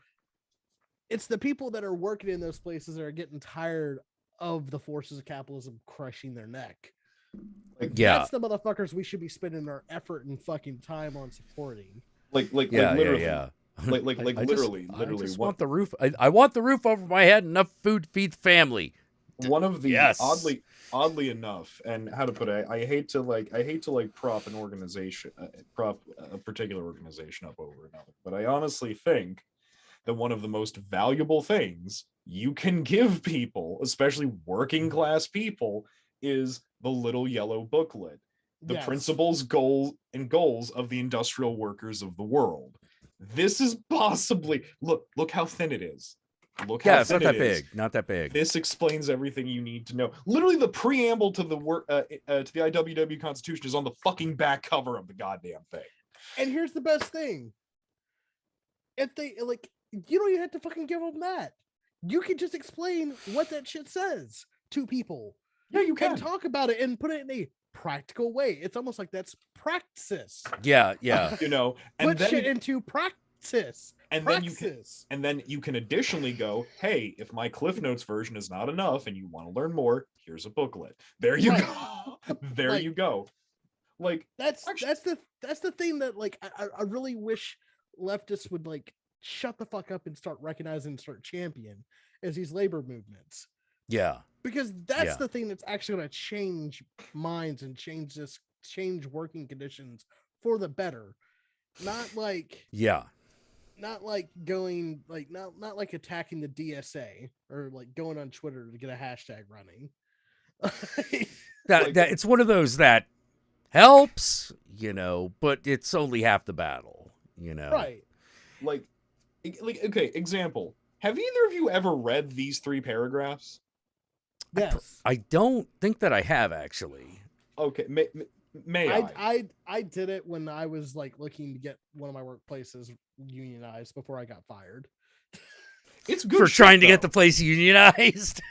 it's the people that are working in those places that are getting tired of the forces of capitalism crushing their neck. That's the motherfuckers we should be spending our effort and fucking time on supporting. Literally. I just want the roof. I want the roof over my head, enough food to feed the family. One of the oddly enough, and how to put it, I hate to prop an organization, prop a particular organization up over another, but I honestly think that one of the most valuable things you can give people, especially working class people, is the little yellow booklet. The principles, goals of the industrial workers of the world. This is possibly, look how thin it is. Look how it's thin not that it is. big. Not that big. This explains everything you need to know. Literally, the preamble to the IWW Constitution is on the fucking back cover of the goddamn thing. And here's the best thing: if they you don't even have to fucking give them that. You can just explain what that shit says to people. Yeah, you can. And talk about it and put it in a practical way. It's almost like that's praxis. Yeah. And put then, shit into praxis. Then you can additionally go, hey, if my Cliff Notes version is not enough and you want to learn more, here's a booklet. There you go. There you go. Like that's the thing that like I really wish leftists would like shut the fuck up and start recognizing and start champion is these labor movements. Yeah. Because that's the thing that's actually going to change minds and change working conditions for the better. Not like going like not like attacking the DSA or like going on Twitter to get a hashtag running. that it's one of those that helps, but it's only half the battle, Right. Like okay, example. Have either of you ever read these 3 paragraphs? Yes. I don't think that I have actually. Okay, may I did it when I was like looking to get one of my workplaces unionized before I got fired. It's good for trying to get the place unionized.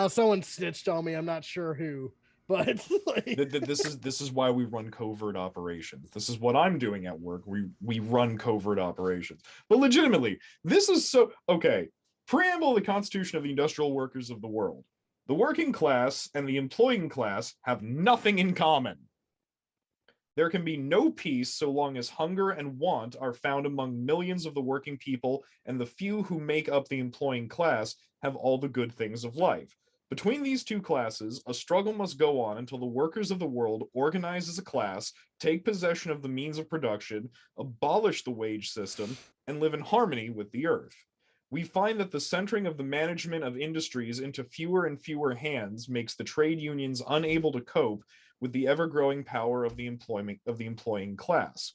Someone snitched on me. I'm not sure who, but this is why we run covert operations. This is what I'm doing at work. We run covert operations. But legitimately, this is so okay. Preamble of the Constitution of the Industrial Workers of the World. The working class and the employing class have nothing in common. There can be no peace so long as hunger and want are found among millions of the working people, and the few who make up the employing class have all the good things of life. Between these two classes, a struggle must go on until the workers of the world organize as a class, take possession of the means of production, abolish the wage system, and live in harmony with the earth. We find that the centering of the management of industries into fewer and fewer hands makes the trade unions unable to cope with the ever-growing power of the employing class.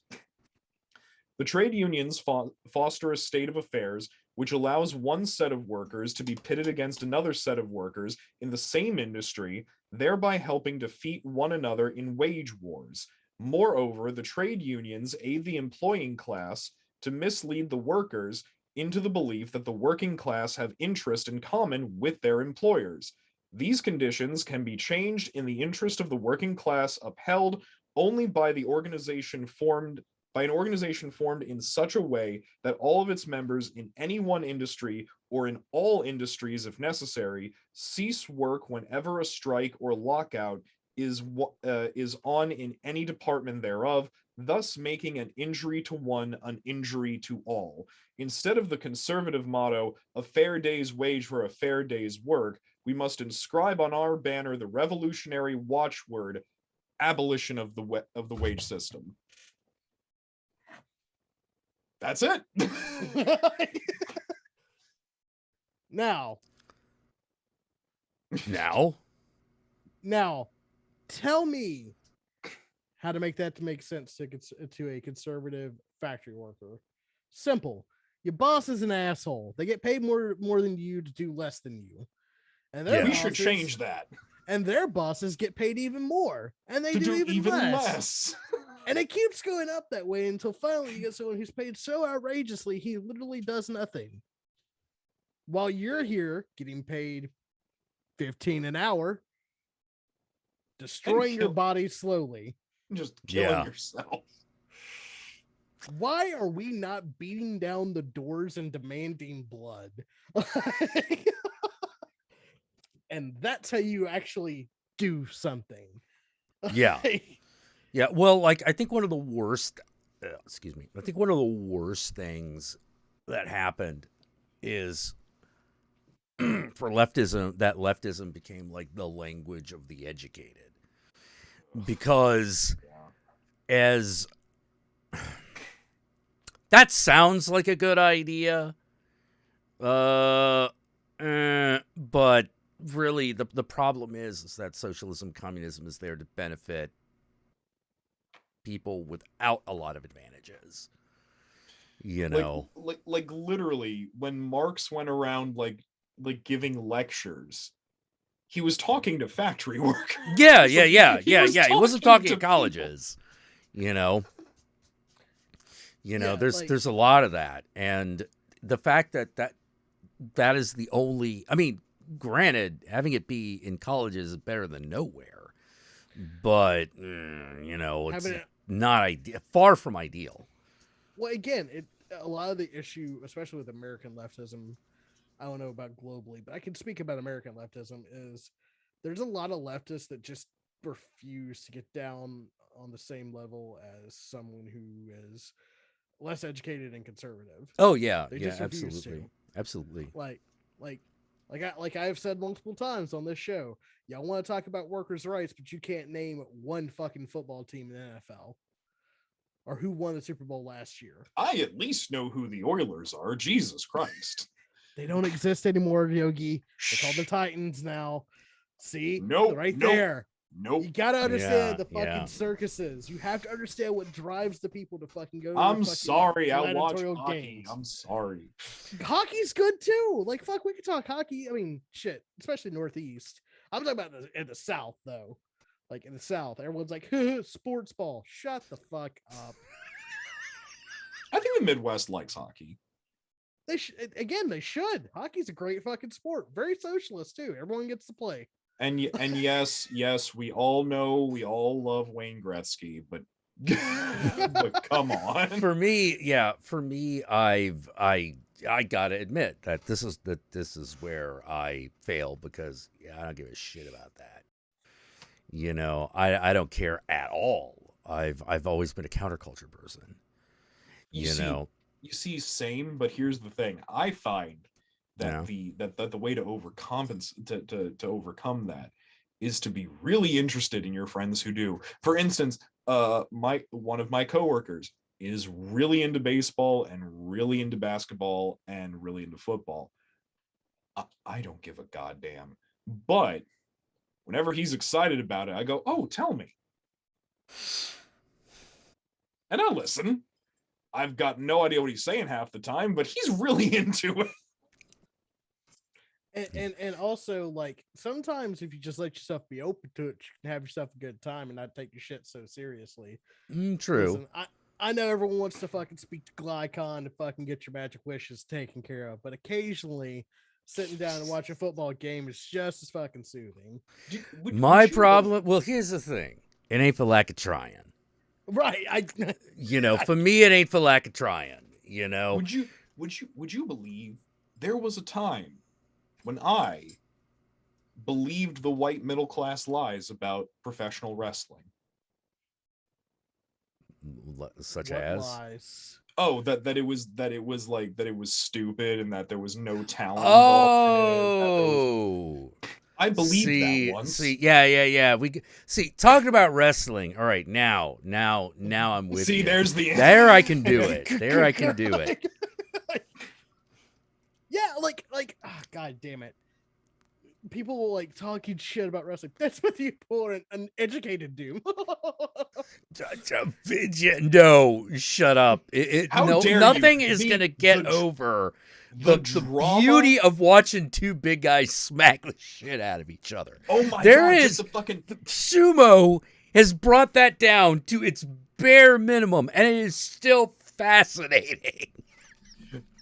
The trade unions foster a state of affairs which allows one set of workers to be pitted against another set of workers in the same industry, thereby helping defeat one another in wage wars. Moreover, the trade unions aid the employing class to mislead the workers into the belief that the working class have interest in common with their employers. These conditions can be changed in the interest of the working class, upheld only by an organization formed in such a way that all of its members in any one industry or in all industries if necessary cease work whenever a strike or lockout is on in any department thereof, thus making an injury to one an injury to all. Instead of the conservative motto, a fair day's wage for a fair day's work, we must inscribe on our banner the revolutionary watchword, abolition of the wage system. That's it. Now, Now, tell me how to make that to make sense to a conservative factory worker. Simple. Your boss is an asshole. They get paid more than you to do less than you. And we should change that. And their bosses get paid even more. And they do even less. And it keeps going up that way until finally you get someone who's paid so outrageously, he literally does nothing. While you're here getting paid $15 an hour, destroying your body slowly. Just killing yourself. Why are we not beating down the doors and demanding blood? And that's how you actually do something. Yeah. Yeah. Well, like, I think one of the worst, I think one of the worst things that happened is for leftism, that leftism became like the language of the educated. Because as that sounds like a good idea, but really the problem is that socialism, communism is there to benefit people without a lot of advantages. You know, like literally when Marx went around like giving lectures, he was talking to factory workers. Yeah. He wasn't talking to colleges. You know, there's a lot of that, and the fact that is the only. I mean, granted, having it be in colleges is better than nowhere, but it's not ideal. Far from ideal. Well, again, a lot of the issue, especially with American leftism, I don't know about globally, but I can speak about American leftism, is there's a lot of leftists that just refuse to get down on the same level as someone who is less educated and conservative. Oh yeah, they yeah, absolutely. Like I've said multiple times on this show, y'all want to talk about workers' rights, but you can't name one fucking football team in the NFL. Or who won the Super Bowl last year. I at least know who the Oilers are. Jesus Christ. They don't exist anymore, Yogi. They're called the Titans now. See? Nope. There. Nope. You gotta understand the fucking circuses. You have to understand what drives the people to fucking go to I'm the sorry, I watch gladiatorial hockey. games. I'm sorry. Hockey's good too. Like, fuck, we could talk hockey. I mean, shit, especially Northeast. I'm talking about in the South, though. Like, in the South, everyone's like, sports ball. Shut the fuck up. I think the Midwest likes hockey. They should. Hockey's a great fucking sport. Very socialist, too. Everyone gets to play. And yes, we all know, we all love Wayne Gretzky, but but come on. For me, I gotta admit that this is where I fail, because I don't give a shit about that. You know, I don't care at all. I've always been a counterculture person. You see, same, but here's the thing. I find that the way to overcome that is to be really interested in your friends who do. For instance, one of my coworkers is really into baseball and really into basketball and really into football. I don't give a goddamn. But whenever he's excited about it, I go, "Oh, tell me." And I listen. I've got no idea what he's saying half the time, but he's really into it. And also, like, sometimes if you just let yourself be open to it, you can have yourself a good time and not take your shit so seriously. True. Listen, I know everyone wants to fucking speak to Glycon to fucking get your magic wishes taken care of, but occasionally sitting down and watching a football game is just as fucking soothing. My problem, well, here's the thing. It ain't for lack of trying. Right. For me, it ain't for lack of trying, you know. Would you believe there was a time when I believed the white middle class lies about professional wrestling? Such what as lies? Oh, that it was stupid and that there was no talent. Oh, I believed that once. Yeah. Talking about wrestling. All right, now I'm with you. There's the there. I can do it. There, I can do it. Yeah, like, oh, god damn it. people will like talking shit about wrestling. That's what you pour an educated doom. No, shut up. How dare nothing you? is gonna get over the drama? beauty of watching two big guys smack the shit out of each other. Oh my There god! is Just the fucking sumo has brought that down to its bare minimum, and it is still fascinating.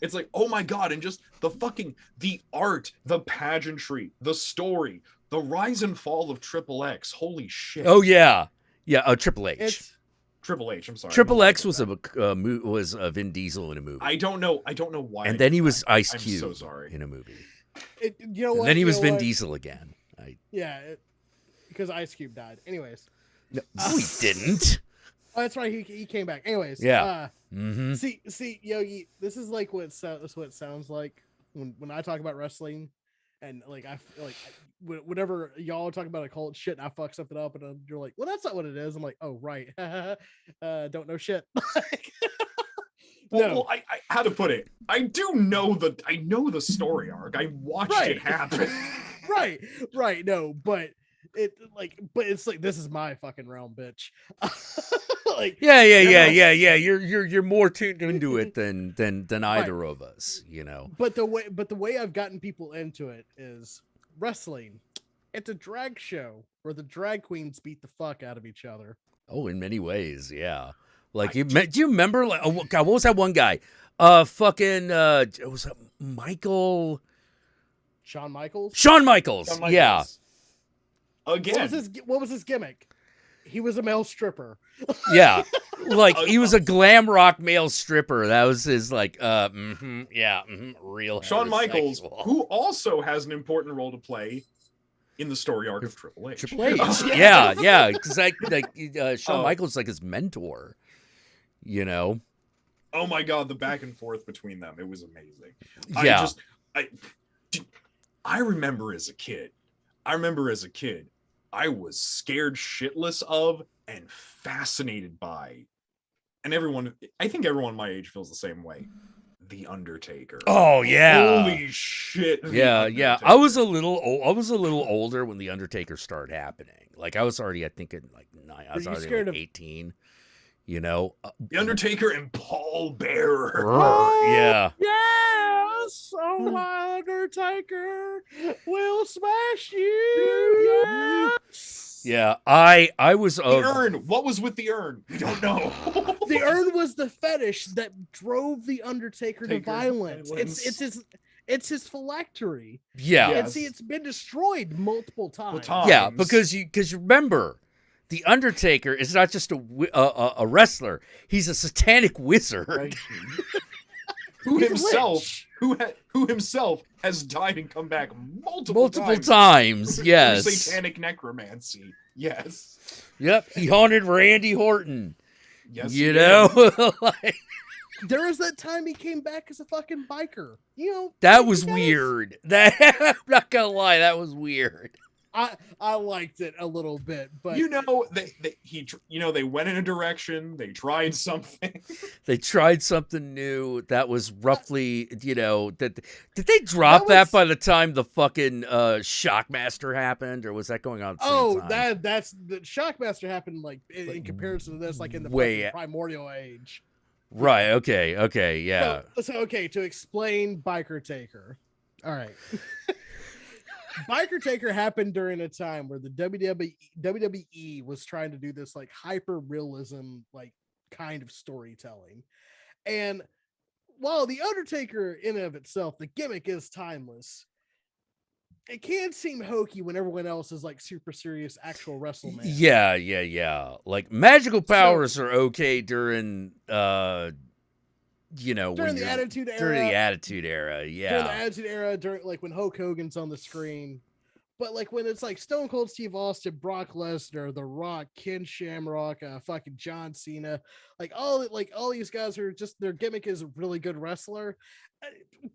It's like, oh my god, and just the art, the pageantry, the story, the rise and fall of Triple X. Holy shit! Oh yeah, Triple H. Triple H. I'm sorry. Triple X was a Vin Diesel in a movie. I don't know why. And then he was Ice I'm Cube so sorry. in a movie. You know what? And then he was you know Vin what? Diesel again. Because Ice Cube died. Anyways. No, he didn't. Oh, that's right. He came back. Anyways. Yeah. See, Yogi, this is like what it sounds like when I talk about wrestling, and like whenever y'all talk about occult shit, and I fuck something up, and you're like, "Well, that's not what it is." I'm like, "Oh, right, don't know shit." Well, I how to put it? I know the story arc. I watched it happen. right. No, but it's like this is my fucking realm, bitch. Like yeah. You're more tuned into it than either of us, you know. But the way I've gotten people into it is wrestling. It's a drag show where the drag queens beat the fuck out of each other. Oh, in many ways, yeah. Like do you remember? Like, oh God, what was that one guy? It was Michael. Shawn Michaels. Yeah. Again, what was his gimmick? He was a male stripper. Yeah, like he was a glam rock male stripper. That was his real. Shawn Michaels, who also has an important role to play in the story arc of Triple H. Yeah, because Shawn Michaels like his mentor. You know. Oh my god, the back and forth between them, it was amazing. Yeah. I remember as a kid, I was scared shitless of and fascinated by, and I think everyone my age feels the same way, The Undertaker. Oh yeah. Holy shit. Yeah. I was a little older when The Undertaker started happening. Like I was already, I think, in like 9. I was already like 18. You know, The Undertaker and Paul Bearer. Yeah. Yes, oh my Undertaker will smash you. Yes. Yeah, I was the urn. What was with the urn? We don't know. The urn was the fetish that drove the Undertaker to violence. It's his phylactery. Yeah, and see, it's been destroyed multiple times. Yeah, because you remember, the Undertaker is not just a wrestler; he's a satanic wizard. Right. Who himself has died and come back multiple times. Yes. Satanic necromancy. Yes. Yep. He haunted Randy Orton. Yes. You know? Like, there was that time he came back as a fucking biker. You know. That was weird. I'm not gonna lie, that was weird. I liked it a little bit, but they went in a direction, they tried something. They tried something new that was roughly, did they drop that by the time the fucking Shockmaster happened, or was that going on at the same time? That's the Shockmaster happened like in comparison to this, like in the primordial age. Right, okay, yeah. So to explain Biker Taker. All right. Biker Taker happened during a time where the WWE was trying to do this like hyper realism like kind of storytelling, and while the Undertaker in and of itself, the gimmick is timeless, it can seem hokey when everyone else is like super serious actual WrestleMania. Yeah. Like magical powers are okay during during the Attitude Era. During the Attitude Era, yeah. During the Attitude Era, during like when Hulk Hogan's on the screen. But like when it's like Stone Cold Steve Austin, Brock Lesnar, The Rock, Ken Shamrock, fucking John Cena, like all these guys are just, their gimmick is a really good wrestler.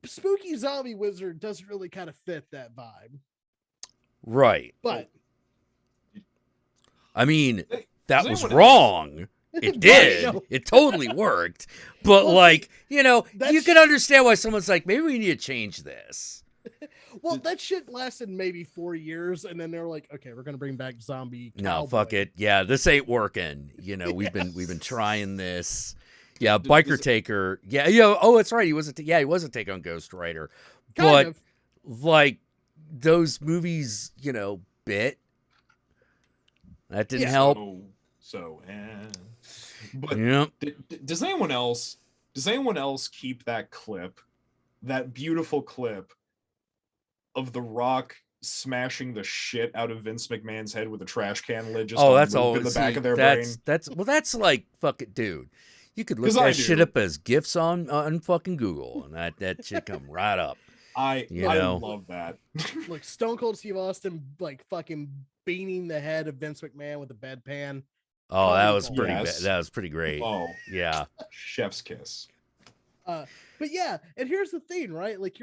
Spooky Zombie Wizard doesn't really kind of fit that vibe. Right. But I mean, that was wrong. It did. It totally worked. But you can understand why someone's like, maybe we need to change this. Well, that shit lasted maybe 4 years, and then they were like, "Okay, we're gonna bring back zombie." No, cowboy. fuck it. Yeah, this ain't working. We've been trying this. Yeah, Biker Taker. Yeah, oh, that's right. He was a take on Ghost Rider, but like those movies, bit that didn't help. But does anyone else keep that clip, that beautiful clip of The Rock smashing the shit out of Vince McMahon's head with a trash can lid just that's all in the back of their brain? That's like fucking dude. You could look that shit up as GIFs on fucking Google, and that shit come right up. I love that. Like Stone Cold Steve Austin, like fucking beating the head of Vince McMahon with a bedpan. Oh, that was pretty bad. That was pretty great. Oh, yeah. Chef's kiss. But yeah, and here's the thing, right? Like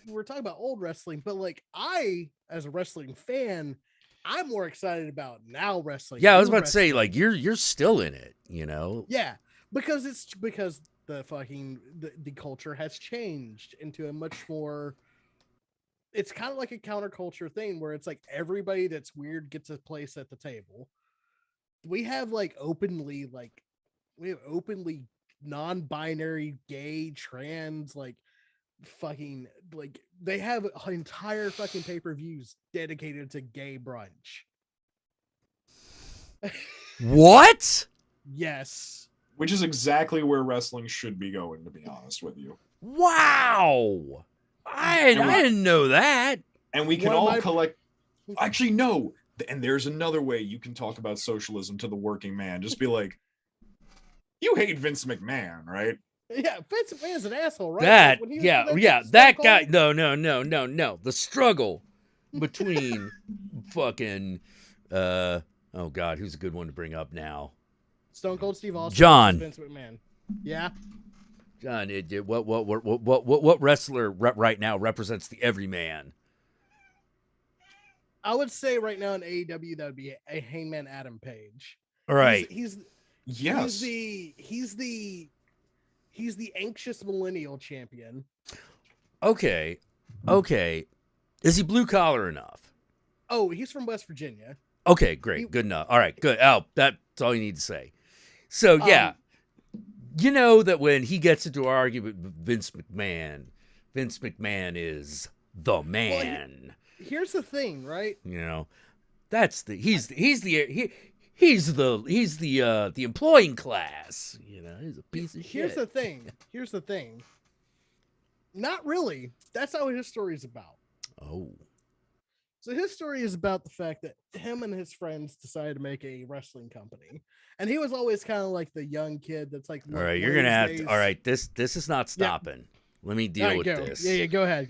we're talking about old wrestling, but like I, as a wrestling fan, I'm more excited about now wrestling. Yeah, I was about to say, like you're still in it, Yeah, because the fucking the culture has changed into a much more. It's kind of like a counterculture thing where it's like everybody that's weird gets a place at the table. We have openly non-binary, gay, trans, fucking they have entire fucking pay-per-views dedicated to gay brunch. What? Yes. Which is exactly where wrestling should be going, to be honest with you. Wow. I didn't know that. And we can all collect. Actually, no. And there's another way you can talk about socialism to the working man. Just be like, you hate Vince McMahon, right? Yeah, Vince McMahon's an asshole, right? That that guy. No. The struggle between fucking oh god, who's a good one to bring up now? Stone Cold Steve Austin. John. Vince McMahon. Yeah. John, what wrestler right now represents the everyman? I would say right now in AEW that would be a Hangman Adam Page. All right. He's the anxious millennial champion. Okay. Is he blue collar enough? Oh, he's from West Virginia. Okay, great. Good enough. All right, good. Oh, that's all you need to say. So, yeah. You know that when he gets into an argument with Vince McMahon is the man. Well, here's the thing, right? That's he's the employing class. He's a piece of shit. Here's the thing. Not really. That's not what his story is about. Oh. So his story is about the fact that him and his friends decided to make a wrestling company. And he was always kind of like the young kid that's like, all right, you're going to have to, all right, this is not stopping. Yeah. Let me deal with this. Yeah, go ahead.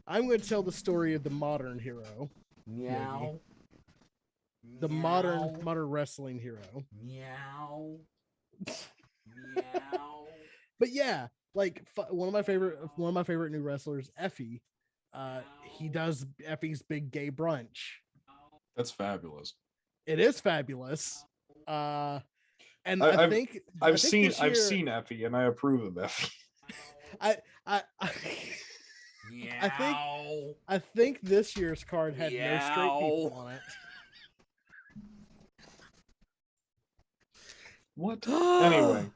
I'm going to tell the story of the modern hero. Meow. The modern wrestling hero. Meow. But yeah, one of my favorite new wrestlers, Effie. He does Effie's Big Gay Brunch. That's fabulous. It is fabulous. And I've seen Effie, and I approve of Effie. I think this year's card had no straight people on it. What? Anyway.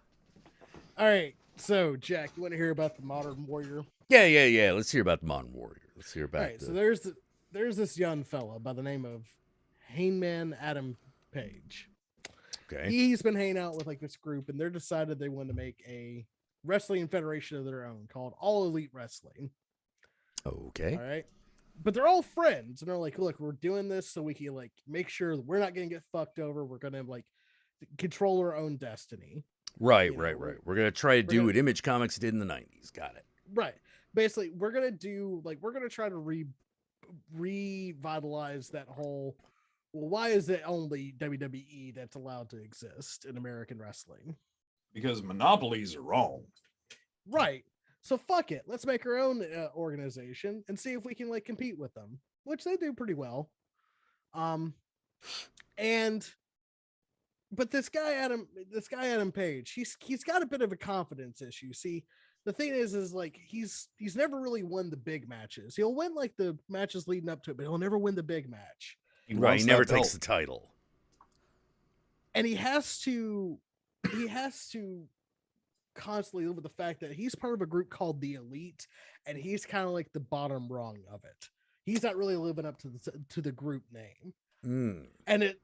All right. So, Jack, you want to hear about the Modern Warrior? Yeah. Let's hear about the Modern Warrior. Let's hear about so there's this young fella by the name of Hangman Adam Page. Okay. He's been hanging out with this group, and they're decided they want to make a wrestling federation of their own called All Elite Wrestling. Okay. All right. But they're all friends, and they're like, look, we're doing this so we can make sure that we're not going to get fucked over. We're going to control our own destiny. Right. We're going to try to do what Image Comics did in the 90s. Got it. Right. Basically, we're going to try to revitalize that whole, well, why is it only WWE that's allowed to exist in American wrestling? Because monopolies are wrong. Right. So fuck it. Let's make our own organization and see if we can compete with them, which they do pretty well. But this guy Adam Page, he's got a bit of a confidence issue. See, the thing is like he's never really won the big matches. He'll win like the matches leading up to it, but he'll never win the big match. Right, he never takes the title. And he has to constantly live with the fact that he's part of a group called the Elite, and he's kind of like the bottom rung of it. He's not really living up to the group name. And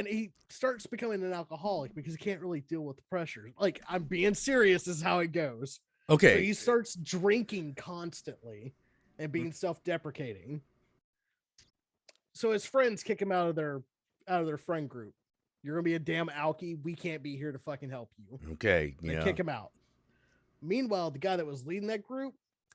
he starts becoming an alcoholic because he can't really deal with the pressure. Like, I'm being serious, is how it goes. Okay. So he starts drinking constantly and being self-deprecating. So his friends kick him out of their friend group. You're gonna be a damn alkie. We can't be here to fucking help you. Okay. They Yeah. kick him out. Meanwhile, the guy that was leading that group,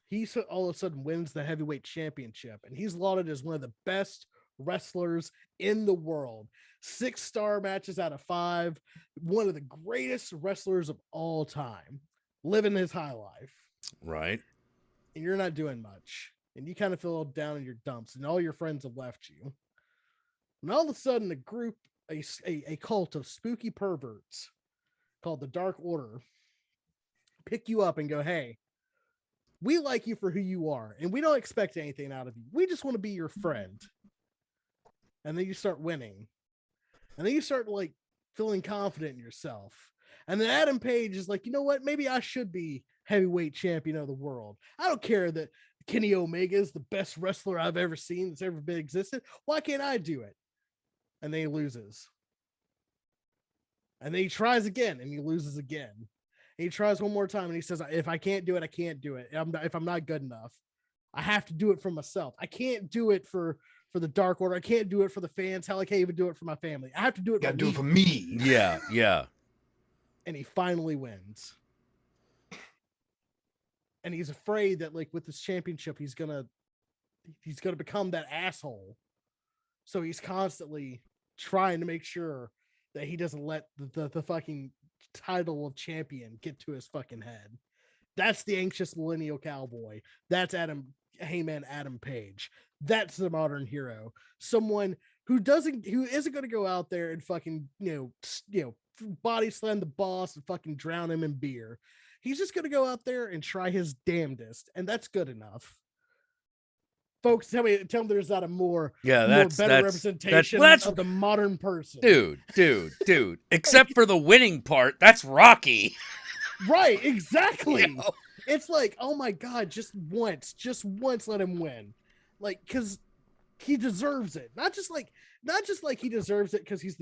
he all of a sudden wins the heavyweight championship, and he's lauded as one of the best wrestlers in the world. 6-star matches out of 5. One of the greatest wrestlers of all time, living his high life. Right. And you're not doing much, and you kind of feel down in your dumps, and all your friends have left you. And all of a sudden, a group, a cult of spooky perverts called the Dark Order, pick you up and go, hey, we like you for who you are, and we don't expect anything out of you. We just want to be your friend. And then you start winning. And then you start like feeling confident in yourself. And then Adam Page is like, you know what? Maybe I should be heavyweight champion of the world. I don't care that Kenny Omega is the best wrestler I've ever seen that's ever been existed. Why can't I do it? And then he loses. And then he tries again and he loses again. And he tries one more time and he says, if I can't do it, I can't do it. If I'm not good enough, I have to do it for myself. I can't do it for the Dark Order. I can't do it for the fans. Hell, I can't even do it for my family. I have to do it. Gotta do it for me. Yeah, yeah. And he finally wins. And he's afraid that, like, with this championship, he's gonna become that asshole. So he's constantly trying to make sure that he doesn't let the fucking title of champion get to his fucking head. That's the anxious millennial cowboy. That's Adam Page. That's the modern hero. Someone who isn't going to go out there and fucking, body slam the boss and fucking drown him in beer. He's just going to go out there and try his damnedest. And that's good enough. Folks, tell me there's not a more better representation of the modern person. Dude. Except for the winning part, that's Rocky. Right, exactly. It's like, oh my God, just once let him win. Like, because he deserves it. Not just like he deserves it because he's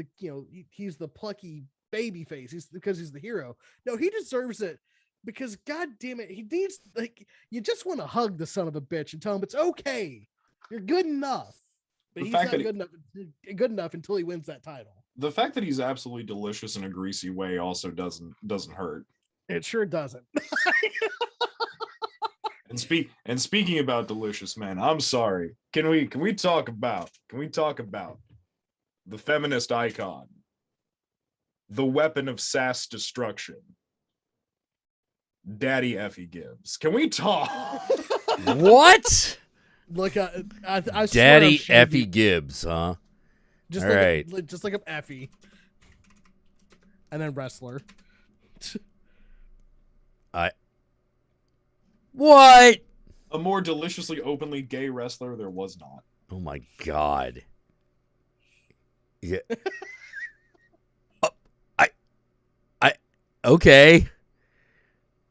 he's the plucky baby face. Because he's the hero. No, he deserves it because, God damn it, he needs, like, you just want to hug the son of a bitch and tell him it's okay. You're good enough. But he's not good enough until he wins that title. The fact that he's absolutely delicious in a greasy way also doesn't hurt. It sure doesn't. And speaking about delicious men, I'm sorry. Can we talk about the feminist icon, the weapon of sass destruction, Daddy Effie Gibbs? Can we talk? What? Look, I Daddy Effie Gibbs, huh? Just all like right. Just like an Effie, and then wrestler. What? A more deliciously openly gay wrestler there was not. Oh my God. Yeah. Okay.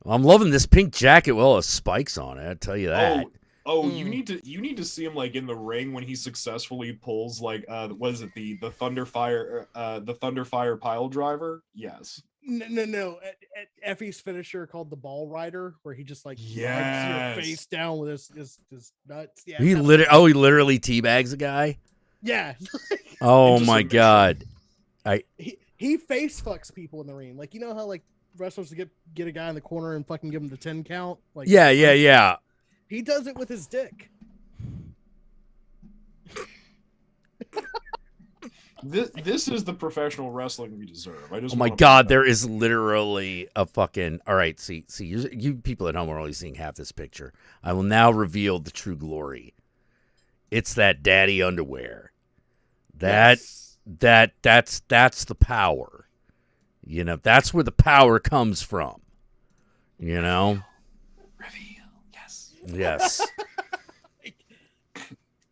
Well, I'm loving this pink jacket with all the spikes on it. I tell you that. You need to see him like in the ring when he successfully pulls like what is it, the Thunderfire pile driver? Yes. No. Effie's finisher called the Ball Rider, where he just like rides your face down with his nuts. Yeah. He literally teabags a guy. Yeah. Oh my God. He face fucks people in the ring. Like, you know how like wrestlers get a guy in the corner and fucking give him the 10 count? Like, yeah. He does it with his dick. This is the professional wrestling we deserve. Oh my God, there is literally a fucking... All right, see, you people at home are only seeing half this picture. I will now reveal the true glory. It's that daddy underwear. That's the power. You know, that's where the power comes from. You know? Yes.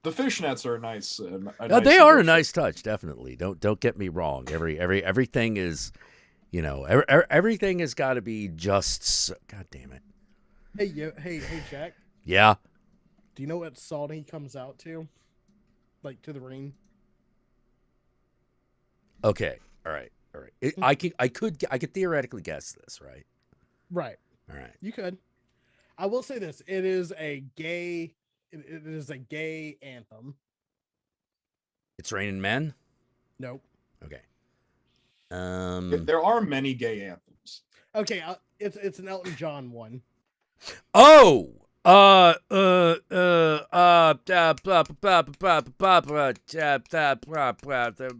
The fishnets are nice. They are a nice touch, definitely. Don't get me wrong. Everything is, everything has got to be just. So, God damn it. Hey, Jack. Yeah. Do you know what song he comes out to? Like to the ring. Okay. All right. I could theoretically guess this, right? Right. All right. You could. I will say this: it is a gay. It is a gay anthem. It's Raining Men? Nope. Okay. There are many gay anthems. Okay, it's an Elton John one. Oh, the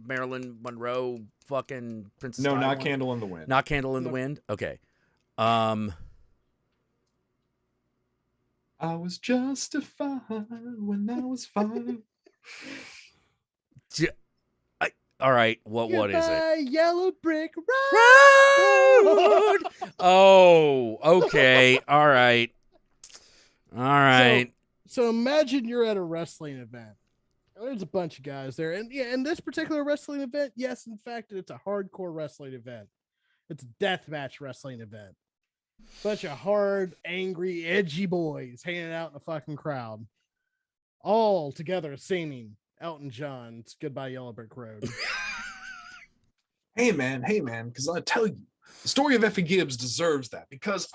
Marilyn Monroe fucking Princess. No, Di not one? Candle in the Wind. Not Candle in the Wind. Okay. I was justified when I was fine. All right, what is it? Yellow Brick Road. Oh, okay. All right. So imagine you're at a wrestling event. There's a bunch of guys there, and yeah, in this particular wrestling event, yes, in fact, it's a hardcore wrestling event. It's a deathmatch wrestling event. Bunch of hard, angry, edgy boys hanging out in the fucking crowd, all together singing Elton John's "Goodbye Yellow Brick Road." Hey man, because I tell you, the story of Effie Gibbs deserves that because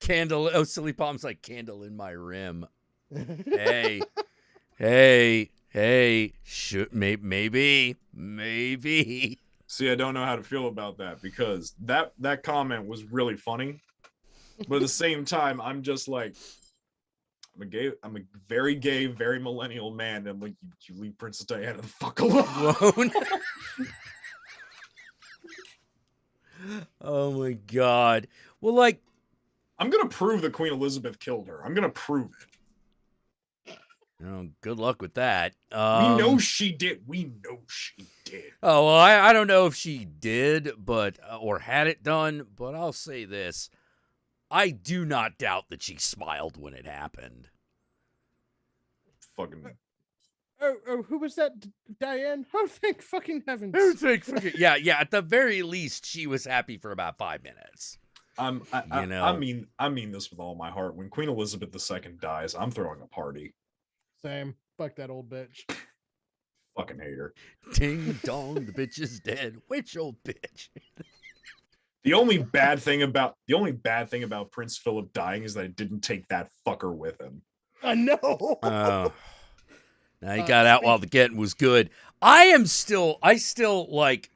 Candle. Oh, Silly Palm's like candle in my rim. Hey. Should maybe. See, I don't know how to feel about that because that comment was really funny, but at the same time, I'm just like, I'm a very gay, very millennial man, and like you leave Princess Diana the fuck alone. Oh my God. Well, like, I'm gonna prove that Queen Elizabeth killed her. I'm gonna prove it. Good luck with that. We know she did. Oh, well, I don't know if she did, but or had it done, but I'll say this. I do not doubt that she smiled when it happened. Fucking. Oh, who was that? Diane? Oh, thank fucking heavens. Oh, thank fucking yeah. At the very least, she was happy for about 5 minutes. I mean this with all my heart. When Queen Elizabeth II dies, I'm throwing a party. Same. Fuck that old bitch. Fucking hate her. Ding dong, the bitch is dead. Which old bitch? The only bad thing about Prince Philip dying is that he didn't take that fucker with him. I know. Now he got out while the getting was good. I still like.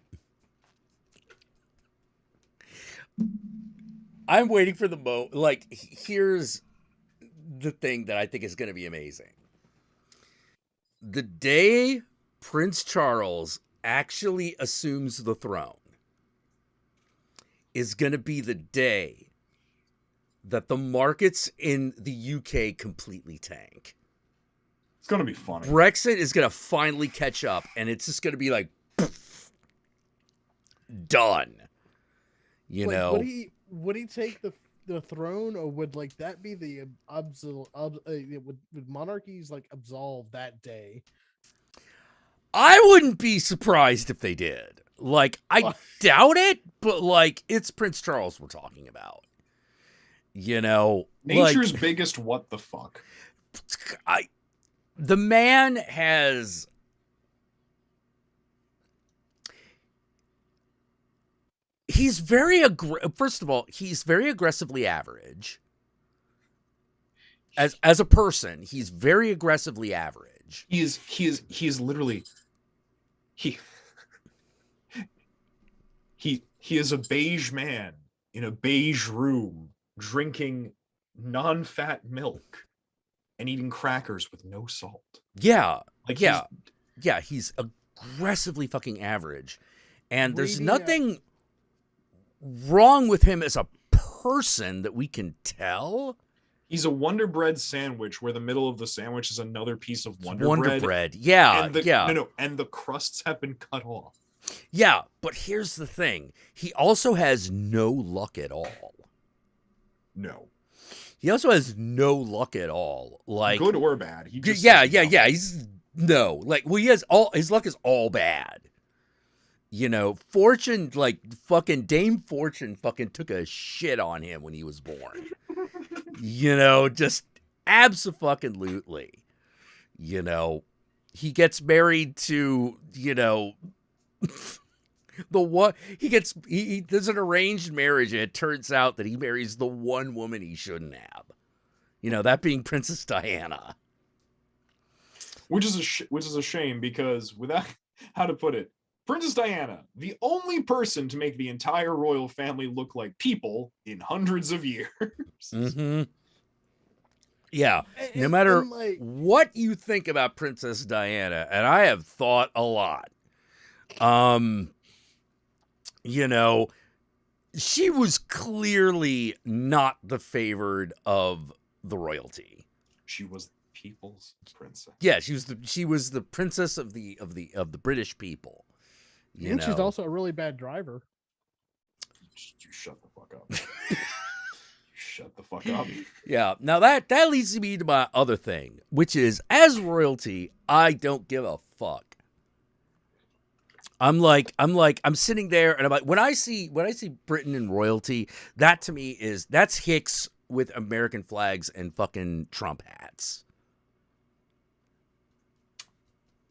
I'm waiting for the like. Here's the thing that I think is going to be amazing. The day Prince Charles actually assumes the throne is going to be the day that the markets in the UK completely tank. It's going to be funny. Brexit is going to finally catch up, and it's just going to be like, poof, done. Would he take the throne, or would like that be the would monarchies like absolve that day? I wouldn't be surprised if they did. Like, I doubt it, but like, it's Prince Charles we're talking about. Nature's biggest what the fuck. The man has he's very first of all, he's very aggressively average. As a person, he's very aggressively average. He is literally he is a beige man in a beige room drinking non-fat milk and eating crackers with no salt. Yeah. He's aggressively fucking average. And there's nothing wrong with him as a person that we can tell. He's a Wonder Bread sandwich where the middle of the sandwich is another piece of Wonder Bread. Yeah, and the crusts have been cut off. Yeah, but here's the thing. He also has no luck at all. No. He also has no luck at all. Like good or bad. He just yeah. He's no like. Well, he has all his luck is all bad. You know, Fortune, like fucking Dame Fortune, fucking took a shit on him when he was born. You know, just abso-fucking-lutely. You know, he gets married to, you know, the one he does an arranged marriage, and it turns out that he marries the one woman he shouldn't have. You know, that being Princess Diana. Which is a shame because without how to put it, Princess Diana, the only person to make the entire royal family look like people in hundreds of years. Mm-hmm. Yeah, no matter what you think about Princess Diana, and I have thought a lot, you know, she was clearly not the favored of the royalty. She was the people's princess. Yeah, she was the princess of the British people. You know? She's also a really bad driver. You shut the fuck up. Shut the fuck up. Yeah. Now that leads me to my other thing, which is as royalty, I don't give a fuck. I'm sitting there and I'm like, when I see Britain and royalty, that to me that's Hicks with American flags and fucking Trump hats.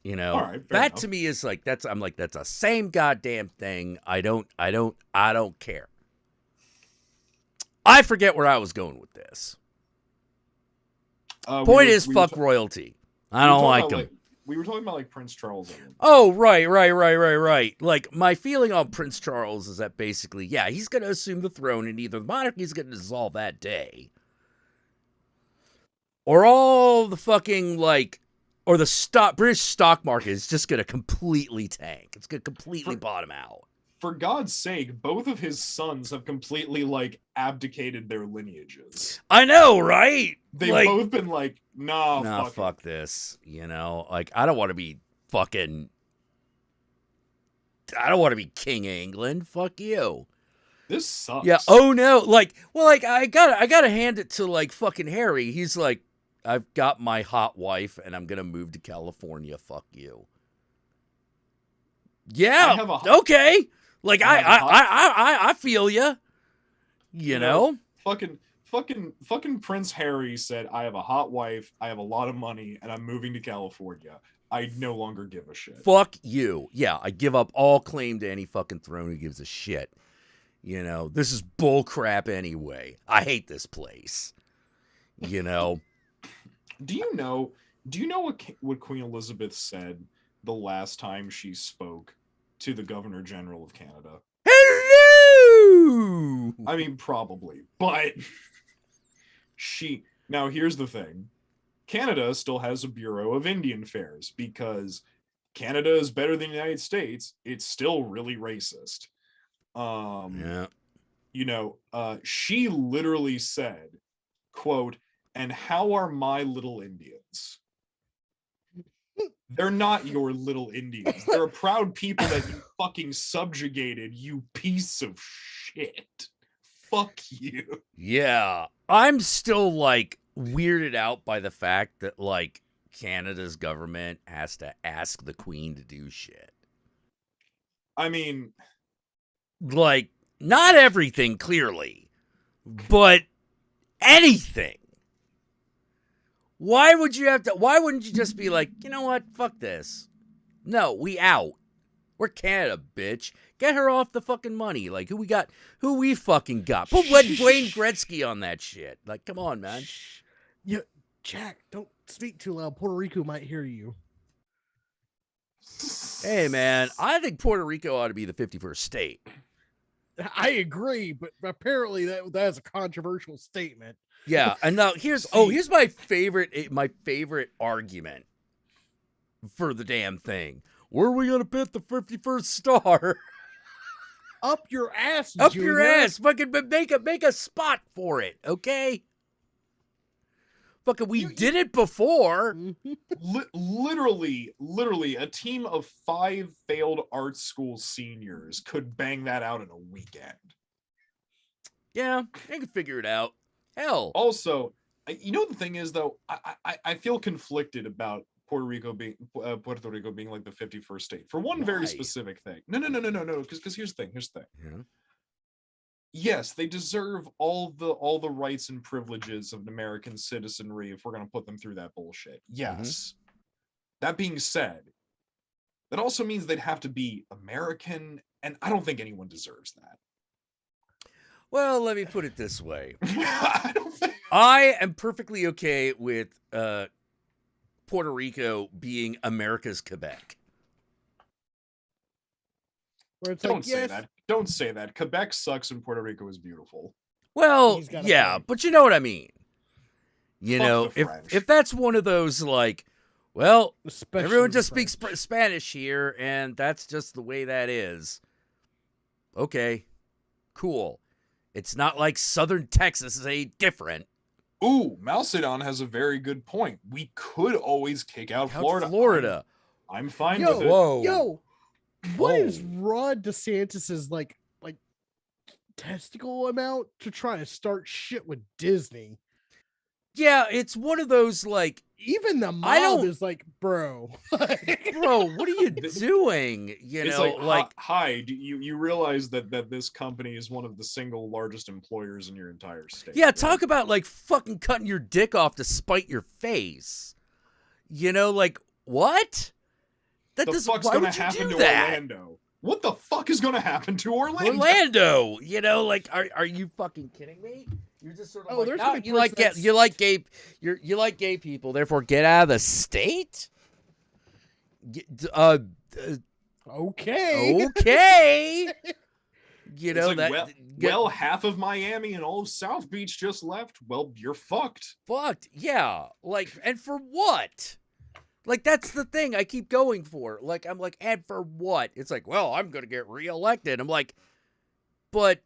You know, right, that enough. To me is like that's the same goddamn thing. I don't care. I forget where I was going with this. Point is, fuck royalty. I don't like them. We were talking about like Prince Charles. Oh, right. Like my feeling on Prince Charles is that basically, yeah, he's going to assume the throne, and either the monarchy is going to dissolve that day, or all the fucking or the British stock market is just going to completely tank. It's going to completely bottom out. For God's sake, both of his sons have completely abdicated their lineages. I know, right? They've both been like, nah, fuck this. You know, I don't want to be King of England. Fuck you. This sucks. Yeah. Oh no. I gotta hand it to fucking Harry. He's like, I've got my hot wife and I'm gonna move to California. Fuck you. Yeah. Okay. I feel you. You know? Fucking Prince Harry said, I have a hot wife, I have a lot of money, and I'm moving to California. I no longer give a shit. Fuck you. Yeah, I give up all claim to any fucking throne. Who gives a shit? You know, this is bull crap anyway. I hate this place. You know? Do you know what Queen Elizabeth said the last time she spoke to the Governor General of Canada? Hello! I mean, probably, but now here's the thing. Canada still has a Bureau of Indian Affairs because Canada is better than the United States. It's still really racist. Yeah. You know, she literally said, quote, "And how are my little Indians?" They're not your little Indians. They're a proud people that you fucking subjugated, you piece of shit. Fuck you. Yeah. I'm still weirded out by the fact that Canada's government has to ask the Queen to do shit. I memean, not everything clearly, but anything. Why wouldn't you just be like, you know what? Fuck this. No, we out. We're Canada, bitch. Get her off the fucking money. Who we fucking got. Put Wayne Gretzky on that shit. Come on, man. Yeah, Jack, don't speak too loud. Puerto Rico might hear you. Hey, man, I think Puerto Rico ought to be the 51st state. I agree, but apparently that's a controversial statement. Yeah, and now here's my favorite argument for the damn thing. Where are we gonna put the 51st star? Up your ass, Up Junior. your ass. Fucking make a spot for it, okay? Fucking, we did it before. Literally, a team of 5 failed art school seniors could bang that out in a weekend. Yeah, they can figure it out. Hell. Also, you know the thing is though, I feel conflicted about Puerto Rico being like the 51st state for one very specific thing. No. Because here's the thing. Yeah. Yes, they deserve all the rights and privileges of an American citizenry if we're gonna put them through that bullshit. Yes. That being said, that also means they'd have to be American, and I don't think anyone deserves that. Well, let me put it this way. I am perfectly okay with Puerto Rico being America's Quebec. Where it's Don't say that. Don't say that. Quebec sucks and Puerto Rico is beautiful. Well, yeah, but you know what I mean. You Fuck know, the French. if that's one of those like, well, Especially everyone the just speaks Spanish here, and that's just the way that is. Okay, cool. It's not like Southern Texas is any different. Ooh, Malcedon has a very good point. We could always kick out Florida. I'm fine with it. Yo, what is Ron DeSantis's like testicle amount to try to start shit with Disney? Yeah, it's one of those like even the mob is like, bro, bro, what are you doing? You It's know, like hi, do you realize that this company is one of the single largest employers in your entire state? yeah, talk about like fucking cutting your dick off to spite your face. You know, like what? What the fuck's gonna happen to Orlando? What the fuck is gonna happen to Orlando? Orlando, you know, like are you fucking kidding me? You're just sort of like, there's no, gonna be you like gay people, therefore get out of the state. Okay. You know It's like, that. well, half of Miami and all of South Beach just left. Well, you're fucked. Yeah. Like, and for what? Like, that's the thing I keep going for. Like, I'm like, and for what? It's like, well, I'm gonna get reelected. I'm like, but.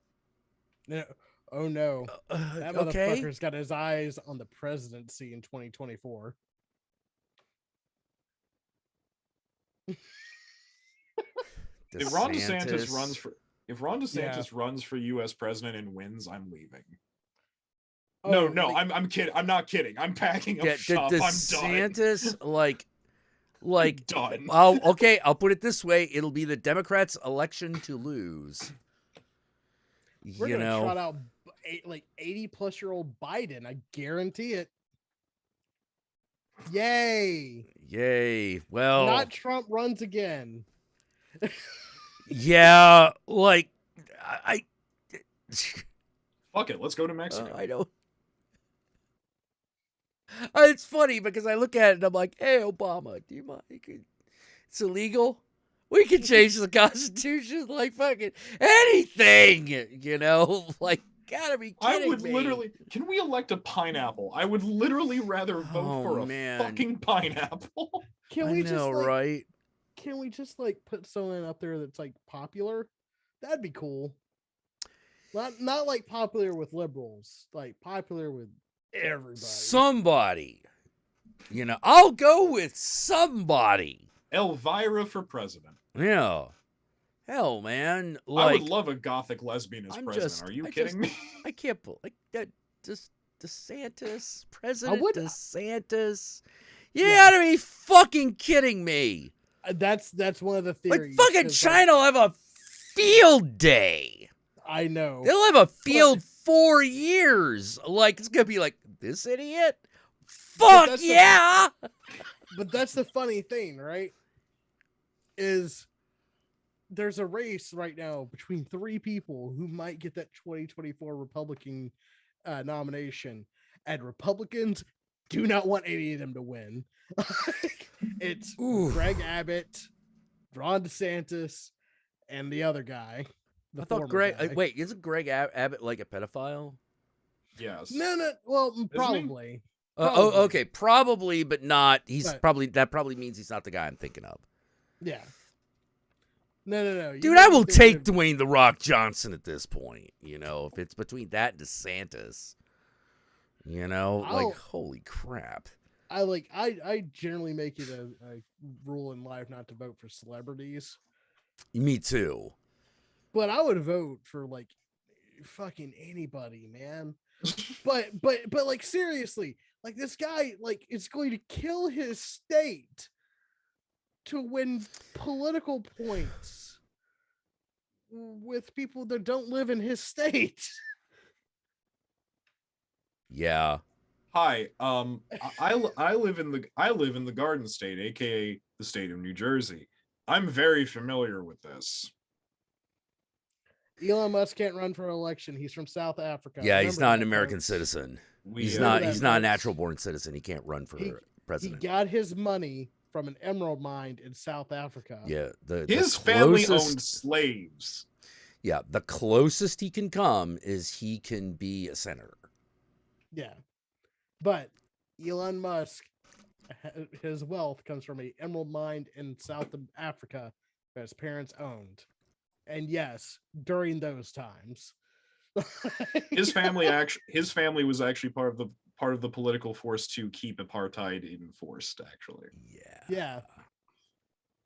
Oh no, that okay. motherfucker's got his eyes on the presidency in 2024. If Ron DeSantis runs for U.S. president and wins, I'm leaving. No, I'm kidding. I'm not kidding. I'm packing up shop. I'm done. DeSantis, like done. I'll put it this way: it'll be the Democrats' election to lose. We're gonna trot out 80-plus-year-old Biden. I guarantee it. Yay! Well, not Trump runs again. Yeah, like I fuck it. Let's go to Mexico. I don't. It's funny because I look at it and I'm like, hey, Obama, do you mind? It's illegal. We can change the Constitution like fucking anything, you know? Like, gotta be kidding me. I would literally... Can we elect a pineapple? I would literally rather vote for a fucking pineapple. Can we right? Can we just, like, put someone up there that's, like, popular? That'd be cool. Not like, popular with liberals. Like, popular with everybody. Somebody. You know, I'll go with somebody. Elvira for president. Yeah. Hell, man. I Like, would love a gothic lesbian as president. Are you kidding me? I can't believe that. Just DeSantis, President DeSantis. You gotta be fucking kidding me. That's one of the theories. Like, fucking China will have a field day. I know. They'll have a field 4 years. Like, it's gonna be like, this idiot? Fuck yeah! But that's the funny thing, right? Is there's a race right now between 3 people who might get that 2024 Republican nomination, and Republicans do not want any of them to win. It's Greg Abbott, Ron DeSantis, and the other guy. I thought wait, isn't Greg Abbott like a pedophile? Yes. No. Well, probably. Okay, probably, but not. That probably means he's not the guy I'm thinking of. Yeah. No. Dude, I will take Dwayne "The Rock" Johnson at this point. You know, if it's between that and DeSantis. You know, like, holy crap. I generally make it a rule in life not to vote for celebrities. Me too. But I would vote for, like, fucking anybody, man. but like seriously, like this guy like is going to kill his state to win political points with people that don't live in his state. Yeah. Hi, I live in the Garden State, aka the state of New Jersey. I'm very familiar with this. Elon Musk can't run for election. He's from South Africa. Yeah, he's Remember not an that, American folks. citizen. We, He's uh, not. that, He's not a folks. natural born citizen. He can't run for He president. got his money from an emerald mine in South Africa. Yeah, His family closest- owned slaves. Yeah, the closest he can come is he can be a senator. Yeah. But Elon Musk, his wealth comes from an emerald mine in South Africa that his parents owned. And yes, during those times. His family was actually part of the political force to keep apartheid enforced, actually. Yeah.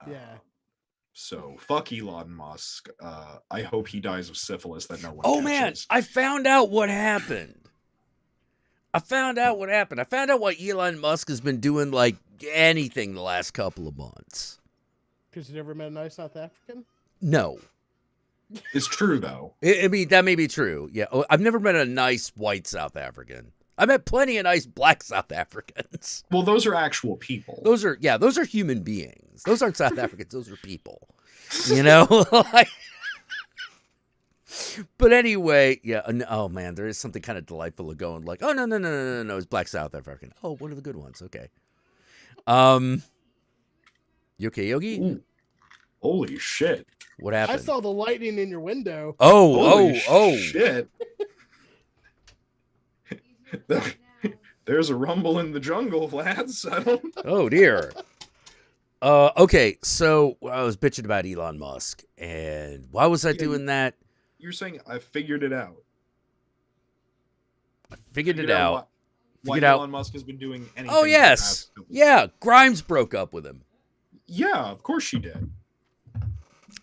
Yeah. So fuck Elon Musk. I hope he dies of syphilis that no one Oh catches. man, I found out what happened. I found out why Elon Musk has been doing like anything the last couple of months. Because you never met a nice South African? No. It's true though. I mean, that may be true. Yeah. Oh, I've never met a nice white South African. I met plenty of nice black South Africans. Well, those are actual people. Those are human beings. Those aren't South Africans. Those are people. You know? But anyway, yeah. Oh man, there is something kind of delightful of going like, oh no, it's black South African. Oh, one of the good ones. Okay. You okay, Yogi? Ooh. Holy shit! What happened? I saw the lightning in your window. Holy shit! There's a rumble in the jungle, lads. I don't know. Oh dear. Okay, so I was bitching about Elon Musk, and why was I doing that? You're saying I figured it out. Figured it out. Why Elon Musk has been doing anything. Oh yes, yeah. Grimes broke up with him. Yeah, of course she did.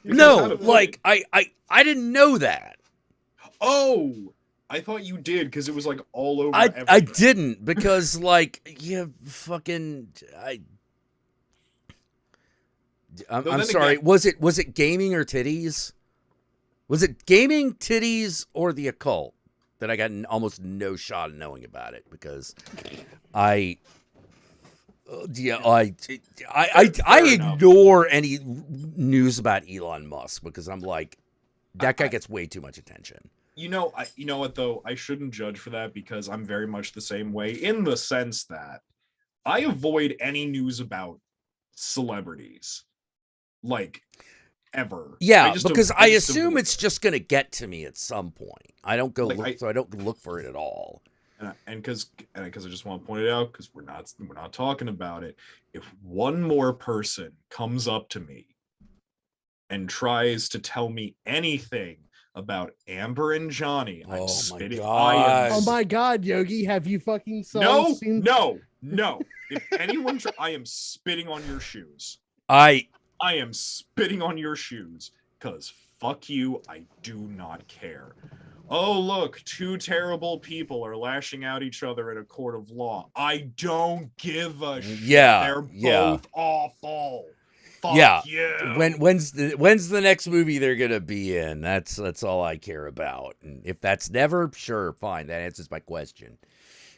No, like I didn't know that. Oh, I thought you did because it was like all over. I didn't because like I'm sorry. again- Was it gaming or titties? Was it gaming, titties, or the occult that I got almost no shot of knowing about it because I ignore any news about Elon Musk because I'm like that guy gets way too much attention. You know what though? I shouldn't judge for that because I'm very much the same way in the sense that I avoid any news about celebrities, like ever. Yeah, because I just assume avoid it's just gonna get to me at some point. I don't go so I don't look for it at all. And because I just want to point it out because we're not talking about it. If one more person comes up to me and tries to tell me anything about Amber and Johnny, I'm spitting. Oh my god, Yogi, have you fucking seen? No. If anyone, I am spitting on your shoes. I am spitting on your shoes because fuck you. I do not care. Oh, look, two terrible people are lashing out each other in a court of law. I don't give a shit. They're both awful. Fuck you. When's the next movie they're gonna be in? That's all I care about. And if that's never, sure, fine. That answers my question.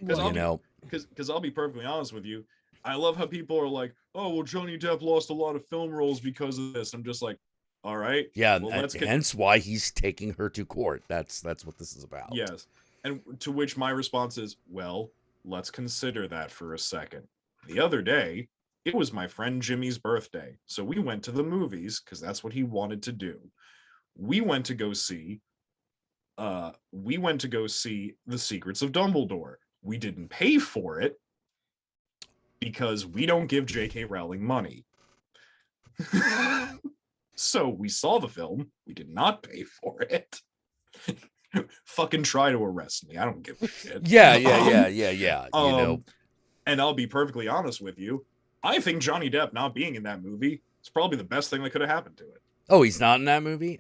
Because I'll be perfectly honest with you. I love how people are like, oh, well, Johnny Depp lost a lot of film roles because of this. I'm just like, all right. Yeah, well, hence why he's taking her to court. That's what this is about. Yes. And to which my response is, well, let's consider that for a second. The other day, it was my friend Jimmy's birthday. So we went to the movies because that's what he wanted to do. We went to go see The Secrets of Dumbledore. We didn't pay for it because we don't give J.K. Rowling money. So we saw the film. We did not pay for it. Fucking try to arrest me. I don't give a shit. Yeah. You know. And I'll be perfectly honest with you. I think Johnny Depp not being in that movie is probably the best thing that could have happened to it. Oh, he's not in that movie?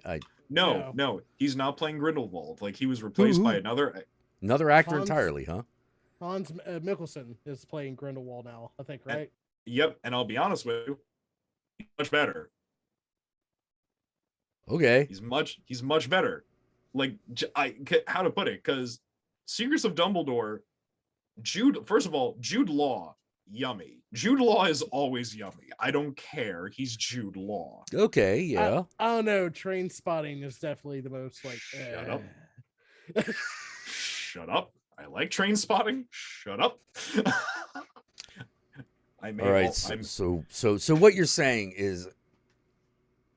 No, he's not playing Grindelwald. Like he was replaced by another. Another actor Hans- entirely, huh? Hans Mikkelsen is playing Grindelwald now, I think, right? Yep, and I'll be honest with you, he's much better. Okay. He's much better. Like, how to put it? Because Secrets of Dumbledore, first of all, Jude Law, yummy. Jude Law is always yummy. I don't care. He's Jude Law. Okay, yeah. I don't know. Train Spotting is definitely the most like. Shut up. Shut up. I like Train Spotting. Shut up. All right. So what you're saying is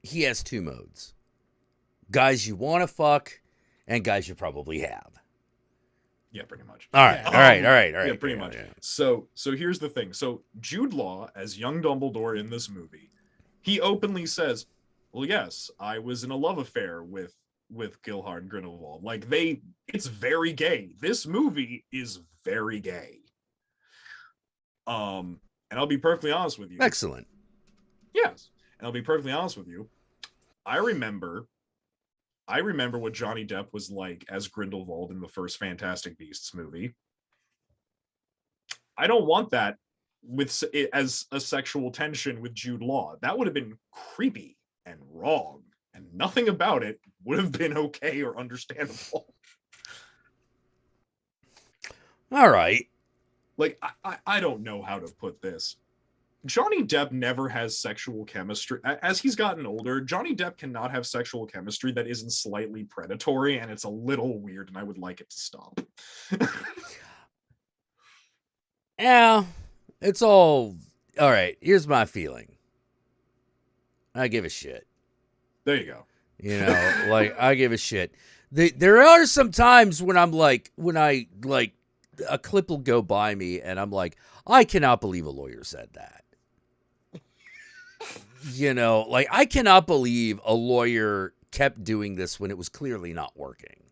he has two modes: guys you want to fuck, and guys you probably have. Yeah, pretty much. All right. Yeah, pretty much. Yeah. So here's the thing. So Jude Law, as young Dumbledore in this movie, he openly says, "Well, yes, I was in a love affair with Gilhard Grindelwald." Like, it's very gay. This movie is very gay. And I'll be perfectly honest with you. Excellent. Yes, and I'll be perfectly honest with you. I remember what Johnny Depp was like as Grindelwald in the first Fantastic Beasts movie. I don't want that as a sexual tension with Jude Law. That would have been creepy and wrong, and nothing about it would have been okay or understandable. All right. Like, I don't know how to put this. Johnny Depp never has sexual chemistry. As he's gotten older, Johnny Depp cannot have sexual chemistry that isn't slightly predatory, and it's a little weird, and I would like it to stop. Yeah, it's all right. Here's my feeling. I give a shit. There you go. You know, like, I give a shit. There are some times when a clip will go by me and I'm like, I cannot believe a lawyer said that. You know, like, I cannot believe a lawyer kept doing this when it was clearly not working.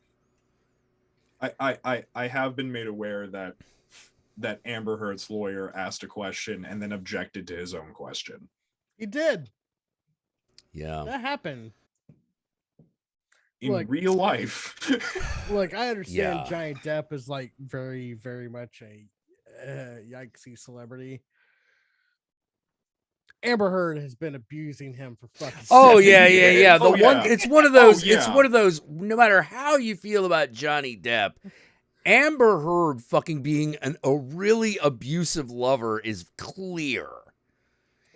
I have been made aware that Amber Heard's lawyer asked a question and then objected to his own question. He did. Yeah. That happened. In real life. Look, I understand Yeah. Johnny Depp is like very, very much a yikesy celebrity. Amber Heard has been abusing him for fucking. Oh 7 yeah. years. It's one of those. It's one of those. No matter how you feel about Johnny Depp, Amber Heard fucking being a really abusive lover is clear.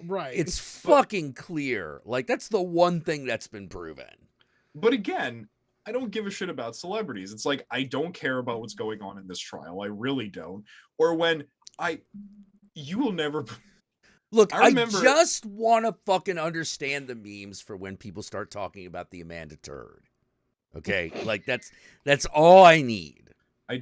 Right. It's fucking clear. Like, that's the one thing that's been proven. But again, I don't give a shit about celebrities. It's like, I don't care about what's going on in this trial. I really don't. Or when you will never. Look, I remember, just want to fucking understand the memes for when people start talking about the Amanda Turd. Okay? Like, that's all I need. I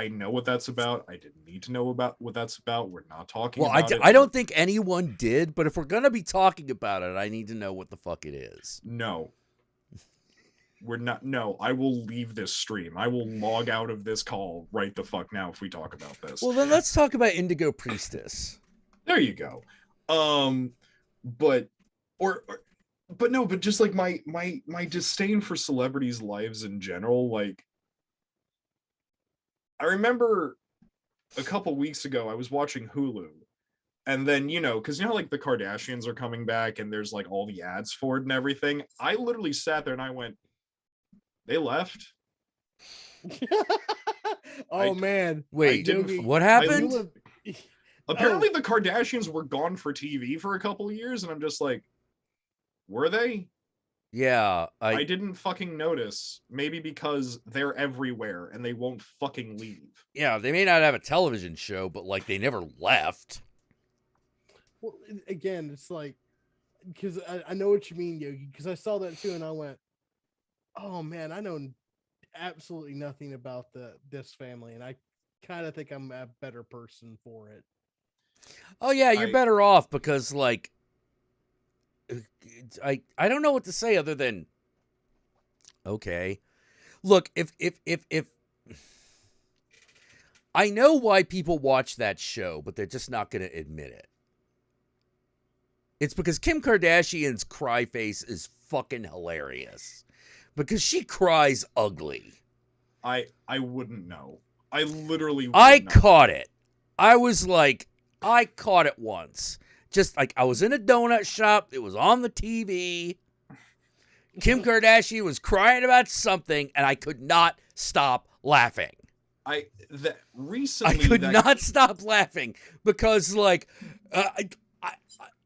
know what that's about. I didn't need to know about what that's about. We're not talking about it. I don't think anyone did, but if we're going to be talking about it, I need to know what the fuck it is. No. We're not. No, I will leave this stream. I will log out of this call right the fuck now if we talk about this. Well, then let's talk about Indigo Priestess. There you go. But just like my disdain for celebrities' lives in general. Like, I remember a couple weeks ago I was watching Hulu, and then, because like the Kardashians are coming back and there's like all the ads for it and everything. I literally sat there and I went, they left. Man. Wait, what happened? Apparently the Kardashians were gone for TV for a couple of years, and I'm just like, were they? Yeah. I didn't fucking notice. Maybe because they're everywhere and they won't fucking leave. Yeah, they may not have a television show, but like, they never left. Well, again, it's like, because I know what you mean, Yogi, because I saw that too and I went, oh man, I know absolutely nothing about this family, and I kind of think I'm a better person for it. Oh yeah, you're better off, because like, I don't know what to say other than, okay. Look, if I know why people watch that show, but they're just not going to admit it. It's because Kim Kardashian's cry face is fucking hilarious. Because she cries ugly. I wouldn't know. I literally I know. caught it. I caught it once. Just like I was in a donut shop. It was on the TV. Kim Kardashian was crying about something, and I could not stop laughing. Recently I could not stop laughing because, like,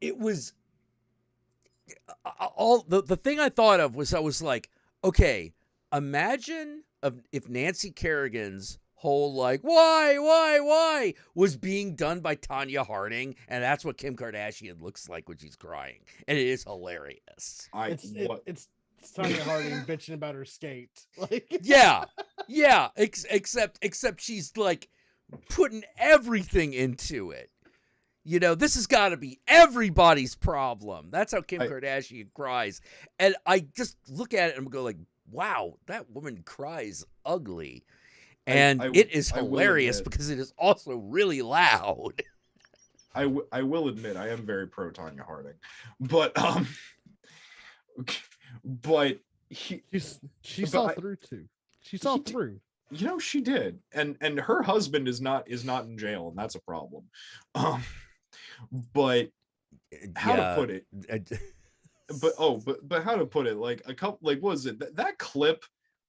it was all the thing I thought of was I was like, okay, imagine if Nancy Kerrigan's whole like why was being done by Tanya Harding, and that's what Kim Kardashian looks like when she's crying, and it is hilarious. It's Tanya Harding bitching about her skate. Like yeah, except she's like putting everything into it. You know, this has got to be everybody's problem. That's how Kim Kardashian cries, and I just look at it and go like, wow, that woman cries ugly. And it is hilarious because it is also really loud. I will admit I am very pro Tanya Harding, but she saw through too. She saw through. You know, she did, and her husband is not in jail, and that's a problem. But how to put it? But how to put it? Like a couple, like what was it that clip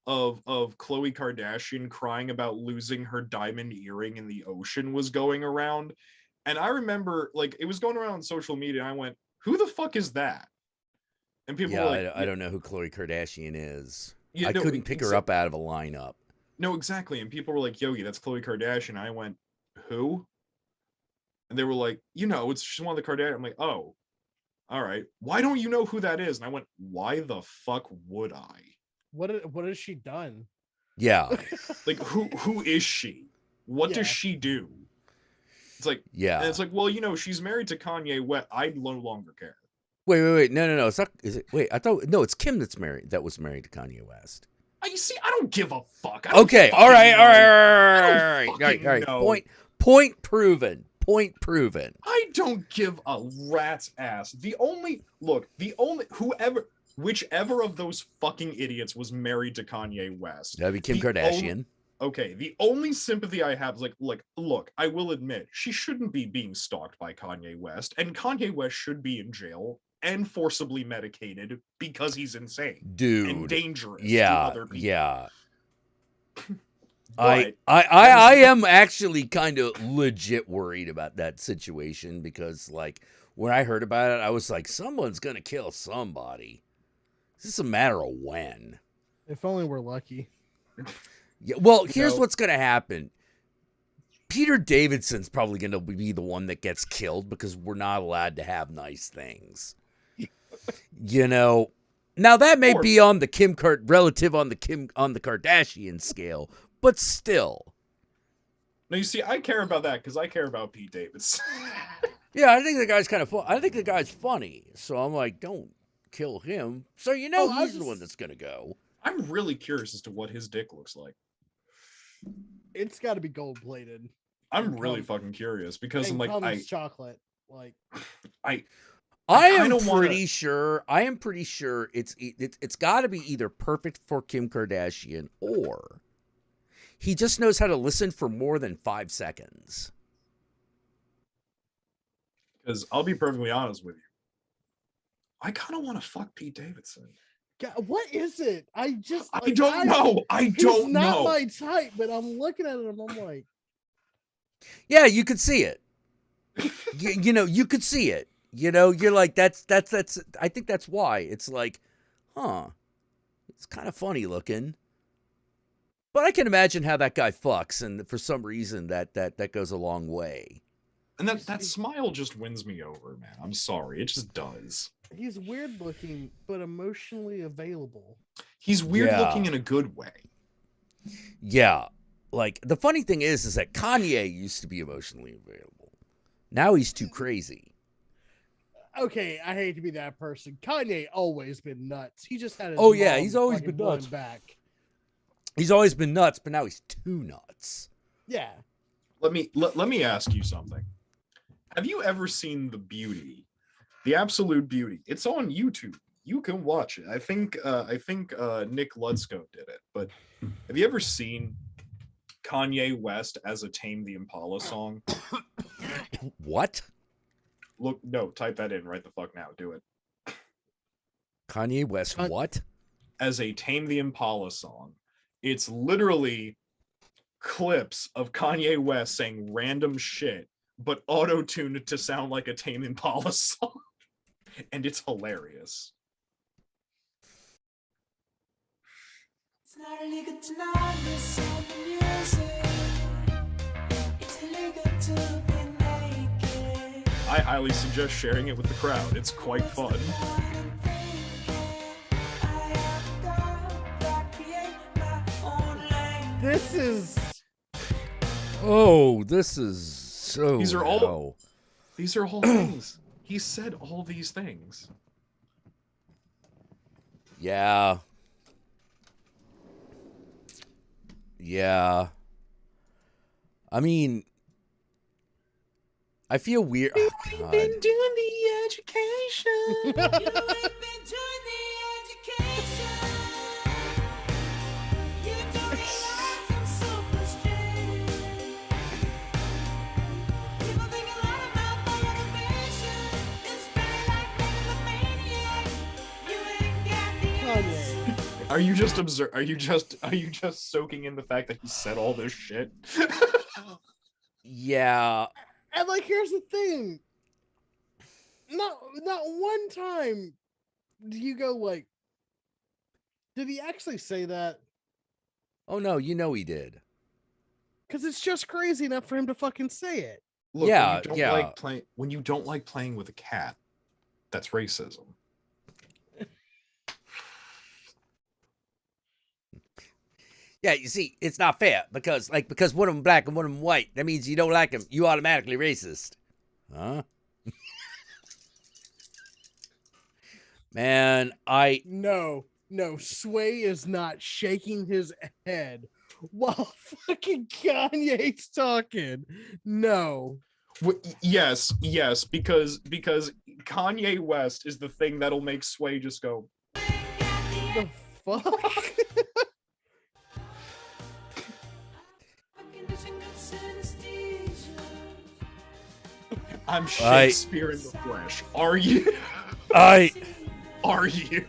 of Khloe Kardashian crying about losing her diamond earring in the ocean was going around, and I remember like it was going around on social media, and I went, "Who the fuck is that?" And people were like, I don't know who Khloe Kardashian is. Yeah, I couldn't pick her up out of a lineup. No, exactly. And people were like, Yogi, that's Khloe Kardashian. I went, who? And they were like, she's one of the Kardashians. I'm like, oh, all right. Why don't you know who that is? And I went, why the fuck would I? What has she done? Yeah. Like, who is she? What does she do? It's like, and it's like, well, she's married to Kanye West. I no longer care. Wait. No. It's not. Is it? Wait, I thought no. It's Kim that was married to Kanye West. You see, I don't give a fuck. Okay. All right. Point proven. Point proven. I don't give a rat's ass. Whichever of those fucking idiots was married to Kanye West. That'd be Kim Kardashian. Okay, the only sympathy I have is like, look, I will admit, she shouldn't be being stalked by Kanye West, and Kanye West should be in jail and forcibly medicated because he's insane. Dude. And dangerous to other people. Yeah. I am actually kind of legit worried about that situation because, like, when I heard about it, I was like, someone's going to kill somebody. It's just a matter of when. If only we're lucky. Yeah, well, here's what's going to happen. Peter Davidson's probably going to be the one that gets killed because we're not allowed to have nice things. Now that may be on the relative on the Kardashian scale, but still. No, you see, I care about that because I care about Pete Davidson. Yeah, I think the guy's kind of fun. I think the guy's funny, so I'm like, don't kill him. So he's the one that's going to go. I'm really curious as to what his dick looks like. It's got to be gold plated. I'm really fucking curious because I'm like, chocolate. Like, I am pretty sure it's got to be either perfect for Kim Kardashian or he just knows how to listen for more than 5 seconds. Because I'll be perfectly honest with you, I kind of want to fuck Pete Davidson. God, what is it? I don't know. He's not my type, but I'm looking at it and I'm like, yeah, you could see it. you could see it. You're like, that's. I think that's why it's like, it's kind of funny looking. But I can imagine how that guy fucks, and for some reason that goes a long way. And that smile just wins me over, man. I'm sorry, it just does. He's weird looking, but emotionally available. He's weird looking in a good way. Yeah. Like, the funny thing is that Kanye used to be emotionally available. Now he's too crazy. Okay, I hate to be that person. Kanye always been nuts. He just had his he's always been nuts. Back. He's always been nuts, but now he's too nuts. Yeah. Let me ask you something. Have you ever seen The Beauty? The Absolute Beauty. It's on YouTube. You can watch it. I think Nick Ludsko did it. But have you ever seen Kanye West as a Tame the Impala song? What? Look, no, type that in right the fuck now. Do it. Kanye West, what? As a Tame the Impala song. It's literally clips of Kanye West saying random shit, but auto-tuned to sound like a Tame Impala song. And it's hilarious. It's not illegal to not listen to music. It's illegal to be naked. I highly suggest sharing it with the crowd. It's quite fun. This is. Oh, this is so. These are all things. He said all these things. Yeah. Yeah. I mean, I feel weird. Oh, God. Been doing the education. Are you just Are you just soaking in the fact that he said all this shit? Yeah. And like, here's the thing. Not one time do you go like, did he actually say that? Oh no, you know he did. Because it's just crazy enough for him to fucking say it. Look, Yeah, when you don't like playing with a cat, that's racism. Yeah, you see, it's not fair because one of them black and one of them white. That means you don't like them. You automatically racist. Huh? Man, No, Sway is not shaking his head while fucking Kanye's talking. No. Yes, because Kanye West is the thing that'll make Sway just go. The fuck? I'm Shakespeare in the flesh. Are you? Are you?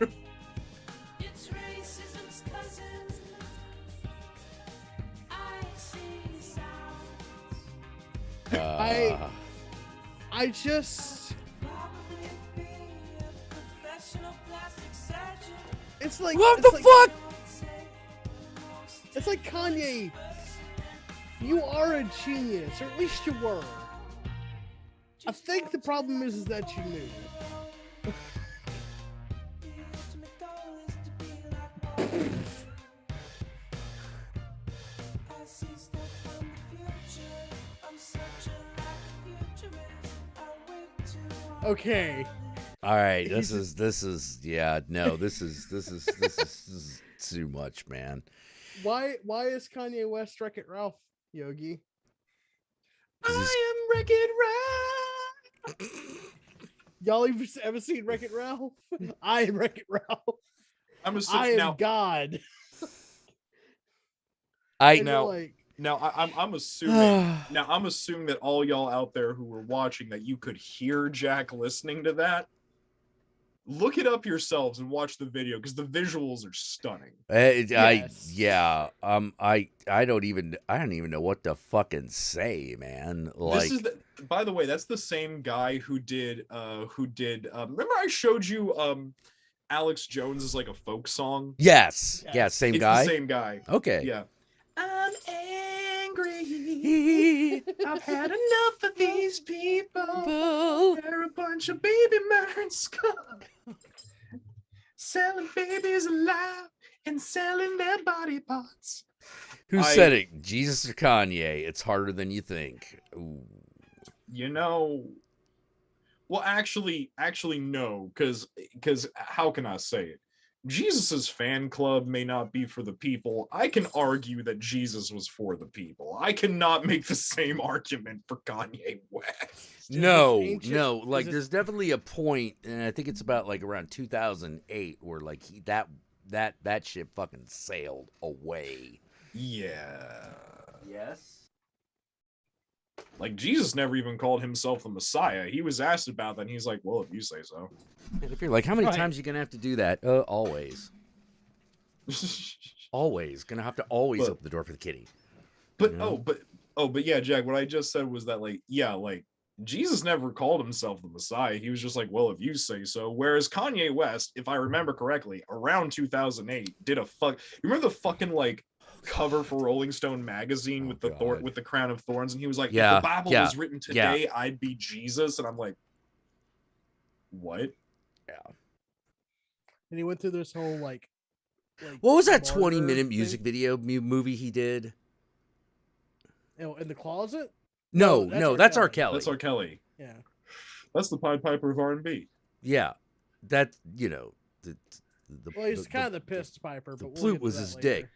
I just. It's like what the fuck? It's like Kanye. You are a genius, or at least you were. I think the problem is that you knew. Okay. All right, this is yeah, no, this is too much, man. Why is Kanye West Wreck-It Ralph, Yogi? I am Wreck-It Ralph. Y'all ever seen Wreck-It Ralph? I am Wreck-It Ralph. I'm God. I'm assuming I'm assuming that all y'all out there who were watching that you could hear Jack listening to that. Look it up yourselves and watch the video because the visuals are stunning. I don't even know what to fucking say, man. Like, by the way, that's the same guy who did remember I showed you Alex Jones is like a folk song? Yes. Yeah, same guy. The same guy. Okay. Yeah. I'm angry. I've had enough of these people. They're a bunch of baby murdering scum. Selling babies alive and selling their body parts. Who said it? Jesus or Kanye? It's harder than you think. Ooh. You know, well, actually, no, because how can I say it? Jesus's fan club may not be for the people. I can argue that Jesus was for the people. I cannot make the same argument for Kanye West. No, ancient? no. Is Like, this- there's definitely a point, and I think it's about like around 2008, where like that shit fucking sailed away. Yeah. Yes. Like, Jesus never even called himself the Messiah. He was asked about that, and he's like, well, if you say so. And if you're like, how many Right. times you gonna have to do that? Always. Always gonna have to always But- open the door for the kitty. But You know? but yeah, Jack, what I just said was that, like, yeah, like, Jesus never called himself the Messiah. He was just like, well, if you say so. Whereas Kanye West, if I remember correctly, around 2008, did a fuck. You remember the fucking like cover for Rolling Stone magazine with the with the crown of thorns, and he was like, Yeah, if the Bible yeah, was written yeah. today, I'd be Jesus, and I'm like, what? Yeah. And he went through this whole like What was that martyr 20-minute thing. music video movie he did? In the closet? No, that's R. Kelly. That's R. Kelly. Yeah. That's the Pied Piper of R&B. Yeah, that the Well, he's kind of the pissed piper, but we'll flute get to was that his later. dick.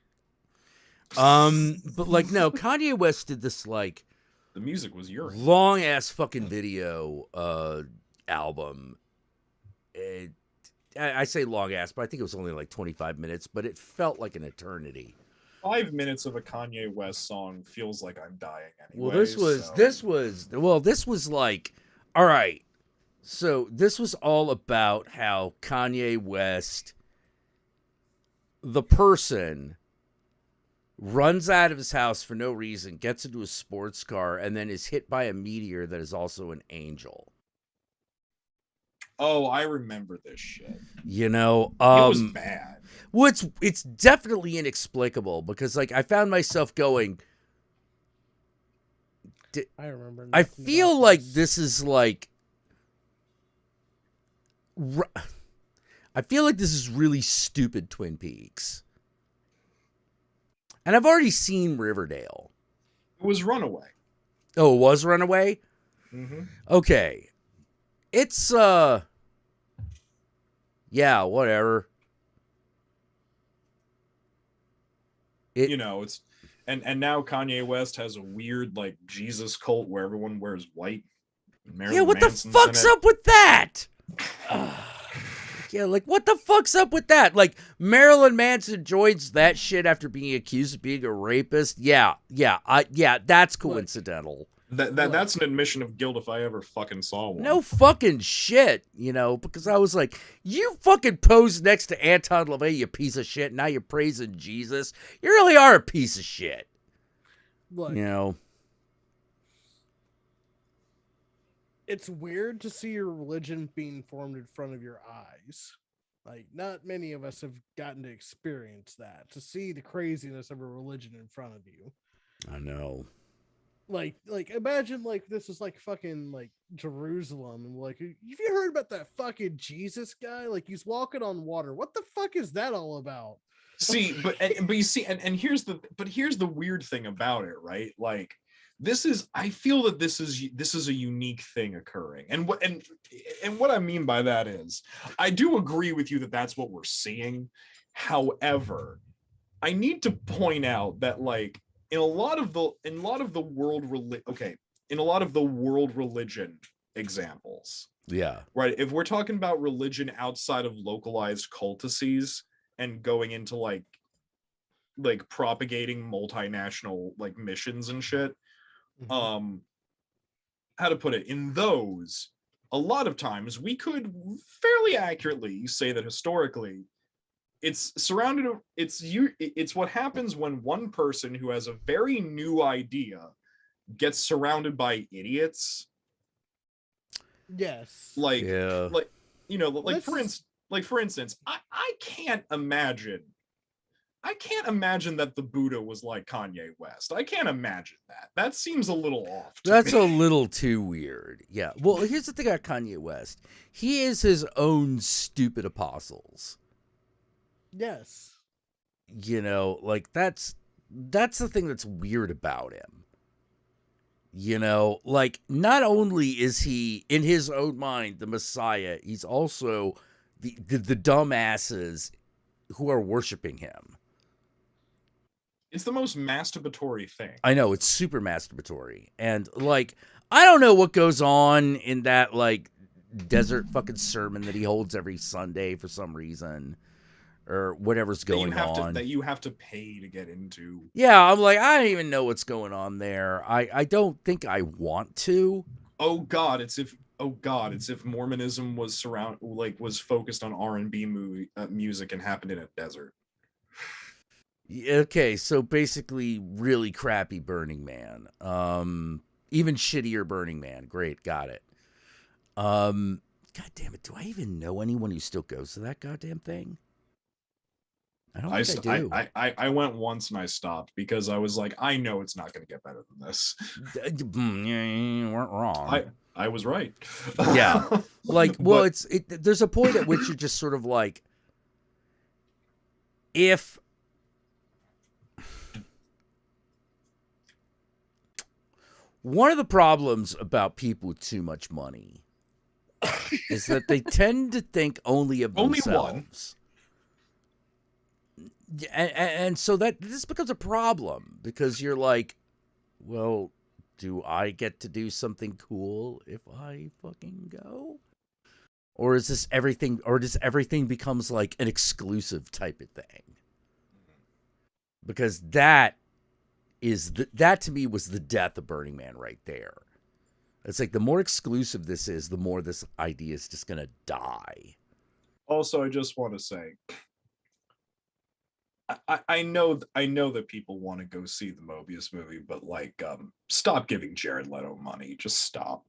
But like no, Kanye West did this like The music was urine. long ass fucking video album. I say long ass, but I think it was only like 25 minutes, but it felt like an eternity. 5 minutes of a Kanye West song feels like I'm dying anyway. Well, this was like, all right. So this was all about how Kanye West, the person, runs out of his house for no reason, gets into a sports car, and then is hit by a meteor that is also an angel. Oh, I remember this shit. You know, it was bad. Well, it's definitely inexplicable because like I found myself going. I remember. I nothing feel about like this. this is like. I feel like this is really stupid Twin Peaks. And I've already seen Riverdale. It was Runaway. Oh, it was Runaway? Mm-hmm. Okay. It's yeah, whatever. You know, it's and now Kanye West has a weird like Jesus cult where everyone wears white. Yeah, what the fuck's up with that? Yeah, like what the fuck's up with that? Like Marilyn Manson joins that shit after being accused of being a rapist. Yeah, that's coincidental. That's an admission of guilt if I ever fucking saw one. No fucking shit, you know, because I was like, you fucking posed next to Anton LaVey, you piece of shit. Now you're praising Jesus. You really are a piece of shit. Look, You know. it's weird to see your religion being formed in front of your eyes. Like, not many of us have gotten to experience that, to see the craziness of a religion in front of you. I know. Like imagine like this is like fucking like Jerusalem, and like, have you heard about that fucking Jesus guy? Like, he's walking on water. What the fuck is that all about? See, but you see, and here's the weird thing about it, right? Like, I feel that this is a unique thing occurring, and what I mean by that is, I do agree with you that that's what we're seeing. However, I need to point out that like in a lot of the world religion examples, Yeah. right? If we're talking about religion outside of localized cultices and going into like propagating multinational like missions and shit, how to put it, in those, a lot of times we could fairly accurately say that historically it's what happens when one person who has a very new idea gets surrounded by idiots. Yes. Like, Yeah. like, you know, like This for instance, I can't imagine that the Buddha was like Kanye West. I can't imagine that. That seems a little off. That's a little too weird. Yeah. Well, here's the thing about Kanye West. He is his own stupid apostles. Yes. You know, like that's the thing that's weird about him. You know, like not only is he in his own mind the Messiah, he's also the dumbasses who are worshiping him. It's the most masturbatory thing. I know, it's super masturbatory. And like I don't know what goes on in that like desert fucking sermon that he holds every Sunday for some reason, or whatever's going on. That you have to pay to get into. Yeah, I'm like, I don't even know what's going on there. I don't think I want to. Oh God, it's if Mormonism was was focused on R&B music and happened in a desert. Okay, so basically really crappy Burning Man. Even shittier Burning Man. Great, got it. God damn it, do I even know anyone who still goes to that goddamn thing? I don't think I do. I went once and I stopped because I was like, I know it's not going to get better than this. You weren't wrong. I was right. Yeah. Like, well, there's a point at which you're just sort of like, if one of the problems about people with too much money is that they tend to think only of themselves. And so that this becomes a problem because you're like, well, do I get to do something cool if I fucking go? Or is this everything, or does everything becomes like an exclusive type of thing? Because that to me was the death of Burning Man right there. It's like the more exclusive this is, the more this idea is just going to die. Also, I just want to say, I know that people want to go see the Mobius movie, but like, stop giving Jared Leto money. Just stop.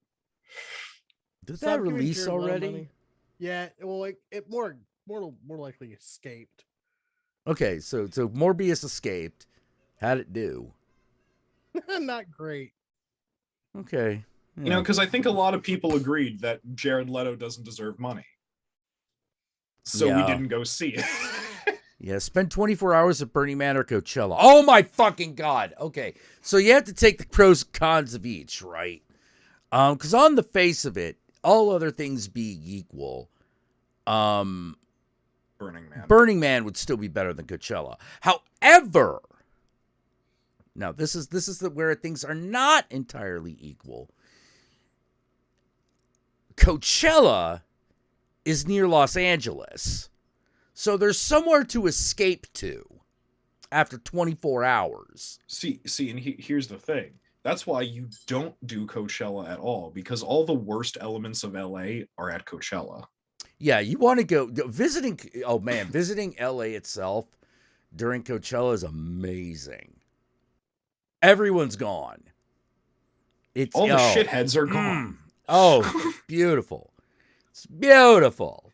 Did that release already? Yeah, well, like it more likely escaped. Okay, so Morbius escaped. How'd it do? Not great. Okay. Yeah. You know, because I think a lot of people agreed that Jared Leto doesn't deserve money. So we didn't go see it. Yeah, spend 24 hours at Burning Man or Coachella. Oh my fucking God. Okay, so you have to take the pros and cons of each, right? Because on the face of it, all other things being equal, Burning Man would still be better than Coachella. However, now this is where things are not entirely equal. Coachella is near Los Angeles. So there's somewhere to escape to after 24 hours. See, and here's the thing. That's why you don't do Coachella at all, because all the worst elements of LA are at Coachella. Yeah, you want to go visiting. Oh man, visiting LA itself during Coachella is amazing. Everyone's gone. All the shitheads are gone. Oh, beautiful. It's beautiful.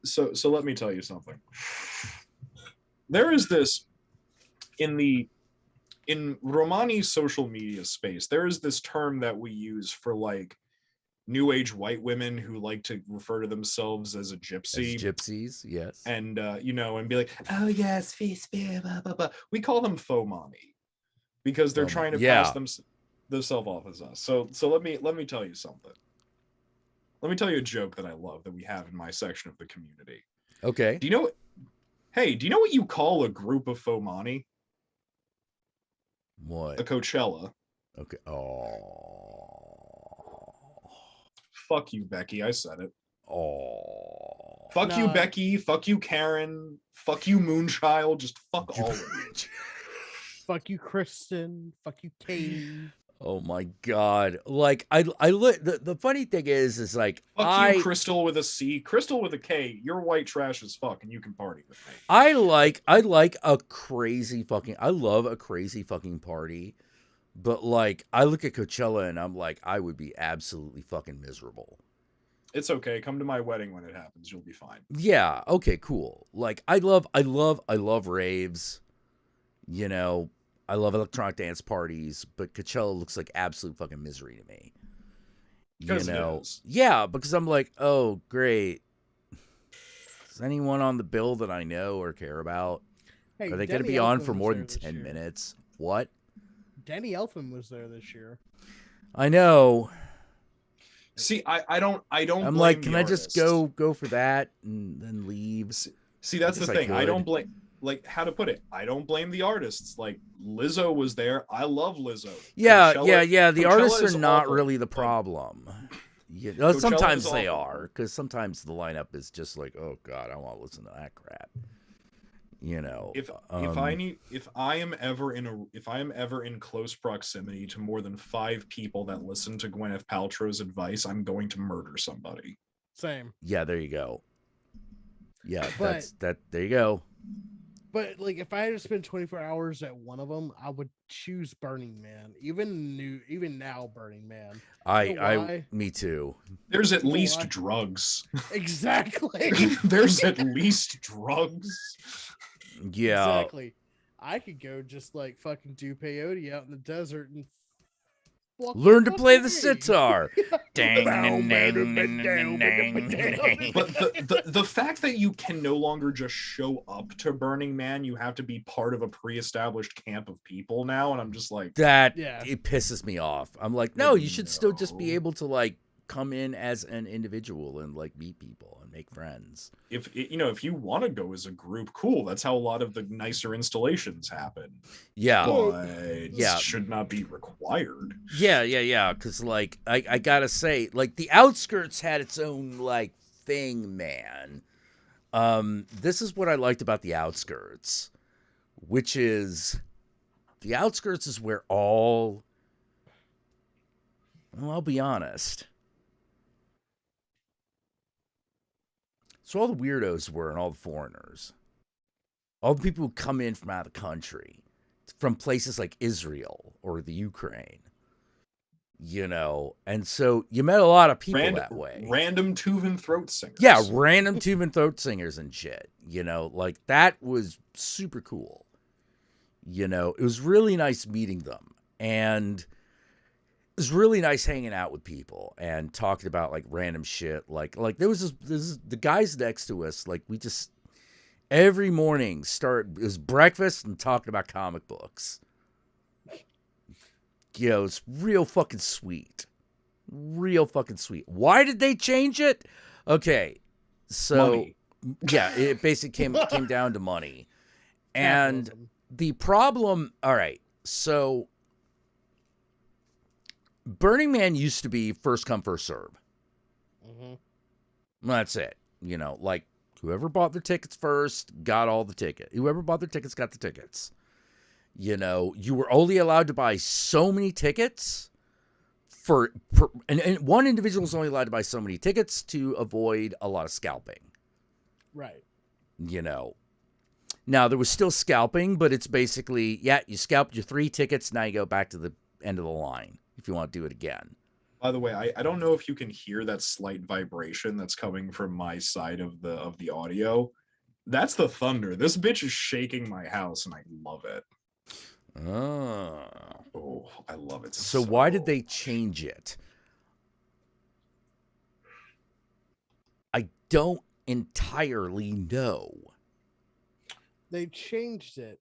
So let me tell you something. There is this in Romani's social media space. There is this term that we use for like new age white women who like to refer to themselves as a gypsy. As gypsies, yes. And and be like, oh yes, blah, blah, blah. We call them faux mommy because they're trying to pass themselves off as us. So let me tell you something. Let me tell you a joke that I love that we have in my section of the community. Okay. Do you know what you call a group of faux money? What? A Coachella. Okay. Oh. Fuck you, Becky. I said it. Oh. Fuck you, Becky. Fuck you, Karen. Fuck you, Moonchild. Just fuck all of you. Fuck you, Kristen. Fuck you, Katie. Oh my God! Like the funny thing is like fuck you, Crystal with a C, Crystal with a K. You're white trash as fuck, and you can party with me. I like a crazy fucking. I love a crazy fucking party, but like I look at Coachella and I'm like I would be absolutely fucking miserable. It's okay. Come to my wedding when it happens. You'll be fine. Yeah. Okay. Cool. Like I love raves. You know. I love electronic dance parties, but Coachella looks like absolute fucking misery to me. You know? Yeah, because I'm like, oh, great. Is anyone on the bill that I know or care about? Hey, are they going to be on for more than 10 minutes? What? Danny Elfman was there this year. I know. See, I don't. I'm like, can I just go for that and then leave? See, that's the thing. I don't blame. like, how to put it, I don't blame the artists. Like, Lizzo was there. I love Lizzo. Yeah, Coachella- yeah. The Coachella artists is are not awful. really the problem. Yeah, Coachella sometimes is they awful. are, because sometimes the lineup is just like, oh god, I want to listen to that crap. You know, If I am ever in close proximity to more than 5 people that listen to Gwyneth Paltrow's advice, I'm going to murder somebody. Same. Yeah, there you go. Yeah, But- there you go. But like, if I had to spend 24 hours at one of them, I would choose Burning Man. Even now, Burning Man. You know why? Me too. There's at You know least why? drugs. Exactly. There's at least drugs. Yeah. Exactly. I could go just like fucking do peyote out in the desert and Learn to play the sitar. sitar. Dang, But dang, dang, dang, dang. But the fact that you can no longer just show up to Burning Man, you have to be part of a pre-established camp of people now, and I'm just like, That Yeah. it pisses me off. I'm like, no, you should still just be able to like come in as an individual and like meet people and make friends. if you want to go as a group, cool. That's how a lot of the nicer installations happen. Yeah. But Yeah. should not be required. Yeah. Because like I gotta say, like the Outskirts had its own like thing, man. This is what I liked about the Outskirts, which is the Outskirts is where all. Well, I'll be honest. So all the weirdos were and all the foreigners. All the people who come in from out of the country. From places like Israel or the Ukraine. You know, and so you met a lot of people that way. Random Tuvan throat singers. Yeah, random Tuvan throat singers and shit. You know, like that was super cool. You know, it was really nice meeting them. And it was really nice hanging out with people and talking about like random shit. Like there was this the guys next to us, like we just every morning it was breakfast and talking about comic books. You know, it's real fucking sweet. Real fucking sweet. Why did they change it? Okay. So Money. yeah, it basically came down to money. And the problem, all right. So Burning Man used to be first come, first serve. That's it. You know, like whoever bought their tickets first got all the ticket. Whoever bought their tickets got the tickets. You know, you were only allowed to buy so many tickets and one individual was only allowed to buy so many tickets to avoid a lot of scalping. Right. You know, now there was still scalping, but it's basically, yeah, you scalped your 3 tickets. Now you go back to the end of the line if you want to do it again. By the way, I don't know if you can hear that slight vibration that's coming from my side of the audio. That's the thunder. This bitch is shaking my house, and I love it. Oh, I love it. So why did they change it? I don't entirely know. They changed it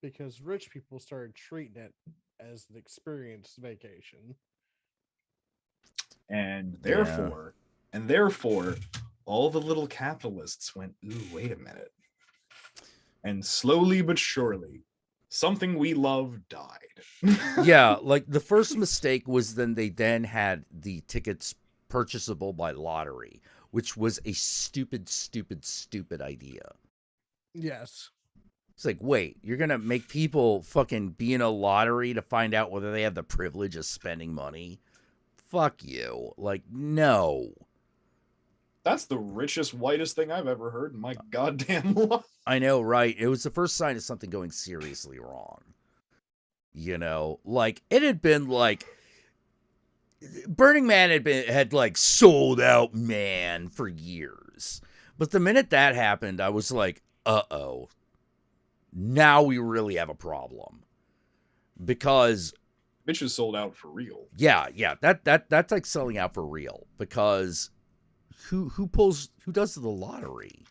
because rich people started treating it as an experience vacation. And therefore, all the little capitalists went, ooh, wait a minute. And slowly but surely, something we love died. Yeah, like the first mistake was they had the tickets purchasable by lottery, which was a stupid idea. Yes. It's like, wait, you're going to make people fucking be in a lottery to find out whether they have the privilege of spending money? Fuck you. Like, no. That's the richest, whitest thing I've ever heard in my goddamn life. I know, right? It was the first sign of something going seriously wrong. You know, like it had been like Burning Man had like sold out, man, for years. But the minute that happened, I was like, uh-oh. Now we really have a problem. Because bitches sold out for real. Yeah, that's like selling out for real. Because who does the lottery?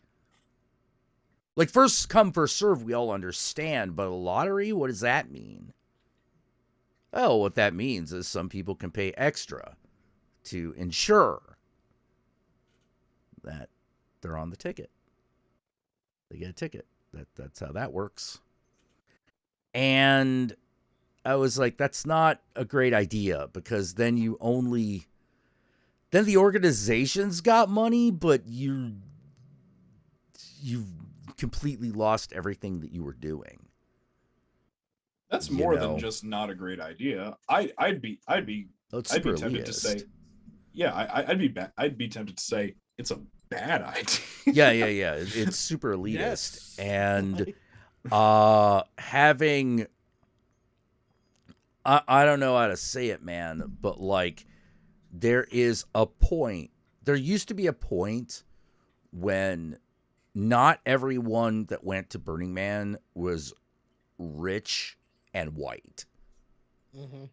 Like first come, first serve, we all understand, but a lottery, what does that mean? Oh, what that means is some people can pay extra to ensure that they're on the ticket. They get a ticket. That's how that works. And I was like, that's not a great idea, because then then the organization's got money, but you've completely lost everything that you were doing. That's more than just not a great idea. I'd be tempted to say, yeah, I'd be tempted to say it's a bad idea. Yeah. It's super elitist. Yes. And having, I don't know how to say it, man, but like, there used to be a point when not everyone that went to Burning Man was rich and white. Mm-hmm.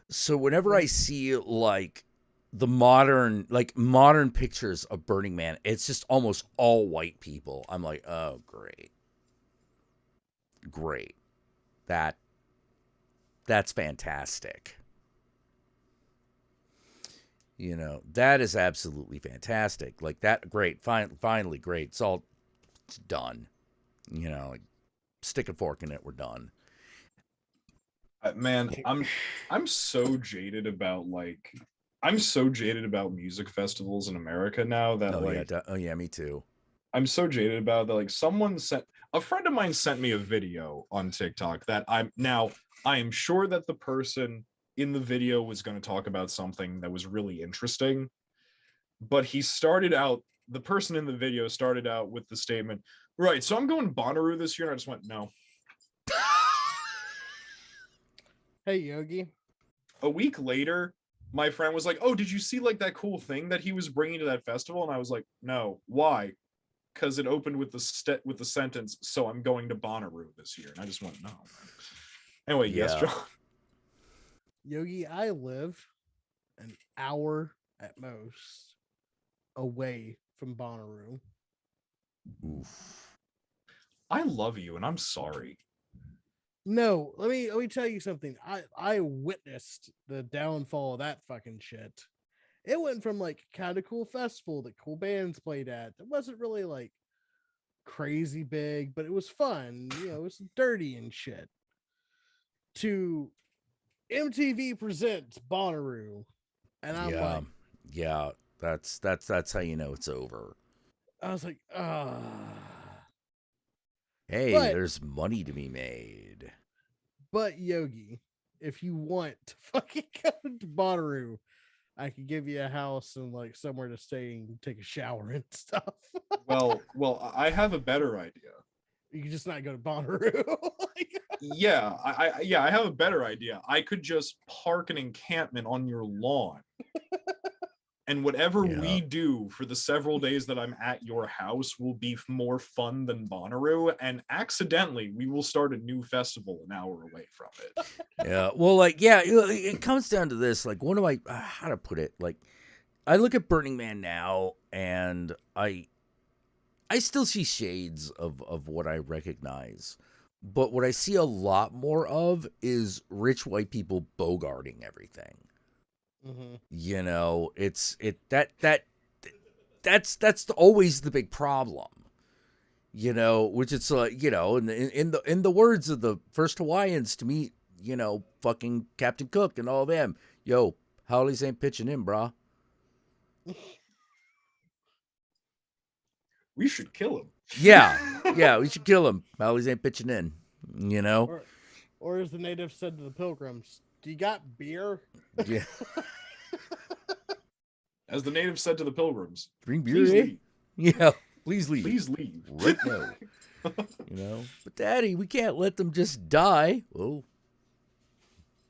So whenever I see like the modern pictures of Burning Man, it's just almost all white people. I'm like, oh, great. That's fantastic. You know, that is absolutely fantastic. Like that, great. Finally, great. It's done. You know, like, stick a fork in it. We're done. Man, I'm so jaded about music festivals in America now that yeah, me too. I'm so jaded about that. Like, a friend of mine sent me a video on TikTok that I am sure that the person in the video was going to talk about something that was really interesting, but the person in the video started out with the statement, right, so I'm going Bonnaroo this year, and I just went, no. Hey, Yogi. A week later, my friend was like, oh, did you see like that cool thing that he was bringing to that festival? And I was like, no. Why? Because it opened with the sentence, so I'm going to Bonnaroo this year. And I just went, no. Anyway, Yeah. Yes, John. Yogi, I live an hour at most away from Bonnaroo. Oof. I love you, and I'm sorry. No, let me tell you something. I witnessed the downfall of that fucking shit. It went from like kind of cool festival that cool bands played at. It wasn't really like crazy big, but it was fun. You know, it was dirty and shit. To MTV presents Bonnaroo, and I'm like, yeah, that's how you know it's over. I was like, Hey, there's money to be made. But Yogi, if you want to fucking go to Bonnaroo, I could give you a house and like somewhere to stay and take a shower and stuff. Well, I have a better idea. You can just not go to Bonnaroo. Yeah, I have a better idea. I could just park an encampment on your lawn. And whatever we do for the several days that I'm at your house will be more fun than Bonnaroo. And accidentally, we will start a new festival an hour away from it. Yeah. Well, like, yeah, it comes down to this. Like, what do how to put it? Like, I look at Burning Man now, and I still see shades of what I recognize. But what I see a lot more of is rich white people bogarting everything. Mm-hmm. You know, that's always the big problem. You know, which it's like, you know, in the words of the first Hawaiians to meet, you know, fucking Captain Cook and all them, yo, Howleys ain't pitching in, brah. We should kill him. Yeah, we should kill him. Howleys ain't pitching in, you know. Or as the natives said to the pilgrims, do you got beer? Yeah. As the natives said to the pilgrims, bring beer, leave. Yeah, please leave. Please leave. Right now. You know, but Daddy, we can't let them just die. Well,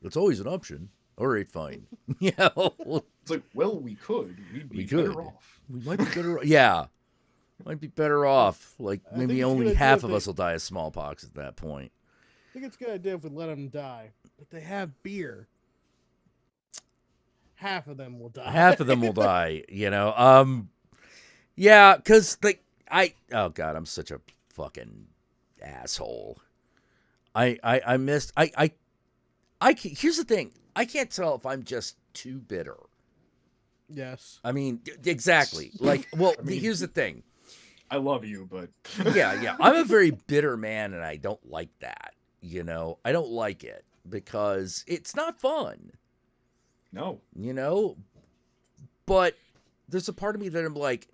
that's always an option. All right, fine. Yeah. Well, it's like, well, we could. We'd be better off. We might be better off. Yeah. Might be better off. Like, maybe only half of us will die of smallpox at that point. I think it's a good idea if we let them die. But they have beer. Half of them will die. Half of them will die, you know. Yeah, because like oh god, I'm such a fucking asshole. I missed here's the thing. I can't tell if I'm just too bitter. Yes. I mean, exactly. Like, well, here's the thing. I love you, but yeah. I'm a very bitter man, and I don't like that. I don't like it because it's not fun. No. But there's a part of me that I'm like,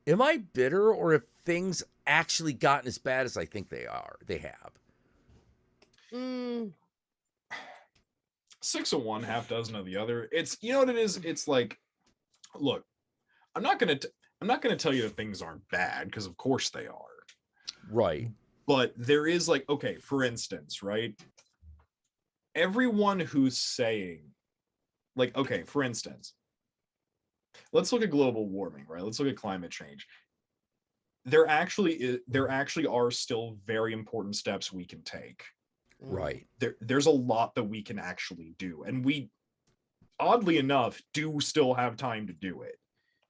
am I bitter, or have things actually gotten as bad as I think they have? 6 of one, half dozen of the other. It's, you know what it is? It's like, look, I'm not gonna tell you that things aren't bad, because of course they are. Right. But there is like, okay, for instance, right? Everyone who's saying, like, okay, for instance, let's look at global warming, right? Let's look at climate change. There actually are still very important steps we can take. Right. There's a lot that we can actually do, and we, oddly enough, do still have time to do it.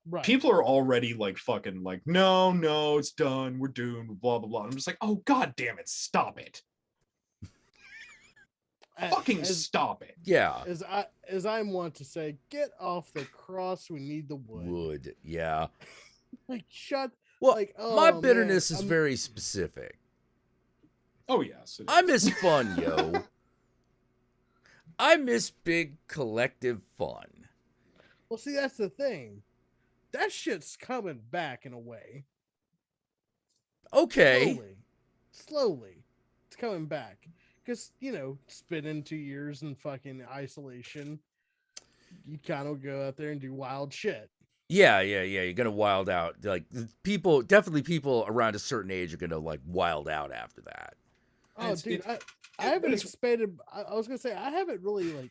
Right. People are already like fucking like, no, it's done, we're doomed, blah blah blah. I'm just like, oh god damn it, stop it. Fucking stop it. Yeah. As I want to say, get off the cross. We need the wood. Wood. Yeah. Like shut. Well, like my bitterness is very specific. Oh yes. I miss fun, yo. I miss big collective fun. Well, see, that's the thing. That shit's coming back in a way. Okay. Slowly. It's coming back. Because, it's been in 2 years in fucking isolation. You kind of go out there and do wild shit. Yeah. You're going to wild out. Like, people around a certain age are going to, like, wild out after that. Oh, dude, I haven't expanded. I was going to say, I haven't really,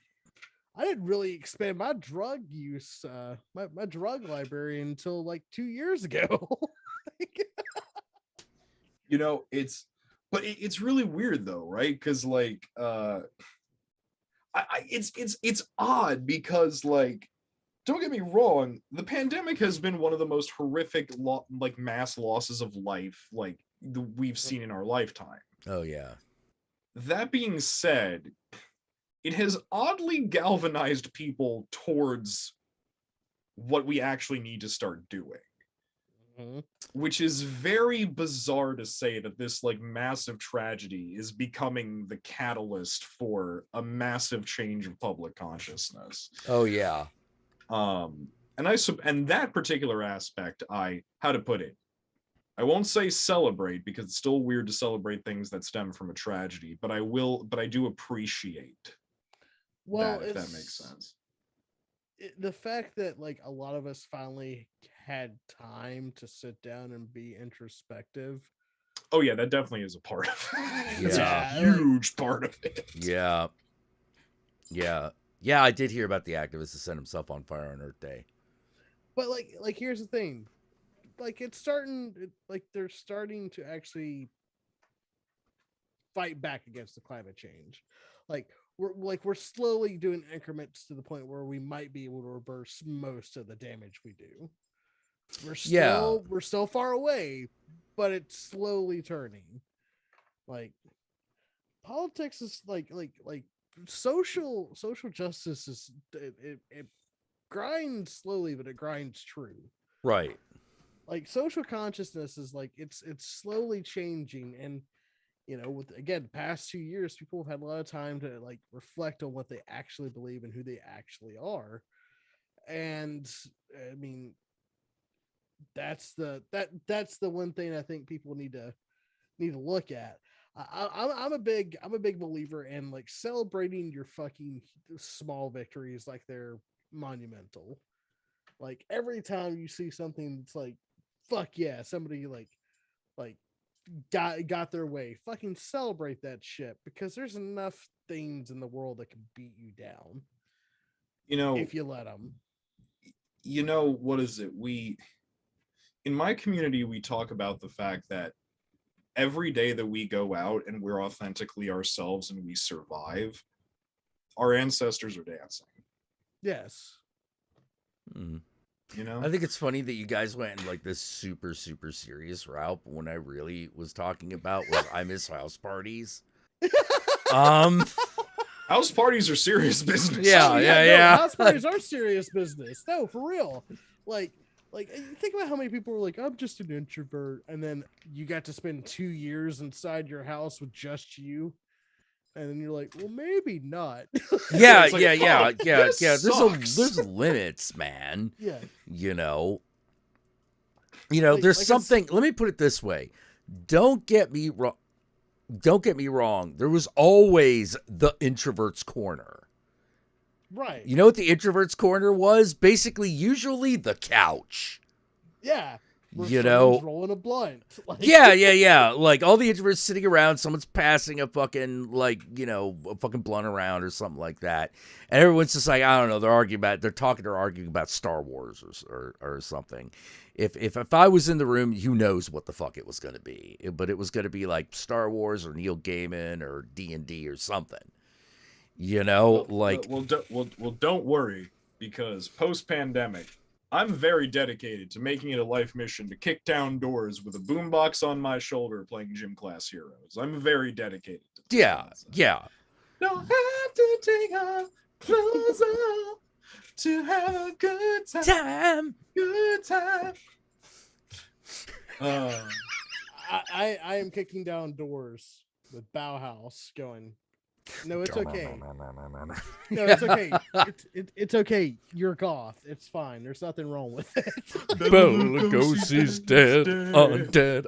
I didn't really expand my drug use, my drug library until, 2 years ago. It's really weird though, right? Because it's odd because don't get me wrong, the pandemic has been one of the most horrific mass losses of life we've seen in our lifetime. Oh yeah. That being said, it has oddly galvanized people towards what we actually need to start doing. Mm-hmm. Which is very bizarre to say that this massive tragedy is becoming the catalyst for a massive change of public consciousness. Oh yeah. And that particular aspect, how to put it, I won't say celebrate because it's still weird to celebrate things that stem from a tragedy, but I do appreciate that, if that makes sense. The fact that a lot of us finally had time to sit down and be introspective. Oh yeah, that definitely is a part of it. It's Yeah. a huge part of it. Yeah. I did hear about the activist who set himself on fire on Earth Day. But here's the thing. It's starting, they're starting to actually fight back against the climate change. We're slowly doing increments to the point where we might be able to reverse most of the damage we do. We're still far away, but it's slowly turning. Politics is social justice is it grinds slowly, but it grinds true. Right. Social consciousness is it's slowly changing, and with again the past 2 years, people have had a lot of time to reflect on what they actually believe and who they actually are. And I mean, that's the one thing I think people need to look at. I'm a big believer in celebrating your fucking small victories like they're monumental. Every time you see something that's fuck yeah, somebody got their way, fucking celebrate that shit, because there's enough things in the world that can beat you down. If you let them. What is it? In my community, we talk about the fact that every day that we go out and we're authentically ourselves and we survive, our ancestors are dancing. Yes. Mm. I think it's funny that you guys went in this super, super serious route, but when I really was talking about was I miss house parties. House parties are serious business. Yeah. House parties are serious business. No, for real. Like, think about how many people were like, I'm just an introvert. And then you got to spend 2 years inside your house with just you. And then you're like, well, maybe not. Yeah, like, yeah. sucks. There's limits, man. Yeah. You know, Like- there's like something. Let me put it this way. Don't get me wrong. Don't get me wrong. There was always the introvert's corner. Right. You know what the introvert's corner was? Basically, usually the couch. Yeah. Where You someone's know, rolling a blunt. Like, yeah. Like all the introverts sitting around, someone's passing a fucking a fucking blunt around or something like that, and everyone's just like, I don't know, they're talking or arguing about Star Wars or something. If I was in the room, who knows what the fuck it was going to be, but it was going to be like Star Wars or Neil Gaiman or D&D or something. Well, don't worry, because post-pandemic, I'm very dedicated to making it a life mission to kick down doors with a boombox on my shoulder playing Gym Class Heroes. I'm very dedicated to this nonsense. Yeah. Don't have to take off clothes off to have a good time. Good time. I am kicking down doors with Bauhaus going, no, it's okay. No, it's okay. It's okay. You're goth. It's fine. There's nothing wrong with it. Bela Lugosi's dead. Undead.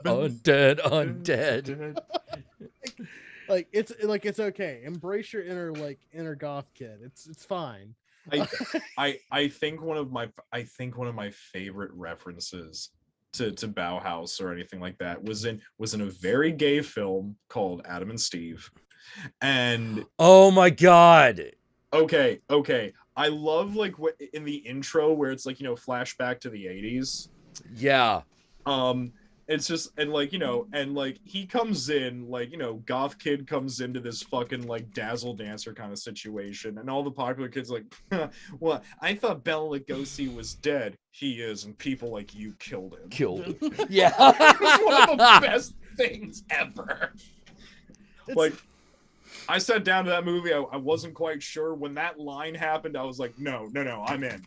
Like it's okay. Embrace your inner goth kid. It's fine. I think one of my favorite references to Bauhaus or anything like that was in a very gay film called Adam and Steve. And oh my god. Okay. I love like in the intro where it's like, flashback to the 80s. Yeah. It's just, and like, and like he comes in, like, goth kid comes into this fucking like dazzle dancer kind of situation, and all the popular kids like, well, I thought Bela Lugosi was dead. He is, and people like you killed him. Yeah. It was one of the best things ever. Like, I sat down to that movie. I wasn't quite sure. When that line happened, I was like, no, I'm in.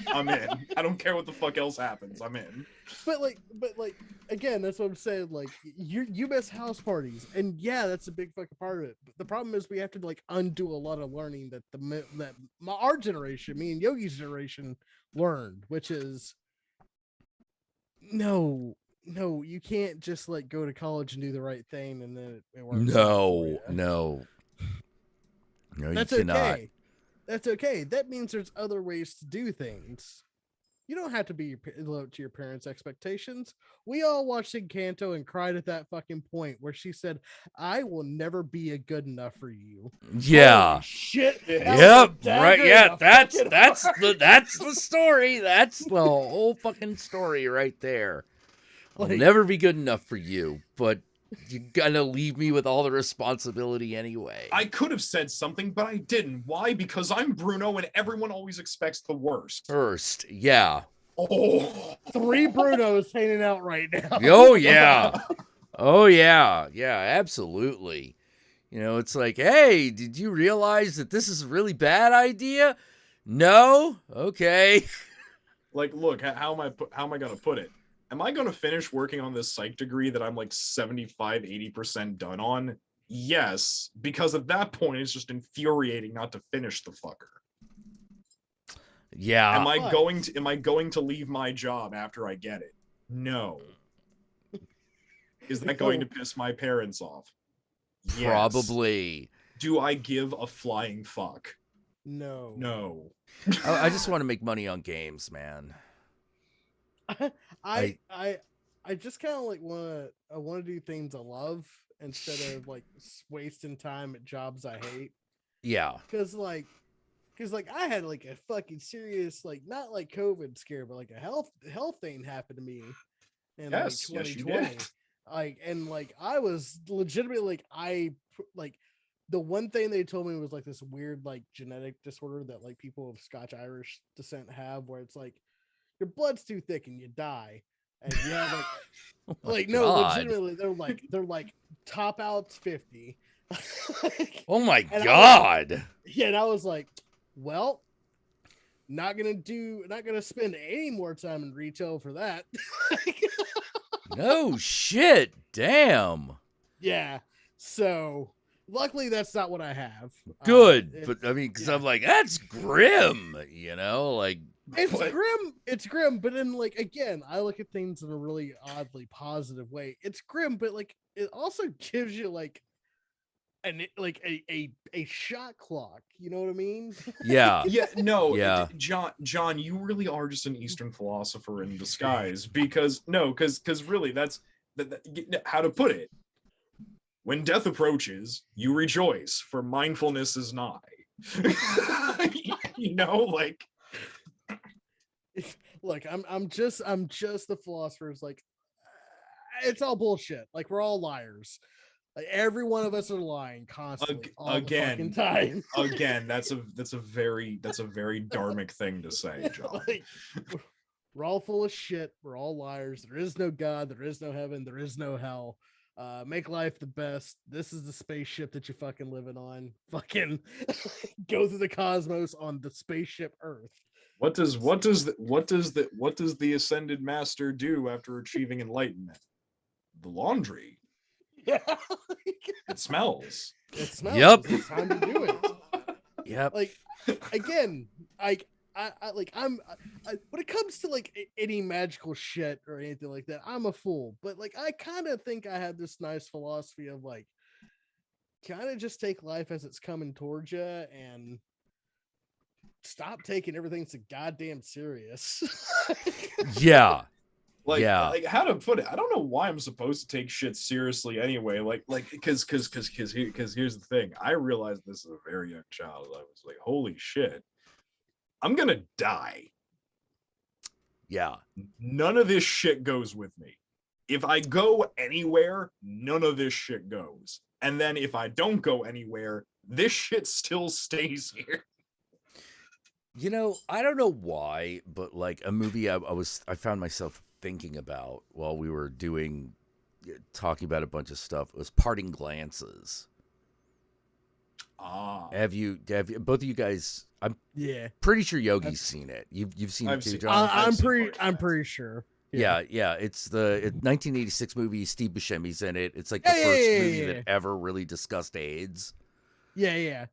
I'm in. I don't care what the fuck else happens. I'm in. But again, that's what I'm saying. Like, you miss house parties, and yeah, that's a big fucking part of it. But the problem is we have to like undo a lot of learning that our generation, me and Yogi's generation, learned, which is no, you can't just like go to college and do the right thing and then it works. No, that's you cannot. Okay. That's okay. That means there's other ways to do things. You don't have to be low to your parents' expectations. We all watched Encanto and cried at that fucking point where she said, "I will never be a good enough for you." Yeah. Holy shit. Yep. Right. Yeah. That's the story. That's the whole fucking story right there. I'll never be good enough for you, but you gotta leave me with all the responsibility anyway. I could have said something, but I didn't. Why? Because I'm Bruno and everyone always expects the worst. Yeah. Oh. 3 Brunos hanging out right now. Oh, yeah. Yeah, absolutely. It's like, hey, did you realize that this is a really bad idea? No? Okay. Like, look, how am I going to put it? Am I going to finish working on this psych degree that I'm like 75-80% done on? Yes, because at that point it's just infuriating not to finish the fucker. Yeah. Am I going to leave my job after I get it? No. Is that going to piss my parents off? Yes. Probably. Do I give a flying fuck? No. I just want to make money on games, man. I just kind of like want to do things I love instead of like wasting time at jobs I hate. Yeah. Because I had like a fucking serious, like, not like COVID scare, but like a health thing happened to me in like 2020. Like, and like I was legitimately like the one thing they told me was like this weird like genetic disorder that like people of Scotch-Irish descent have, where it's like your blood's too thick and you die. And you have like legitimately they're like top outs 50. Oh my god. Yeah, and I was like, well, Not gonna spend any more time in retail for that. No shit. Damn. Yeah. So luckily that's not what I have. Good. But I mean, because I'm like, that's grim, you know? Like, It's grim, but then like again, I look at things in a really oddly positive way. It's grim, but like it also gives you like a shot clock. You know what I mean? Yeah. Yeah, no, Yeah. John, you really are just an Eastern philosopher in disguise because really that's how to put it. When death approaches, you rejoice, for mindfulness is nigh. You know, like, look, I'm just the philosopher's like it's all bullshit. Like we're all liars. Like every one of us are lying constantly all the fucking time. Again, that's a very dharmic thing to say, John. Like, we're all full of shit. We're all liars. There is no God. There is no heaven. There is no hell. Make life the best. This is the spaceship that you're fucking living on. Fucking go through the cosmos on the spaceship Earth. What does the ascended master do after achieving enlightenment? The laundry. Yeah. It smells. It smells. Yep. It's time to do it. Yep. Like again, I when it comes to like any magical shit or anything like that, I'm a fool. But like I kind of think I have this nice philosophy of like kind of just take life as it's coming towards you and stop taking everything so goddamn serious. Yeah. Like, yeah. like how to put it? I don't know why I'm supposed to take shit seriously anyway. Like, because here's the thing. I realized this as a very young child. I was like, holy shit, I'm gonna die. Yeah. None of this shit goes with me. If I go anywhere, none of this shit goes. And then if I don't go anywhere, this shit still stays here. You know, I don't know why, but like a movie I found myself thinking about while we were talking about a bunch of stuff was Parting Glances. Have you both of you guys? I'm pretty sure Yogi's seen it. You've seen it too, John. I'm pretty sure. Yeah. It's the 1986 movie. Steve Buscemi's in it. It's like the first movie that ever really discussed AIDS. Yeah.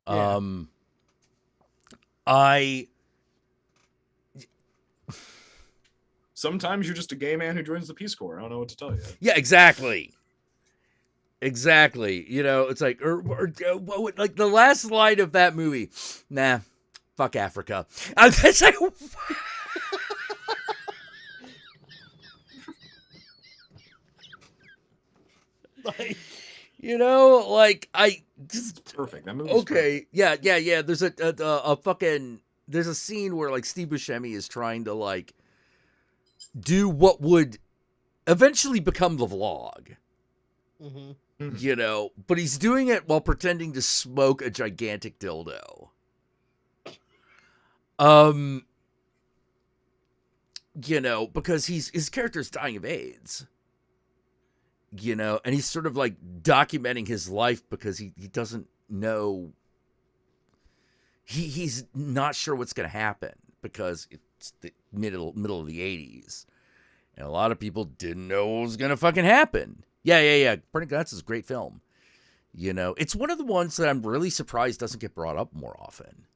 Sometimes you're just a gay man who joins the Peace Corps. I don't know what to tell you. Yeah, exactly. You know, it's like, or like the last line of that movie. Nah, fuck Africa. It's like, like, you know, like I just perfect. That movie. Okay, perfect. Yeah. There's there's a scene where like Steve Buscemi is trying to like do what would eventually become the vlog. Mm-hmm. You know, but he's doing it while pretending to smoke a gigantic dildo. You know, because his character's dying of AIDS. You know, and he's sort of like documenting his life because he doesn't know. He's not sure what's going to happen because it's the middle of the 80s. And a lot of people didn't know what was going to fucking happen. Yeah. Parting Glances is a great film. You know, it's one of the ones that I'm really surprised doesn't get brought up more often.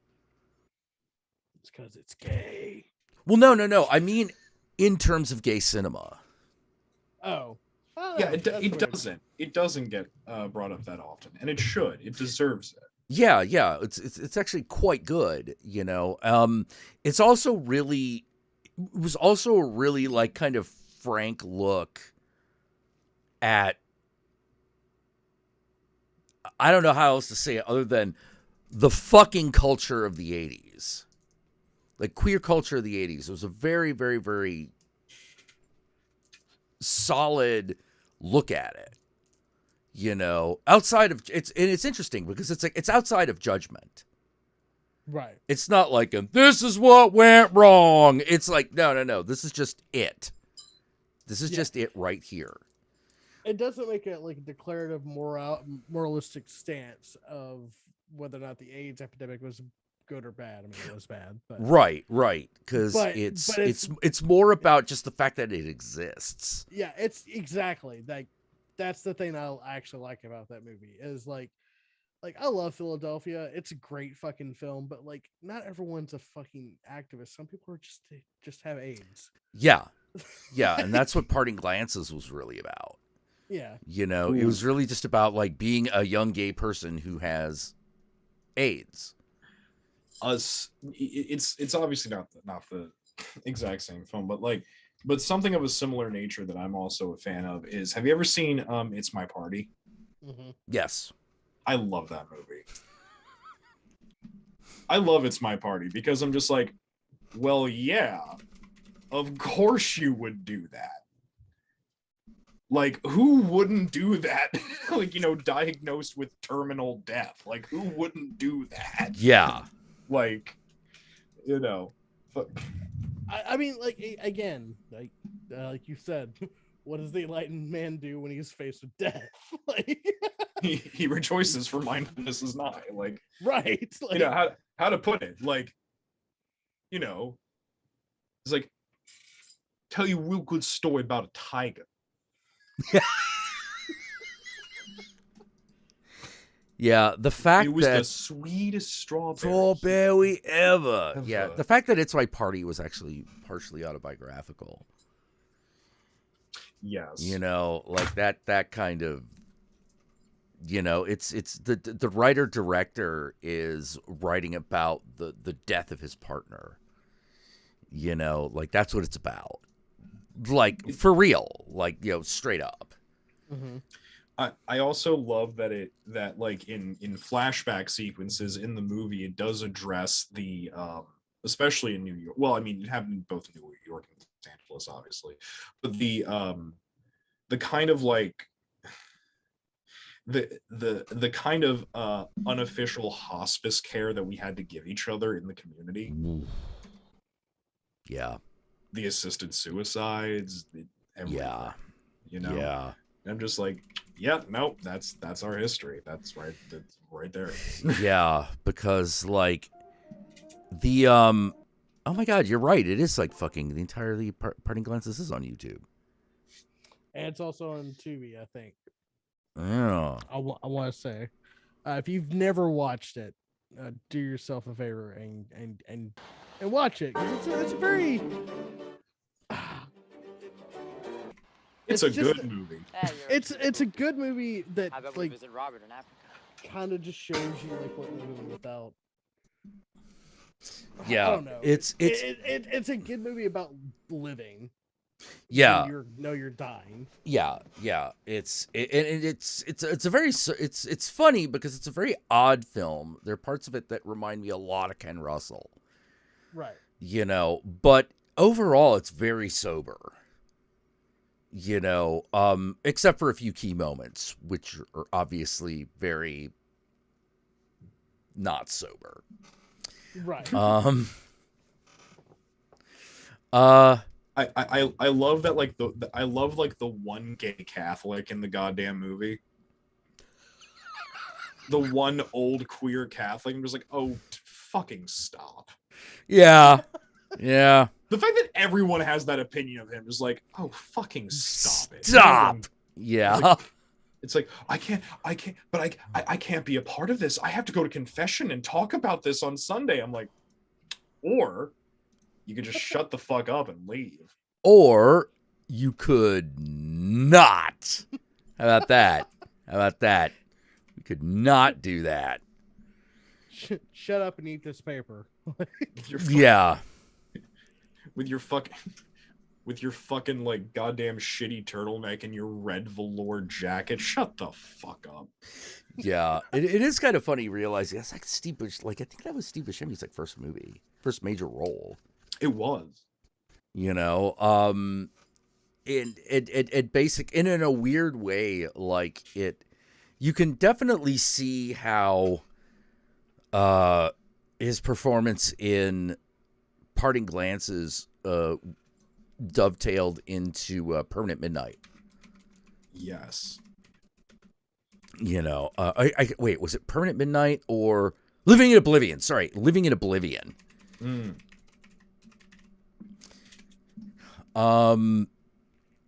It's because it's gay. Well, no. I mean, in terms of gay cinema. Oh. Yeah, it doesn't get brought up that often, and it should. It deserves it. Yeah. It's actually quite good. You know, it was also a really like kind of frank look at, I don't know how else to say it other than the fucking culture of the 80s. Like queer culture of the 80s. It was a very, very, very solid look at it. You know, outside of it's interesting because it's like it's outside of judgment. Right. It's not like this is what went wrong. It's like no. This is just it. This is just it right here. It doesn't make it like a declarative moralistic stance of whether or not the AIDS epidemic was good or bad. I mean, it was bad, but Right, because but it's more about just the fact that it exists. yeah, it's exactly like that's the thing I actually like about that movie is like I love Philadelphia. It's a great fucking film, but like not everyone's a fucking activist. Some people are just have AIDS. Yeah, and that's what Parting Glances was really about. Yeah, it was really just about like being a young gay person who has AIDS. It's obviously not the exact same film, but something of a similar nature that I'm also a fan of is, have you ever seen It's My Party? Mm-hmm. Yes. I love that movie. I love It's My Party because I'm just like, well, yeah, of course you would do that. Like, who wouldn't do that? Like, diagnosed with terminal death. Like, who wouldn't do that? Yeah. Like, I mean, like, again, like you said, what does the enlightened man do when he's faced with death? Like, he rejoices for mindfulness is nigh. Like, right? Like, how to put it? Like, it's like, tell you a real good story about a tiger. Yeah, the fact it was that the sweetest strawberry ever. Yeah, the fact that It's My Party was actually partially autobiographical. Yes. Like that kind of, it's the writer director is writing about the death of his partner. Like that's what it's about. Like for real, like, straight up. Mm-hmm. I also love that like in flashback sequences in the movie, it does address the especially in New York. Well, I mean, it happened in both New York and Los Angeles, obviously, but the kind of like the kind of unofficial hospice care that we had to give each other in the community. Yeah. The assisted suicides, everything, Yeah. Yeah. I'm just like, yeah, nope, that's our history. That's right there. Yeah, because like the oh my god, you're right. It is like fucking the entirely Parting Glances is on YouTube. and it's also on Tubi, I think. Yeah. I want to say, if you've never watched it, do yourself a favor and watch it. 'Cause it's a very It's a good movie. It's a good movie that I bet we like visit Robert in Africa. kind of just shows you like what living without. Yeah, I don't know. It's a good movie about living. Yeah, you're dying. Yeah. It's a very it's funny because it's a very odd film. There are parts of it that remind me a lot of Ken Russell. Right. But overall it's very sober. Except for a few key moments, which are obviously very not sober. Right. I love that, like I love like the one gay Catholic in the goddamn movie. The one old queer Catholic. I'm just like, oh, fucking stop. Yeah. The fact that everyone has that opinion of him is like, oh, fucking stop it. Stop. Yeah. It's like I can't, but I can't be a part of this. I have to go to confession and talk about this on Sunday. I'm like, or you could just shut the fuck up and leave. Or you could not. How about that? We could not do that. Shut up and eat this paper. Yeah. With your fucking like goddamn shitty turtleneck and your red velour jacket. Shut the fuck up. Yeah. It is kind of funny realizing that's like Steve Buscemi. Like I think that was Steve Buscemi's like first major role. It was. And basic and in a weird way, like you can definitely see how his performance in Parting Glances dovetailed into Permanent Midnight. Yes. Wait, was it Permanent Midnight or Living in Oblivion. Sorry, Living in Oblivion.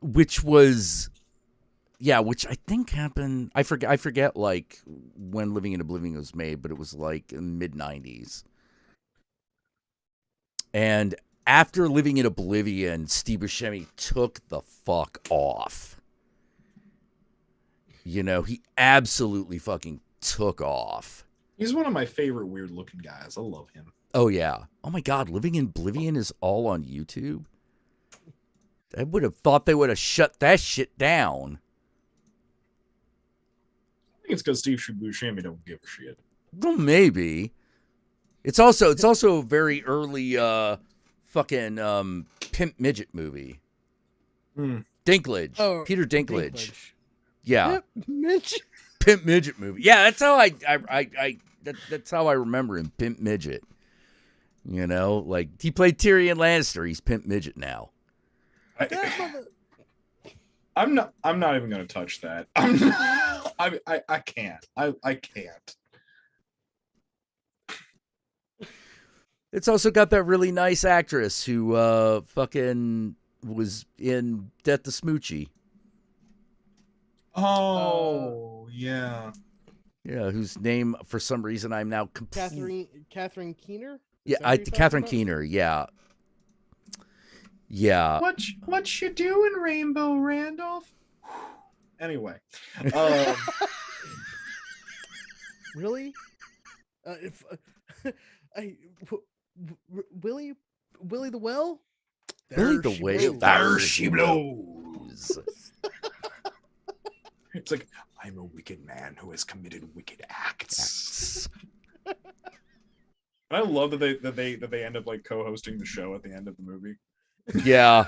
Which was, which I think happened. I forget like when Living in Oblivion was made, but it was like in the mid-90s. And after Living in Oblivion, Steve Buscemi took the fuck off. You know, he absolutely fucking took off. He's one of my favorite weird-looking guys. I love him. Oh, yeah. Oh, my God. Living in Oblivion is all on YouTube? I would have thought they would have shut that shit down. I think it's because Steve Buscemi don't give a shit. Well, maybe. It's also a very early fucking pimp midget movie. Dinklage. Oh, Peter Dinklage. Yeah. Pimp midget movie. Yeah, that's how that's how I remember him, Pimp Midget. You know, like he played Tyrion Lannister, he's Pimp Midget now. I'm not even going to touch that. I can't. I can't. It's also got that really nice actress who fucking was in Death to Smoochie. Oh, yeah. Yeah, whose name for some reason I'm now Catherine Keener? Yeah, Catherine Keener, yeah. Yeah. What you doing, Rainbow Randolph? Anyway. Really? If Willie the Well? Willie the Whale. There she blows. It's like, I'm a wicked man who has committed wicked acts. I love that they end up like co-hosting the show at the end of the movie. Yeah.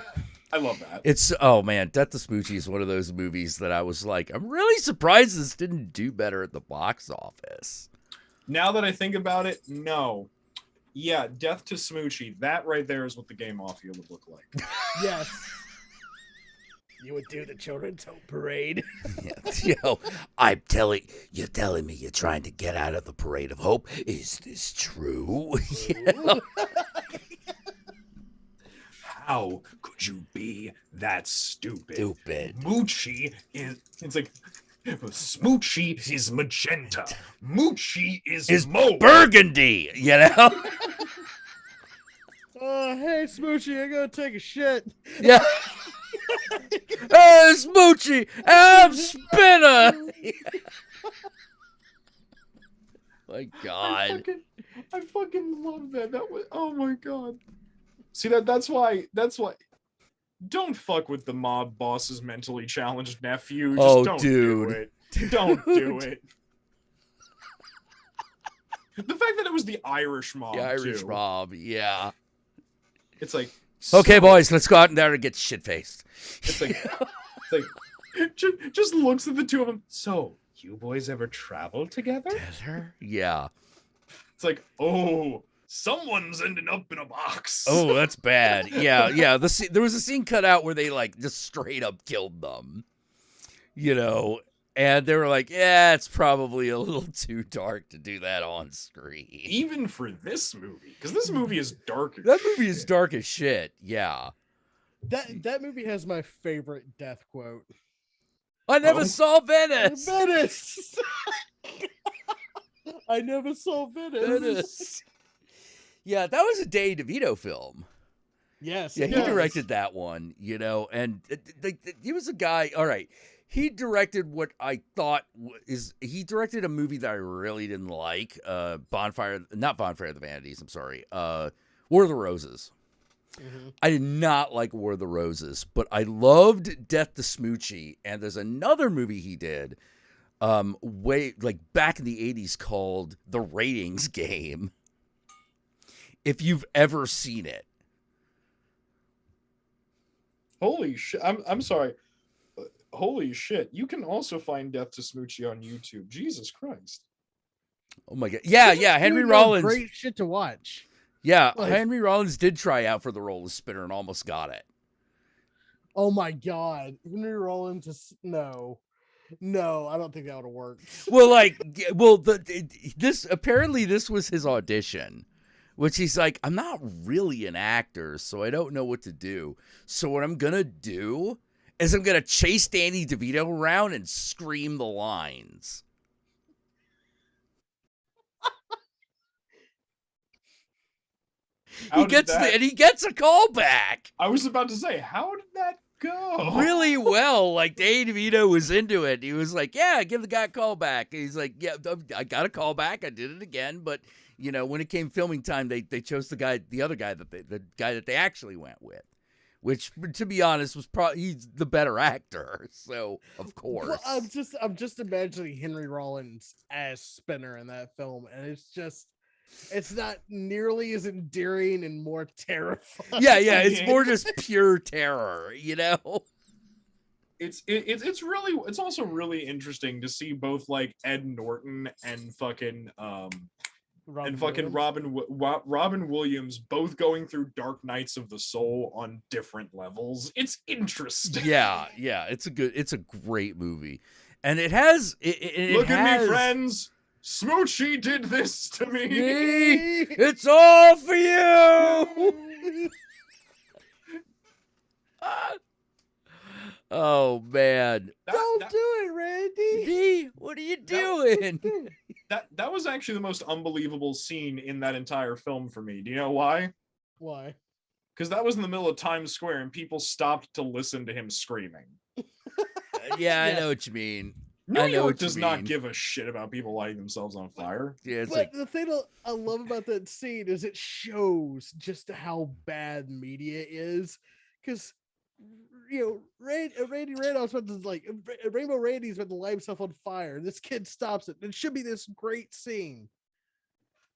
I love that. It's, oh man, Death to Smoochie is one of those movies that I was like, I'm really surprised this didn't do better at the box office. Now that I think about it, no. Yeah, Death to Smoochie, that right there is what the Gay Mafia would look like. Yes. You would do the children's hope parade. Yo, you're telling me you're trying to get out of the parade of hope. Is this true? You know? How could you be that stupid? Moochie is, it's like, Smoochie is magenta. Moochie is mauve. Burgundy, you know? Oh, hey, Smoochie, I gotta take a shit. Yeah. Hey, Smoochie, I'm Spinner. My God. I fucking love that. That was, oh my God. See, that's why don't fuck with the mob boss's mentally challenged nephew. Just don't do it. Don't do it. The fact that it was the Irish mob. The Irish mob, yeah. It's like, okay, boys, let's go out in there and get shit-faced. It's like just looks at the two of them. So, you boys ever travel together? Yeah. It's like, oh, someone's ending up in a box. Oh, that's bad. Yeah. There was a scene cut out where they like just straight up killed them. You know, and they were like, yeah, it's probably a little too dark to do that on screen. Even for this movie, because this movie is dark as That movie is dark as shit, yeah. That movie has my favorite death quote. I never saw Venice. Venice. I never saw Venice. Yeah, that was a Danny DeVito film. Yes. Yeah, he directed that one, you know, and he was a guy, all right, he directed what I thought he directed a movie that I really didn't like, not Bonfire of the Vanities, I'm sorry, War of the Roses. Mm-hmm. I did not like War of the Roses, but I loved Death to Smoochie, and there's another movie he did way like back in the 80s called The Ratings Game. If you've ever seen it. Holy shit. I'm sorry. Holy shit. You can also find Death to Smoochie on YouTube. Jesus Christ. Oh my God. Yeah. Henry Rollins. Great shit to watch. Yeah. Henry Rollins did try out for the role of Spinner and almost got it. Oh my God. Henry Rollins is no. No, I don't think that would have worked. Well, like, well, this apparently this was his audition, which he's like, I'm not really an actor, so I don't know what to do. So what I'm gonna do is I'm gonna chase Danny DeVito around and scream the lines. He gets a call back. I was about to say, how did that go? Really well. Like, Danny DeVito was into it. He was like, yeah, give the guy a call back. He's like, yeah, I got a call back. I did it again. But, you know, when it came filming time, they chose the guy that they actually went with, which, to be honest, was probably he's the better actor. So, of course. Well, I'm just imagining Henry Rollins as Spinner in that film, and it's not nearly as endearing and more terrifying. Yeah, it's more just pure terror, you know. It's also really interesting to see both like Ed Norton and fucking Robin Williams both going through Dark Nights of the Soul on different levels. It's interesting. Yeah, it's a great movie, and it has. Look at me, friends. Smoochie did this to me. It's all for you. Oh man! Don't do it, Randy. What are you doing? That was actually the most unbelievable scene in that entire film for me. Do you know why? Why? Because that was in the middle of Times Square and people stopped to listen to him screaming. Yeah, I know what you mean. New York does not give a shit about people lighting themselves on fire. Yeah, but the thing I love about that scene is it shows just how bad media is, because you know, Randy Randolph's about to Rainbow Randy's about to light himself on fire. This kid stops it. It should be this great scene,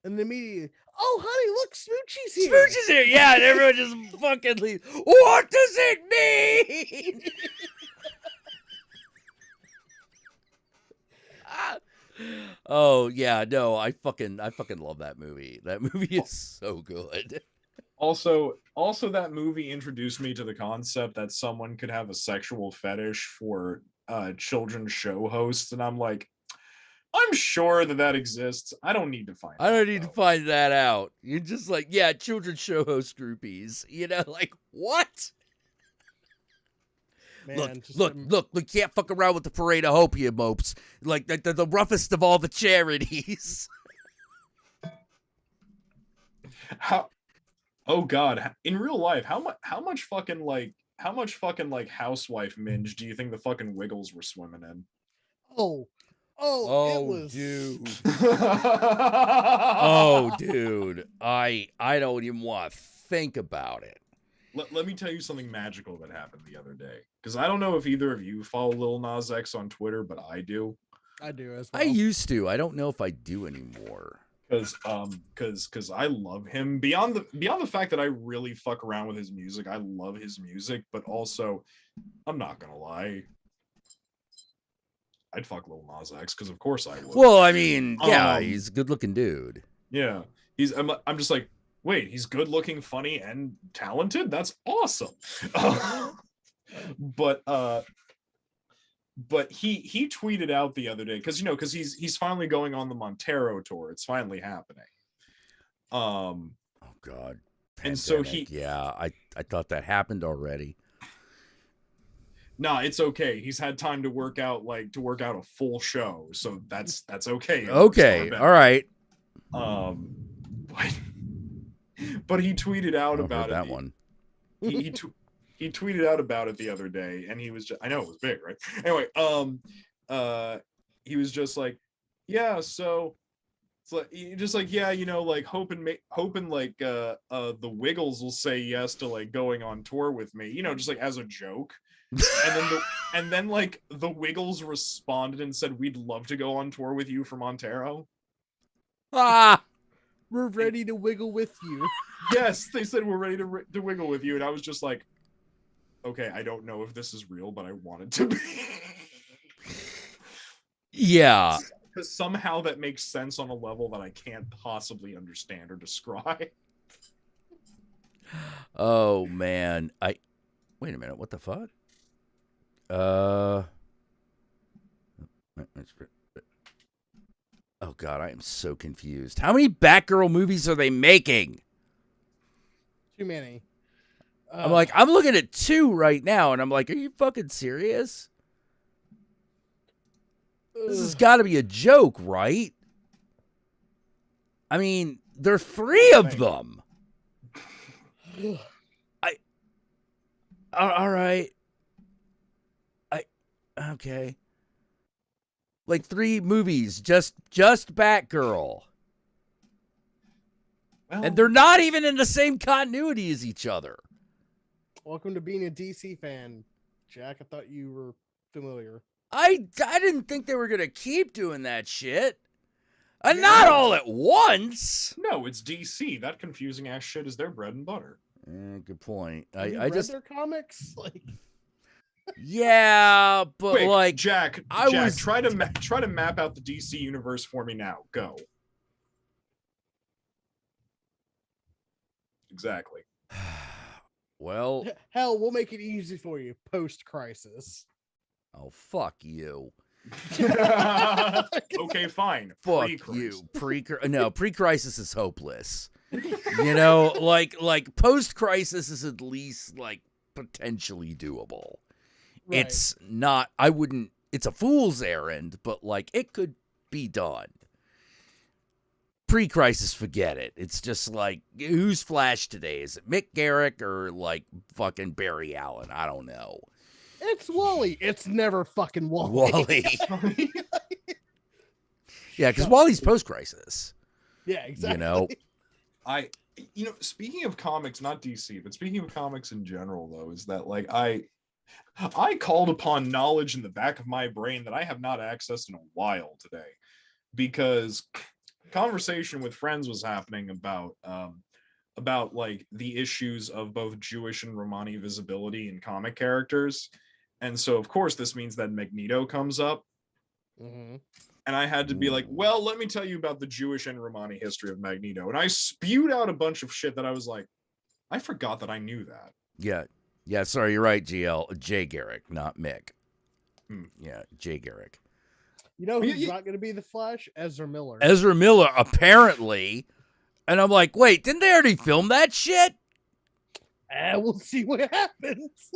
and the media, oh honey, look, Smoochie's here. Smoochie's here, yeah, and everyone just fucking leaves. What does it mean? Oh yeah, no, I fucking love that movie. That movie is so good. Also that movie introduced me to the concept that someone could have a sexual fetish for children's show hosts, and I'm like, I'm sure that exists. I don't need to find that out. You're just like, yeah, children's show host groupies. You know, like, what? Man, look, we can't fuck around with the Parade of Hope, you mopes. Like, the roughest of all the charities. Oh God, in real life, how much fucking housewife minge do you think the fucking Wiggles were swimming in? It was, dude. Oh, dude. I don't even want to think about it. Let me tell you something magical that happened the other day. Because I don't know if either of you follow Lil Nas X on Twitter, but I do. I do as well. I used to. I don't know if I do anymore. Because I love him beyond the fact that I really fuck around with his music. I love his music, but also, I'm not gonna lie, I'd fuck Lil Nas X because of course I would. Well, I mean, yeah, he's a good-looking dude. Yeah, I'm just like, wait, he's good-looking, funny, and talented. That's awesome. But he tweeted out the other day because he's finally going on the Montero tour. It's finally happening. Oh God. Pandemic. And so I thought that happened already. No, it's okay. He's had time to work out a full show, so that's okay. Okay, all right. But he tweeted out about that one. He tweeted out about it the other day, and he was just, I know it was big, right? Anyway, he was just like, yeah, so it's like, just like, yeah, you know, like hoping like the Wiggles will say yes to like going on tour with me, you know, just like as a joke. And then like the Wiggles responded and said, we'd love to go on tour with you for Montero. We're ready to wiggle with you. Yes, they said we're ready to wiggle with you, and I was just like, okay, I don't know if this is real, but I want it to be. Yeah. Because somehow that makes sense on a level that I can't possibly understand or describe. Oh man, wait a minute, what the fuck? Oh God, I am so confused. How many Batgirl movies are they making? Too many. I'm looking at 2 right now, and I'm like, are you fucking serious? This has got to be a joke, right? I mean, there are 3 of them. All right. Okay. Like 3 movies, just Batgirl. Well, and they're not even in the same continuity as each other. Welcome to being a DC fan, Jack. I thought you were familiar. I didn't think they were going to keep doing that shit. And not all at once. No, it's DC. That confusing ass shit is their bread and butter. Good point. Have you I read just their comics? Like, yeah, but Quick, like Jack, try to map out the DC universe for me now. Go. Exactly. Well, hell, we'll make it easy for you post-crisis. Oh, fuck you. Okay, fine. Fuck you. Pre-crisis is hopeless. You know, like post-crisis is at least like potentially doable. Right. It's not, it's a fool's errand, but like it could be done. Pre-crisis, forget it. It's just like, who's Flash today? Is it Mick Garrick or like fucking Barry Allen? I don't know. It's Wally. It's never fucking Wally. Yeah, because Wally's post-crisis. Yeah, exactly. You know, speaking of comics, not DC, but speaking of comics in general, though, is that like I called upon knowledge in the back of my brain that I have not accessed in a while today, because conversation with friends was happening about like the issues of both Jewish and Romani visibility in comic characters. And so of course this means that Magneto comes up. Mm-hmm. And I had to be like, well, let me tell you about the Jewish and Romani history of Magneto. And I spewed out a bunch of shit that I was like, I forgot that I knew that. Yeah, sorry, you're right, Jay Garrick, not Mick. Yeah, Jay Garrick. You know who's not going to be the Flash? Ezra Miller. Ezra Miller, apparently. And I'm like, wait, didn't they already film that shit? We'll see what happens.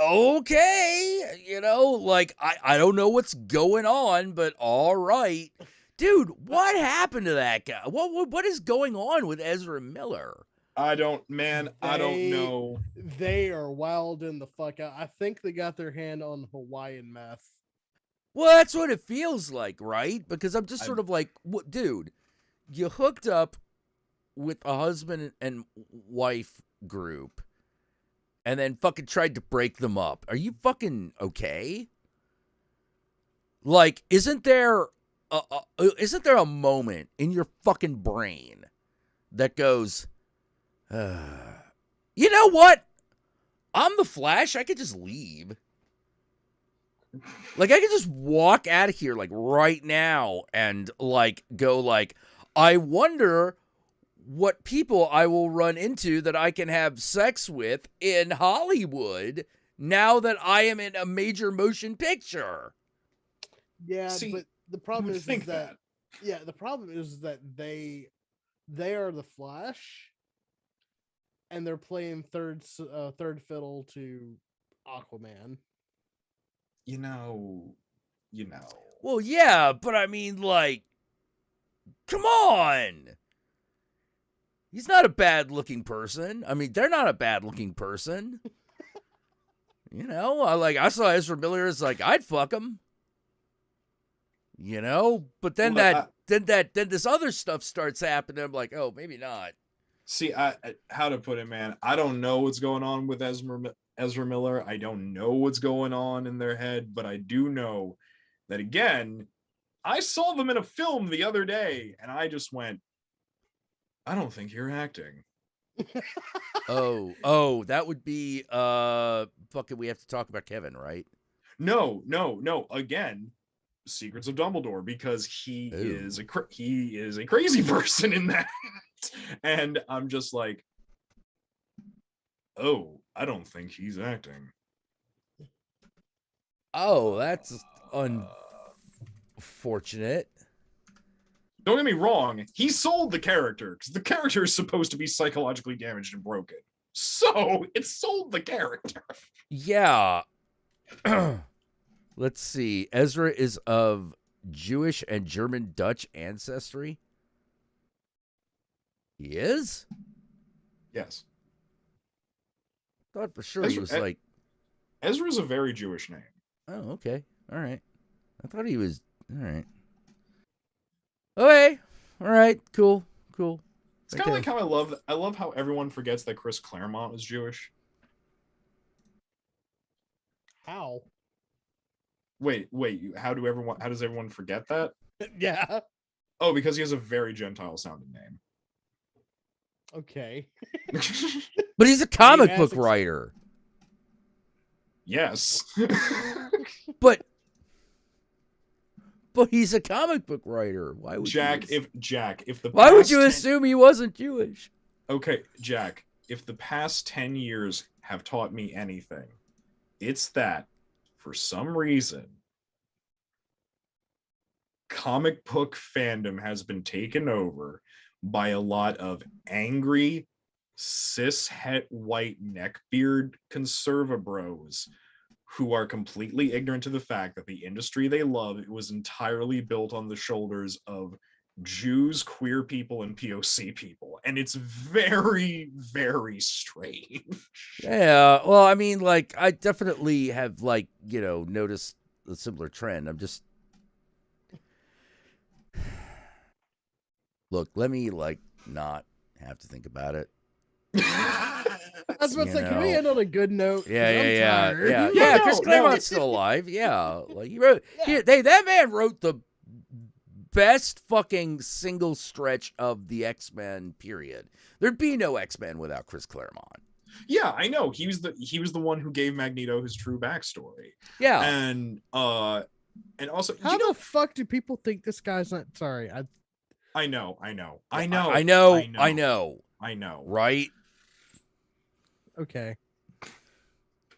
Okay. You know, like, I don't know what's going on, but all right. Dude, what happened to that guy? What is going on with Ezra Miller? I don't know. They are wilding the fuck out. I think they got their hand on Hawaiian meth. Well, that's what it feels like, right? Because I'm just sort of like, what, dude, you hooked up with a husband and wife group and then fucking tried to break them up. Are you fucking okay? Like, isn't there a moment in your fucking brain that goes, you know what? I'm the Flash. I could just leave. Like, I could just walk out of here, like, right now and, like, go, like, I wonder what people I will run into that I can have sex with in Hollywood now that I am in a major motion picture. Yeah, but the problem is that the problem is that they are the Flash, and they're playing third fiddle to Aquaman. You know. Well, yeah, but I mean, like, come on. He's not a bad-looking person. I mean, they're not a bad-looking person. You know, I saw Ezra Miller as like, I'd fuck him. You know, but then then this other stuff starts happening. I'm like, oh, maybe not. See, how to put it, man? I don't know what's going on with Ezra Miller. I don't know what's going on in their head, but I do know that, again, I saw them in a film the other day, and I just went, I don't think you're acting. Oh, that would be fucking, we have to talk about Kevin, right? No. Again, Secrets of Dumbledore, because he is a crazy person in that. And I'm just like, oh, I don't think he's acting. Oh, that's unfortunate. Don't get me wrong, he sold the character, because the character is supposed to be psychologically damaged and broken. So, it sold the character. Yeah. Let's see. Ezra is of Jewish and German Dutch ancestry. He is? Yes. Thought for sure he was like... Ezra's a very Jewish name. Oh, okay. All right. I thought he was... All right. Okay. All right. Cool. It's kind of like how I love how everyone forgets that Chris Claremont was Jewish. How? Wait, how does everyone forget that? Yeah. Oh, because he has a very Gentile sounding name. Okay. But he's a comic book writer. Yes. But he's a comic book writer. Why would Why would you assume he wasn't Jewish? Okay, Jack, if the past 10 years have taught me anything, it's that for some reason comic book fandom has been taken over by a lot of angry cis-het white neckbeard conserva bros who are completely ignorant to the fact that the industry they love was entirely built on the shoulders of Jews, queer people, and POC people. And it's very, very strange. Yeah, well, I mean, like, I definitely have, like, noticed a similar trend. I'm just... Look, let me, like, not have to think about it. I was about to say, can we end on a good note? Yeah. Chris Claremont's still alive. Yeah, like he wrote. That man wrote the best fucking single stretch of the X-Men period. There'd be no X-Men without Chris Claremont. Yeah, I know. He was the one who gave Magneto his true backstory. Yeah, and also, how the fuck do people think this guy's not? Sorry, I know. Right? Okay.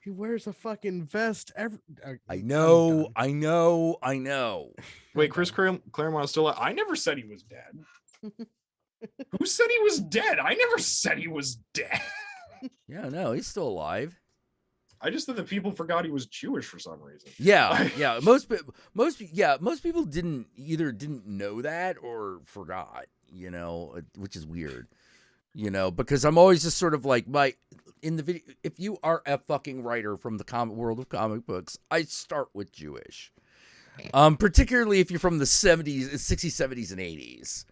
He wears a fucking vest. I know. Wait, Chris Claremont is still alive? I never said he was dead. Who said he was dead? I never said he was dead. Yeah, no, he's still alive. I just thought that people forgot he was Jewish for some reason. Yeah. Most people didn't know that or forgot, which is weird. Because I'm always just sort of like in the video, if you are a fucking writer from the world of comic books, I start with Jewish. Particularly if you're from the 70s, 60s, 70s, and 80s.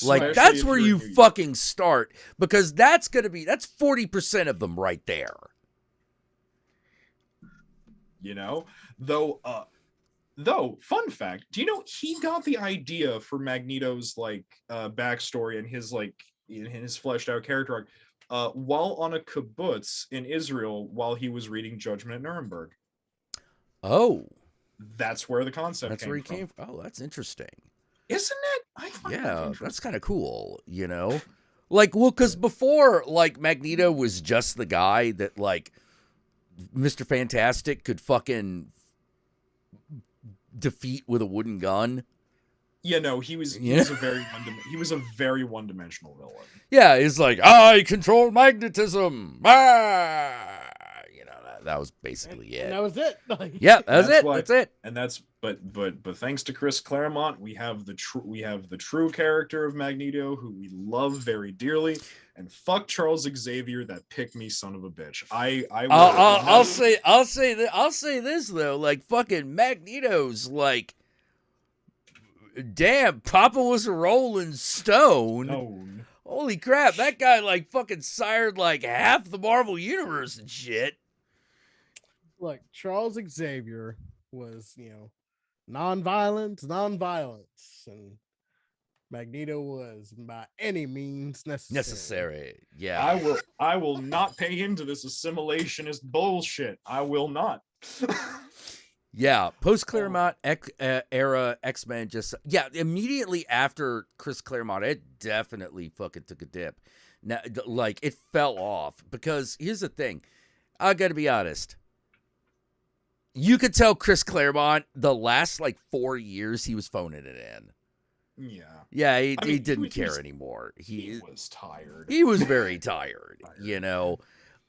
Like, that's where you fucking start, because that's 40% of them right there. Though, fun fact, do you know he got the idea for Magneto's backstory and his in his fleshed out character arc while on a kibbutz in Israel while he was reading Judgment at Nuremberg. Oh, that's where the concept that's came where he from. came from. Oh, that's interesting. Isn't it? That's kind of cool, because before, Magneto was just the guy that Mr. Fantastic could fucking defeat with a wooden gun. Yeah, no, he was a very one-dimensional villain. Yeah, he's like, I control magnetism. That was basically it. And that was it. Yeah, that's it. And but thanks to Chris Claremont, we have the true character of Magneto, who we love very dearly. And fuck Charles Xavier, that pick me son of a bitch. I'll say this though, fucking Magneto's damn, Papa was a Rolling Stone. Holy crap, that guy fucking sired half the Marvel universe and shit. Look, Charles Xavier was, non-violence, and Magneto was by any means necessary. Yeah. I will not pay into this assimilationist bullshit. I will not. Yeah, post Claremont era X-Men immediately after Chris Claremont, it definitely fucking took a dip. Now, it fell off because here's the thing. I got to be honest. you could tell Chris Claremont the last like 4 years he was phoning it in. Yeah. He I mean, didn't care anymore. He was tired. He was very tired, you know.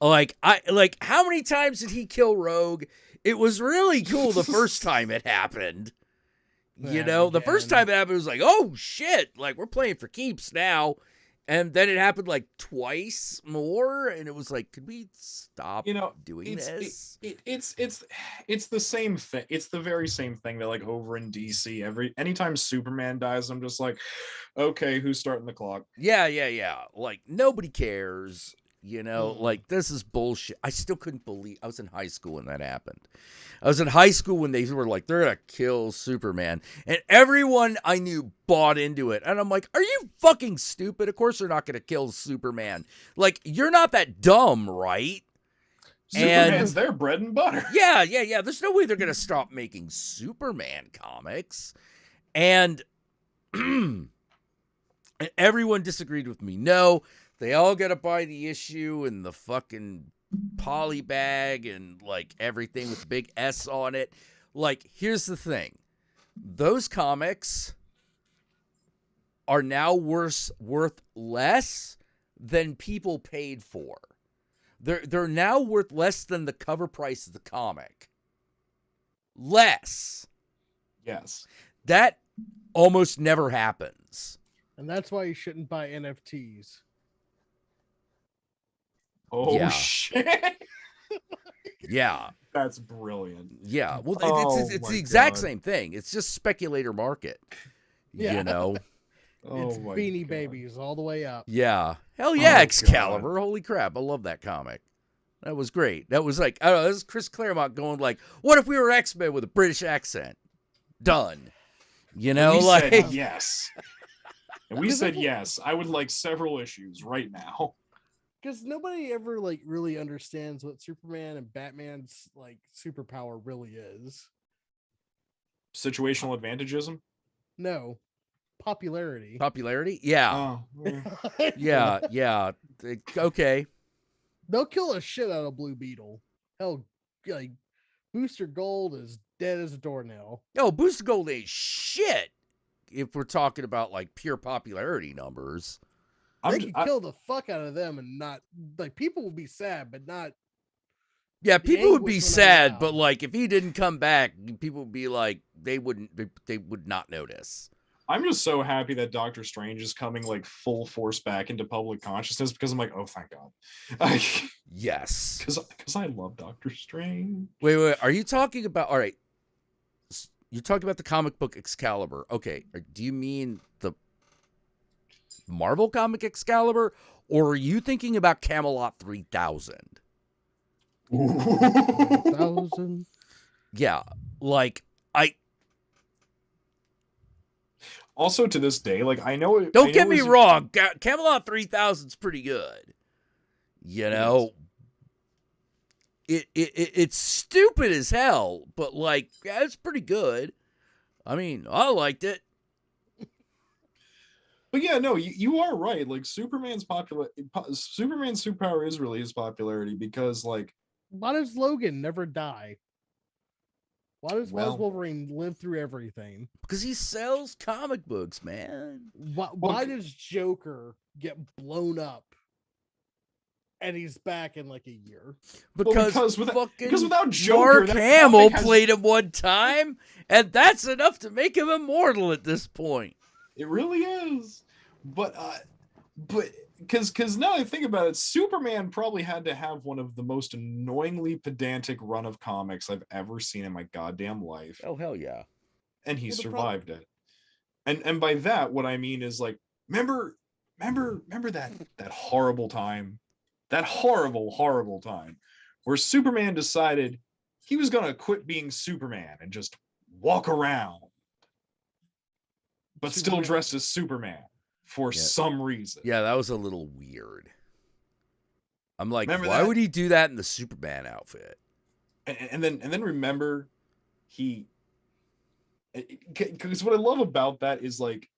Like how many times did he kill Rogue? It was really cool the first time it happened. You know, the first time it happened, it was like, oh shit, like we're playing for keeps now. And then it happened like twice more, and it was like, could we stop doing this? It's the same thing. It's the very same thing that like over in DC, anytime Superman dies, I'm just like, okay, who's starting the clock? Yeah. Like nobody cares. You know, like this is bullshit. I still couldn't believe I was in high school when that happened. I was in high school when they were like, they're going to kill Superman. And everyone I knew bought into it. And I'm like, are you fucking stupid? Of course they're not going to kill Superman. Like, you're not that dumb, right? Superman's their bread and butter. Yeah. There's no way they're going to stop making Superman comics. And everyone disagreed with me. No, they all got to buy the issue and the fucking poly bag and like everything with the big S on it. Like, here's the thing. Those comics are now worth less than people paid for. They're now worth less than the cover price of the comic. Less. Yes. That almost never happens. And that's why you shouldn't buy NFTs. Oh, yeah. shit. Yeah. That's brilliant. Yeah. Well, it's the exact same thing. It's just speculator market. Yeah. You know? It's Beanie Babies all the way up. Yeah. Hell yeah, Excalibur. Holy crap. I love that comic. That was great. That was like, I don't know, this is Chris Claremont going like, what if we were X-Men with a British accent? Done. You know, we like said yes. And we said yes. I would like several issues right now. Because nobody ever like really understands what Superman and Batman's like superpower really is. Situational advantageism? No. Popularity. Popularity? Yeah. Oh. Yeah. Okay. They'll kill a shit out of Blue Beetle. Hell, like Booster Gold is dead as a doornail. No, Booster Gold ain't shit. If we're talking about like pure popularity numbers. They could kill the fuck out of them and not like people will be sad, but not. Yeah, people would be sad, but like if he didn't come back, people would be like they would not notice. I'm just so happy that Doctor Strange is coming like full force back into public consciousness because I'm like, oh, thank God. Yes. Because I love Doctor Strange. Wait. Are you talking about, all right, you're talking about the comic book Excalibur. Okay. Do you mean the Marvel comic Excalibur, or are you thinking about Camelot 3000? 3000? Yeah. Like, Also, to this day, like I know. Don't get me wrong. Camelot 3000's pretty good. You know, it's stupid as hell, but like, yeah, it's pretty good. I mean, I liked it. But yeah, no, you are right. Like Superman's superpower is really his popularity because like. Why does Logan never die? Why does Wolverine live through everything? Because he sells comic books, man. Why does Joker get blown up and he's back in like a year? Because without Joker, Mark Hamill played him one time, and that's enough to make him immortal at this point. It really is. But because now that I think about it, Superman probably had to have one of the most annoyingly pedantic run of comics I've ever seen in my goddamn life. Oh, hell yeah. And he survived it. And by that, what I mean is like, remember that horrible time, that horrible time where Superman decided he was going to quit being Superman and just walk around, but still dressed as Superman. For some reason. Yeah, that was a little weird. I'm like, remember why that? would he do that in the Superman outfit? And then remember, because what I love about that is like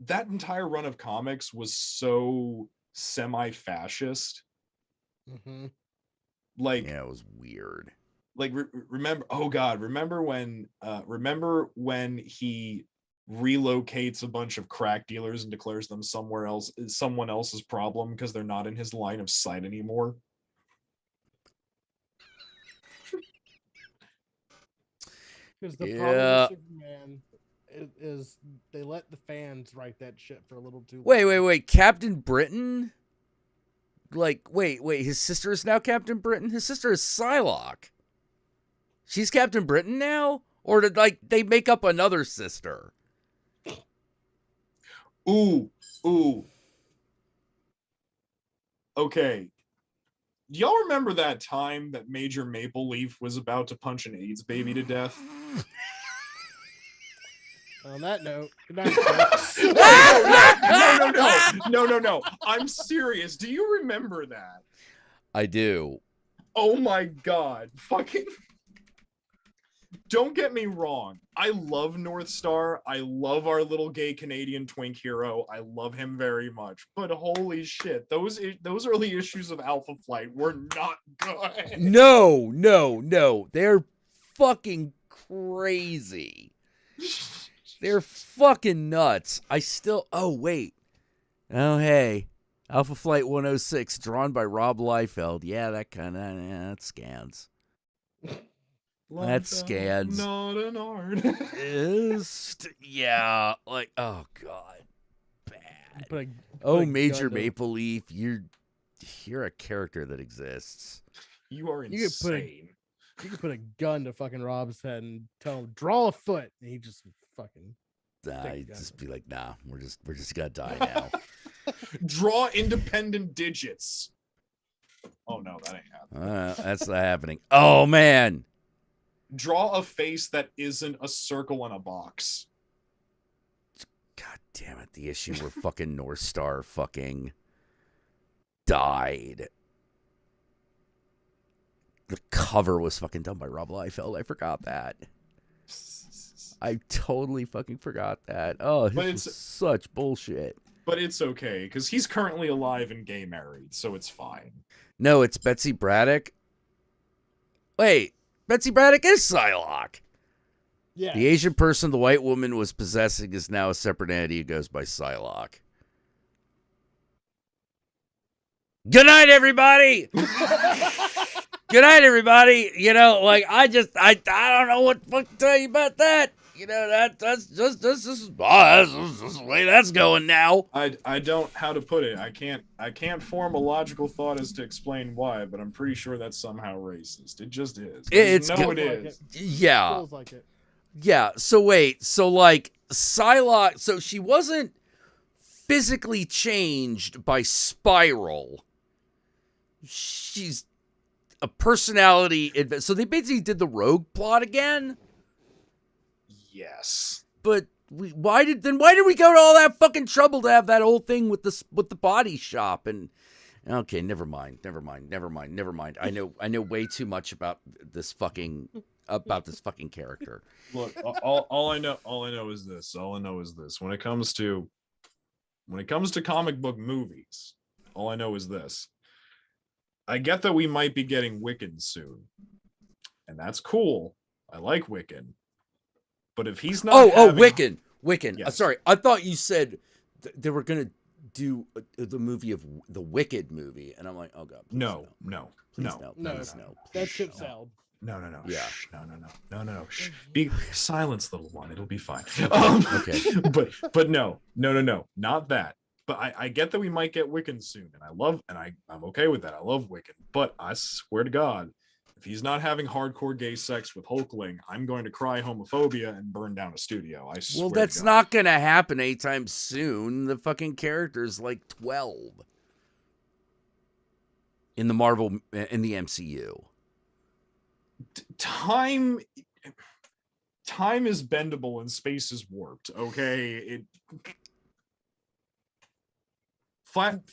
that entire run of comics was so semi-fascist. Mm-hmm. Like, yeah, it was weird. like remember, oh god, remember when he relocates a bunch of crack dealers and declares them someone else's problem because they're not in his line of sight anymore. Because the problem with Superman is they let the fans write that shit for a little too long. Wait. Captain Britain? Like, wait. His sister is now Captain Britain? His sister is Psylocke. She's Captain Britain now? Or did, like, they make up another sister? Ooh. Okay. Do y'all remember that time that Major Maple Leaf was about to punch an AIDS baby to death? On that note, good night, folks. No. I'm serious. Do you remember that? I do. Oh my god. Fucking. Don't get me wrong. I love North Star. I love our little gay Canadian twink hero. I love him very much. But holy shit, those early issues of Alpha Flight were not good. No. They're fucking crazy. They're fucking nuts. Oh, wait. Oh, hey. Alpha Flight 106, drawn by Rob Liefeld. Yeah, that scans. That scans. Not an art. Yeah, like, oh, God. Bad. Put a Major gun to- Maple Leaf, you're a character that exists. You are insane. You could put a gun to fucking Rob's head and tell him, draw a foot. And he just fucking... I'd just be like, nah, we're just gonna die now. Draw independent digits. Oh no, that ain't happening. That's not happening. Oh man. Draw a face that isn't a circle in a box. God damn it, the issue where fucking North Star fucking died. The cover was fucking done by Rob Liefeld. I forgot that. I totally fucking forgot that. Oh, this is such bullshit. But it's okay, because he's currently alive and gay married, so it's fine. No, it's Betsy Braddock. Wait, Betsy Braddock is Psylocke. Yeah. The Asian person the white woman was possessing is now a separate entity who goes by Psylocke. Good night, everybody. Good night, everybody. You know, like, I don't know what the fuck to tell you about that. You know, that's just the way that's going now. I don't how to put it. I can't form a logical thought as to explain why, but I'm pretty sure that's somehow racist. It just is. It is. Yeah. Feels like it. Yeah. So wait. So like Psylocke. So she wasn't physically changed by Spiral. She's a personality. So they basically did the Rogue plot again. Yes. But why did we go to all that fucking trouble to have that whole thing with the body shop? And okay, never mind. I know way too much about this fucking character. Look, all I know is this. When it comes to comic book movies, all I know is this. I get that we might be getting Wiccan soon, and that's cool. I like Wiccan. But if he's not Wiccan. Yes. Sorry, I thought you said they were gonna do the movie of the Wicked movie, and I'm like, oh god, no. That ship sailed. No. Yeah. Shh, no. Shh. Be silence, little one. It'll be fine. Okay. But no, not that. But I get that we might get Wiccan soon, and I'm okay with that. I love Wiccan, but I swear to God, if he's not having hardcore gay sex with Hulkling, I'm going to cry homophobia and burn down a studio. I swear. Well, that's not going to happen anytime soon. The fucking character's like 12 in the MCU. Time is bendable and space is warped. Okay,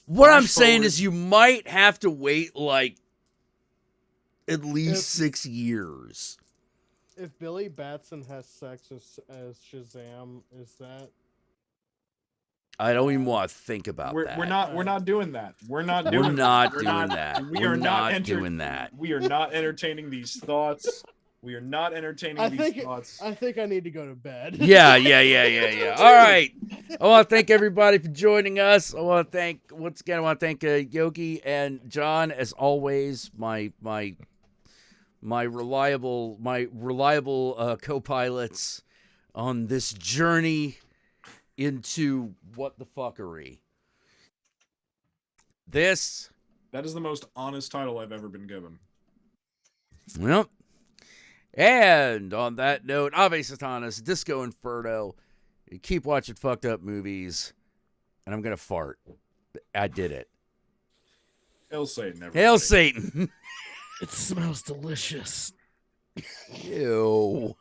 What I'm saying is you might have to wait like at least 6 years. If Billy Batson has sex as Shazam, is that I don't even want to think about that. We're not doing that. We're not doing We're not that. doing that. We We're are not doing that. We are not entertaining these thoughts. We are not entertaining these thoughts. I think I need to go to bed. Yeah. All right. I want to thank everybody for joining us. I want to thank Yogi and John, as always, my reliable co-pilots on this journey into what the fuckery. That is the most honest title I've ever been given. Well, and on that note, Ave Satanas, Disco Inferno. Keep watching fucked up movies. And I'm going to fart. I did it. Hail Satan, everybody. Hail Satan. It smells delicious. Ew.